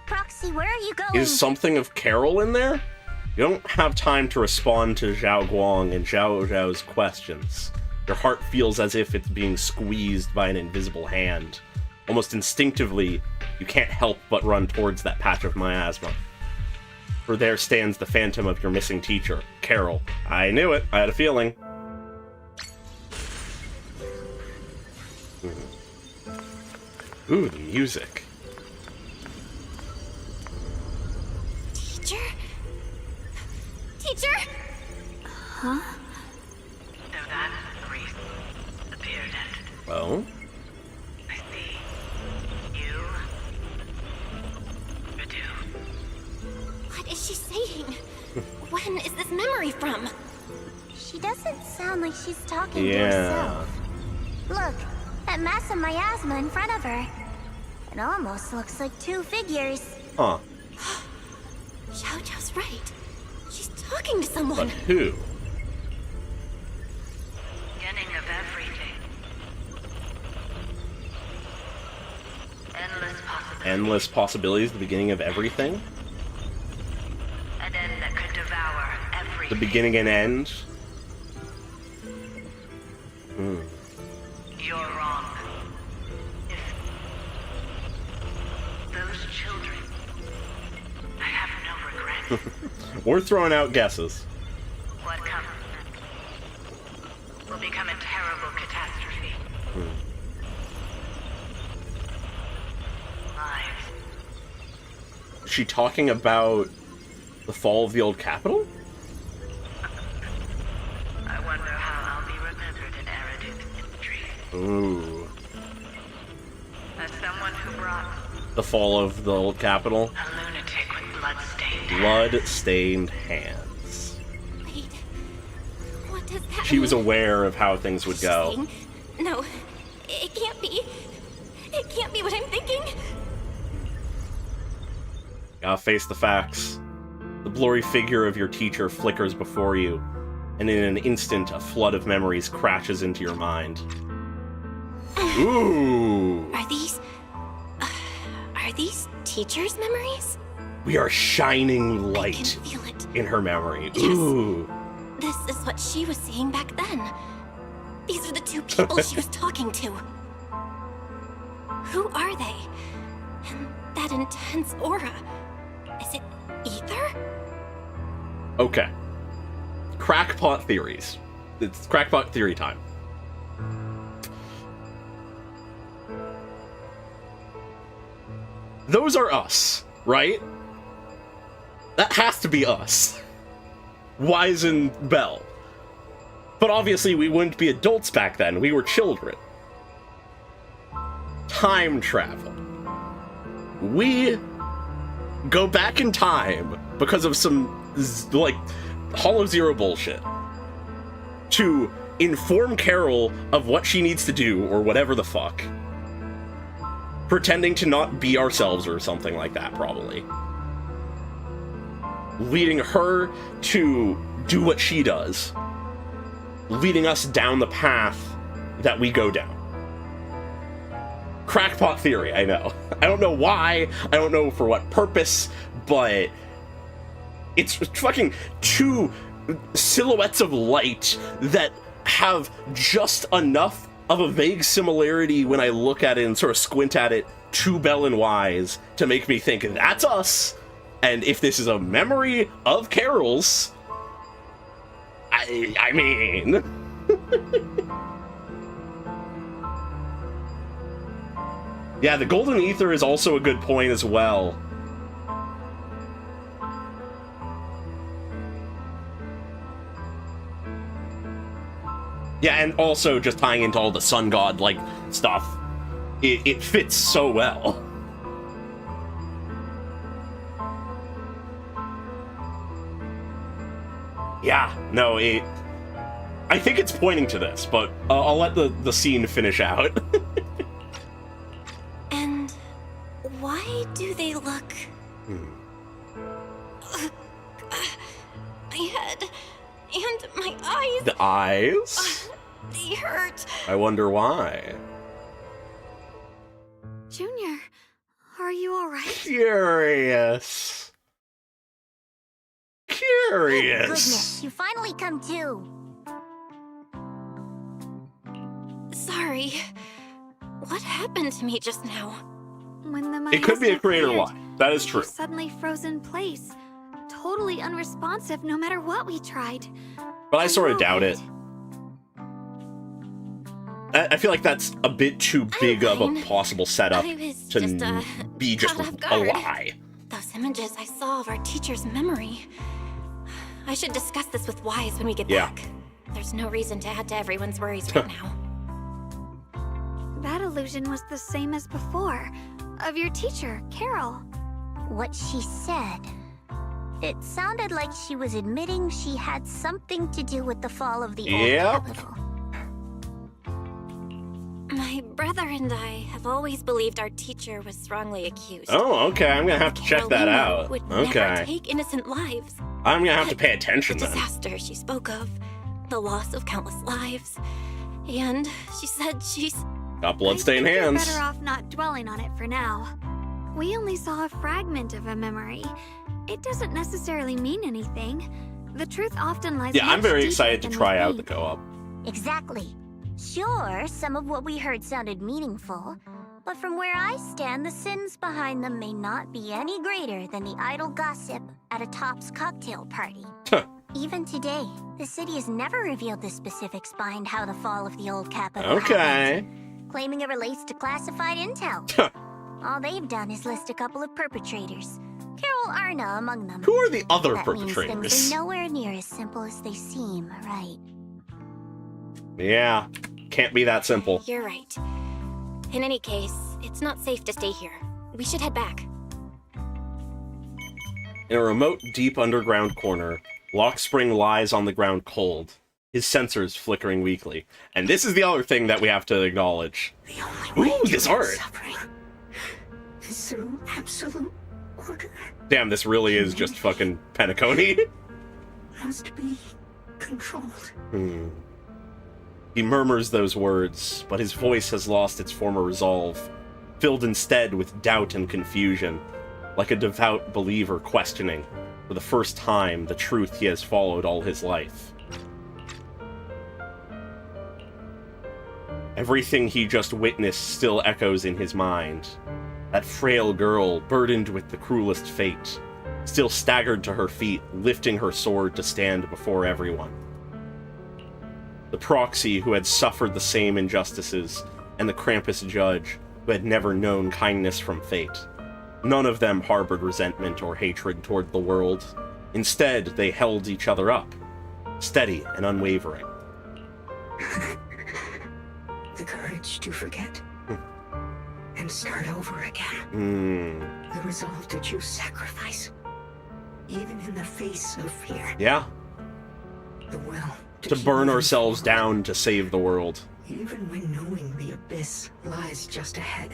Proxy, where are you going? Is something of Carol in there? You don't have time to respond to Zhao Guang and Zhao Zhao's questions. Your heart feels as if it's being squeezed by an invisible hand. Almost instinctively, you can't help but run towards that patch of miasma. For there stands the phantom of your missing teacher, Carol. I knew it. I had a feeling. Ooh, the music. Teacher? Teacher? Huh? So that priest appeared at... Well? I see. You... Redo. What is she saying? When is this memory from? She doesn't sound like she's talking to Yeah. herself. Look, that massive miasma in front of her. It almost looks like two figures. Huh. Xiao Zhao's right. She's talking to someone. But who? Beginning of everything. Endless possibilities. Endless possibilities, the beginning of everything? An end that could devour everything. The beginning and end? You're wrong. If those children, I have no regrets. We're throwing out guesses. What comes will become a terrible catastrophe. Lives. Is she talking about the fall of the old capital? I wonder how I'll be remembered in Eridan's history. Ooh. As someone who brought The fall of the old capital? a lunatic with blood-stained Blood-stained hands. Wait. What does that She mean? was aware of how things would go. Saying, no, it can't be. It can't be what I'm thinking. Gotta face the facts. The blurry figure of your teacher flickers before you, and in an instant, a flood of memories crashes into your mind. Ooh! Are these teachers' memories? We are shining light Feel it. in her memory. Yes. Ooh! This is what she was seeing back then. These are the two people she was talking to. Who are they? And that intense aura. Is it ether? Okay. Crackpot theories. It's crackpot theory time. Those are us, right? That has to be us. Wise and Belle. But obviously we wouldn't be adults back then, we were children. Time travel. We go back in time because of some, like, Hollow Zero bullshit to inform Carol of what she needs to do, or whatever the fuck. Pretending to not be ourselves or something like that, probably. Leading her to do what she does. Leading us down the path that we go down. Crackpot theory, I know. I don't know why, I don't know for what purpose, but it's fucking two silhouettes of light that have just enough of a vague similarity when I look at it and sort of squint at it to Belle and Wise to make me think that's us. And if this is a memory of Carol's, I mean... Yeah, the golden ether is also a good point as well. Yeah, and also just tying into all the sun god, like, stuff. It fits so well. Yeah, no, I think it's pointing to this, but I'll let the scene finish out. And why do they look... My head and my eyes... The eyes? They hurt. I wonder why. Junior, are you alright? Curious. Goodness, you finally come to. Sorry. What happened to me just now? When the It could be a miasma creator cleared, lie. That is you true. suddenly froze in place. Totally unresponsive no matter what we tried. But I sort of doubt it. I feel like that's a bit too big of a possible setup to be just a lie. Those images I saw of our teacher's memory. I should discuss this with Wise when we get back. There's no reason to add to everyone's worries right now. That illusion was the same as before, of your teacher, Carol. What she said. It sounded like she was admitting she had something to do with the fall of the old capital. My brother and I have always believed our teacher was wrongly accused. Oh, okay. I'm gonna have to check that out. Would never take innocent lives. I'm gonna have to pay attention The then. disaster she spoke of, the loss of countless lives, and she said she's got bloodstained You're hands. better off not dwelling on it for now. We only saw a fragment of a memory. It doesn't necessarily mean anything. The truth often lies. Yeah, I'm much very deeper excited to than try we out the think. co-op. Exactly. Sure, some of what we heard sounded meaningful, but from where I stand, the sins behind them may not be any greater than the idle gossip at a Top's cocktail party. Even today, the city has never revealed the specifics behind how the fall of the old capital happened, claiming it relates to classified intel. All they've done is list a couple of perpetrators, Carol Arna among them. Who are the other that means perpetrators? things are nowhere near as simple as they seem, right? Yeah, can't be that simple. You're right. In any case, it's not safe to stay here. We should head back. In a remote, deep underground corner, Lockspring lies on the ground cold, his sensors flickering weakly. And this is the other thing that we have to acknowledge. Ooh, this art! Is through absolute order. Damn, this really is just fucking Penacony. Must be controlled. He murmurs those words, but his voice has lost its former resolve, filled instead with doubt and confusion, like a devout believer questioning, for the first time, the truth he has followed all his life. Everything he just witnessed still echoes in his mind. That frail girl, burdened with the cruelest fate, still staggered to her feet, lifting her sword to stand before everyone. The proxy who had suffered the same injustices, and the Krampus judge who had never known kindness from fate. None of them harbored resentment or hatred toward the world. Instead, they held each other up, steady and unwavering. The courage to forget and start over again. The resolve to choose sacrifice, even in the face of fear. Yeah. The will To burn ourselves down to save the world. even when knowing the abyss lies just ahead.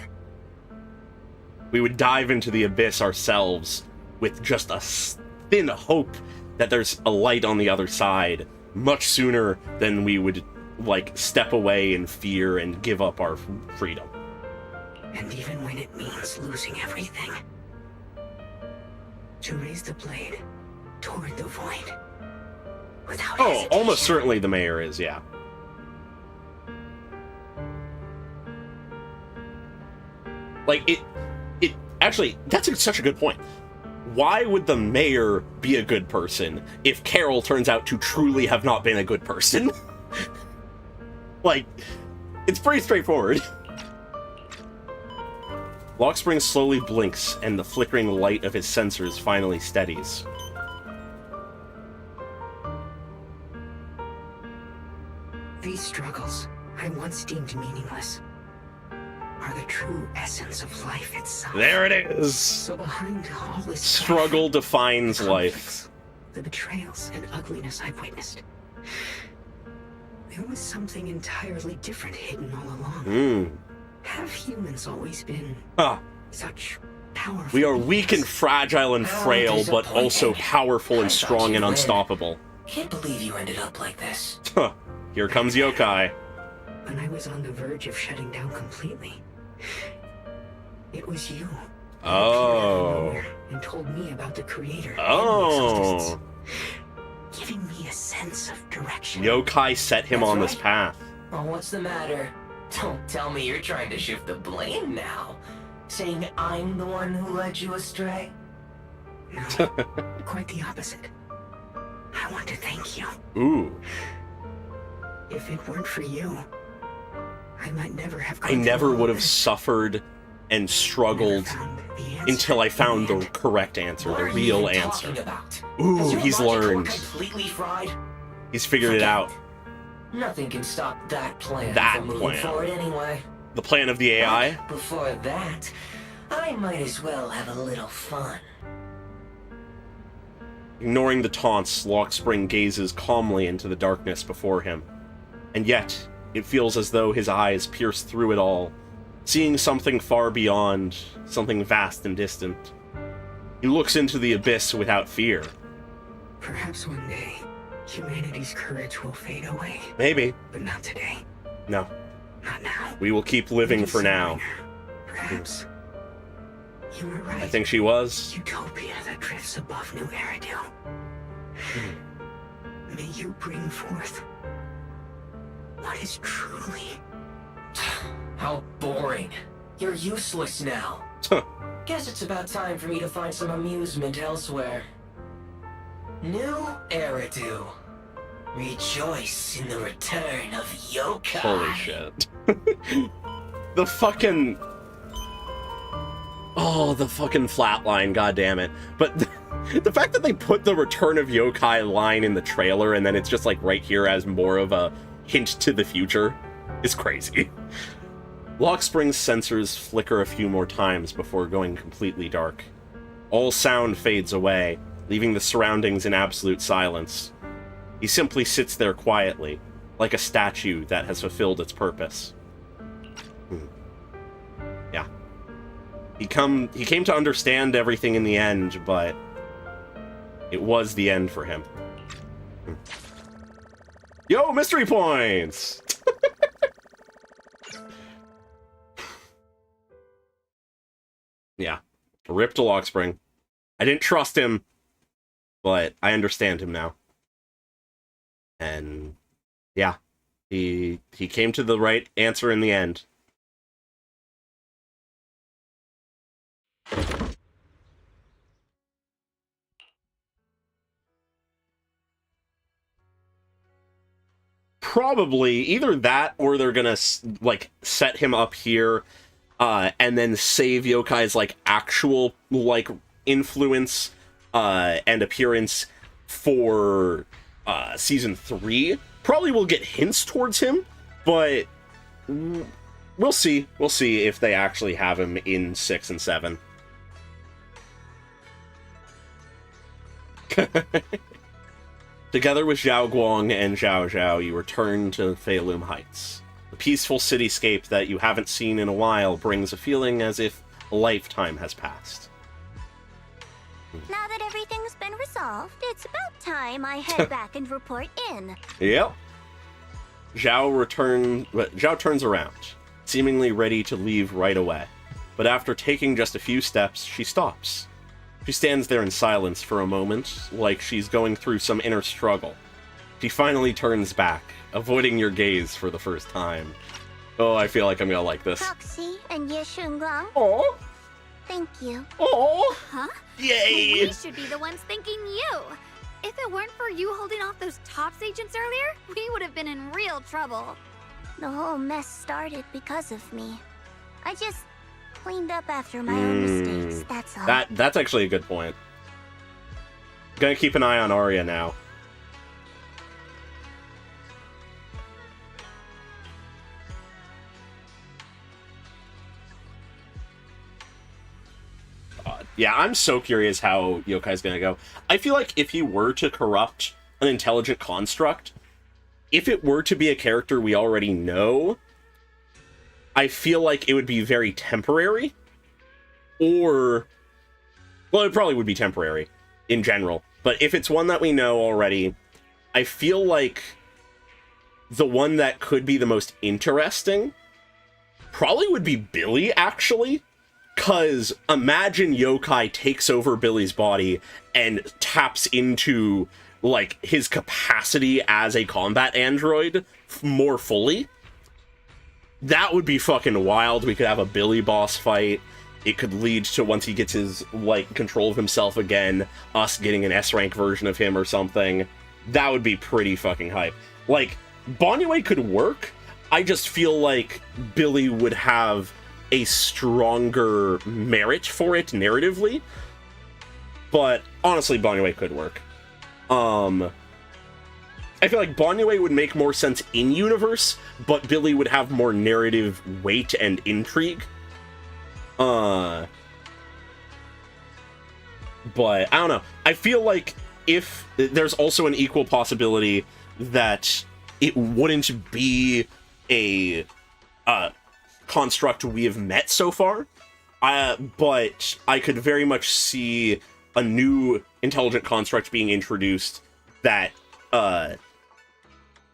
We would dive into the abyss ourselves with just a thin hope that there's a light on the other side, much sooner than we would, like, step away in fear and give up our freedom. And even when it means losing everything, to raise the blade toward the void without hesitation. Almost certainly the mayor is, yeah. Like, it actually, that's such a good point. Why would the mayor be a good person if Carol turns out to truly have not been a good person? Like, it's pretty straightforward. Lockspring slowly blinks, and the flickering light of his sensors finally steadies. These struggles I once deemed meaningless are the true essence of life itself. There it is! So behind all this Struggle defines life. the betrayals and ugliness I've witnessed, there was something entirely different hidden all along. Have humans always been such powerful? We are weak and fragile and frail, but also powerful and strong and unstoppable. Can't believe you ended up like this. Here comes Yokai. When I was on the verge of shutting down completely, it was you. Oh. And told me about the creator. Oh. Giving me a sense of direction. Yokai set him on this path. Oh, what's the matter? Don't tell me you're trying to shift the blame now. Saying I'm the one who led you astray? No, quite the opposite. I want to thank you. Ooh. If it weren't for you, I might never have. I never would have suffered and struggled until I found the correct answer, the real answer. Ooh, he's learned. Completely fried. He's figured it out. Nothing can stop that plan That from moving plan. forward anyway. The plan of the AI? But before that, I might as well have a little fun. Ignoring the taunts, Lockspring gazes calmly into the darkness before him. And yet, it feels as though his eyes pierce through it all, seeing something far beyond, something vast and distant. He looks into the abyss without fear. Perhaps one day, humanity's courage will fade away. Maybe. But not today. No. Not now. We will keep living for now. Perhaps. You were right. I think she was. Utopia that drifts above New Eridu. May you bring forth what is truly... How boring. You're useless now. Guess it's about time for me to find some amusement elsewhere. New Eridu. Rejoice in the return of Yokai. Holy shit. The fucking... Oh, the fucking flatline, goddammit. But the fact that they put the Return of Yokai line in the trailer and then it's just like right here as more of a hint to the future is crazy. Lockspring's sensors flicker a few more times before going completely dark. All sound fades away, leaving the surroundings in absolute silence. He simply sits there quietly, like a statue that has fulfilled its purpose. Yeah. He came to understand everything in the end, but it was the end for him. Yo, mystery points! Yeah. Rip to Lockspring. I didn't trust him, but I understand him now. And yeah, he came to the right answer in the end. Probably either that or they're gonna like set him up here and then save Yokai's like actual like influence and appearance for season 3. Probably will get hints towards him, but we'll see. We'll see if they actually have him in 6 and 7. Together with Zhao Guang and Zhao Zhao, you return to Feilum Heights. The peaceful cityscape that you haven't seen in a while brings a feeling as if a lifetime has passed. Now that everything's been resolved, it's about time I head back and report in. Yep. Zhao turns around, seemingly ready to leave right away. But after taking just a few steps, she stops. She stands there in silence for a moment, like she's going through some inner struggle. She finally turns back, avoiding your gaze for the first time. Oh, I feel like I'm gonna like this. Proxy and Ye Shunguang. Oh. Thank you. Oh. Huh? Yay! We should be the ones thanking you. If it weren't for you holding off those TOPS agents earlier, we would have been in real trouble. The whole mess started because of me. I just cleaned up after my own mistakes, that's all. That's actually a good point. Gonna keep an eye on Arya now. Yeah, I'm so curious how Yokai's gonna go. I feel like if he were to corrupt an intelligent construct, if it were to be a character we already know, I feel like it would be very temporary. Or, well, it probably would be temporary in general. But if it's one that we know already, I feel like the one that could be the most interesting probably would be Billy, actually. Because imagine Yokai takes over Billy's body and taps into, like, his capacity as a combat android more fully. That would be fucking wild. We could have a Billy boss fight. It could lead to, once he gets his, like, control of himself again, us getting an S-rank version of him or something. That would be pretty fucking hype. Like, Bonyue could work. I just feel like Billy would have a stronger merit for it narratively. But honestly, Banyue could work. I feel like Banyue would make more sense in universe, but Billy would have more narrative weight and intrigue. But I don't know. I feel like if there's also an equal possibility that it wouldn't be a construct we have met so far, but I could very much see a new intelligent construct being introduced that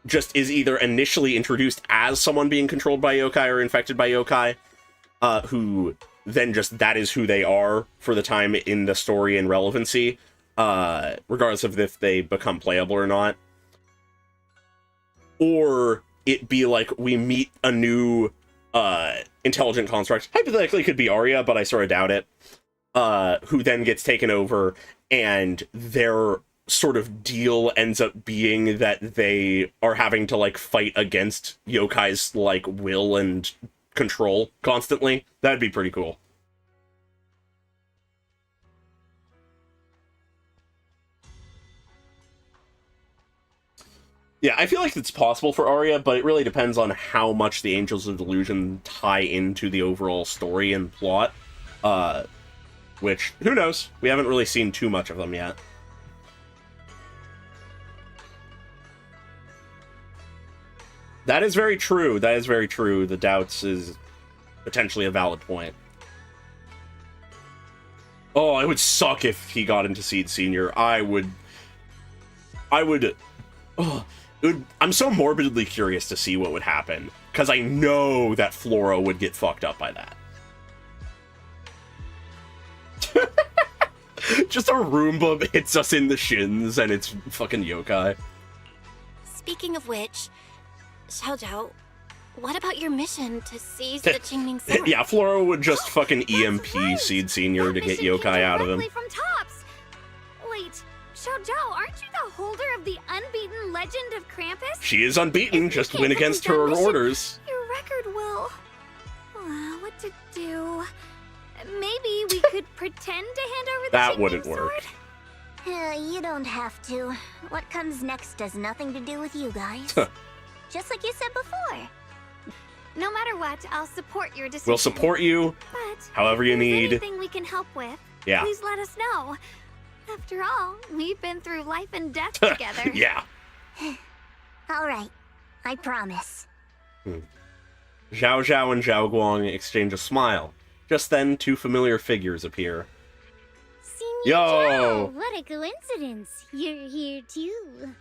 just is either initially introduced as someone being controlled by yokai or infected by yokai, who then just that is who they are for the time in the story and relevancy, regardless of if they become playable or not. Or it be like we meet a new intelligent construct, hypothetically could be Arya, but I sort of doubt it, who then gets taken over, and their sort of deal ends up being that they are having to, like, fight against yokai's, like, will and control constantly. That'd be pretty cool. Yeah, I feel like it's possible for Arya, but it really depends on how much the Angels of Delusion tie into the overall story and plot. Which, who knows? We haven't really seen too much of them yet. That is very true. That is very true. The doubts is potentially a valid point. Oh, it would suck if he got into Seed Senior. I would... Oh, I'm so morbidly curious to see what would happen, because I know that Flora would get fucked up by that. Just a Roomba hits us in the shins, and it's fucking yokai. Speaking of which, Xiao Zhao, what about your mission to seize the Qingming sword? Yeah, Flora would just fucking EMP Seed Senior to get yokai out of him. From Tops. Wait, Xiao Zhao, aren't you the holder of the unbeaten legend of Krampus? She is unbeaten, just win against her orders. Your record will... what to do? Maybe we could pretend to hand over the That wouldn't work. You don't have to. What comes next has nothing to do with you guys. Just like you said before. No matter what, I'll support your decision. We'll support you, but however you need. Anything we can help with, yeah. Please let us know. After all, we've been through life and death together. Yeah. All right, I promise. Zhao Zhao and Zhao Guang exchange a smile. Just then, two familiar figures appear. Yo! Yo! What a coincidence. You're here too.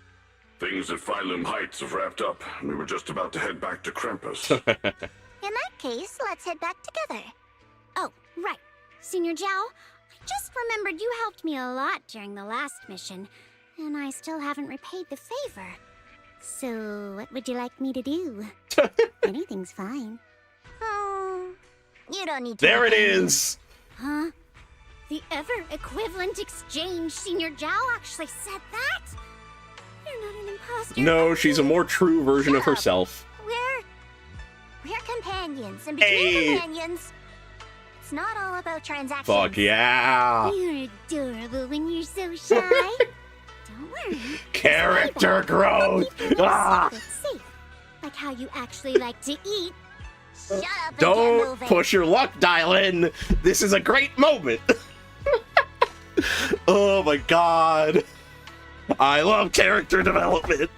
Things at Phylum Heights have wrapped up. We were just about to head back to Krampus. In that case, let's head back together. Oh, right. Senior Zhao, I just remembered you helped me a lot during the last mission, and I still haven't repaid the favor. So, what would you like me to do? Anything's fine. You don't need to. There it is! Huh? The ever-equivalent exchange. Senior Zhao actually said that? You're not an imposter. No, she's a more true version of herself. We're companions, and between companions, it's not all about transactions. Fuck yeah! You're adorable when you're so shy. Don't worry. Character growth! Ah! Safe. Like how you actually like to eat. Shut up and Don't get moving. push your luck dial in! This is a great moment! Oh my god! I love character development!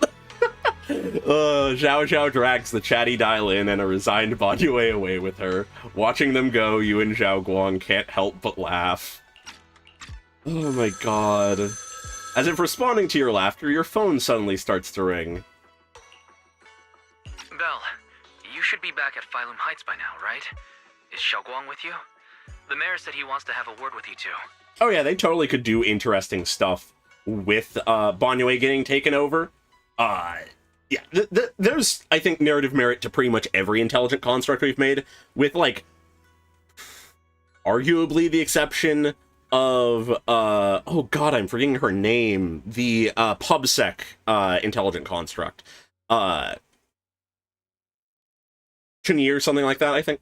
Zhao Zhao drags the chatty dial in and a resigned Banyue away with her. Watching them go, you and Zhao Guang can't help but laugh. Oh my god. As if responding to your laughter, your phone suddenly starts to ring. Belle, you should be back at Phylum Heights by now, right? Is Shunguang with you? The mayor said he wants to have a word with you two. Oh yeah, they totally could do interesting stuff with Banyue getting taken over. Yeah, there's, I think, narrative merit to pretty much every intelligent construct we've made, with, like, arguably the exception of, oh god, I'm forgetting her name, the PubSec intelligent construct. Chun-Yi or something like that, I think.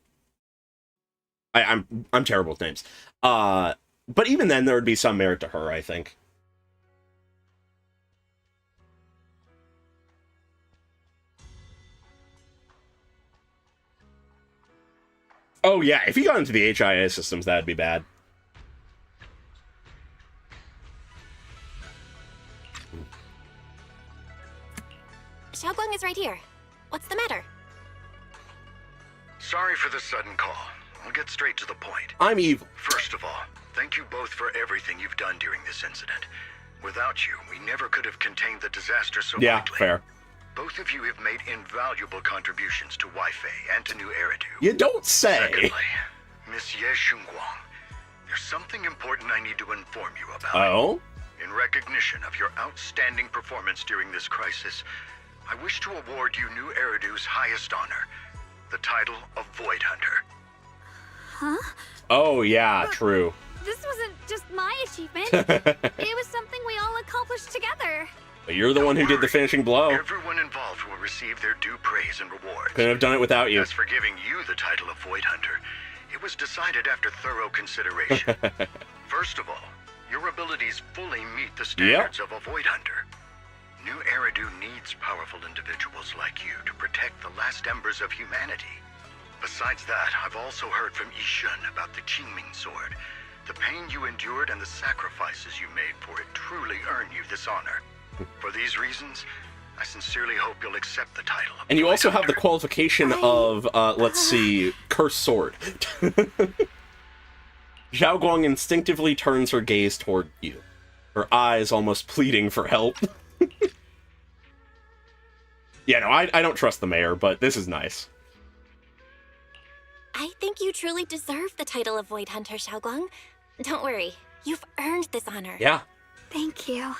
I'm terrible with names. But even then, there would be some merit to her, I think. Oh yeah, if he got into the HIA systems, that'd be bad. Shunguang is right here. What's the matter? Sorry for the sudden call. I'll get straight to the point. I'm evil. First of all, thank you both for everything you've done during this incident. Without you, we never could have contained the disaster so quickly. Yeah, fair. Both of you have made invaluable contributions to Wi-Fi and to New Eridu. You don't say. Secondly, Miss Ye Shunguang, there's something important I need to inform you about. Oh? In recognition of your outstanding performance during this crisis, I wish to award you New Eridu's highest honor, the title of Void Hunter. Huh? Oh, yeah, true. This wasn't just my achievement. It was something we all accomplished together. But you're the one who did the finishing blow. Everyone involved will receive their due praise and rewards. Couldn't have done it without you. As for giving you the title of Void Hunter, it was decided after thorough consideration. First of all, your abilities fully meet the standards of a Void Hunter. New Eridu needs powerful individuals like you to protect the last embers of humanity. Besides that, I've also heard from Ye Shun about the Qingming sword. The pain you endured and the sacrifices you made for it truly earn you this honor. For these reasons, I sincerely hope you'll accept the title. And you also have the qualification of, let's see, Cursed Sword. Zhao Guang instinctively turns her gaze toward you, her eyes almost pleading for help. Yeah, no, I don't trust the mayor, but this is nice. I think you truly deserve the title of Void Hunter, Shunguang. Don't worry, you've earned this honor. Yeah. Thank you.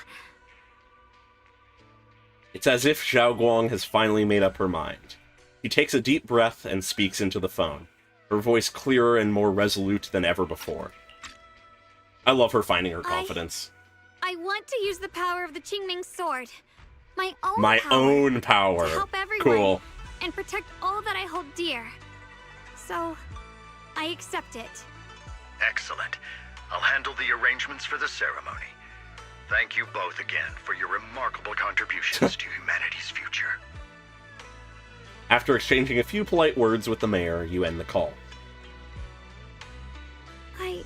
It's as if Zhao Guang has finally made up her mind. She takes a deep breath and speaks into the phone, her voice clearer and more resolute than ever before. I love her finding her confidence. I want to use the power of the Qingming sword. My own power. To help everyone Cool. and protect all that I hold dear. So, I accept it. Excellent. I'll handle the arrangements for the ceremony. Thank you both again for your remarkable contributions to humanity's future. After exchanging a few polite words with the mayor, you end the call. I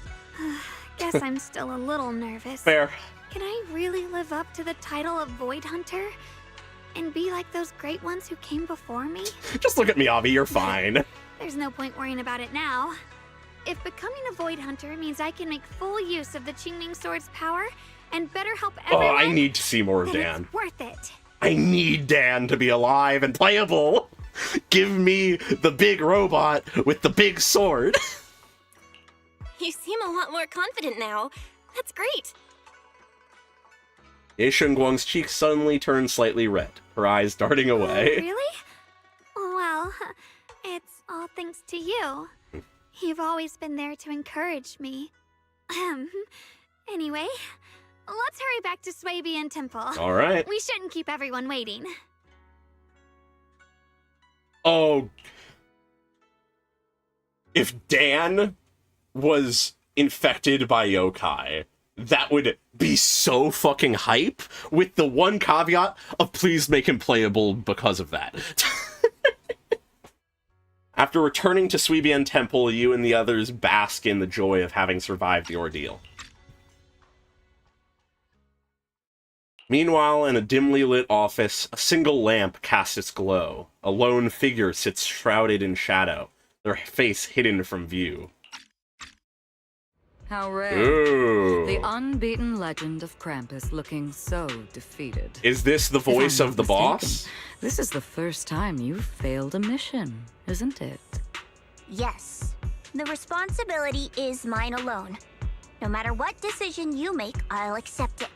guess I'm still a little nervous. Fair. Can I really live up to the title of Void Hunter? And be like those great ones who came before me? Just look at me, Avi, you're fine. There's no point worrying about it now. If becoming a Void Hunter means I can make full use of the Qingming sword's power and better help everyone, Oh, I need to see more of then Dan. it's worth it. I need Dan to be alive and playable. Give me the big robot with the big sword. You seem a lot more confident now. That's great. Ye Shunguang's cheeks suddenly turn slightly red, her eyes darting away. Really? Well, it's all thanks to you. You've always been there to encourage me. Anyway, let's hurry back to Swabian Temple. All right. We shouldn't keep everyone waiting. Oh. If Dan was infected by yokai, that would be so fucking hype, with the one caveat of please make him playable because of that. After returning to Swabian Temple, you and the others bask in the joy of having survived the ordeal. Meanwhile, in a dimly lit office, a single lamp casts its glow. A lone figure sits shrouded in shadow, their face hidden from view. How rare. Ooh. The unbeaten legend of Krampus looking so defeated. Is this the voice of the boss? This is the first time you've failed a mission, isn't it? Yes. The responsibility is mine alone. No matter what decision you make, I'll accept it.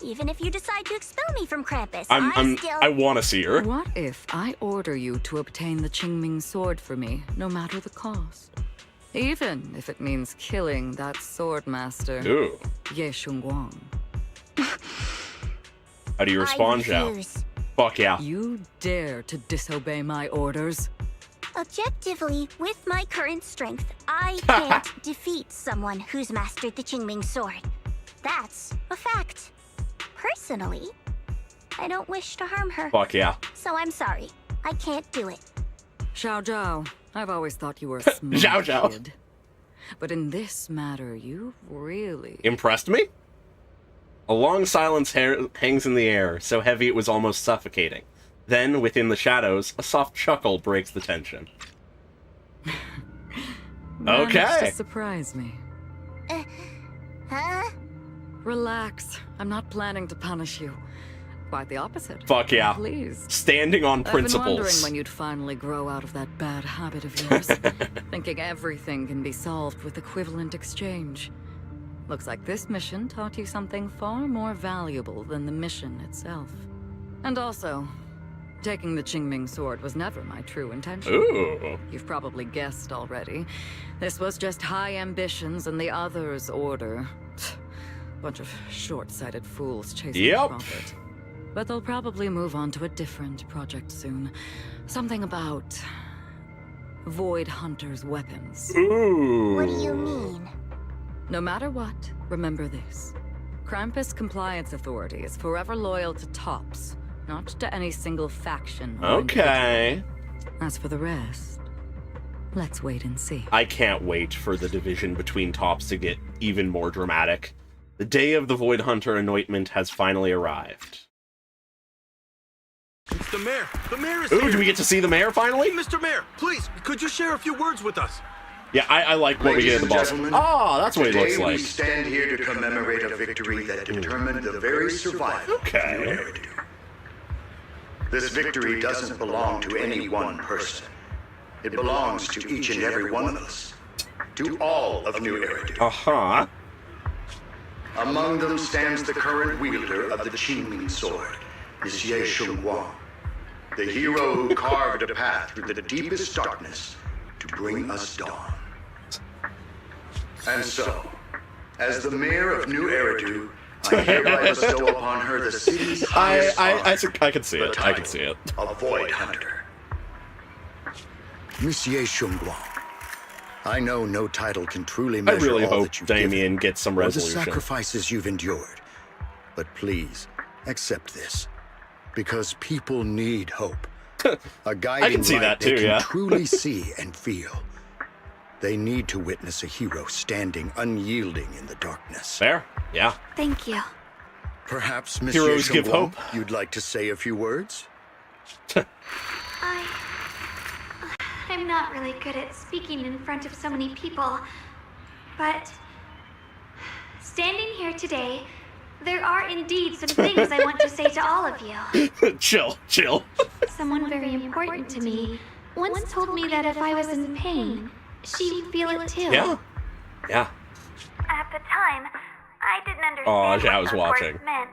Even if you decide to expel me from Krampus, I want to see her. What if I order you to obtain the Qingming sword for me, no matter the cost? Even if it means killing that sword master, Ooh. Ye Shunguang. How do you respond, Zhao? Fuck yeah. You dare to disobey my orders? Objectively, with my current strength, I can't defeat someone who's mastered the Qingming sword. That's a fact. Personally, I don't wish to harm her. Fuck yeah. So I'm sorry. I can't do it. Xiao Zhao, I've always thought you were a smart Zhao Zhao. kid. But in this matter, you really... Impressed me? A long silence hangs in the air, so heavy it was almost suffocating. Then, within the shadows, a soft chuckle breaks the tension. Managed Okay. to surprise me. Huh? Relax. I'm not planning to punish you. Quite the opposite. Fuck yeah. I'm pleased. Standing on I've been wondering principles. when you'd finally grow out of that bad habit of yours. Thinking everything can be solved with equivalent exchange. Looks like this mission taught you something far more valuable than the mission itself. And also, taking the Qingming sword was never my true intention. Ooh. You've probably guessed already. This was just high ambitions and the others' order. Bunch of short-sighted fools chasing profit. But they'll probably move on to a different project soon. Something about Void Hunter's weapons. Ooh. What do you mean? No matter what, remember this. Krampus Compliance Authority is forever loyal to Tops, not to any single faction. or Okay. individual. As for the rest, let's wait and see. I can't wait for the division between Tops to get even more dramatic. The day of the Void Hunter anointment has finally arrived. It's the mayor. The mayor is Ooh, here. do we get to see the mayor finally? Mr. Mayor, please, could you share a few words with us? Yeah, I like what we get at the boss. Ah, that's what he looks Today like. we stand here to commemorate a victory that determined the very survival of New Eridu. This victory doesn't belong to any one person. It belongs to each and every one of us. To all of New Eridu. Uh-huh. Among them stands the current wielder of the Qingming sword, is Ye Shunguang, the hero who carved a path through the deepest darkness to bring us dawn. And so, as the mayor of New Eridu, I hereby bestow upon her the city's highest I can see it. I can see it. a Void Hunter. Miss Ye Shunguang, I know no title can truly I measure really all hope that you've Damien gets some or the resolution. sacrifices you've endured. But please, accept this. Because people need hope. A guiding see light that they too, can yeah. truly see and feel. They need to witness a hero standing unyielding in the darkness. Fair? Yeah. Thank you. Perhaps, Miss Heroes Ye give Shunguang, hope. you'd like to say a few words? I'm not really good at speaking in front of so many people, but standing here today, there are indeed some things I want to say to all of you. Chill. Someone very important to me once told me that if I was in pain, she would feel it too. Yeah. Yeah. At the time, I didn't understand Aw, what I was those watching. words meant.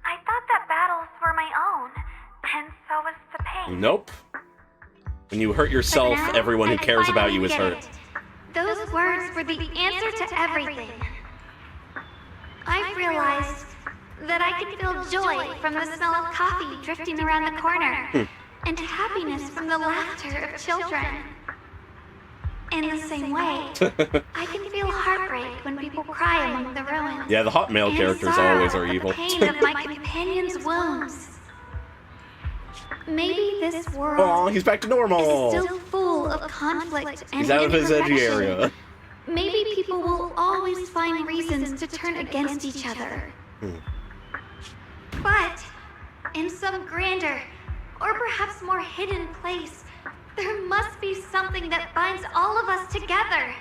I thought that battles were my own, and so was the pain. Nope. When you hurt yourself, But now, everyone who I cares about finally you is get hurt. it. Those words were the answer to everything. I've realized that I can feel joy from the smell of coffee drifting around the corner, and happiness from the laughter of children. In the same way, I can feel heartbreak when people cry among the ruins. Yeah, the hot male and characters sorrow always are at evil. The pain of my companion's wounds. Maybe this world Aw, he's back to normal. is still full of conflict and He's out of his edgy imperfection. area. Maybe people will always find reasons to turn against each other. But in some grander, or perhaps more hidden place, there must be something that binds all of us together.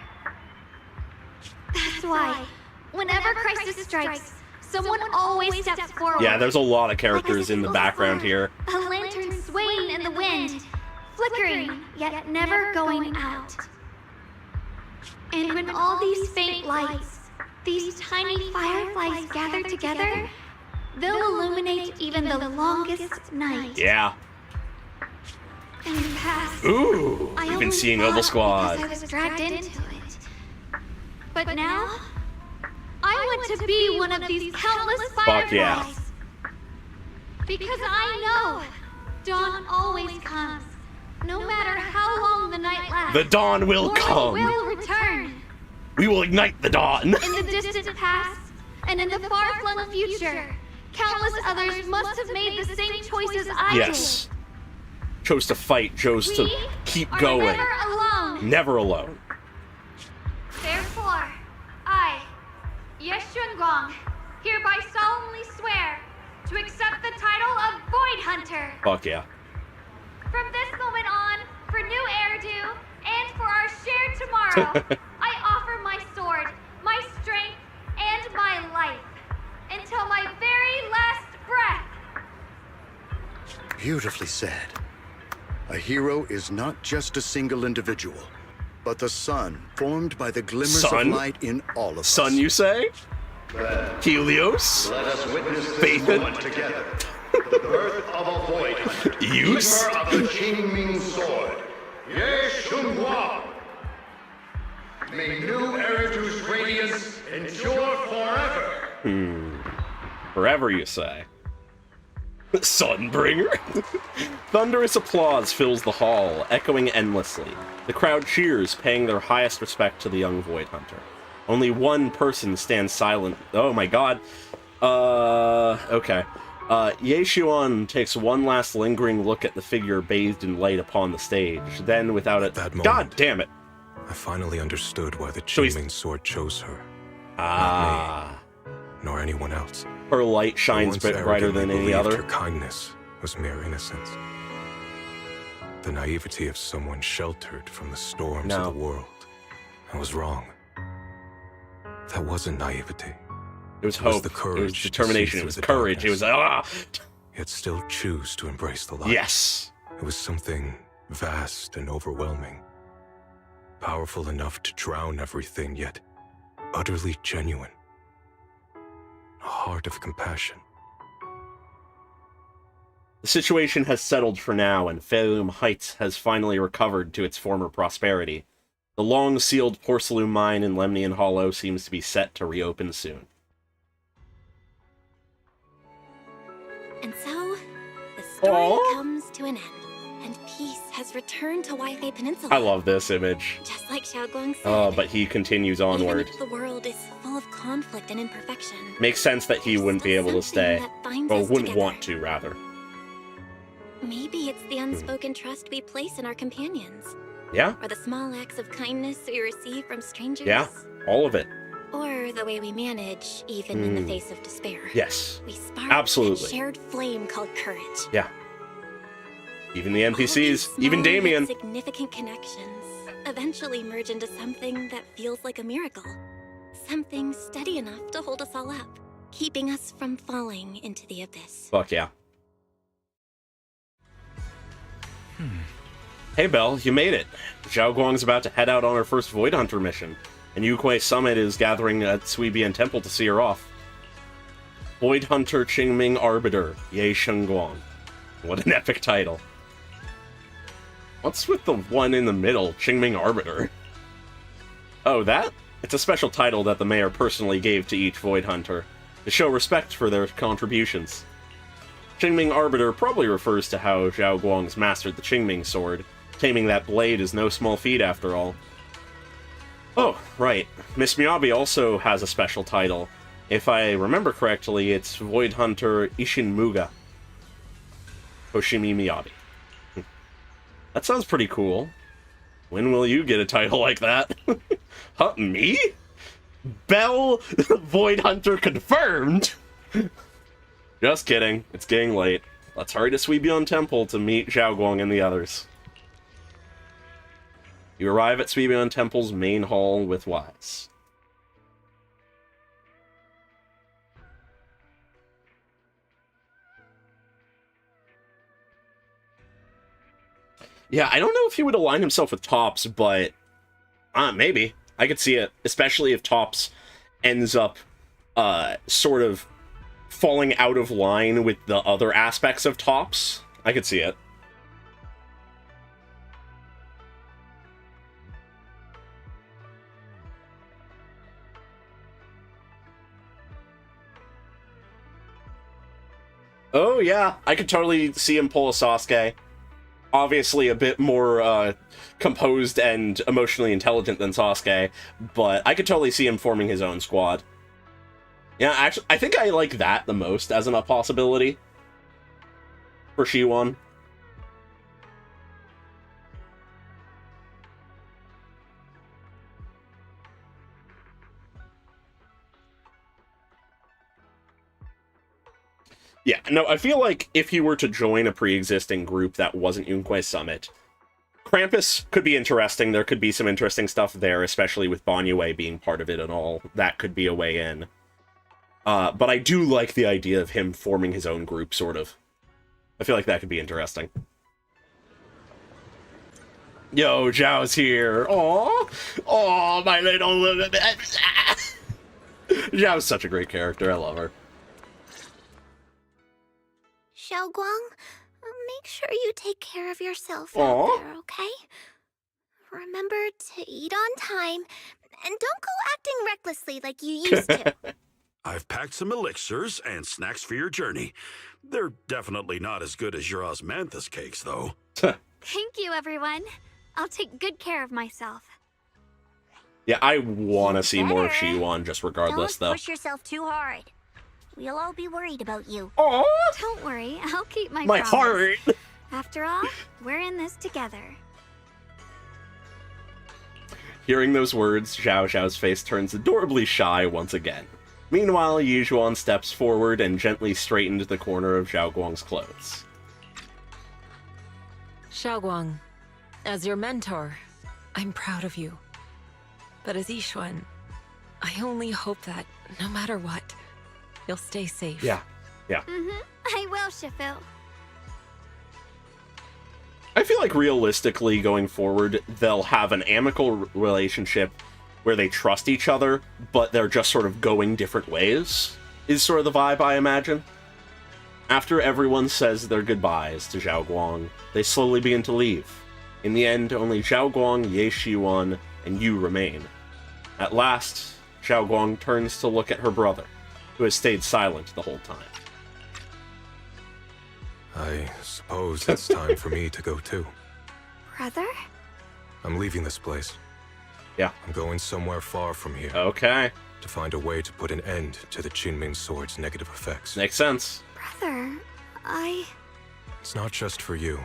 That's why, whenever crisis strikes, someone always steps forward. Yeah, there's a lot of characters in the background here. A lantern swaying in the wind, flickering, yet never going out. And when all these faint lights, these tiny fireflies gather together, they'll illuminate even the longest night. Yeah. In the past, Ooh, I we've been only seeing fought Oval Squad. because I was dragged into it. But now, I want to be one of these countless fireflies. Fuck yeah. Because I know dawn always comes, no matter how long The dawn will Morning come. will return. We will ignite the dawn. In the distant past, and in the far-flung future, countless others must have made the same choices I Yes. Chose to fight, chose to keep are going. never alone. Never alone. Therefore, I, Ye Shunguang, hereby solemnly swear to accept the title of Void Hunter. Fuck yeah. From this moment on, for new Eridu, and for our shared tomorrow, I offer my sword, my strength, and my life, until my very last breath. Beautifully said. A hero is not just a single individual, but the sun formed by the glimmers of light in all of us. Sun, you say? Helios? Let us witness this Phaethon? moment together. The birth of a void hunter, Use? keeper of the Qingming sword, Ye Shunguang. May new Eridu's radiance endure forever. Forever, you say? Sunbringer? Thunderous applause fills the hall, echoing endlessly. The crowd cheers, paying their highest respect to the young Void Hunter. Only one person stands silent. Oh my god. Okay. Ye Shunguang takes one last lingering look at the figure bathed in light upon the stage. Then, without it... That moment, God damn it! I finally understood why the Qingming sword chose her. Not me, nor anyone else. Her light shines brighter than any other. Her kindness was mere innocence. The naivety of someone sheltered from the storms of the world. I was wrong. That wasn't naivety. It was hope. The courage, it was determination. It was courage. It was Yet still choose to embrace the light. Yes. It was something vast and overwhelming. Powerful enough to drown everything, yet utterly genuine. A heart of compassion. The situation has settled for now, and Phaethon Heights has finally recovered to its former prosperity. The long-sealed porcelain mine in Lemnian Hollow seems to be set to reopen soon. And so, the story comes to an end, and peace has returned to Wi-Fi Peninsula. I love this image. Just like Shunguang said. Oh, but he continues onward. Even if the world is full of conflict and imperfection. Makes sense that he wouldn't be able to stay. Or wouldn't together. want to, rather. Maybe it's the unspoken trust we place in our companions. Yeah. Or the small acts of kindness we receive from strangers. Yeah, all of it. Or the way we manage, even in the face of despair. Yes. We spark absolutely. that shared flame called courage. Yeah. Even the NPCs, even Damien. Significant connections eventually merge into something that feels like a miracle. Something steady enough to hold us all up, keeping us from falling into the abyss. Fuck yeah. Hey Belle, you made it. Zhao Guang's about to head out on her first Void Hunter mission, and Yukwei Summit is gathering at Suibian Temple to see her off. Void Hunter Qingming Arbiter, Ye Shunguang. What an epic title. What's with the one in the middle, Qingming Arbiter? Oh, that? It's a special title that the mayor personally gave to each Void Hunter, to show respect for their contributions. Qingming Arbiter probably refers to how Zhao Guang's mastered the Qingming sword. Taming that blade is no small feat after all. Oh, right. Miss Miyabi also has a special title. If I remember correctly, it's Void Hunter Ishin Muga. Hoshimi Miyabi. That sounds pretty cool. When will you get a title like that? Huh, me? Belle Void Hunter confirmed! Just kidding. It's getting late. Let's hurry to Suibian Temple to meet Zhao Guang and the others. You arrive at Suibian Temple's main hall with Wise. Yeah, I don't know if he would align himself with Topps, but maybe. I could see it, especially if Topps ends up sort of falling out of line with the other aspects of Topps. I could see it. Oh yeah, I could totally see him pull a Sasuke. obviously a bit more composed and emotionally intelligent than Sasuke, but I could totally see him forming his own squad. Yeah, actually, I think I like that the most as a possibility for Shiwan. Yeah, no, I feel like if he were to join a pre-existing group that wasn't Yunque Summit, Krampus could be interesting. There could be some interesting stuff there, especially with Banyue being part of it and all. That could be a way in. But I do like the idea of him forming his own group, sort of. I feel like that could be interesting. Yo, Zhao's here. Aw, my little... Zhao's such a great character. I love her. Shunguang, make sure you take care of yourself out there, okay? Remember to eat on time, and don't go acting recklessly like you used to. I've packed some elixirs and snacks for your journey. They're definitely not as good as your osmanthus cakes, though. Thank you, everyone. I'll take good care of myself. Yeah, I want to see more of Shiwan, just regardless, Don't though. push yourself too hard. We'll all be worried about you. Don't worry, I'll keep my promise. heart! After all, we're in this together. Hearing those words, Zhao Zhao's face turns adorably shy once again. Meanwhile, Ye Zhuan steps forward and gently straightened the corner of Zhao Guang's clothes. Shunguang, as your mentor, I'm proud of you. But as Ye Shun, I only hope that, no matter what, you'll stay safe. Yeah. I will, Shifu. I feel like realistically, going forward, they'll have an amicable relationship where they trust each other, but they're just sort of going different ways, is sort of the vibe, I imagine. After everyone says their goodbyes to Zhao Guang, they slowly begin to leave. In the end, only Zhao Guang, Ye Shiwan, and Yu remain. At last, Zhao Guang turns to look at her brother, who has stayed silent the whole time. I suppose it's time for me to go too. Brother? I'm leaving this place. Yeah. I'm going somewhere far from here. Okay. To find a way to put an end to the Qinming Sword's negative effects. Makes sense. Brother, It's not just for you.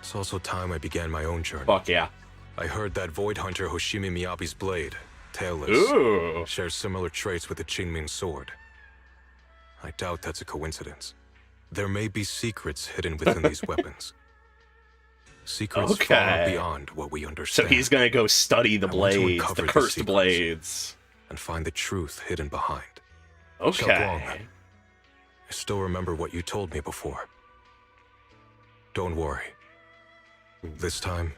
It's also time I began my own journey. Fuck yeah. I heard that Void Hunter Hoshimi Miyabi's blade, Tailless, Ooh. shares similar traits with the Qinming Sword. I doubt that's a coincidence. There may be secrets hidden within these weapons. Secrets far beyond what we understand. So he's gonna go study the blades, the cursed blades. And find the truth hidden behind. Okay. Shunguang, I still remember what you told me before. Don't worry. This time,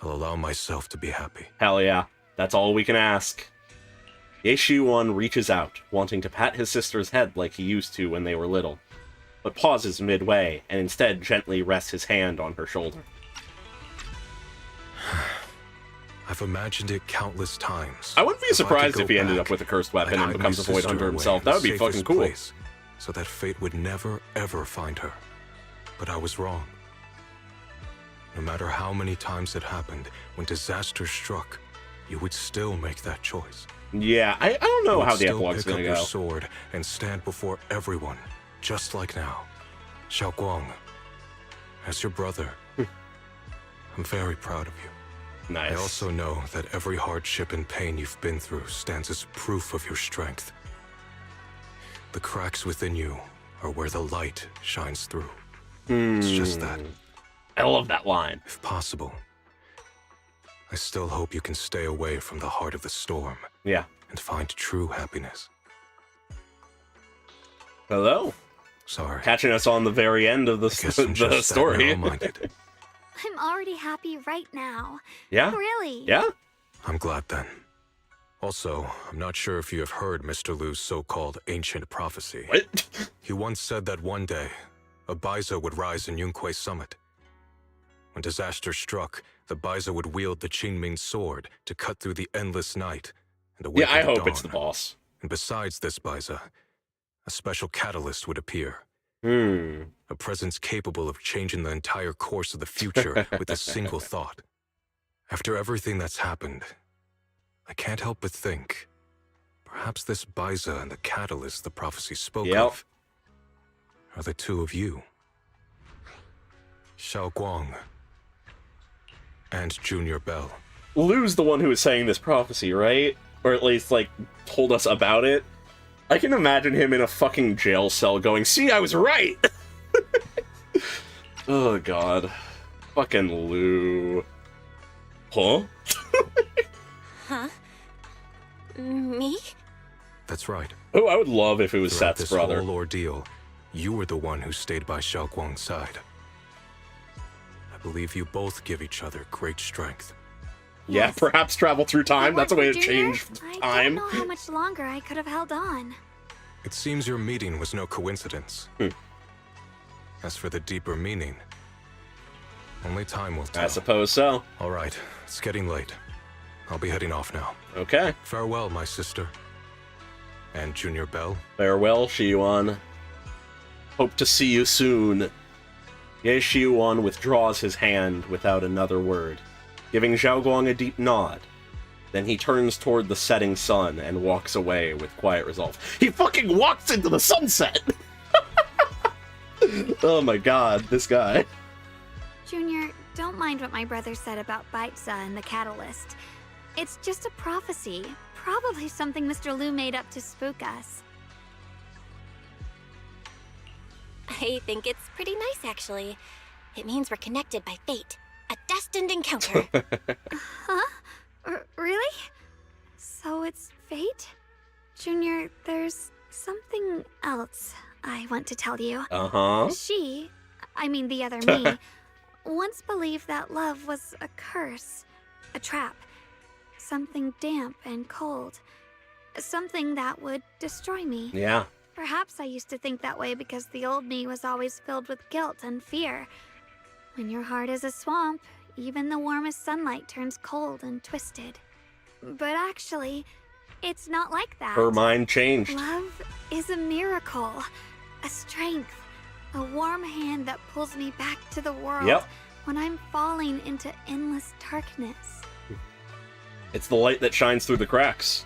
I'll allow myself to be happy. Hell yeah. That's all we can ask. Ye Shiwan reaches out, wanting to pat his sister's head like he used to when they were little, but pauses midway and instead gently rests his hand on her shoulder. I've imagined it countless times. I wouldn't be surprised if he ended up with a cursed weapon and becomes a Void Hunter himself. That would be fucking cool. So that fate would never, ever find her. But I was wrong. No matter how many times it happened, when disaster struck, you would still make that choice. Yeah, I don't know how the epilogue's gonna go. Pick up your sword and stand before everyone, just like now. Shunguang, as your brother, I'm very proud of you. Nice. I also know that every hardship and pain you've been through stands as proof of your strength. The cracks within you are where the light shines through. It's just that. I love that line. If possible, I still hope you can stay away from the heart of the storm. Yeah. And find true happiness. Hello. Sorry. Catching us on the very end of the story. I'm already happy right now. Yeah? Really? Yeah? I'm glad then. Also, I'm not sure if you have heard Mr. Liu's so-called ancient prophecy. What? He once said that one day, a Baiza would rise in Yunque Summit. When disaster struck, the Baiza would wield the Qinming Sword to cut through the endless night and awaken I the hope dawn. it's the boss. And besides this Baiza, a special catalyst would appear. A presence capable of changing the entire course of the future with a single thought. After everything that's happened, I can't help but think, perhaps this Baiza and the catalyst the prophecy spoke of are the two of you. Shunguang and Junior Bell. Lou's the one who was saying this prophecy, right? Or at least, like, told us about it. I can imagine him in a fucking jail cell going, "See, I was right!" Oh, God. Fucking Lou. Huh? Huh? Me? That's right. Oh, I would love if it was Throughout Seth's this brother. whole ordeal, you were the one who stayed by Shunguang's side. I believe you both give each other great strength. Yeah, perhaps travel through time. That's a way to change I time. don't know how much longer I could have held on. It seems your meeting was no coincidence. As for the deeper meaning, only time will tell. I suppose so. All right, it's getting late. I'll be heading off now. Okay. Farewell, my sister. And Junior Bell. Farewell, Shiyuan. Hope to see you soon. Ye Shunguang withdraws his hand without another word, giving Shunguang a deep nod. Then he turns toward the setting sun and walks away with quiet resolve. He fucking walks into the sunset! Oh my god, this guy. Junior, don't mind what my brother said about Baiza and the catalyst. It's just a prophecy. Probably something Mr. Liu made up to spook us. I think it's pretty nice, actually. It means we're connected by fate. A destined encounter. Huh? Really? So it's fate? Junior, there's something else I want to tell you. Uh-huh. She, I mean the other me, once believed that love was a curse, a trap, something damp and cold, something that would destroy me. Yeah. Perhaps I used to think that way because the old me was always filled with guilt and fear. When your heart is a swamp, even the warmest sunlight turns cold and twisted. But actually, it's not like that. Her mind changed. Love is a miracle, a strength, a warm hand that pulls me back to the world when I'm falling into endless darkness. It's the light that shines through the cracks.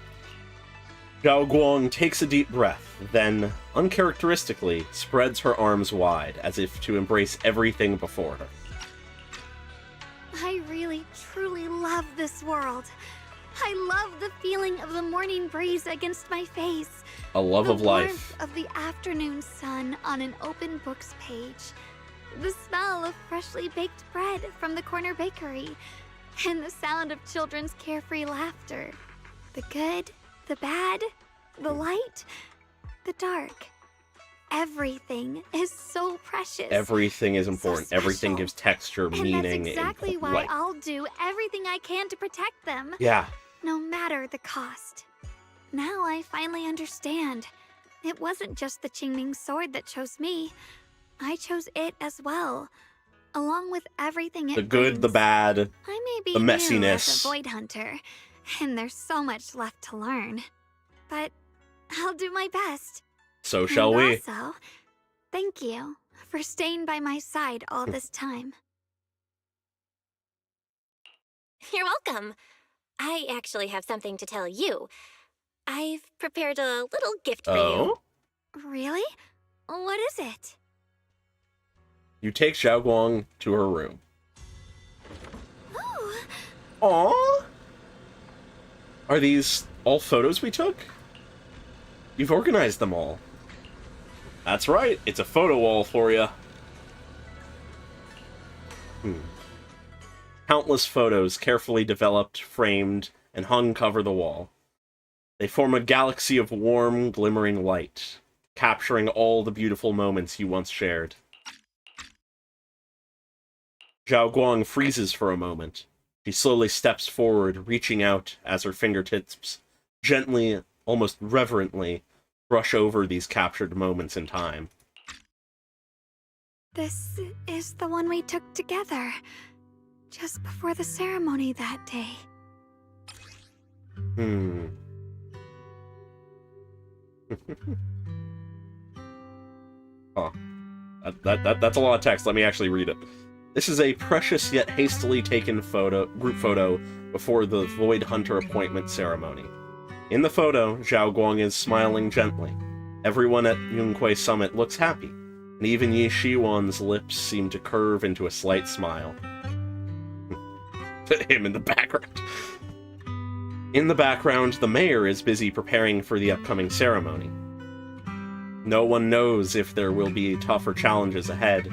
Shunguang takes a deep breath, then, uncharacteristically, spreads her arms wide, as if to embrace everything before her. I really, truly love this world. I love the feeling of the morning breeze against my face. A love of life. The warmth of the afternoon sun on an open book's page. The smell of freshly baked bread from the corner bakery. And the sound of children's carefree laughter. The good, the bad, the light, the dark. Everything is so precious. Everything is important. Everything gives texture, And meaning, that's exactly and why light. I'll do everything I can to protect them. Yeah. No matter the cost. Now I finally understand. It wasn't just the Qingming sword that chose me. I chose it as well. Along with everything it The good, brings. the bad, I may be the new as messiness. a void hunter, and there's so much left to learn. But I'll do my best. So shall we. Also, thank you for staying by my side all this time. You're welcome. I actually have something to tell you. I've prepared a little gift for you. Really? What is it? You take Shunguang to her room. Oh. Aww. Are these all photos we took? You've organized them all. That's right, it's a photo wall for you. Countless photos carefully developed, framed, and hung cover the wall. They form a galaxy of warm, glimmering light, capturing all the beautiful moments you once shared. Shunguang freezes for a moment. She slowly steps forward, reaching out as her fingertips gently, almost reverently, brush over these captured moments in time. This is the one we took together, just before the ceremony that day. Huh. That's a lot of text. Let me actually read it. This is a precious yet hastily taken group photo before the Void Hunter appointment ceremony. In the photo, Xiaoguang is smiling gently. Everyone at Yunque Summit looks happy, and even Ye Shunguang's lips seem to curve into a slight smile. Him in the background. In the background, the mayor is busy preparing for the upcoming ceremony. No one knows if there will be tougher challenges ahead,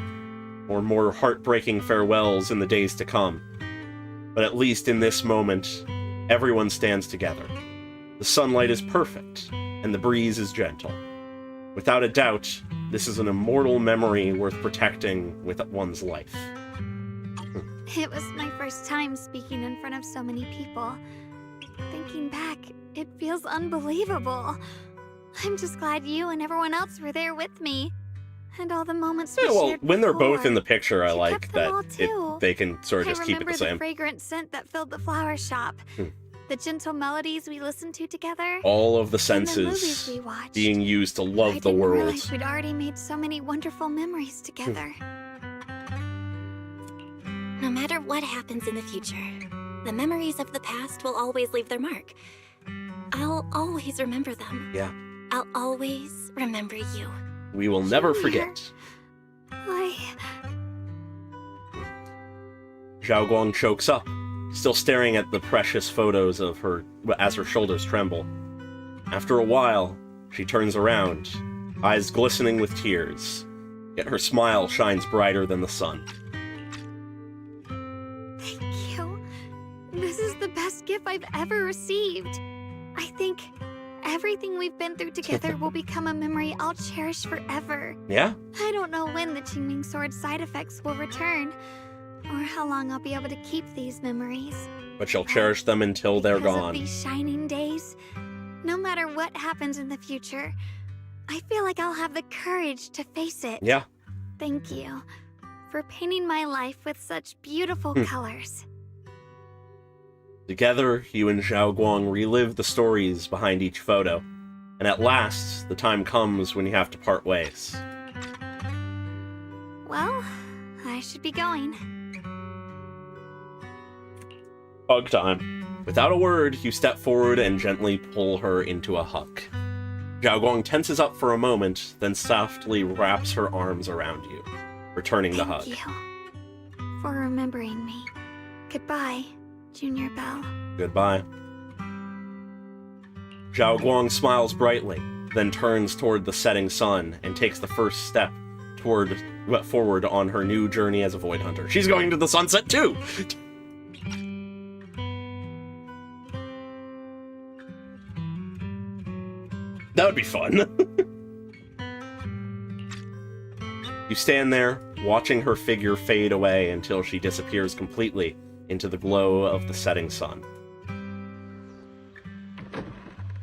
or more heartbreaking farewells in the days to come. But at least in this moment, everyone stands together. The sunlight is perfect, and the breeze is gentle. Without a doubt, this is an immortal memory worth protecting with one's life. It was my first time speaking in front of so many people. Thinking back, it feels unbelievable. I'm just glad you and everyone else were there with me. And all the moments we shared when they're before. both in the picture, I You like kept them all that too. they can sort of just keep it the I remember same. the fragrant scent that filled the flower shop. The gentle melodies we listened to together. All of the and the movies senses we watched. being used to I love the didn't world. realize we'd already made so many wonderful memories together. No matter what happens in the future, the memories of the past will always leave their mark. I'll always remember them. Yeah. I'll always remember you. We will never forget. Xiaoguang chokes up, still staring at the precious photos of her as her shoulders tremble. After a while, she turns around, eyes glistening with tears, yet her smile shines brighter than the sun. Thank you. This is the best gift I've ever received. I think everything we've been through together will become a memory I'll cherish forever. Yeah? I don't know when the Qingming Sword's side effects will return, or how long I'll be able to keep these memories. But you'll cherish them until they're Because gone. of these shining days, no matter what happens in the future, I feel like I'll have the courage to face it. Yeah. Thank you for painting my life with such beautiful colors. Together, you and Xiaoguang relive the stories behind each photo, and at last, the time comes when you have to part ways. Well, I should be going. Hug time. Without a word, you step forward and gently pull her into a hug. Xiaoguang tenses up for a moment, then softly wraps her arms around you, returning the hug. Thank you for remembering me. Goodbye, Junior Belle. Goodbye. Xiaoguang smiles brightly, then turns toward the setting sun and takes the first step forward on her new journey as a Void Hunter. She's going to the sunset too! That would be fun. You stand there, watching her figure fade away until she disappears completely into the glow of the setting sun.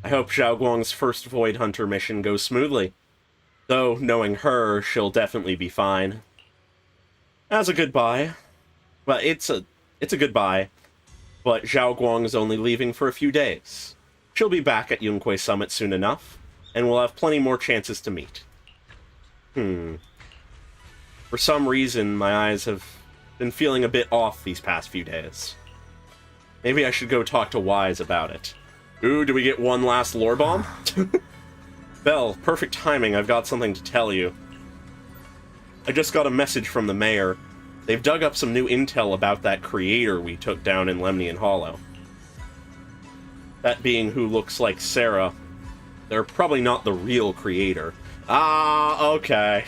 I hope Xiaoguang's first Void Hunter mission goes smoothly. Though, knowing her, she'll definitely be fine. As a goodbye. Well, it's a goodbye, but Xiaoguang is only leaving for a few days. She'll be back at Yunque Summit soon enough, and we'll have plenty more chances to meet. For some reason, my eyes have been feeling a bit off these past few days. Maybe I should go talk to Wise about it. Ooh, do we get one last lore bomb? Belle, perfect timing, I've got something to tell you. I just got a message from the mayor. They've dug up some new intel about that creator we took down in Lemnian Hollow. That being who looks like Sarah. They're probably not the real creator. Ah, okay.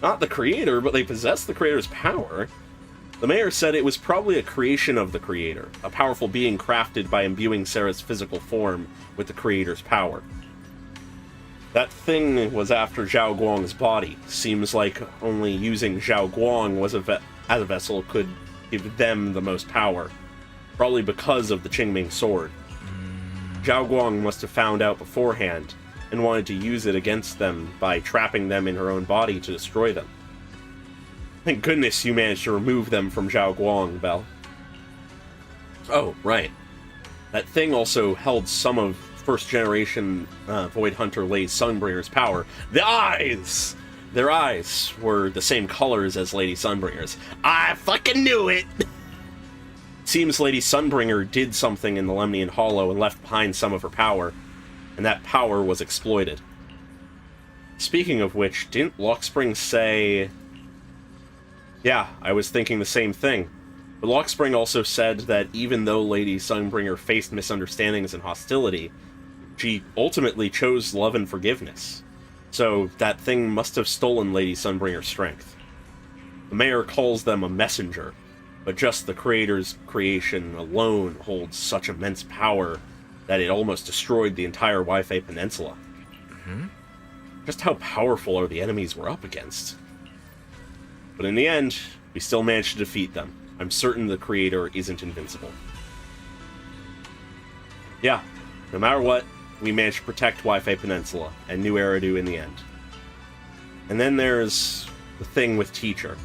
Not the creator, but they possess the creator's power. The mayor said it was probably a creation of the creator, a powerful being crafted by imbuing Sarah's physical form with the creator's power. That thing was after Xiaoguang's body. Seems like only using Xiaoguang as a vessel could give them the most power. Probably because of the Qingming Sword. Xiaoguang must have found out beforehand, and wanted to use it against them by trapping them in her own body to destroy them. Thank goodness you managed to remove them from Xiaoguang, Belle. Oh, right. That thing also held some of first-generation Void Hunter Lei Sunbringer's power. The eyes! Their eyes were the same colors as Lady Sunbringer's. I fucking knew it! Seems Lady Sunbringer did something in the Lemnian Hollow and left behind some of her power, and that power was exploited. Speaking of which, didn't Lockspring say... Yeah, I was thinking the same thing. But Lockspring also said that even though Lady Sunbringer faced misunderstandings and hostility, she ultimately chose love and forgiveness. So that thing must have stolen Lady Sunbringer's strength. The mayor calls them a messenger, but just the creator's creation alone holds such immense power that it almost destroyed the entire Wi-Fi Peninsula. Mm-hmm. Just how powerful are the enemies we're up against? But in the end, we still managed to defeat them. I'm certain the creator isn't invincible. Yeah, no matter what, we managed to protect Wi-Fi Peninsula and New Eridu in the end. And then there's the thing with Teacher.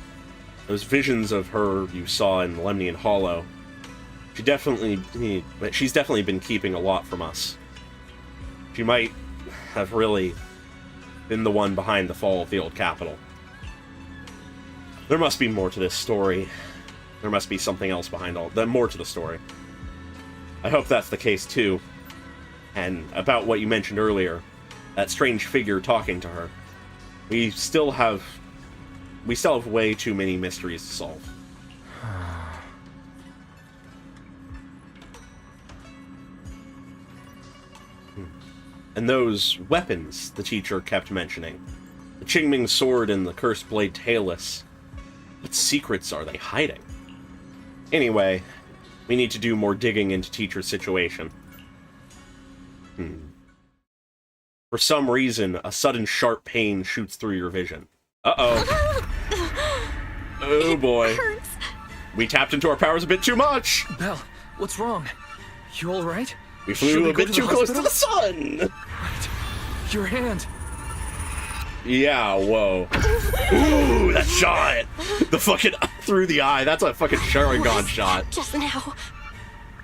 Those visions of her you saw in Lemnian Hollow. She's definitely been keeping a lot from us. She might have really been the one behind the fall of the old capital. There must be more to this story. There must be something else behind more to the story. I hope that's the case too. And about what you mentioned earlier, that strange figure talking to her. We still have way too many mysteries to solve. And those weapons the teacher kept mentioning. The Qingming sword and the cursed blade tailless. What secrets are they hiding? Anyway, we need to do more digging into Teacher's situation. For some reason, a sudden sharp pain shoots through your vision. Uh-oh. Oh boy. We tapped into our powers a bit too much! Belle, what's wrong? You alright? We flew a bit too close to the sun! Wait, your hand! Yeah, whoa. Ooh, that shot! The fucking through the eye, that's a fucking Sharingan shot. Just now.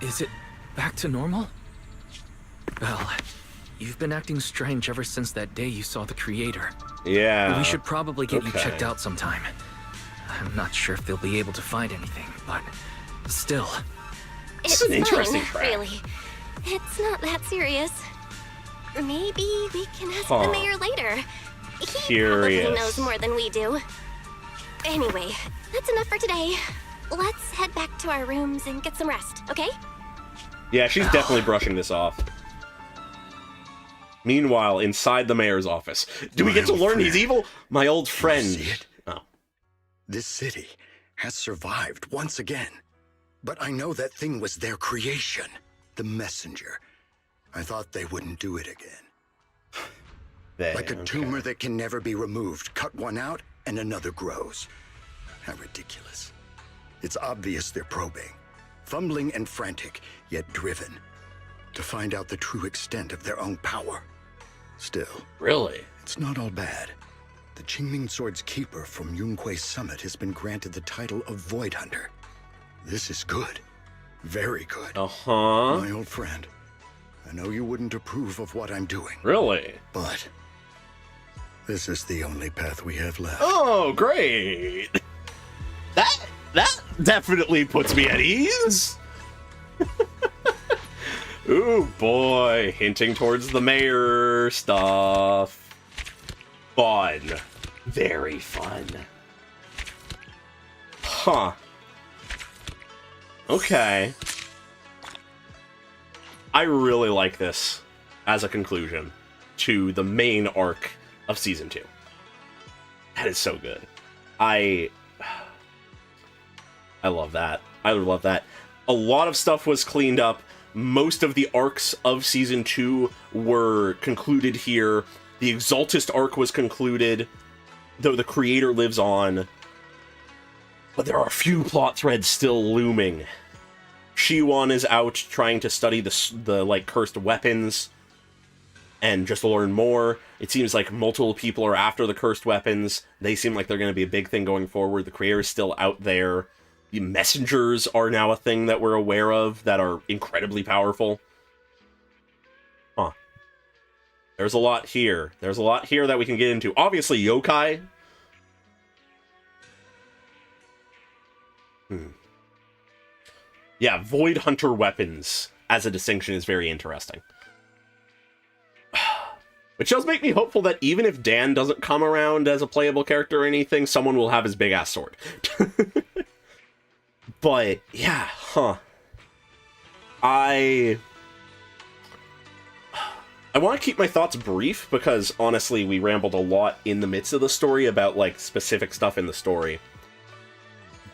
Is it back to normal? Belle, you've been acting strange ever since that day you saw the creator. Yeah. We should probably get you checked out sometime. I'm not sure if they'll be able to find anything, but still. It's an interesting fine, track. Really. It's not that serious. Maybe we can ask Huh. the mayor later. He Curious. probably knows more than we do. Anyway, that's enough for today. Let's head back to our rooms and get some rest, okay? Yeah, she's definitely brushing this off. Meanwhile, inside the mayor's office. Do we get to learn he's evil? My old friend. See it? Oh. This city has survived once again. But I know that thing was their creation. The messenger. I thought they wouldn't do it again. Like a tumor that can never be removed. Cut one out, and another grows. How ridiculous. It's obvious they're probing. Fumbling and frantic, yet driven. To find out the true extent of their own power. Still. Really? It's not all bad. The Qingming Sword's keeper from Yunque's summit has been granted the title of Void Hunter. This is good. Very good. Uh-huh. My old friend. I know you wouldn't approve of what I'm doing. Really? But this is the only path we have left. Oh, great! That definitely puts me at ease! Ooh, boy. Hinting towards the mayor stuff. Fun. Very fun. Huh. Okay. I really like this as a conclusion to the main arc of Season 2. That is so good. I love that. I love that. A lot of stuff was cleaned up. Most of the arcs of Season 2 were concluded here. The Exaltist arc was concluded, though the creator lives on. But there are a few plot threads still looming. Shiwan is out trying to study the cursed weapons and just learn more. It seems like multiple people are after the cursed weapons. They seem like they're going to be a big thing going forward. The creator is still out there. The messengers are now a thing that we're aware of that are incredibly powerful. Huh. There's a lot here. There's a lot here that we can get into. Obviously, yokai Yeah, Void Hunter weapons as a distinction is very interesting. Which does make me hopeful that even if Dan doesn't come around as a playable character or anything, someone will have his big-ass sword. But, yeah, I want to keep my thoughts brief, because, honestly, we rambled a lot in the midst of the story about, like, specific stuff in the story.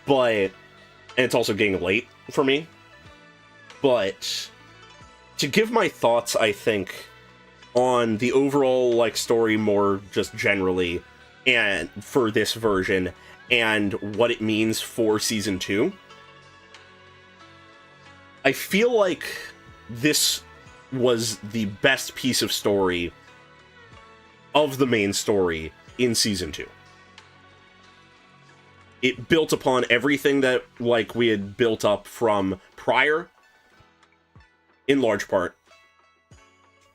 But, and it's also getting late for me. But, to give my thoughts, I think, on the overall, like, story more just generally, and for this version, and what it means for Season 2, I feel like this was the best piece of story of the main story in Season 2. It built upon everything that, like, we had built up from prior, in large part.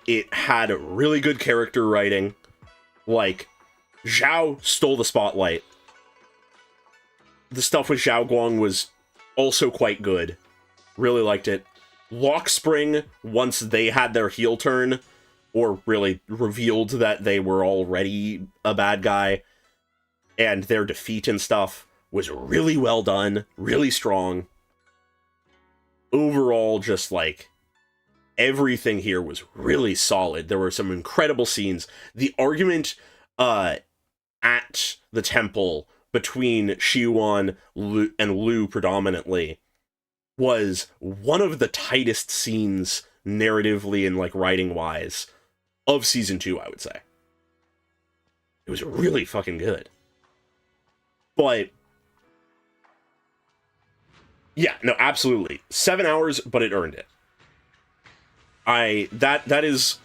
It had really good character writing. Like, Zhao stole the spotlight. The stuff with Xiaoguang was also quite good. Really liked it. Lockspring, once they had their heel turn, or really revealed that they were already a bad guy, and their defeat and stuff, was really well done, really strong. Overall, just, like, everything here was really solid. There were some incredible scenes. The argument at the temple between Shiwan and Lu predominantly was one of the tightest scenes narratively and, like, writing-wise of Season 2, I would say. It was really fucking good. But yeah, no, absolutely. 7 hours, but it earned it. That is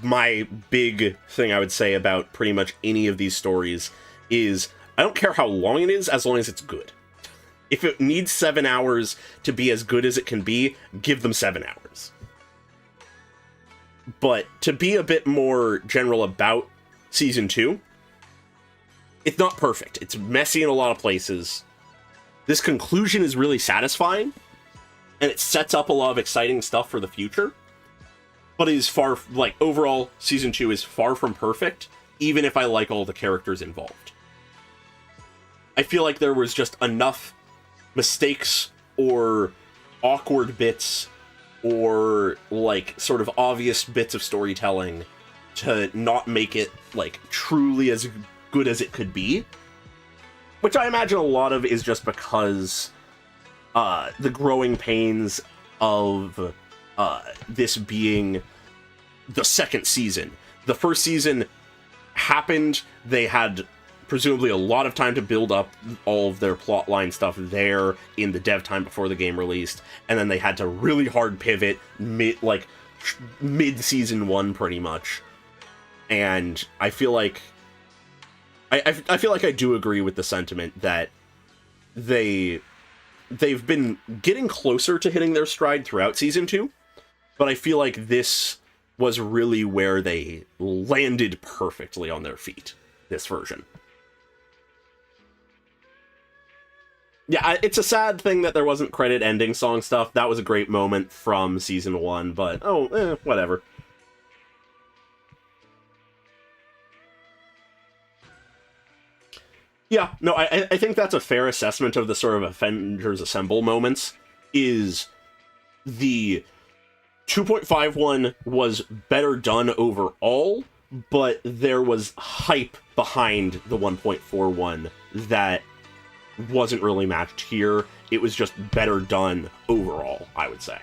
my big thing I would say about pretty much any of these stories is I don't care how long it is, as long as it's good. If it needs 7 hours to be as good as it can be, give them 7 hours. But to be a bit more general about Season 2, it's not perfect. It's messy in a lot of places. This conclusion is really satisfying, and it sets up a lot of exciting stuff for the future. But it is far, like, overall, Season 2 is far from perfect, even if I like all the characters involved. I feel like there was just enough mistakes or awkward bits or, like, sort of obvious bits of storytelling to not make it, like, truly as good as it could be. Which I imagine a lot of is just because the growing pains of this being the second season. The first season happened, they had presumably a lot of time to build up all of their plotline stuff there in the dev time before the game released, and then they had to really hard pivot mid-season 1 pretty much. And I feel like I feel like I do agree with the sentiment that they've been getting closer to hitting their stride throughout Season 2, but I feel like this was really where they landed perfectly on their feet, this version. Yeah, it's a sad thing that there wasn't credit ending song stuff. That was a great moment from Season 1, but whatever. Yeah, no, I think that's a fair assessment of the sort of Avengers Assemble moments, is the 2.51 was better done overall, but there was hype behind the 1.41 that wasn't really matched here. It was just better done overall, I would say.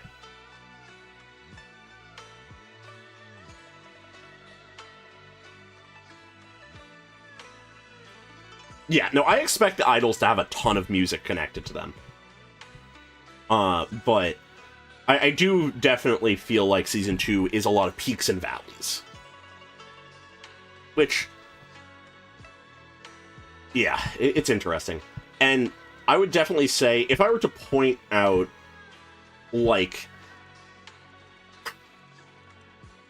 Yeah, no, I expect the idols to have a ton of music connected to them. But I do definitely feel like Season 2 is a lot of peaks and valleys. Which, yeah, it's interesting. And I would definitely say, if I were to point out, like,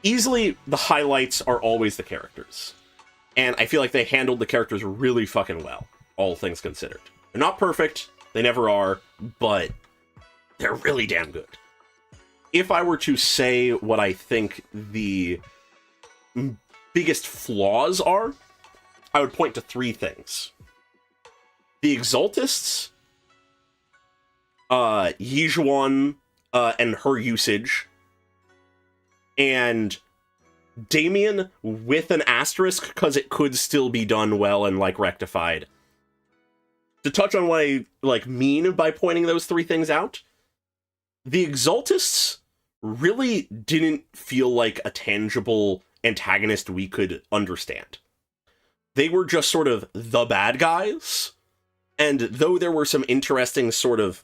easily the highlights are always the characters. And I feel like they handled the characters really fucking well, all things considered. They're not perfect, They never are, but they're really damn good. If I were to say what I think the biggest flaws are, I would point to 3 things. The Exaltists, Ye Shunguang, and her usage, and Damien with an asterisk, because it could still be done well and, like, rectified. To touch on what I, like, mean by pointing those 3 things out, the Exaltists really didn't feel like a tangible antagonist we could understand. They were just sort of the bad guys, and though there were some interesting sort of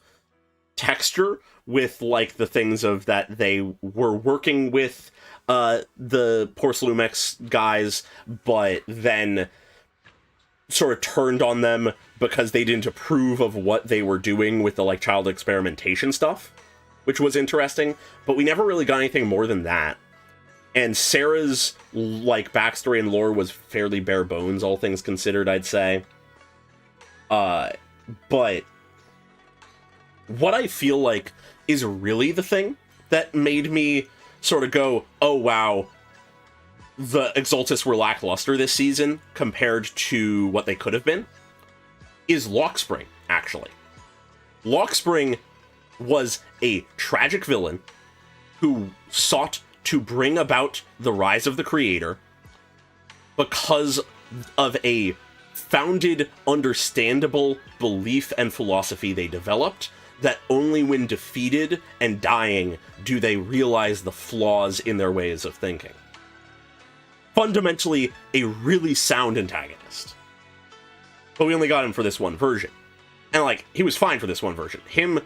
texture with, like, the things of that they were working with the Porcelumex guys, but then sort of turned on them because they didn't approve of what they were doing with the, like, child experimentation stuff, which was interesting, but we never really got anything more than that. And Sarah's, like, backstory and lore was fairly bare bones, all things considered, I'd say. But what I feel like is really the thing that made me sort of go, oh wow, the Exaltists were lackluster this season compared to what they could have been, is Lockspring, actually. Lockspring was a tragic villain who sought to bring about the rise of the Creator because of a founded, understandable belief and philosophy they developed, that only when defeated and dying do they realize the flaws in their ways of thinking. Fundamentally, a really sound antagonist. But we only got him for this one version. And, like, he was fine for this one version. Him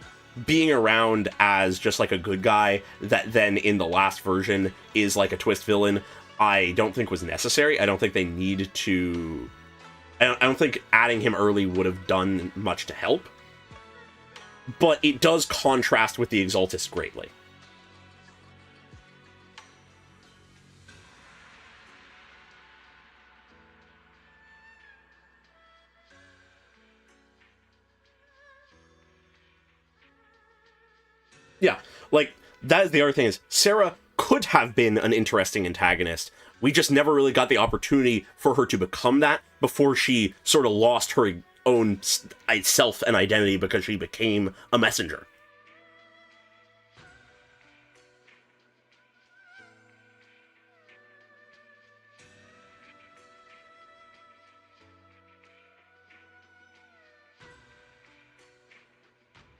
being around as just, like, a good guy that then in the last version is, like, a twist villain, I don't think was necessary. I don't think they need to... I don't think adding him early would have done much to help. But it does contrast with the Exaltists greatly. Yeah, like, that is the other thing, is Sarah could have been an interesting antagonist. We just never really got the opportunity for her to become that before she sort of lost her own self and identity because she became a messenger.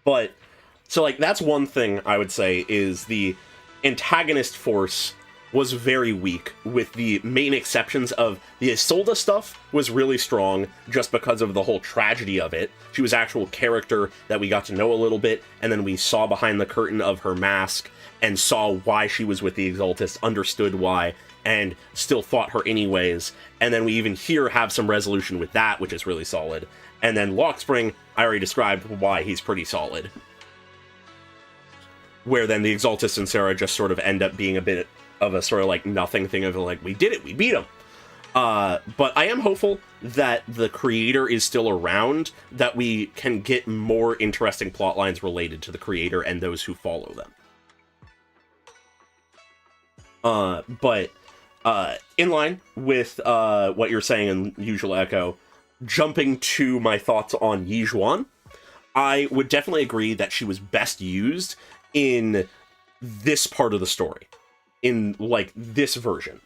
But, so, like, that's one thing I would say, is the antagonist force was very weak, with the main exceptions of the Isolde stuff was really strong just because of the whole tragedy of it. She was actual character that we got to know a little bit, and then we saw behind the curtain of her mask and saw why she was with the Exaltists, understood why, and still fought her anyways. And then we even here have some resolution with that, which is really solid. And then Lockspring, I already described why he's pretty solid. Where then the Exaltists and Sarah just sort of end up being a bit of a sort of like nothing thing of like, we did it, we beat him. But I am hopeful that the Creator is still around, that we can get more interesting plot lines related to the Creator and those who follow them. But in line with what you're saying in Usual Echo, jumping to my thoughts on Ye Shunguang, I would definitely agree that she was best used in this part of the story. In, like, this version.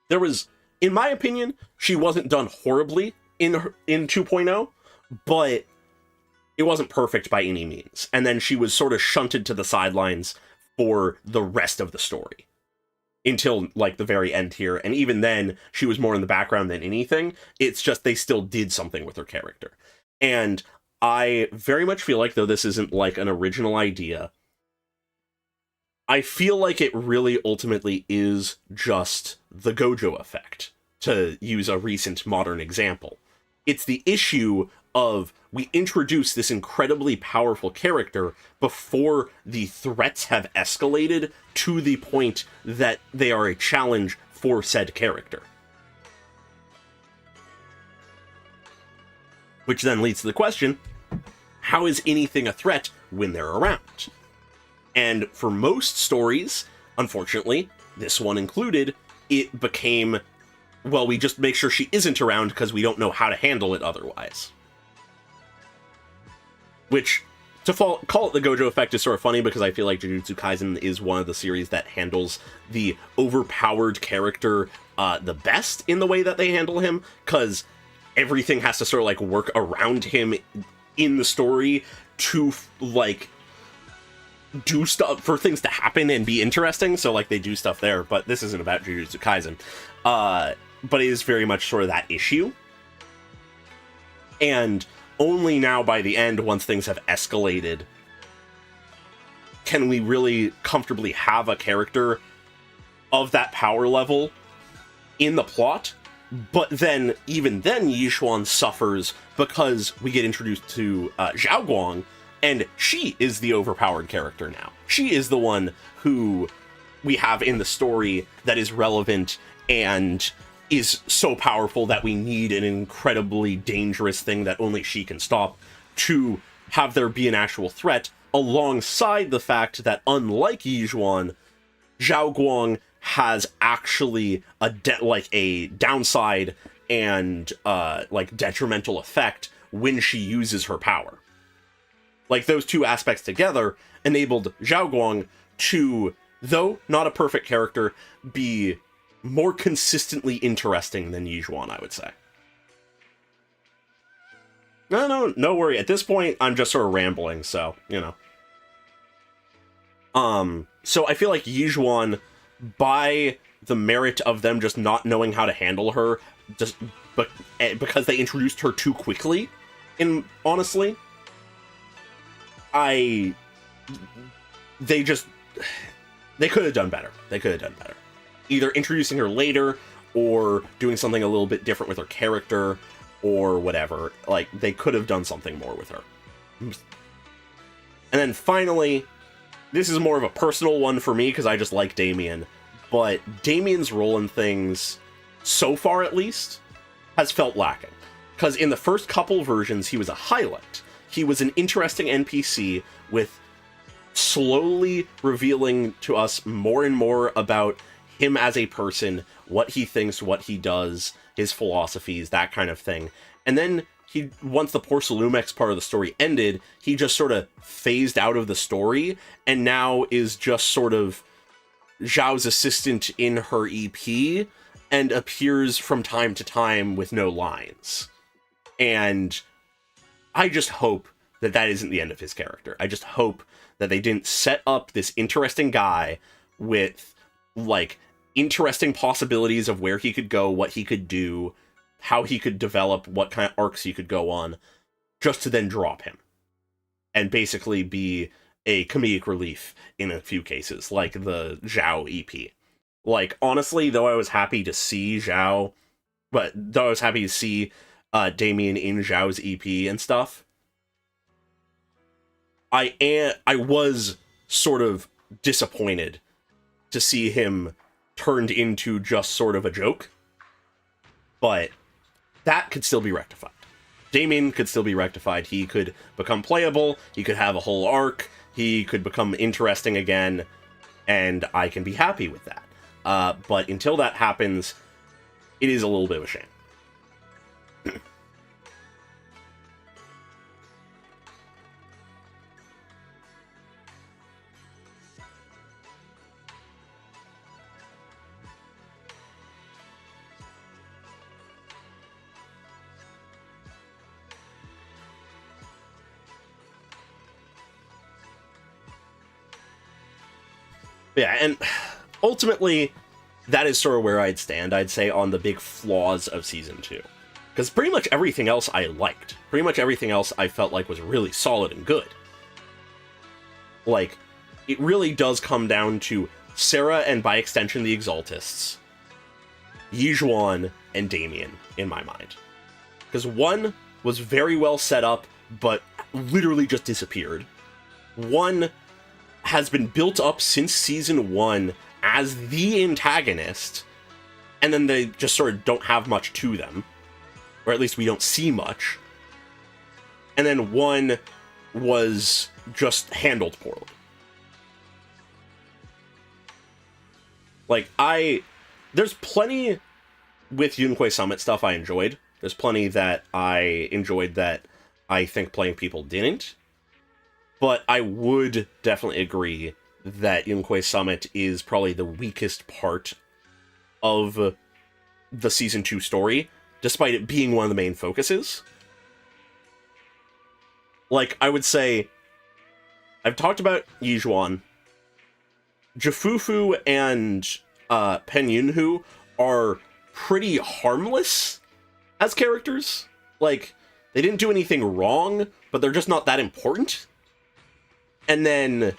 There was, in my opinion, she wasn't done horribly in 2.0, but it wasn't perfect by any means. And then she was sort of shunted to the sidelines for the rest of the story. Until, like, the very end here. And even then, she was more in the background than anything. It's just they still did something with her character. And I very much feel like, though this isn't, like, an original idea, I feel like it really ultimately is just the Gojo effect, to use a recent modern example. It's the issue of, we introduce this incredibly powerful character before the threats have escalated to the point that they are a challenge for said character. Which then leads to the question, how is anything a threat when they're around? And for most stories, unfortunately, this one included, it became, well, we just make sure she isn't around because we don't know how to handle it otherwise. Which, to call it the Gojo effect is sort of funny because I feel like Jujutsu Kaisen is one of the series that handles the overpowered character the best in the way that they handle him, because everything has to sort of like work around him in the story to like do stuff for things to happen and be interesting. So like they do stuff there, but this isn't about Jujutsu Kaisen. But it is very much sort of that issue. And only now by the end, once things have escalated, can we really comfortably have a character of that power level in the plot. But then, even then, Ye Shunguang suffers because we get introduced to Xiaoguang, and she is the overpowered character now. She is the one who we have in the story that is relevant and is so powerful that we need an incredibly dangerous thing that only she can stop to have there be an actual threat, alongside the fact that, unlike Ye Shunguang, Xiaoguang has actually a downside and like detrimental effect when she uses her power. Like, those two aspects together enabled Xiaoguang to, though not a perfect character, be more consistently interesting than Ye Shunguang, I would say. No worry. At this point, I'm just sort of rambling, so, you know. So I feel like Ye Shunguang, by the merit of them just not knowing how to handle her, just because they introduced her too quickly, honestly, they could have done better. They could have done better. Either introducing her later, or doing something a little bit different with her character, or whatever. Like, they could have done something more with her. And then finally, this is more of a personal one for me, because I just like Damien, but Damien's role in things, so far at least, has felt lacking. Because in the first couple versions, he was a highlight. He was an interesting NPC with slowly revealing to us more and more about him as a person, what he thinks, what he does, his philosophies, that kind of thing. And then once the Porcelumex part of the story ended, he just sort of phased out of the story, and now is just sort of Zhao's assistant in her EP, and appears from time to time with no lines. And I just hope that that isn't the end of his character. I just hope that they didn't set up this interesting guy with, like, interesting possibilities of where he could go, what he could do, how he could develop, what kind of arcs he could go on, just to then drop him. And basically be a comedic relief in a few cases, like the Zhao EP. Like, honestly, though I was happy to see Damien in Zhao's EP and stuff, I was sort of disappointed to see him turned into just sort of a joke. But that could still be rectified. Damien could still be rectified. He could become playable, he could have a whole arc, he could become interesting again, and I can be happy with that. But until that happens, it is a little bit of a shame. Yeah, and ultimately, that is sort of where I'd stand, I'd say, on the big flaws of Season 2. Because pretty much everything else I liked. Pretty much everything else I felt like was really solid and good. Like, it really does come down to Sarah, and by extension the Exaltists, Ye Shunguang, and Damien, in my mind. Because one was very well set up, but literally just disappeared. One has been built up since Season 1 as the antagonist, and then they just sort of don't have much to them. Or at least we don't see much. And then one was just handled poorly. Like, there's plenty with Yunquei Summit stuff I enjoyed. There's plenty that I enjoyed that I think playing people didn't. But I would definitely agree that Yunquei Summit is probably the weakest part of the Season 2 story, despite it being one of the main focuses. Like, I would say, I've talked about Ye Zhuan. Jifufu and Pen Yunhu are pretty harmless as characters. Like, they didn't do anything wrong, but they're just not that important. And then,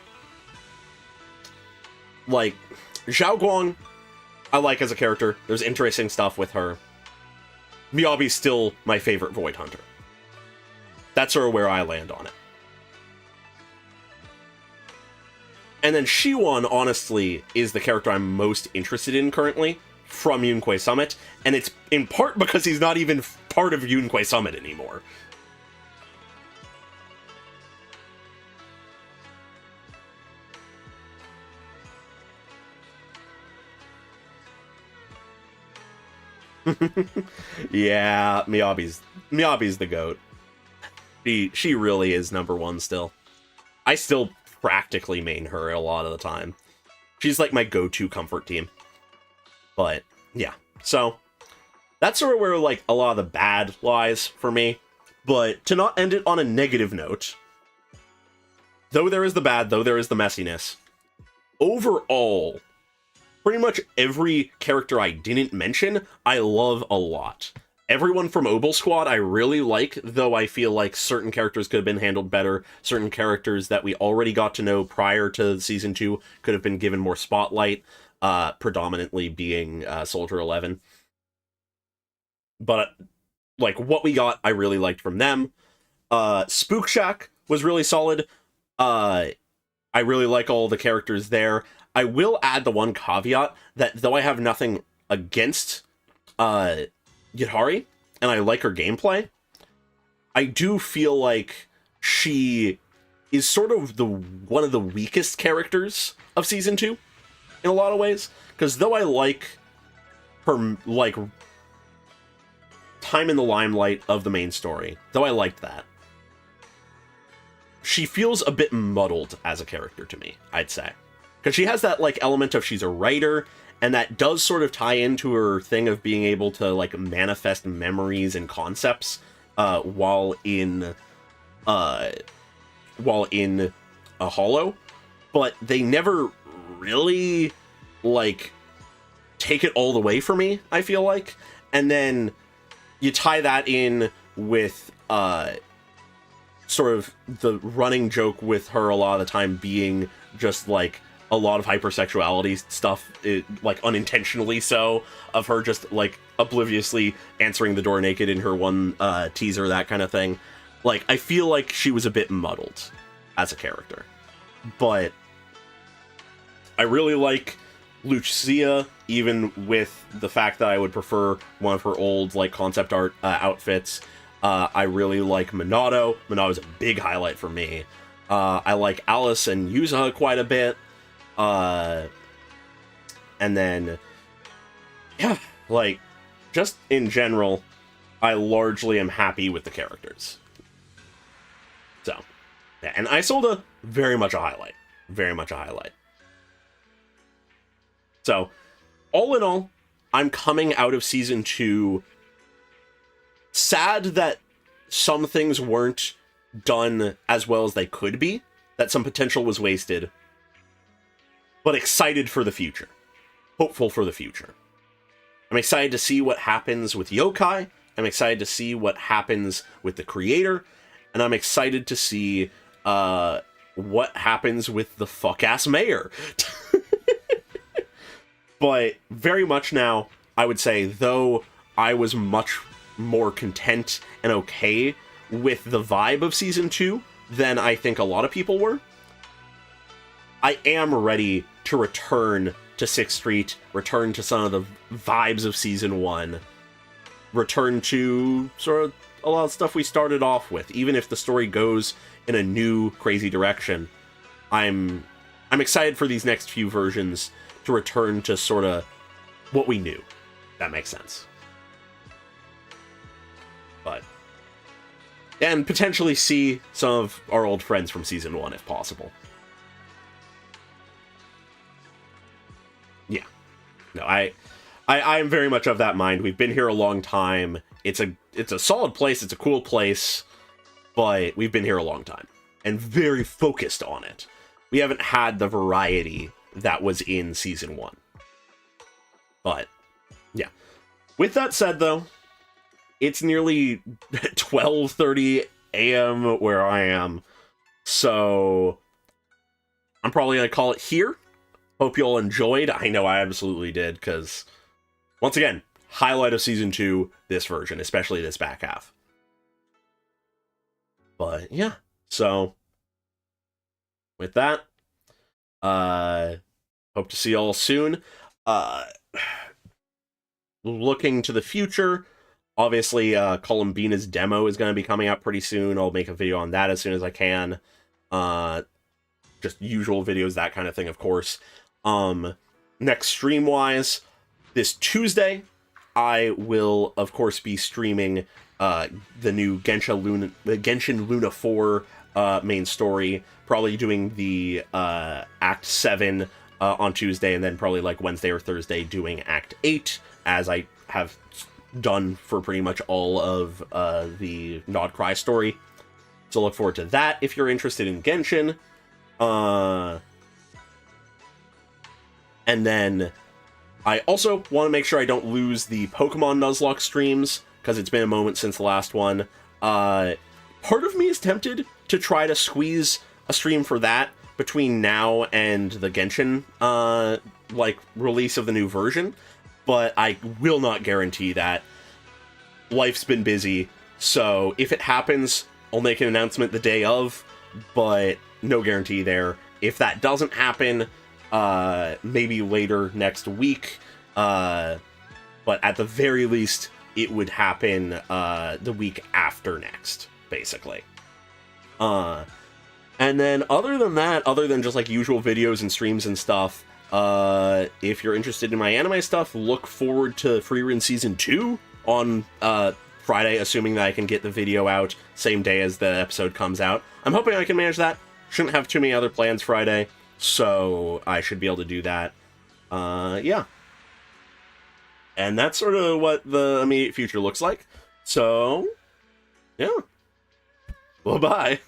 like, Xiaoguang, I like as a character. There's interesting stuff with her. Miyabi's still my favorite Void Hunter. That's sort of where I land on it. And then Shiwan, honestly, is the character I'm most interested in currently from Yunquei Summit, and it's in part because he's not even part of Yunquei Summit anymore. Yeah, Miyabi's the GOAT. She really is number one still. I still practically main her a lot of the time. She's like my go-to comfort team. But, yeah. So, that's sort of where, like, a lot of the bad lies for me. But, to not end it on a negative note, though there is the bad, though there is the messiness, overall, pretty much every character I didn't mention, I love a lot. Everyone from Obel Squad I really like, though I feel like certain characters could have been handled better. Certain characters that we already got to know prior to Season 2 could have been given more spotlight, predominantly being Soldier 11. But, like, what we got, I really liked from them. Spook Shack was really solid. I really like all the characters there. I will add the one caveat that though I have nothing against Yutari, and I like her gameplay, I do feel like she is sort of one of the weakest characters of Season 2, in a lot of ways. Because though I like her, like, time in the limelight of the main story, though I liked that, she feels a bit muddled as a character to me, I'd say. Because she has that, like, element of she's a writer, and that does sort of tie into her thing of being able to, like, manifest memories and concepts while in a hollow. But they never really, like, take it all the way for me, I feel like. And then you tie that in with sort of the running joke with her a lot of the time being just, like, a lot of hypersexuality stuff, like, unintentionally so, of her just, like, obliviously answering the door naked in her one teaser, that kind of thing. Like, I feel like she was a bit muddled as a character. But I really like Lucia, even with the fact that I would prefer one of her old, like, concept art outfits. I really like Minato. Minato's a big highlight for me. I like Alice and Yuza quite a bit. And then, yeah, like, just in general, I largely am happy with the characters. So, yeah, and Isolde, very much a highlight. Very much a highlight. So, all in all, I'm coming out of Season 2 sad that some things weren't done as well as they could be, that some potential was wasted, but excited for the future. Hopeful for the future. I'm excited to see what happens with Yokai. I'm excited to see what happens with the creator. And I'm excited to see what happens with the fuck-ass mayor. But very much now, I would say, though I was much more content and okay with the vibe of Season 2 than I think a lot of people were, I am ready to return to 6th Street, return to some of the vibes of Season 1, return to sort of a lot of stuff we started off with. Even if the story goes in a new, crazy direction, I'm excited for these next few versions to return to sort of what we knew. That makes sense. But... and potentially see some of our old friends from Season 1, if possible. Yeah. No, I am very much of that mind. We've been here a long time. It's a solid place. It's a cool place. But we've been here a long time. And very focused on it. We haven't had the variety that was in Season 1. But, yeah. With that said, though, it's nearly 12:30 a.m. where I am. So, I'm probably going to call it here. Hope you all enjoyed. I know I absolutely did, because, once again, highlight of Season 2, this version, especially this back half. But, yeah. So, with that, hope to see you all soon. Looking to the future, obviously, Columbina's demo is going to be coming out pretty soon. I'll make a video on that as soon as I can. Just usual videos, that kind of thing, of course. Next stream-wise, this Tuesday, I will, of course, be streaming the new Genshin Luna 4 main story. Probably doing the Act 7 on Tuesday, and then probably like Wednesday or Thursday doing Act 8, as I have done for pretty much all of the Nod Cry story. So look forward to that if you're interested in Genshin. And then I also want to make sure I don't lose the Pokemon Nuzlocke streams, because it's been a moment since the last one. Part of me is tempted to try to squeeze a stream for that between now and the Genshin, release of the new version, but I will not guarantee that. Life's been busy, so if it happens, I'll make an announcement the day of, but no guarantee there. If that doesn't happen, maybe later next week, but at the very least, it would happen the week after next, basically. And then other than that, other than just like usual videos and streams and stuff, if you're interested in my anime stuff, look forward to Frieren Season 2 on Friday, assuming that I can get the video out same day as the episode comes out. I'm hoping I can manage that. Shouldn't have too many other plans Friday, so I should be able to do that. Yeah. And that's sort of what the immediate future looks like. So, yeah. Bye-bye.